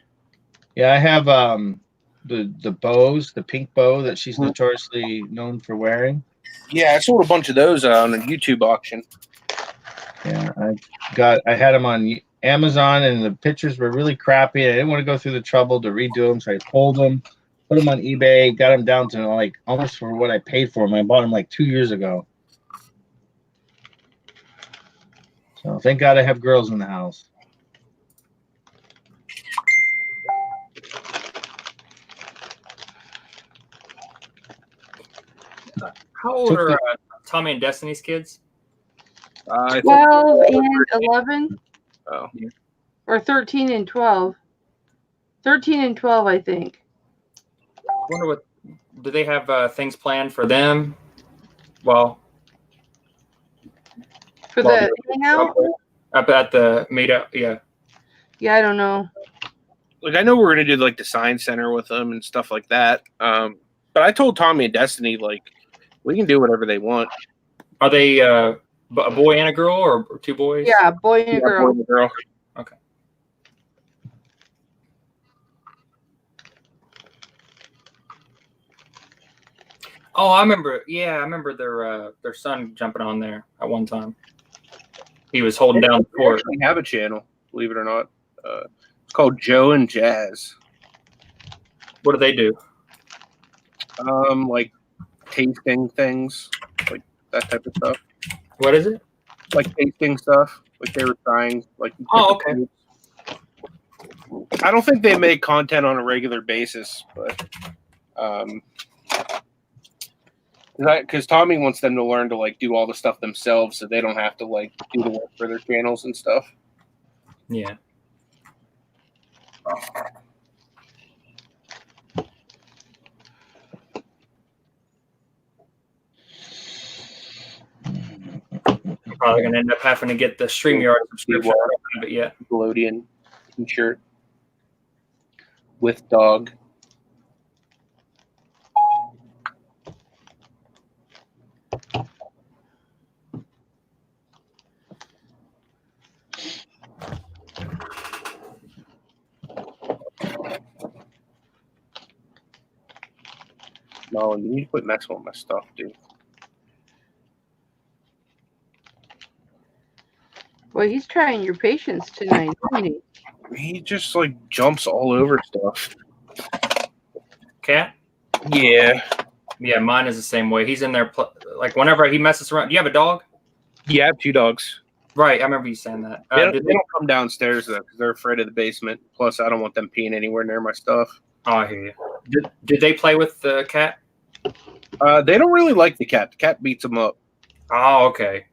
Yeah, I have the bows, the pink bow that she's notoriously known for wearing. Yeah, I sold a bunch of those on a YouTube auction. Yeah, I had them on Amazon, and the pictures were really crappy. I didn't want to go through the trouble to redo them, so I pulled them, put them on eBay, got them down to like almost for what I paid for them. I bought them like 2 years ago. So thank God I have girls in the house. How old are Tommy and Destiny's kids? 12 and 11. Oh. Or 13 and 12. 13 and 12, I think. Wonder what do they have things planned for them? Well, for the hangout up at the meetup, yeah. Yeah, I don't know. Like I know we're gonna do like the science center with them and stuff like that. But I told Tommy and Destiny like we can do whatever they want. Are they a boy and a girl or two boys? Yeah, boy and a girl. Boy and a girl. Okay. Oh, I remember. Yeah, I remember their son jumping on there at one time. He was holding down the fort. We have a channel, believe it or not. It's called Joe and Jazz. What do they do? Like tasting things, like that type of stuff. What is it? Like tasting stuff. Like they were trying. Like oh, okay. I don't think they make content on a regular basis, but because Tommy wants them to learn to like do all the stuff themselves, so they don't have to like do the work for their channels and stuff. Yeah. I'm probably gonna end up having to get the StreamYard subscription. I don't have it yet. Nickelodeon t-shirt with dog. No, you need to quit messing with my stuff, dude. Well, he's trying your patience tonight, isn't he? He just like jumps all over stuff. Cat? Yeah. Yeah, mine is the same way. He's in there, like whenever he messes around. Do you have a dog? Yeah, I have 2 dogs. Right, I remember you saying that. They don't come downstairs though because they're afraid of the basement. Plus, I don't want them peeing anywhere near my stuff. Oh, I hear you. Did they play with the cat? They don't really like the cat. The cat beats them up. Oh, okay.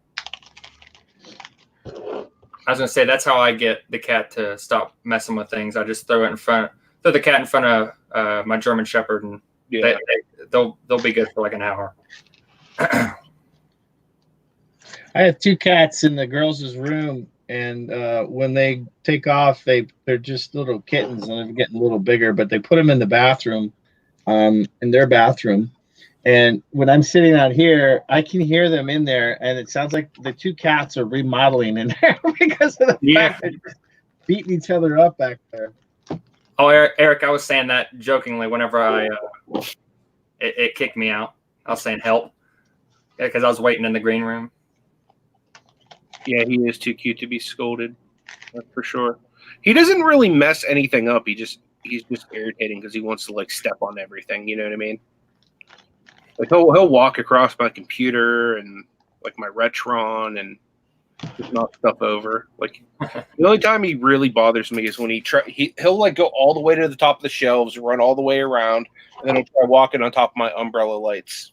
I was gonna say that's how I get the cat to stop messing with things. I just throw the cat in front of my German Shepherd, and yeah. they'll be good for like an hour. I have 2 cats in the girls' room, and when they take off, they're just little kittens, and they're getting a little bigger. But they put them in the bathroom, in their bathroom, and when I'm sitting out here, I can hear them in there, and it sounds like the 2 cats are remodeling in there because of the fact they're just beating each other up back there. Oh, Eric, I was saying that jokingly whenever it kicked me out. I was saying help because I was waiting in the green room. Yeah, he is too cute to be scolded. That's for sure. He doesn't really mess anything up. He's just irritating because he wants to like step on everything. You know what I mean? Like he'll walk across my computer and like my Retron and just knock stuff over. Like the only time he really bothers me is when he'll like go all the way to the top of the shelves, run all the way around, and then he'll try walking on top of my umbrella lights.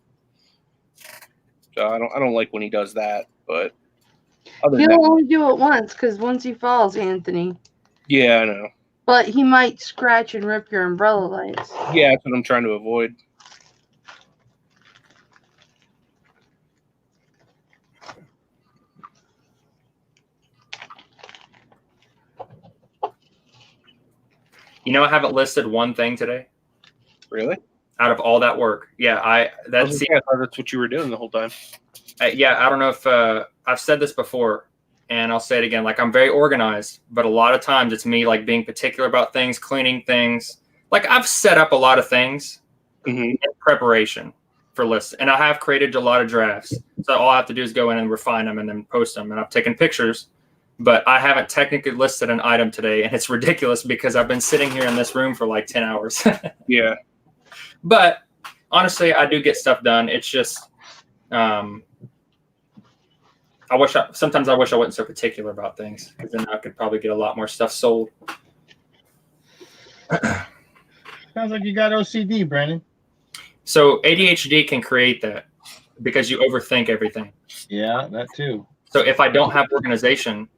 So I don't like when he does that. But other than He'll that, only do it once because once he falls, Anthony. yeah, I know. But he might scratch and rip your umbrella lights. Yeah, that's what I'm trying to avoid. You know, I haven't listed one thing today. Really? Out of all that work, yeah, I thought that's what you were doing the whole time. Yeah, I don't know if I've said this before, and I'll say it again. Like, I'm very organized, but a lot of times it's me like being particular about things, cleaning things. Like, I've set up a lot of things in preparation for lists, and I have created a lot of drafts. So all I have to do is go in and refine them and then post them. And I've taken pictures, but I haven't technically listed an item today, and it's ridiculous because I've been sitting here in this room for like 10 hours. Yeah. But honestly, I do get stuff done. It's just, sometimes I wish I wasn't so particular about things, because then I could probably get a lot more stuff sold. Sounds like you got OCD, Brandon. So ADHD can create that because you overthink everything. Yeah, that too. So if I don't have organization,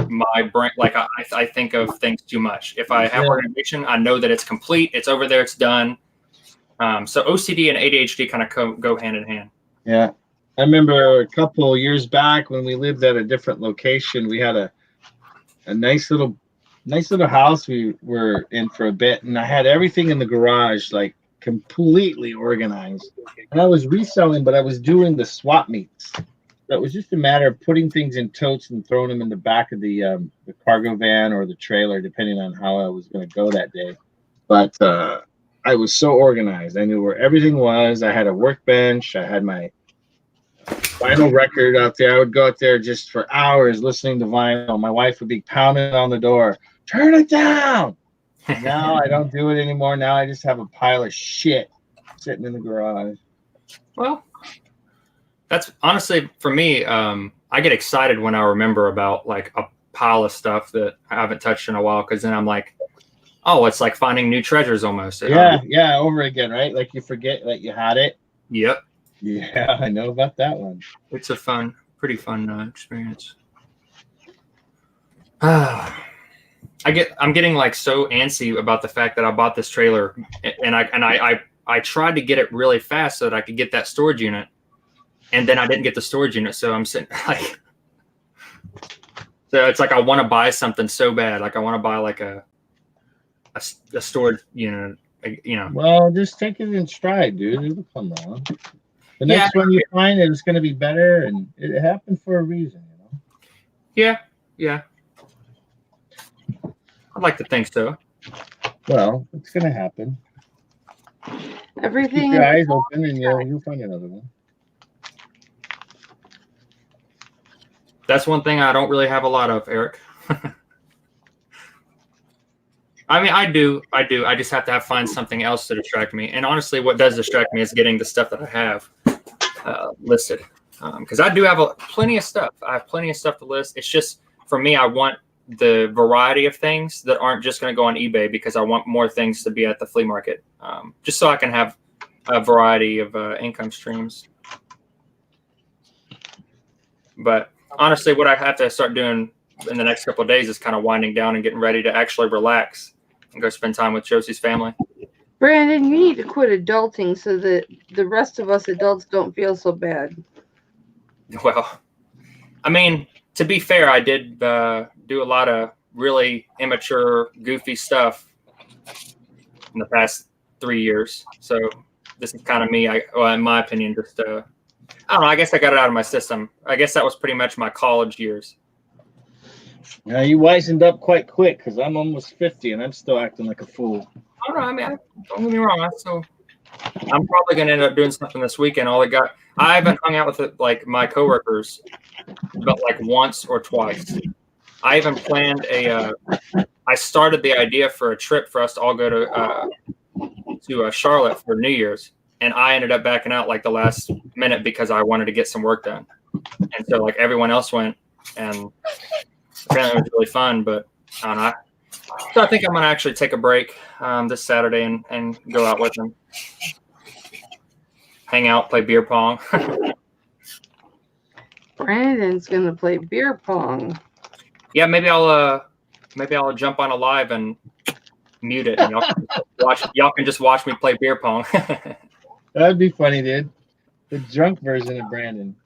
my brain, like I think of things too much. If I have organization, I know that it's complete, it's over there, it's done. So OCD and ADHD kind of go hand in hand. Yeah. I remember a couple years back when we lived at a different location, we had a nice little house we were in for a bit, and I had everything in the garage like completely organized. And I was reselling, but I was doing the swap meets. So it was just a matter of putting things in totes and throwing them in the back of the cargo van or the trailer, depending on how I was going to go that day. But I was so organized. I knew where everything was. I had a workbench. I had my vinyl record out there. I would go out there just for hours listening to vinyl. My wife would be pounding on the door, turn it down. Now I don't do it anymore. Now I just have a pile of shit sitting in the garage. Well, that's honestly for me. I get excited when I remember about like a pile of stuff that I haven't touched in a while, because then I'm like, oh, it's like finding new treasures almost. Yeah, over again, right? Like you forget that you had it. Yep. Yeah, I know about that one. It's a pretty fun experience. I'm getting like so antsy about the fact that I bought this trailer, and I tried to get it really fast so that I could get that storage unit, and then I didn't get the storage unit. So I'm sitting like, so it's like I want to buy something so bad. Like I want to buy like a storage unit, you know. Well, just take it in stride, dude. It'll come along. The next one you find it's going to be better, and it happened for a reason, you know. Yeah. I'd like to think so. Well, it's going to happen. Everything. Keep your eyes open, and you'll find another one. That's one thing I don't really have a lot of, Eric. I mean, I do. I just have to find something else to distract me. And honestly, what does distract me is getting the stuff that I have listed. Because I do have plenty of stuff. I have plenty of stuff to list. It's just, for me, I want the variety of things that aren't just going to go on eBay, because I want more things to be at the flea market. Just so I can have a variety of income streams. But honestly, what I have to start doing in the next couple of days is kind of winding down and getting ready to actually relax and go spend time with Josie's family. Brandon, you need to quit adulting so that the rest of us adults don't feel so bad. Well, I mean, to be fair, I did do a lot of really immature, goofy stuff in the past 3 years. So this is kind of me, in my opinion, just, I don't know, I guess I got it out of my system. I guess that was pretty much my college years. Yeah, you wisened up quite quick, because I'm almost 50 and I'm still acting like a fool. I don't know. I mean, don't get me wrong. I'm probably going to end up doing something this weekend. I haven't hung out with like my coworkers, but like once or twice. I even planned I started the idea for a trip for us to all go to Charlotte for New Year's, and I ended up backing out like the last minute because I wanted to get some work done. And so like everyone else went, and apparently it was really fun, but I don't know. So I think I'm going to actually take a break this Saturday and go out with them. Hang out, play beer pong. Brandon's gonna play beer pong. Yeah, maybe I'll jump on a live and mute it, and y'all can just watch me play beer pong. That'd be funny, dude. The drunk version of Brandon.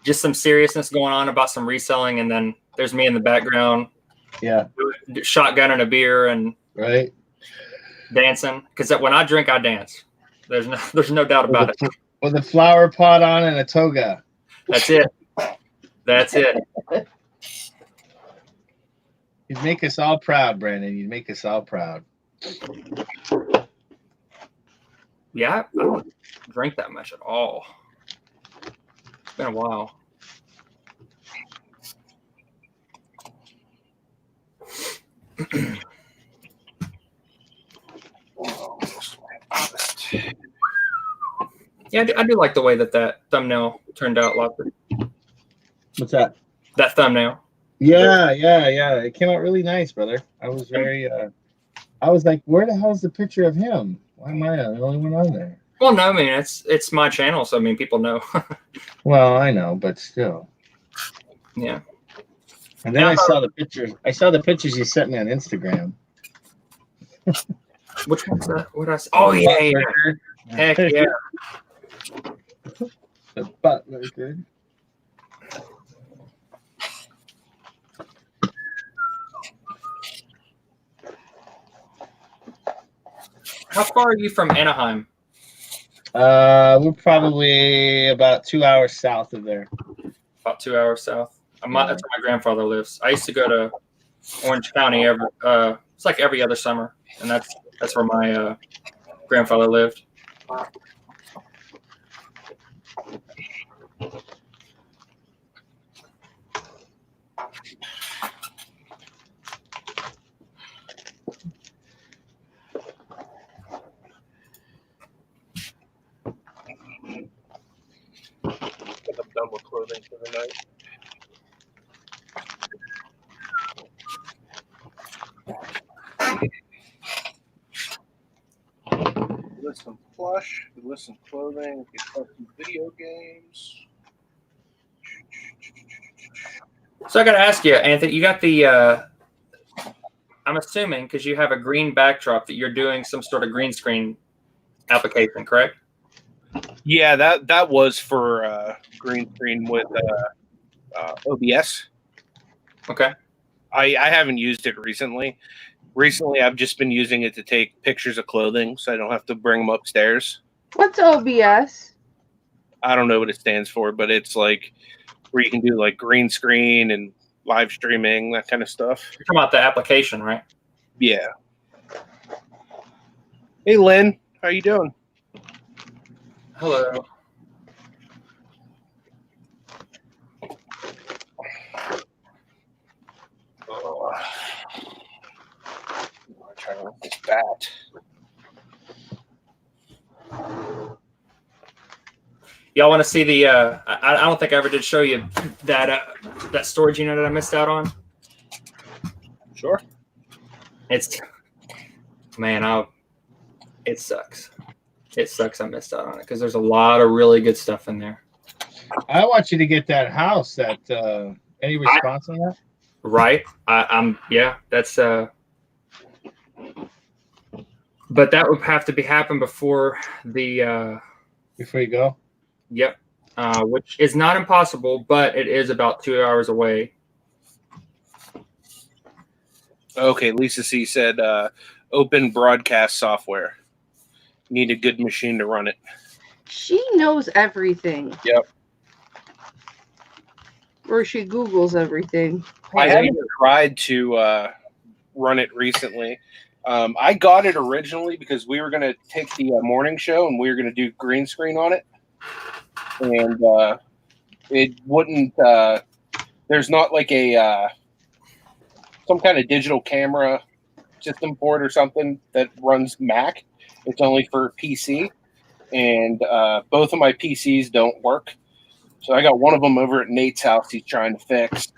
Just some seriousness going on about some reselling, and then there's me in the background. Yeah. Shotgunning a beer and right. Dancing, because when I drink, I dance. There's no doubt about it. With a flower pot on and a toga. That's it. That's it. You'd make us all proud, Brandon. You'd make us all proud. Yeah, I don't drink that much at all. It's been a while. Yeah, I do like the way that thumbnail turned out, Locke. What's that? That thumbnail. Yeah. It came out really nice, brother. I was very I was like, where the hell's the picture of him? Why am I the only one on there? Well, no, I mean it's my channel, so I mean people know. Well, I know, but still. Yeah. And then I saw the pictures. I saw the pictures you sent me on Instagram. Which one's that? What I? Oh yeah. Heck yeah. The butt record. How far are you from Anaheim? We're probably about 2 hours south of there. About 2 hours south. That's where my grandfather lives. I used to go to Orange County it's like every other summer, and that's where my grandfather lived. I'm done with clothing for the night. List some plush, list some clothing, get some video games. So I got to ask you, Anthony, you got the, I'm assuming because you have a green backdrop that you're doing some sort of green screen application, correct? Yeah, that was for green screen with OBS. Okay. I haven't used it recently. Recently, I've just been using it to take pictures of clothing, so I don't have to bring them upstairs. What's OBS? I don't know what it stands for, but it's like where you can do like green screen and live streaming, that kind of stuff. You're talking about the application, right? Yeah. Hey, Lynn, how you doing? Hello. Oh, I'm trying to look this bat. Y'all want to see the? I don't think I ever did show you that that storage unit that I missed out on. Sure. It sucks. It sucks I missed out on it because there's a lot of really good stuff in there. I want you to get that house. That any response on that? Right. Yeah, that's but that would have to happen before the before you go. Yep. Which is not impossible, but it is about 2 hours away. Okay, Lisa C said open broadcast software. Need a good machine to run it. She knows everything. Yep. Or she Googles everything. I haven't tried to run it recently. I got it originally because we were going to take the morning show and we were going to do green screen on it. And it wouldn't, there's not like a, some kind of digital camera system for it or something that runs Mac. It's only for PC. And both of my PCs don't work. So I got one of them over at Nate's house he's trying to fix.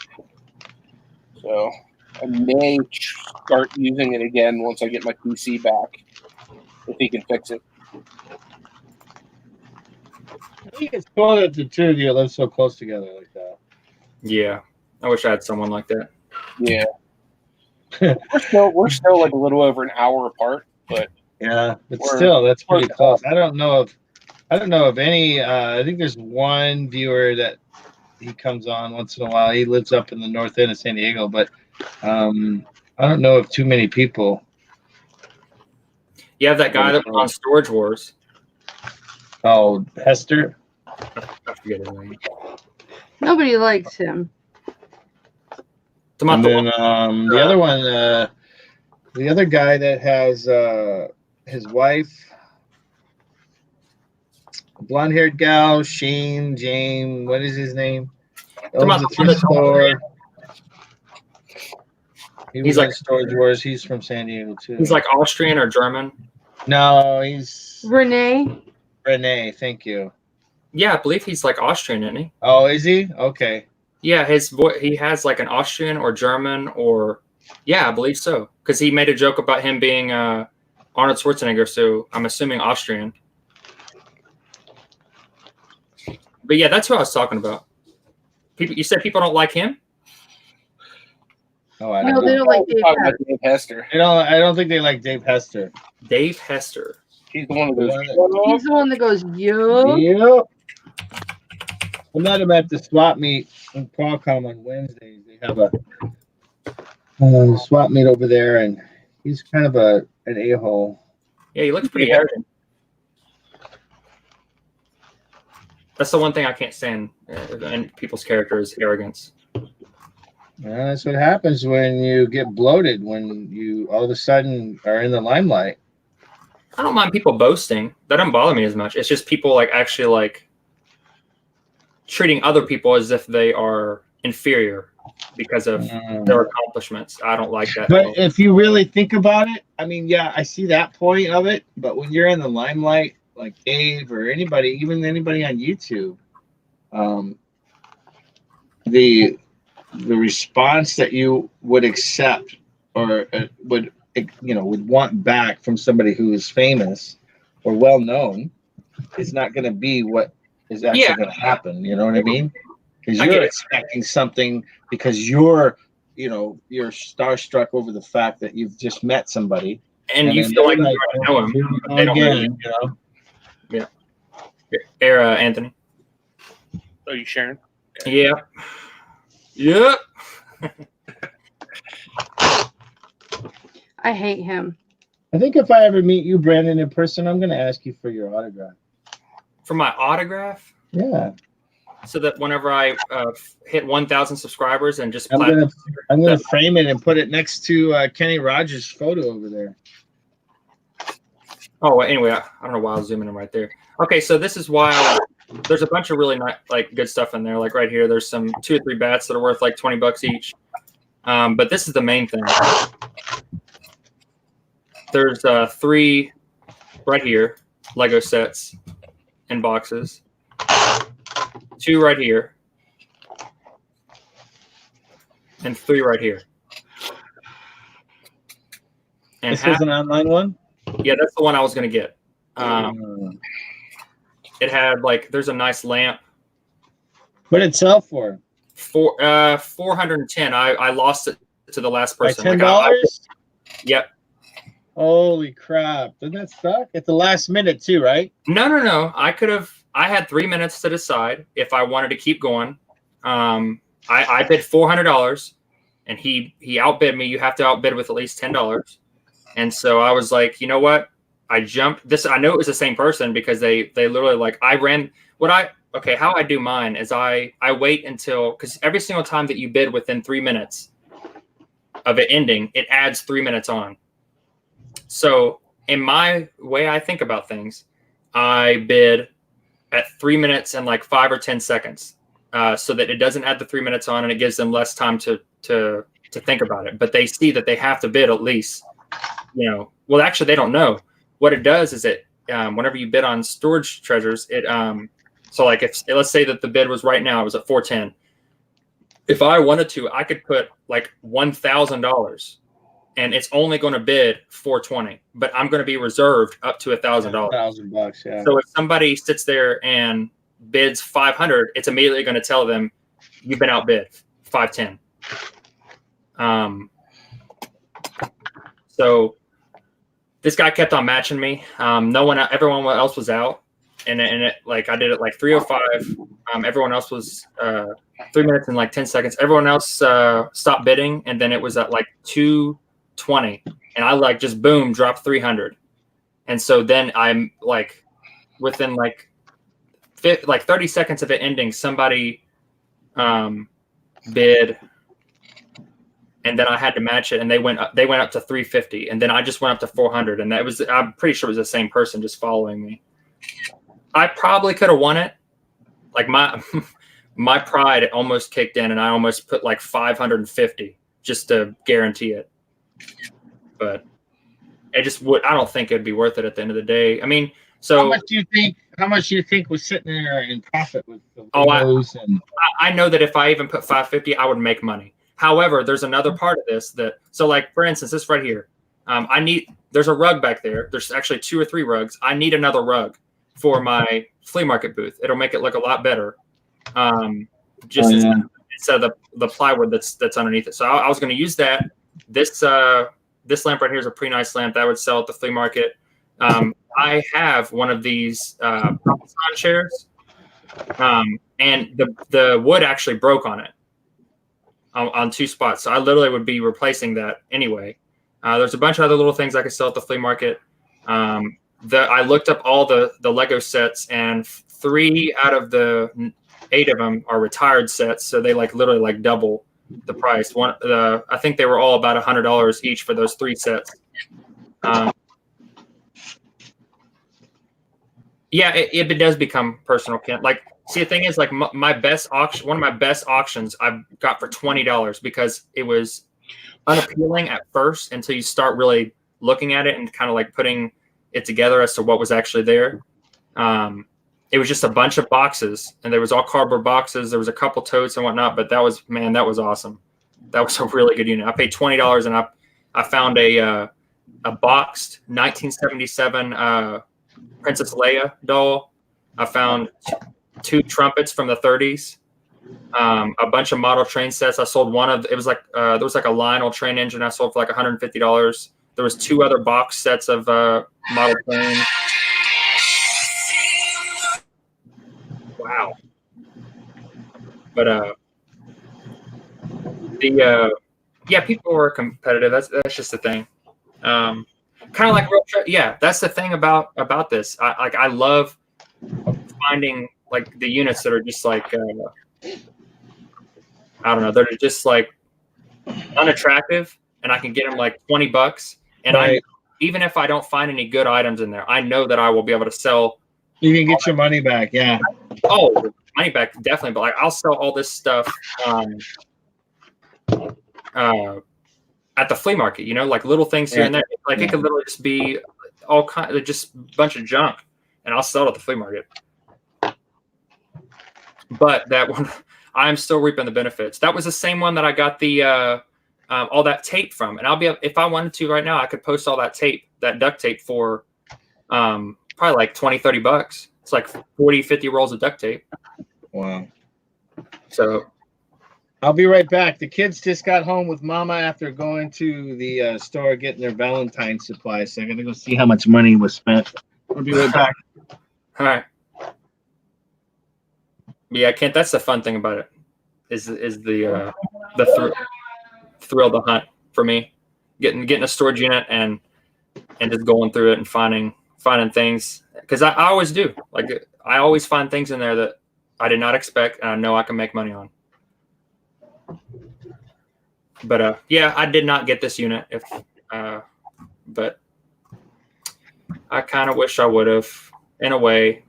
So I may start using it again once I get my PC back, if he can fix it. I think it's cool that the two of you live so close together like that. Yeah, I wish I had someone like that. Yeah. we're still like a little over an hour apart, but yeah, but still, that's pretty close. I don't know of any. I think there's one viewer that he comes on once in a while. He lives up in the north end of San Diego, but I don't know of too many people. You have that guy that was on Storage Wars. Oh, Hester. I forget his name. Nobody likes him. And then the other one, the other guy that has his wife, blonde-haired gal, James, what is his name? Owns a thrift store. He's like Storage Wars. He's from San Diego too. He's like Austrian or German. No, he's Renee. Renee, thank you. Yeah, I believe he's like Austrian, isn't he? Oh, is he? Okay. Yeah, he has like an Austrian or German or yeah, I believe so. Because he made a joke about him being Arnold Schwarzenegger, so I'm assuming Austrian. But yeah, that's who I was talking about. People, you said people don't like him? Oh, I don't know. They don't like Dave Hester. I don't think they like Dave Hester. Dave Hester. He's the one that goes. He's the one that goes, yo. Yep. I met him at the swap meet in Qualcomm on Wednesdays. They have a swap meet over there, and he's kind of an a-hole. Yeah, he looks pretty arrogant. That's the one thing I can't stand in people's character is arrogance. Yeah, that's what happens when you get bloated, when you all of a sudden are in the limelight. I don't mind people boasting. That doesn't bother me as much. It's just people like actually like treating other people as if they are inferior because of their accomplishments. I don't like that. But if you really think about it, I mean, yeah, I see that point of it. But when you're in the limelight, like Dave or anybody, even anybody on YouTube, the response that you would accept or would want back from somebody who is famous or well known is not going to be what is actually going to happen. You know what I mean? Because you're expecting something because you're starstruck over the fact that you've just met somebody, and you feel like you already know him. They don't really, Yeah. Era Anthony. Are you sharing? Yeah. Yep. I hate him. I think if I ever meet you, Brandon, in person, I'm going to ask you for your autograph. For my autograph? Yeah. So that whenever I hit 1,000 subscribers and just I'm gonna frame it and put it next to Kenny Rogers' photo over there. Oh, anyway, I don't know why I was zooming in right there. Okay, so this is why there's a bunch of really good stuff in there. Like right here, there's some 2 or 3 bats that are worth like $20 each. But this is the main thing. There's 3 right here, Lego sets in boxes. 2 right here. And 3 right here. And this is an online one? Yeah, that's the one I was going to get. It had there's a nice lamp. What did it sell for? 410. I lost it to the last person. By $10? Yep. Holy crap. Doesn't that suck? At the last minute too, right? No. I had 3 minutes to decide if I wanted to keep going. I bid $400 and he outbid me. You have to outbid with at least $10. And so I was like, you know what? I jumped this. I know it was the same person because they literally how I do mine is I wait until, because every single time that you bid within 3 minutes of it ending, it adds 3 minutes on. So in my way I think about things, I bid at 3 minutes and 5 or 10 seconds so that it doesn't add the 3 minutes on and it gives them less time to think about it. But they see that they have to bid at least, well, actually they don't know. What it does is it, whenever you bid on storage treasures, it, so if let's say that the bid was right now, it was at 410. If I wanted to, I could put $1,000 and it's only going to bid $420, but I'm going to be reserved up to $1,000. $1,000, yeah. So if somebody sits there and bids 500, it's immediately going to tell them you've been outbid 510. So this guy kept on matching me. Everyone else was out, and it like I did it like 3:05. Everyone else was 3 minutes and like 10 seconds. Everyone else stopped bidding, and then it was at like 2:20, and I like just boom dropped 300, and so then I'm like within like 30 seconds of it ending, somebody bid. And then I had to match it, and they went up to 350, and then I just went up to 400, and I'm pretty sure it was the same person just following me. I probably could have won it. Like my pride almost kicked in, and I almost put like 550 just to guarantee it. But it just would. I don't think it'd be worth it at the end of the day. I mean, so how much do you think was sitting there in profit with the I know that if I even put 550, I would make money. However, there's another part of this so like, for instance, this right here, there's a rug back there. There's actually 2 or 3 rugs. I need another rug for my flea market booth. It'll make it look a lot better. Instead of the plywood that's underneath it. So I was going to use that. This lamp right here is a pretty nice lamp that I would sell at the flea market. I have one of these chairs, and the wood actually broke on it. On 2 spots. So I literally would be replacing that anyway. There's a bunch of other little things I could sell at the flea market. I looked up all the Lego sets, and 3 out of the 8 of them are retired sets. So they like literally like double the price. I think they were all about $100 each for those 3 sets. Yeah, it does become personal, Kent. Like, see, the thing is, like, my best auction, one of my best auctions, I got for $20 because it was unappealing at first until you start really looking at it and kind of like putting it together as to what was actually there. It was just a bunch of boxes, and there was all cardboard boxes. There was a couple totes and whatnot, but that was awesome. That was a really good unit. I paid $20, and I found a boxed 1977 Princess Leia doll. I found 2 trumpets from the 30s, a bunch of model train sets. I sold one of, it was like, there was like a Lionel train engine I sold for like $150. There was 2 other box sets of model trains. Wow. But people were competitive. That's just the thing. Kind of like that's the thing about this. I love finding like the units that are just like I don't know, they're just like unattractive, and I can get them like $20, and right. Even if I don't find any good items in there, I know that I will be able to sell. You can get your money back, yeah. Oh, money back definitely, but like I'll sell all this stuff at the flea market, like little things here and there. Like it could literally just be all kind of just a bunch of junk, and I'll sell it at the flea market. But that one, I'm still reaping the benefits. That was the same one that I got the all that tape from, and if I wanted to right now, I could post all that tape, that duct tape for probably like $20-$30. It's like 40-50 rolls of duct tape. Wow. So I'll be right back. The kids just got home with Mama after going to the store getting their Valentine's supplies. So I'm gonna go see how much money was spent. I'll be right back. All right. Yeah, Kent. That's the fun thing about it. Is the thrill of the hunt for me, getting a storage unit and just going through it and finding things, because I always do. Like I always find things in there that I did not expect, and I know I can make money on. But yeah, I did not get this unit. But I kind of wish I would have, in a way.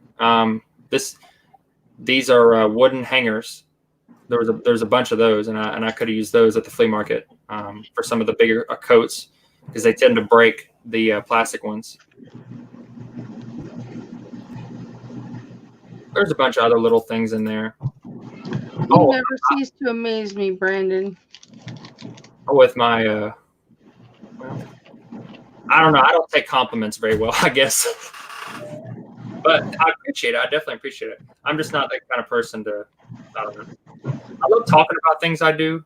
These are wooden hangers. There's a bunch of those, and I could have used those at the flea market for some of the bigger coats, because they tend to break the plastic ones. There's a bunch of other little things in there. You never cease to amaze me, Brandon. With my I don't know. I don't take compliments very well, I guess. But I appreciate it. I definitely appreciate it. I'm just not that kind of person to, I don't know. I love talking about things I do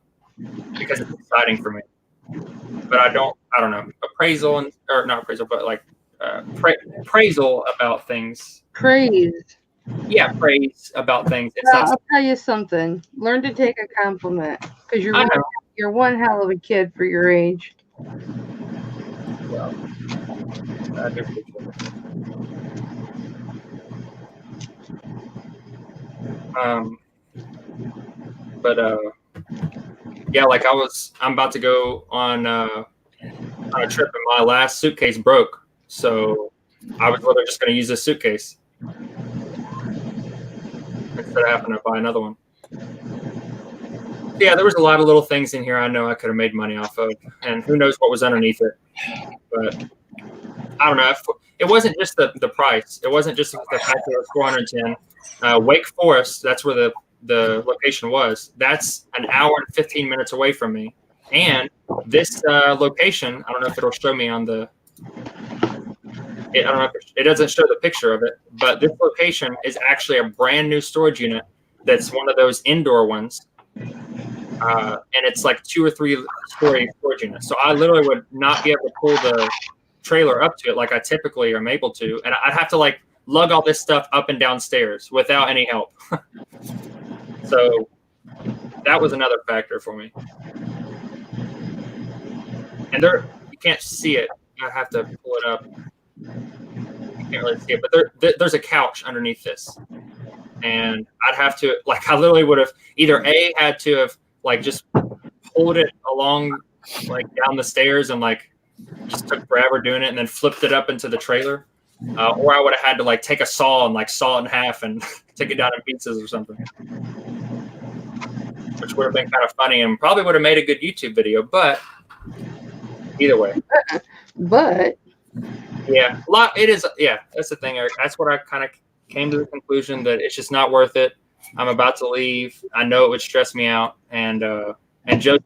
because it's exciting for me. But I don't know. Appraisal, or not appraisal, but like appraisal about things. Praise. Yeah, praise about things. It's Well, not. I'll tell you something. Learn to take a compliment because you're one hell of a kid for your age. Well, I do appreciate it. But yeah, like I'm about to go on a trip, and my last suitcase broke, so I was literally just going to use this suitcase instead of having to buy another one. Yeah, there was a lot of little things in here I know I could have made money off of, and who knows what was underneath it. But I don't know. It wasn't just the price. It wasn't just the fact that it was 410. Wake Forest, that's where the location was. That's an hour and 15 minutes away from me. And this location, I don't know if it'll show me on the. I don't know if it doesn't show the picture of it, but this location is actually a brand new storage unit. That's one of those indoor ones. And it's like 2 or 3 story storage units. So I literally would not be able to pull the trailer up to it like I typically am able to, and I'd have to like lug all this stuff up and down stairs without any help. So that was another factor for me. And you can't see it. I have to pull it up. You can't really see it, but there's a couch underneath this, and I'd have to like I literally would have either had to have like just pulled it along like down the stairs and like just took forever doing it and then flipped it up into the trailer, or I would have had to like take a saw and like saw it in half and take it down in pieces or something, which would have been kind of funny and probably would have made a good YouTube video. But either way, but yeah, it is. Yeah, that's the thing, Eric. That's what I kind of came to the conclusion that it's just not worth it. I'm about to leave. I know it would stress me out, and Josie,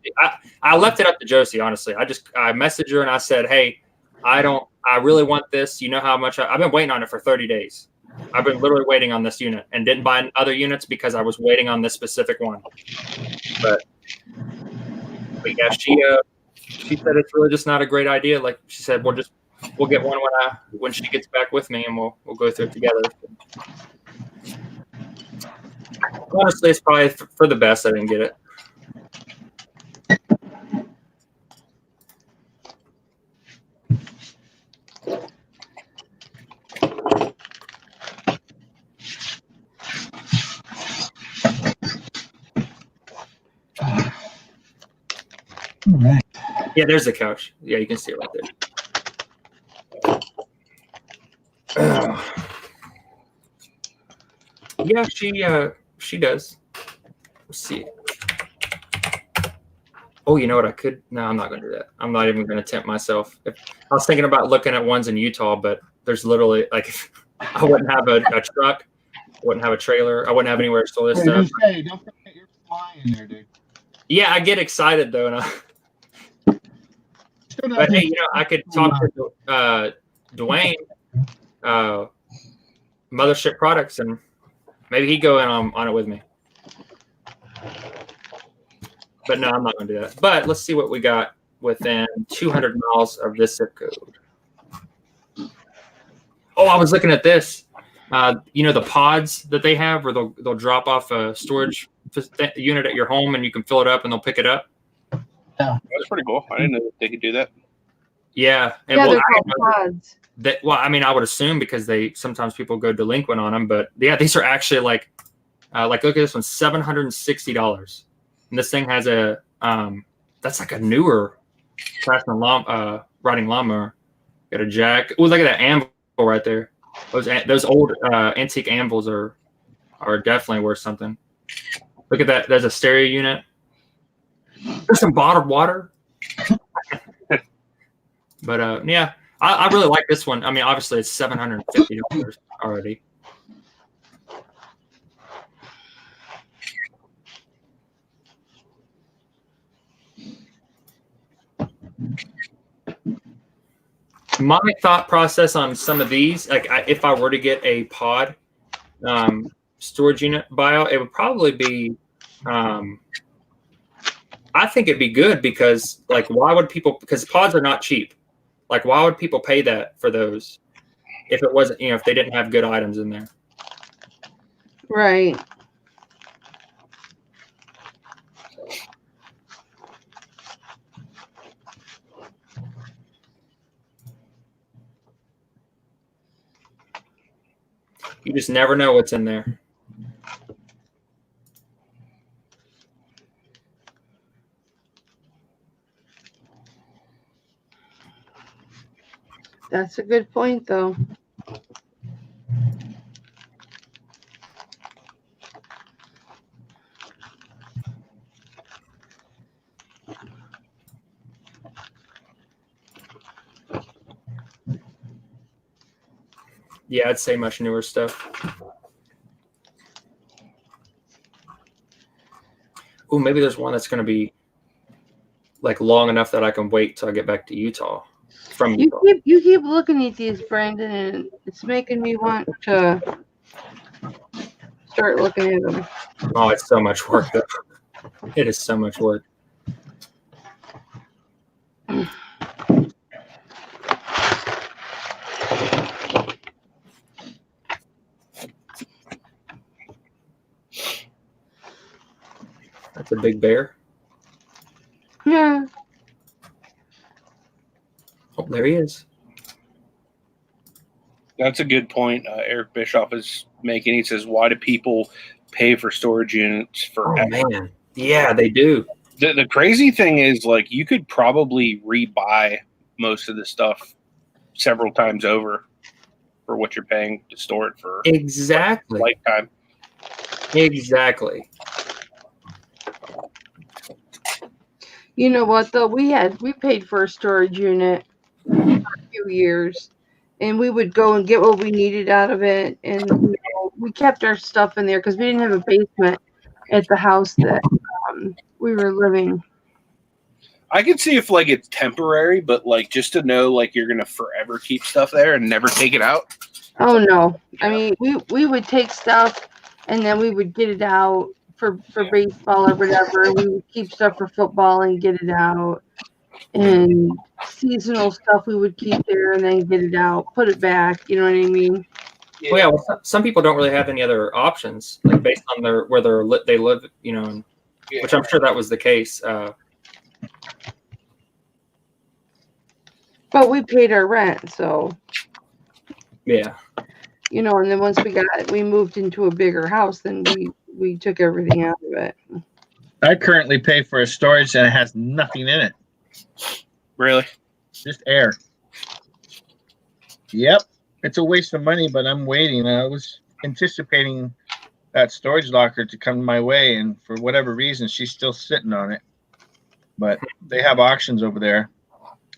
I left it up to Josie. Honestly, I messaged her and I said, "Hey, I really want this. You know how much I've been waiting on it for 30 days. I've been literally waiting on this unit and didn't buy other units because I was waiting on this specific one." But yeah, she said it's really just not a great idea. Like she said, we'll get one when she gets back with me, and we'll go through it together. Honestly, it's probably for the best I didn't get it. All right. Yeah, there's the couch. Yeah, you can see it right there. Yeah, she does. Let's see. Oh, you know what? No, I'm not going to do that. I'm not even going to tempt myself. I was thinking about looking at ones in Utah, but there's literally like I wouldn't have a truck, wouldn't have a trailer, I wouldn't have anywhere to store this stuff. Don't forget your fly in there, dude. Yeah, I get excited though, and but hey, I could talk to Dwayne, Mothership Products, and maybe he'd go in on it with me. But no, I'm not going to do that. But let's see what we got within 200 miles of this zip code. Oh, I was looking at this. The pods that they have where they'll drop off a storage unit at your home and you can fill it up and they'll pick it up. Yeah, that's pretty cool. I didn't know that they could do that. Yeah. And yeah, they're called pods. I would assume because sometimes people go delinquent on them, but yeah, these are actually like look at this one, $760. And this thing has that's like a newer riding lawnmower. Got a jack. Oh, look at that anvil right there. Those old antique anvils are definitely worth something. Look at that. There's a stereo unit. There's some bottled water. But yeah, I really like this one. I mean, obviously it's $750 already. My thought process on some of these, like if I were to get a pod storage unit buyout, it would probably be, I think it'd be good because like, why would people, because pods are not cheap. Like, why would people pay that for those if it wasn't, if they didn't have good items in there? Right. You just never know what's in there. That's a good point, though. Yeah, I'd say much newer stuff. Oh, maybe there's one that's going to be like long enough that I can wait till I get back to Utah. From Utah. You keep looking at these, Brandon, and it's making me want to start looking at them. Oh, it's so much work, though. It is so much work. That's a big bear. Yeah. Oh, there he is. That's a good point. Eric Bischoff is making. He says, "Why do people pay for storage units for?" Oh man, yeah, they do. The crazy thing is, like, you could probably rebuy most of the stuff several times over for what you're paying to store it for. Exactly. Lifetime. Exactly. You know what, though? We paid for a storage unit for a few years, and we would go and get what we needed out of it, and we kept our stuff in there because we didn't have a basement at the house that we were living. I can see if like it's temporary, but like just to know like you're gonna forever keep stuff there and never take it out. Oh no! I mean, we would take stuff, and then we would get it out for baseball or whatever. We would keep stuff for football and get it out, and seasonal stuff we would keep there and then get it out, put it back. You know what I mean? Well, yeah. Well, some people don't really have any other options, like based on where they live. Which I'm sure that was the case. But we paid our rent, so yeah. And then once we moved into a bigger house, then we took everything out of it. I currently pay for a storage and it has nothing in it. Really? Just air. Yep. It's a waste of money, but I'm waiting. I was anticipating that storage locker to come my way, and for whatever reason, she's still sitting on it. But they have auctions over there.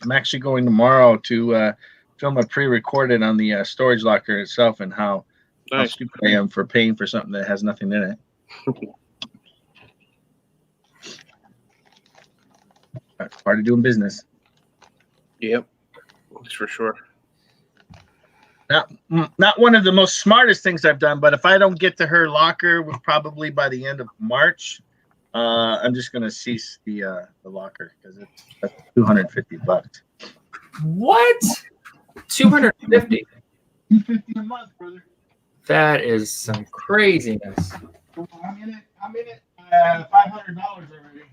I'm actually going tomorrow to film a pre-recorded on the storage locker itself and how stupid I am for paying for something that has nothing in it. That's part of doing business. Yep, that's for sure. Not one of the most smartest things I've done, but if I don't get to her locker, probably by the end of March, I'm just gonna cease the locker because that's $250. What? 250? $250 a month, brother. That is some craziness. I'm in it $500 already.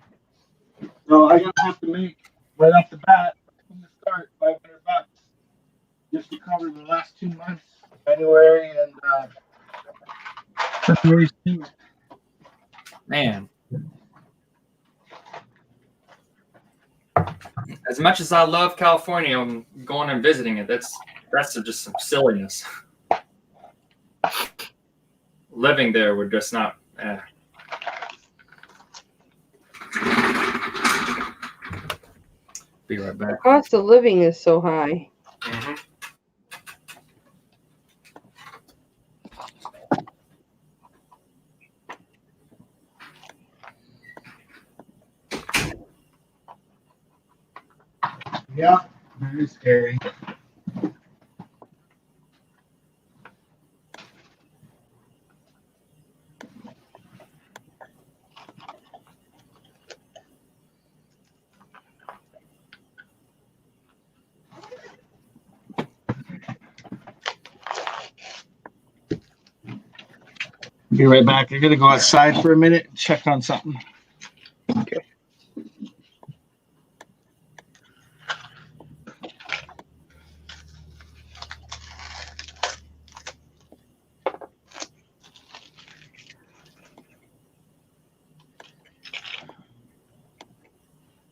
So I'm gonna have to make right off the bat from the start $500 just to cover the last 2 months, January and February. Man. As much as I love California, I'm going and visiting it. That's just some silliness. Living there would just not. Be right back. The cost of living is so high. Mm-hmm. Yeah, very scary. Be right back. I'm gonna go outside for a minute and check on something. Okay.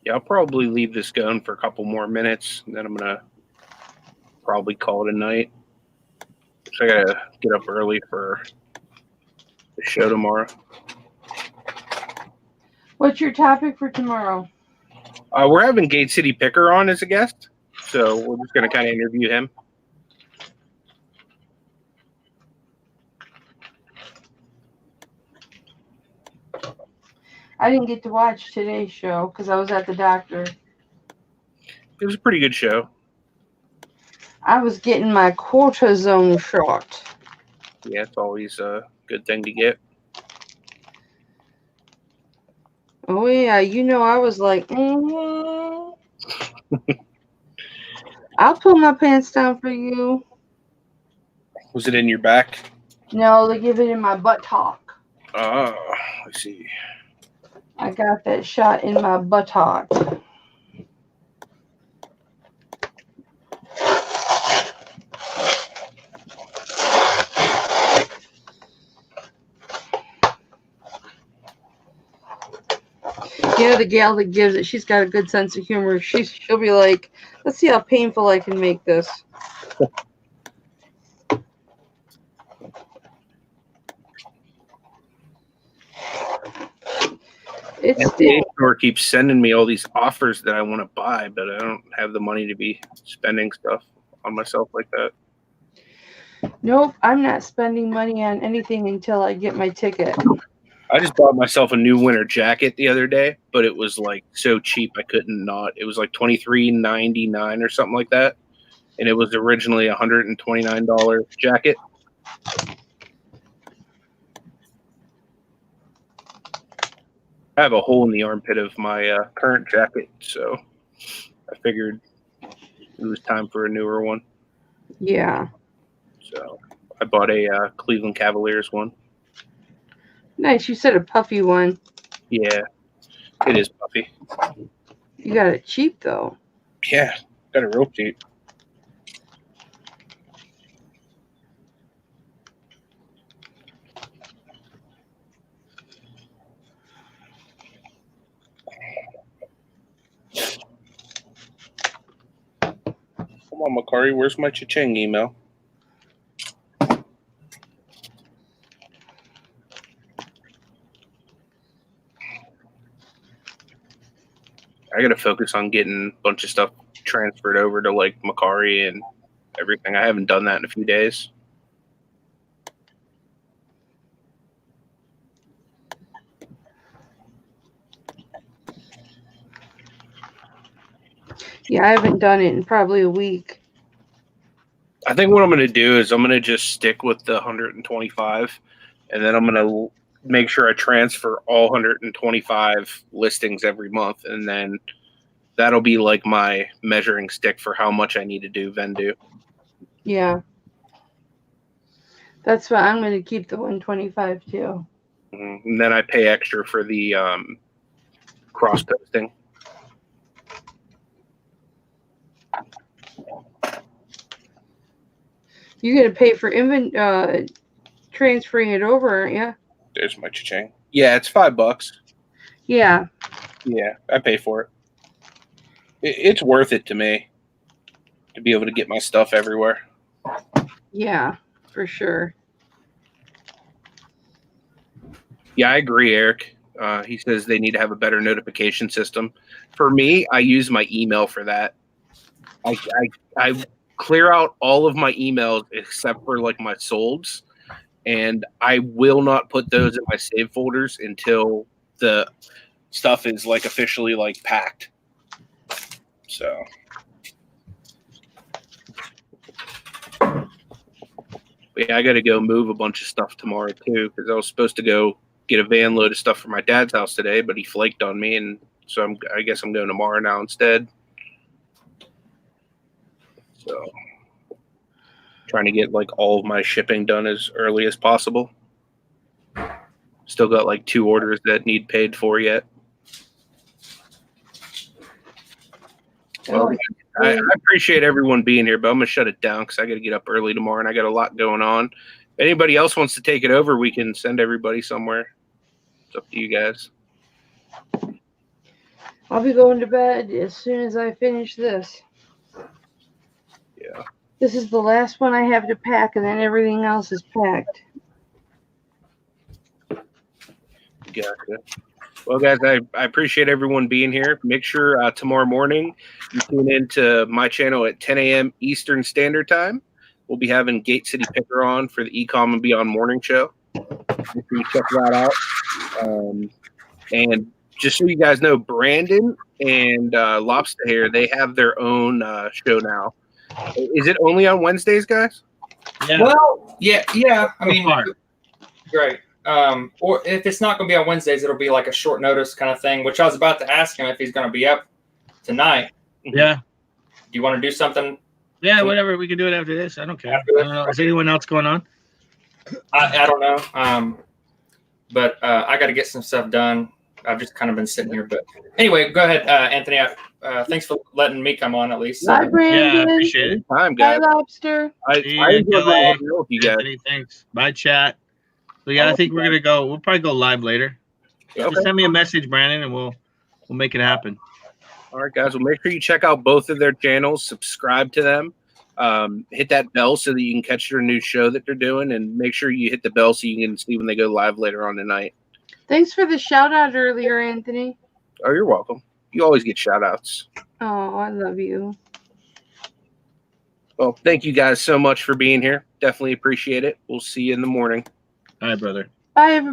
Yeah, I'll probably leave this going for a couple more minutes, and then I'm gonna probably call it a night. So I gotta get up early for the show tomorrow. What's your topic for tomorrow? We're having Gate City Picker on as a guest, so we're just gonna kind of interview him. I didn't get to watch today's show because I was at the doctor. It was a pretty good show. I was getting my cortisone shot. Yeah, it's always a good thing to get. Oh yeah, I was like, I'll pull my pants down for you. Was it in your back? No, they give it in my buttock. Oh, I see. I got that shot in my buttock. Yeah, the gal that gives it, she's got a good sense of humor. She'll be like, let's see how painful I can make this. The store keeps sending me all these offers that I want to buy, but I don't have the money to be spending stuff on myself like that. Nope, I'm not spending money on anything until I get my ticket. I just bought myself a new winter jacket the other day, but it was like so cheap I couldn't not. It was like $23.99 or something like that, and it was originally $129 jacket. I have a hole in the armpit of my current jacket, so I figured it was time for a newer one. Yeah. So I bought a Cleveland Cavaliers one. Nice. You said a puffy one. Yeah, it is puffy. You got it cheap, though. Yeah, got it real cheap. Come on, Mercari, where's my cha-ching email? I got to focus on getting a bunch of stuff transferred over to like Mercari and everything. I haven't done that in a few days. Yeah, I haven't done it in probably a week. I think what I'm going to do is I'm going to just stick with the 125, and then I'm going to make sure I transfer all 125 listings every month, and then that'll be like my measuring stick for how much I need to do Vendu. Yeah. That's why I'm going to keep the 125 too. And then I pay extra for the cross posting. You're going to pay for transferring it over, aren't you? There's my cha-ching. Yeah, it's $5. Yeah. Yeah, I pay for it. It's worth it to me to be able to get my stuff everywhere. Yeah, for sure. Yeah, I agree, Eric. He says they need to have a better notification system. For me, I use my email for that. I clear out all of my emails except for like my solds, and I will not put those in my save folders until the stuff is like officially like packed. So but yeah, I got to go move a bunch of stuff tomorrow too, because I was supposed to go get a van load of stuff from my dad's house today, but he flaked on me, and so I guess I'm going tomorrow now instead. So trying to get like all of my shipping done as early as possible. Still got like 2 orders that need paid for yet. Well, I appreciate everyone being here, but I'm gonna shut it down because I got to get up early tomorrow and I got a lot going on. If anybody else wants to take it over, we can send everybody somewhere. It's up to you guys. I'll be going to bed as soon as I finish this. Yeah. This is the last one I have to pack, and then everything else is packed. Gotcha. Well, guys, I appreciate everyone being here. Make sure tomorrow morning you tune in to my channel at 10 a.m. Eastern Standard Time. We'll be having Gate City Picker on for the Ecom and Beyond morning show. Make sure you check that out. And just so you guys know, Brandon and Lobster Hair, they have their own show now. Is it only on Wednesdays, guys? Yeah. Well, yeah. I mean, great. Or if it's not going to be on Wednesdays, it'll be like a short notice kind of thing, which I was about to ask him if he's going to be up tonight. Yeah. Do you want to do something? Yeah, whatever. We can do it after this. I don't care. I don't know. Is anyone else going on? I don't know. But I got to get some stuff done. I've just kind of been sitting here. But anyway, go ahead, Anthony. Thanks for letting me come on at least. Bye, Brandon. Yeah, I appreciate it. Time, Bye, guys. Lobster. I enjoyed my with you guys. Anthony, thanks. Bye, chat. So yeah, I think we're gonna go. We'll probably go live later. Okay. Just send me a message, Brandon, and we'll make it happen. All right, guys. Well, make sure you check out both of their channels. Subscribe to them. Hit that bell so that you can catch their new show that they're doing, and make sure you hit the bell so you can see when they go live later on tonight. Thanks for the shout out earlier, Anthony. Oh, you're welcome. You always get shout outs. Oh, I love you. Well, thank you guys so much for being here. Definitely appreciate it. We'll see you in the morning. All right, brother. Bye, everybody.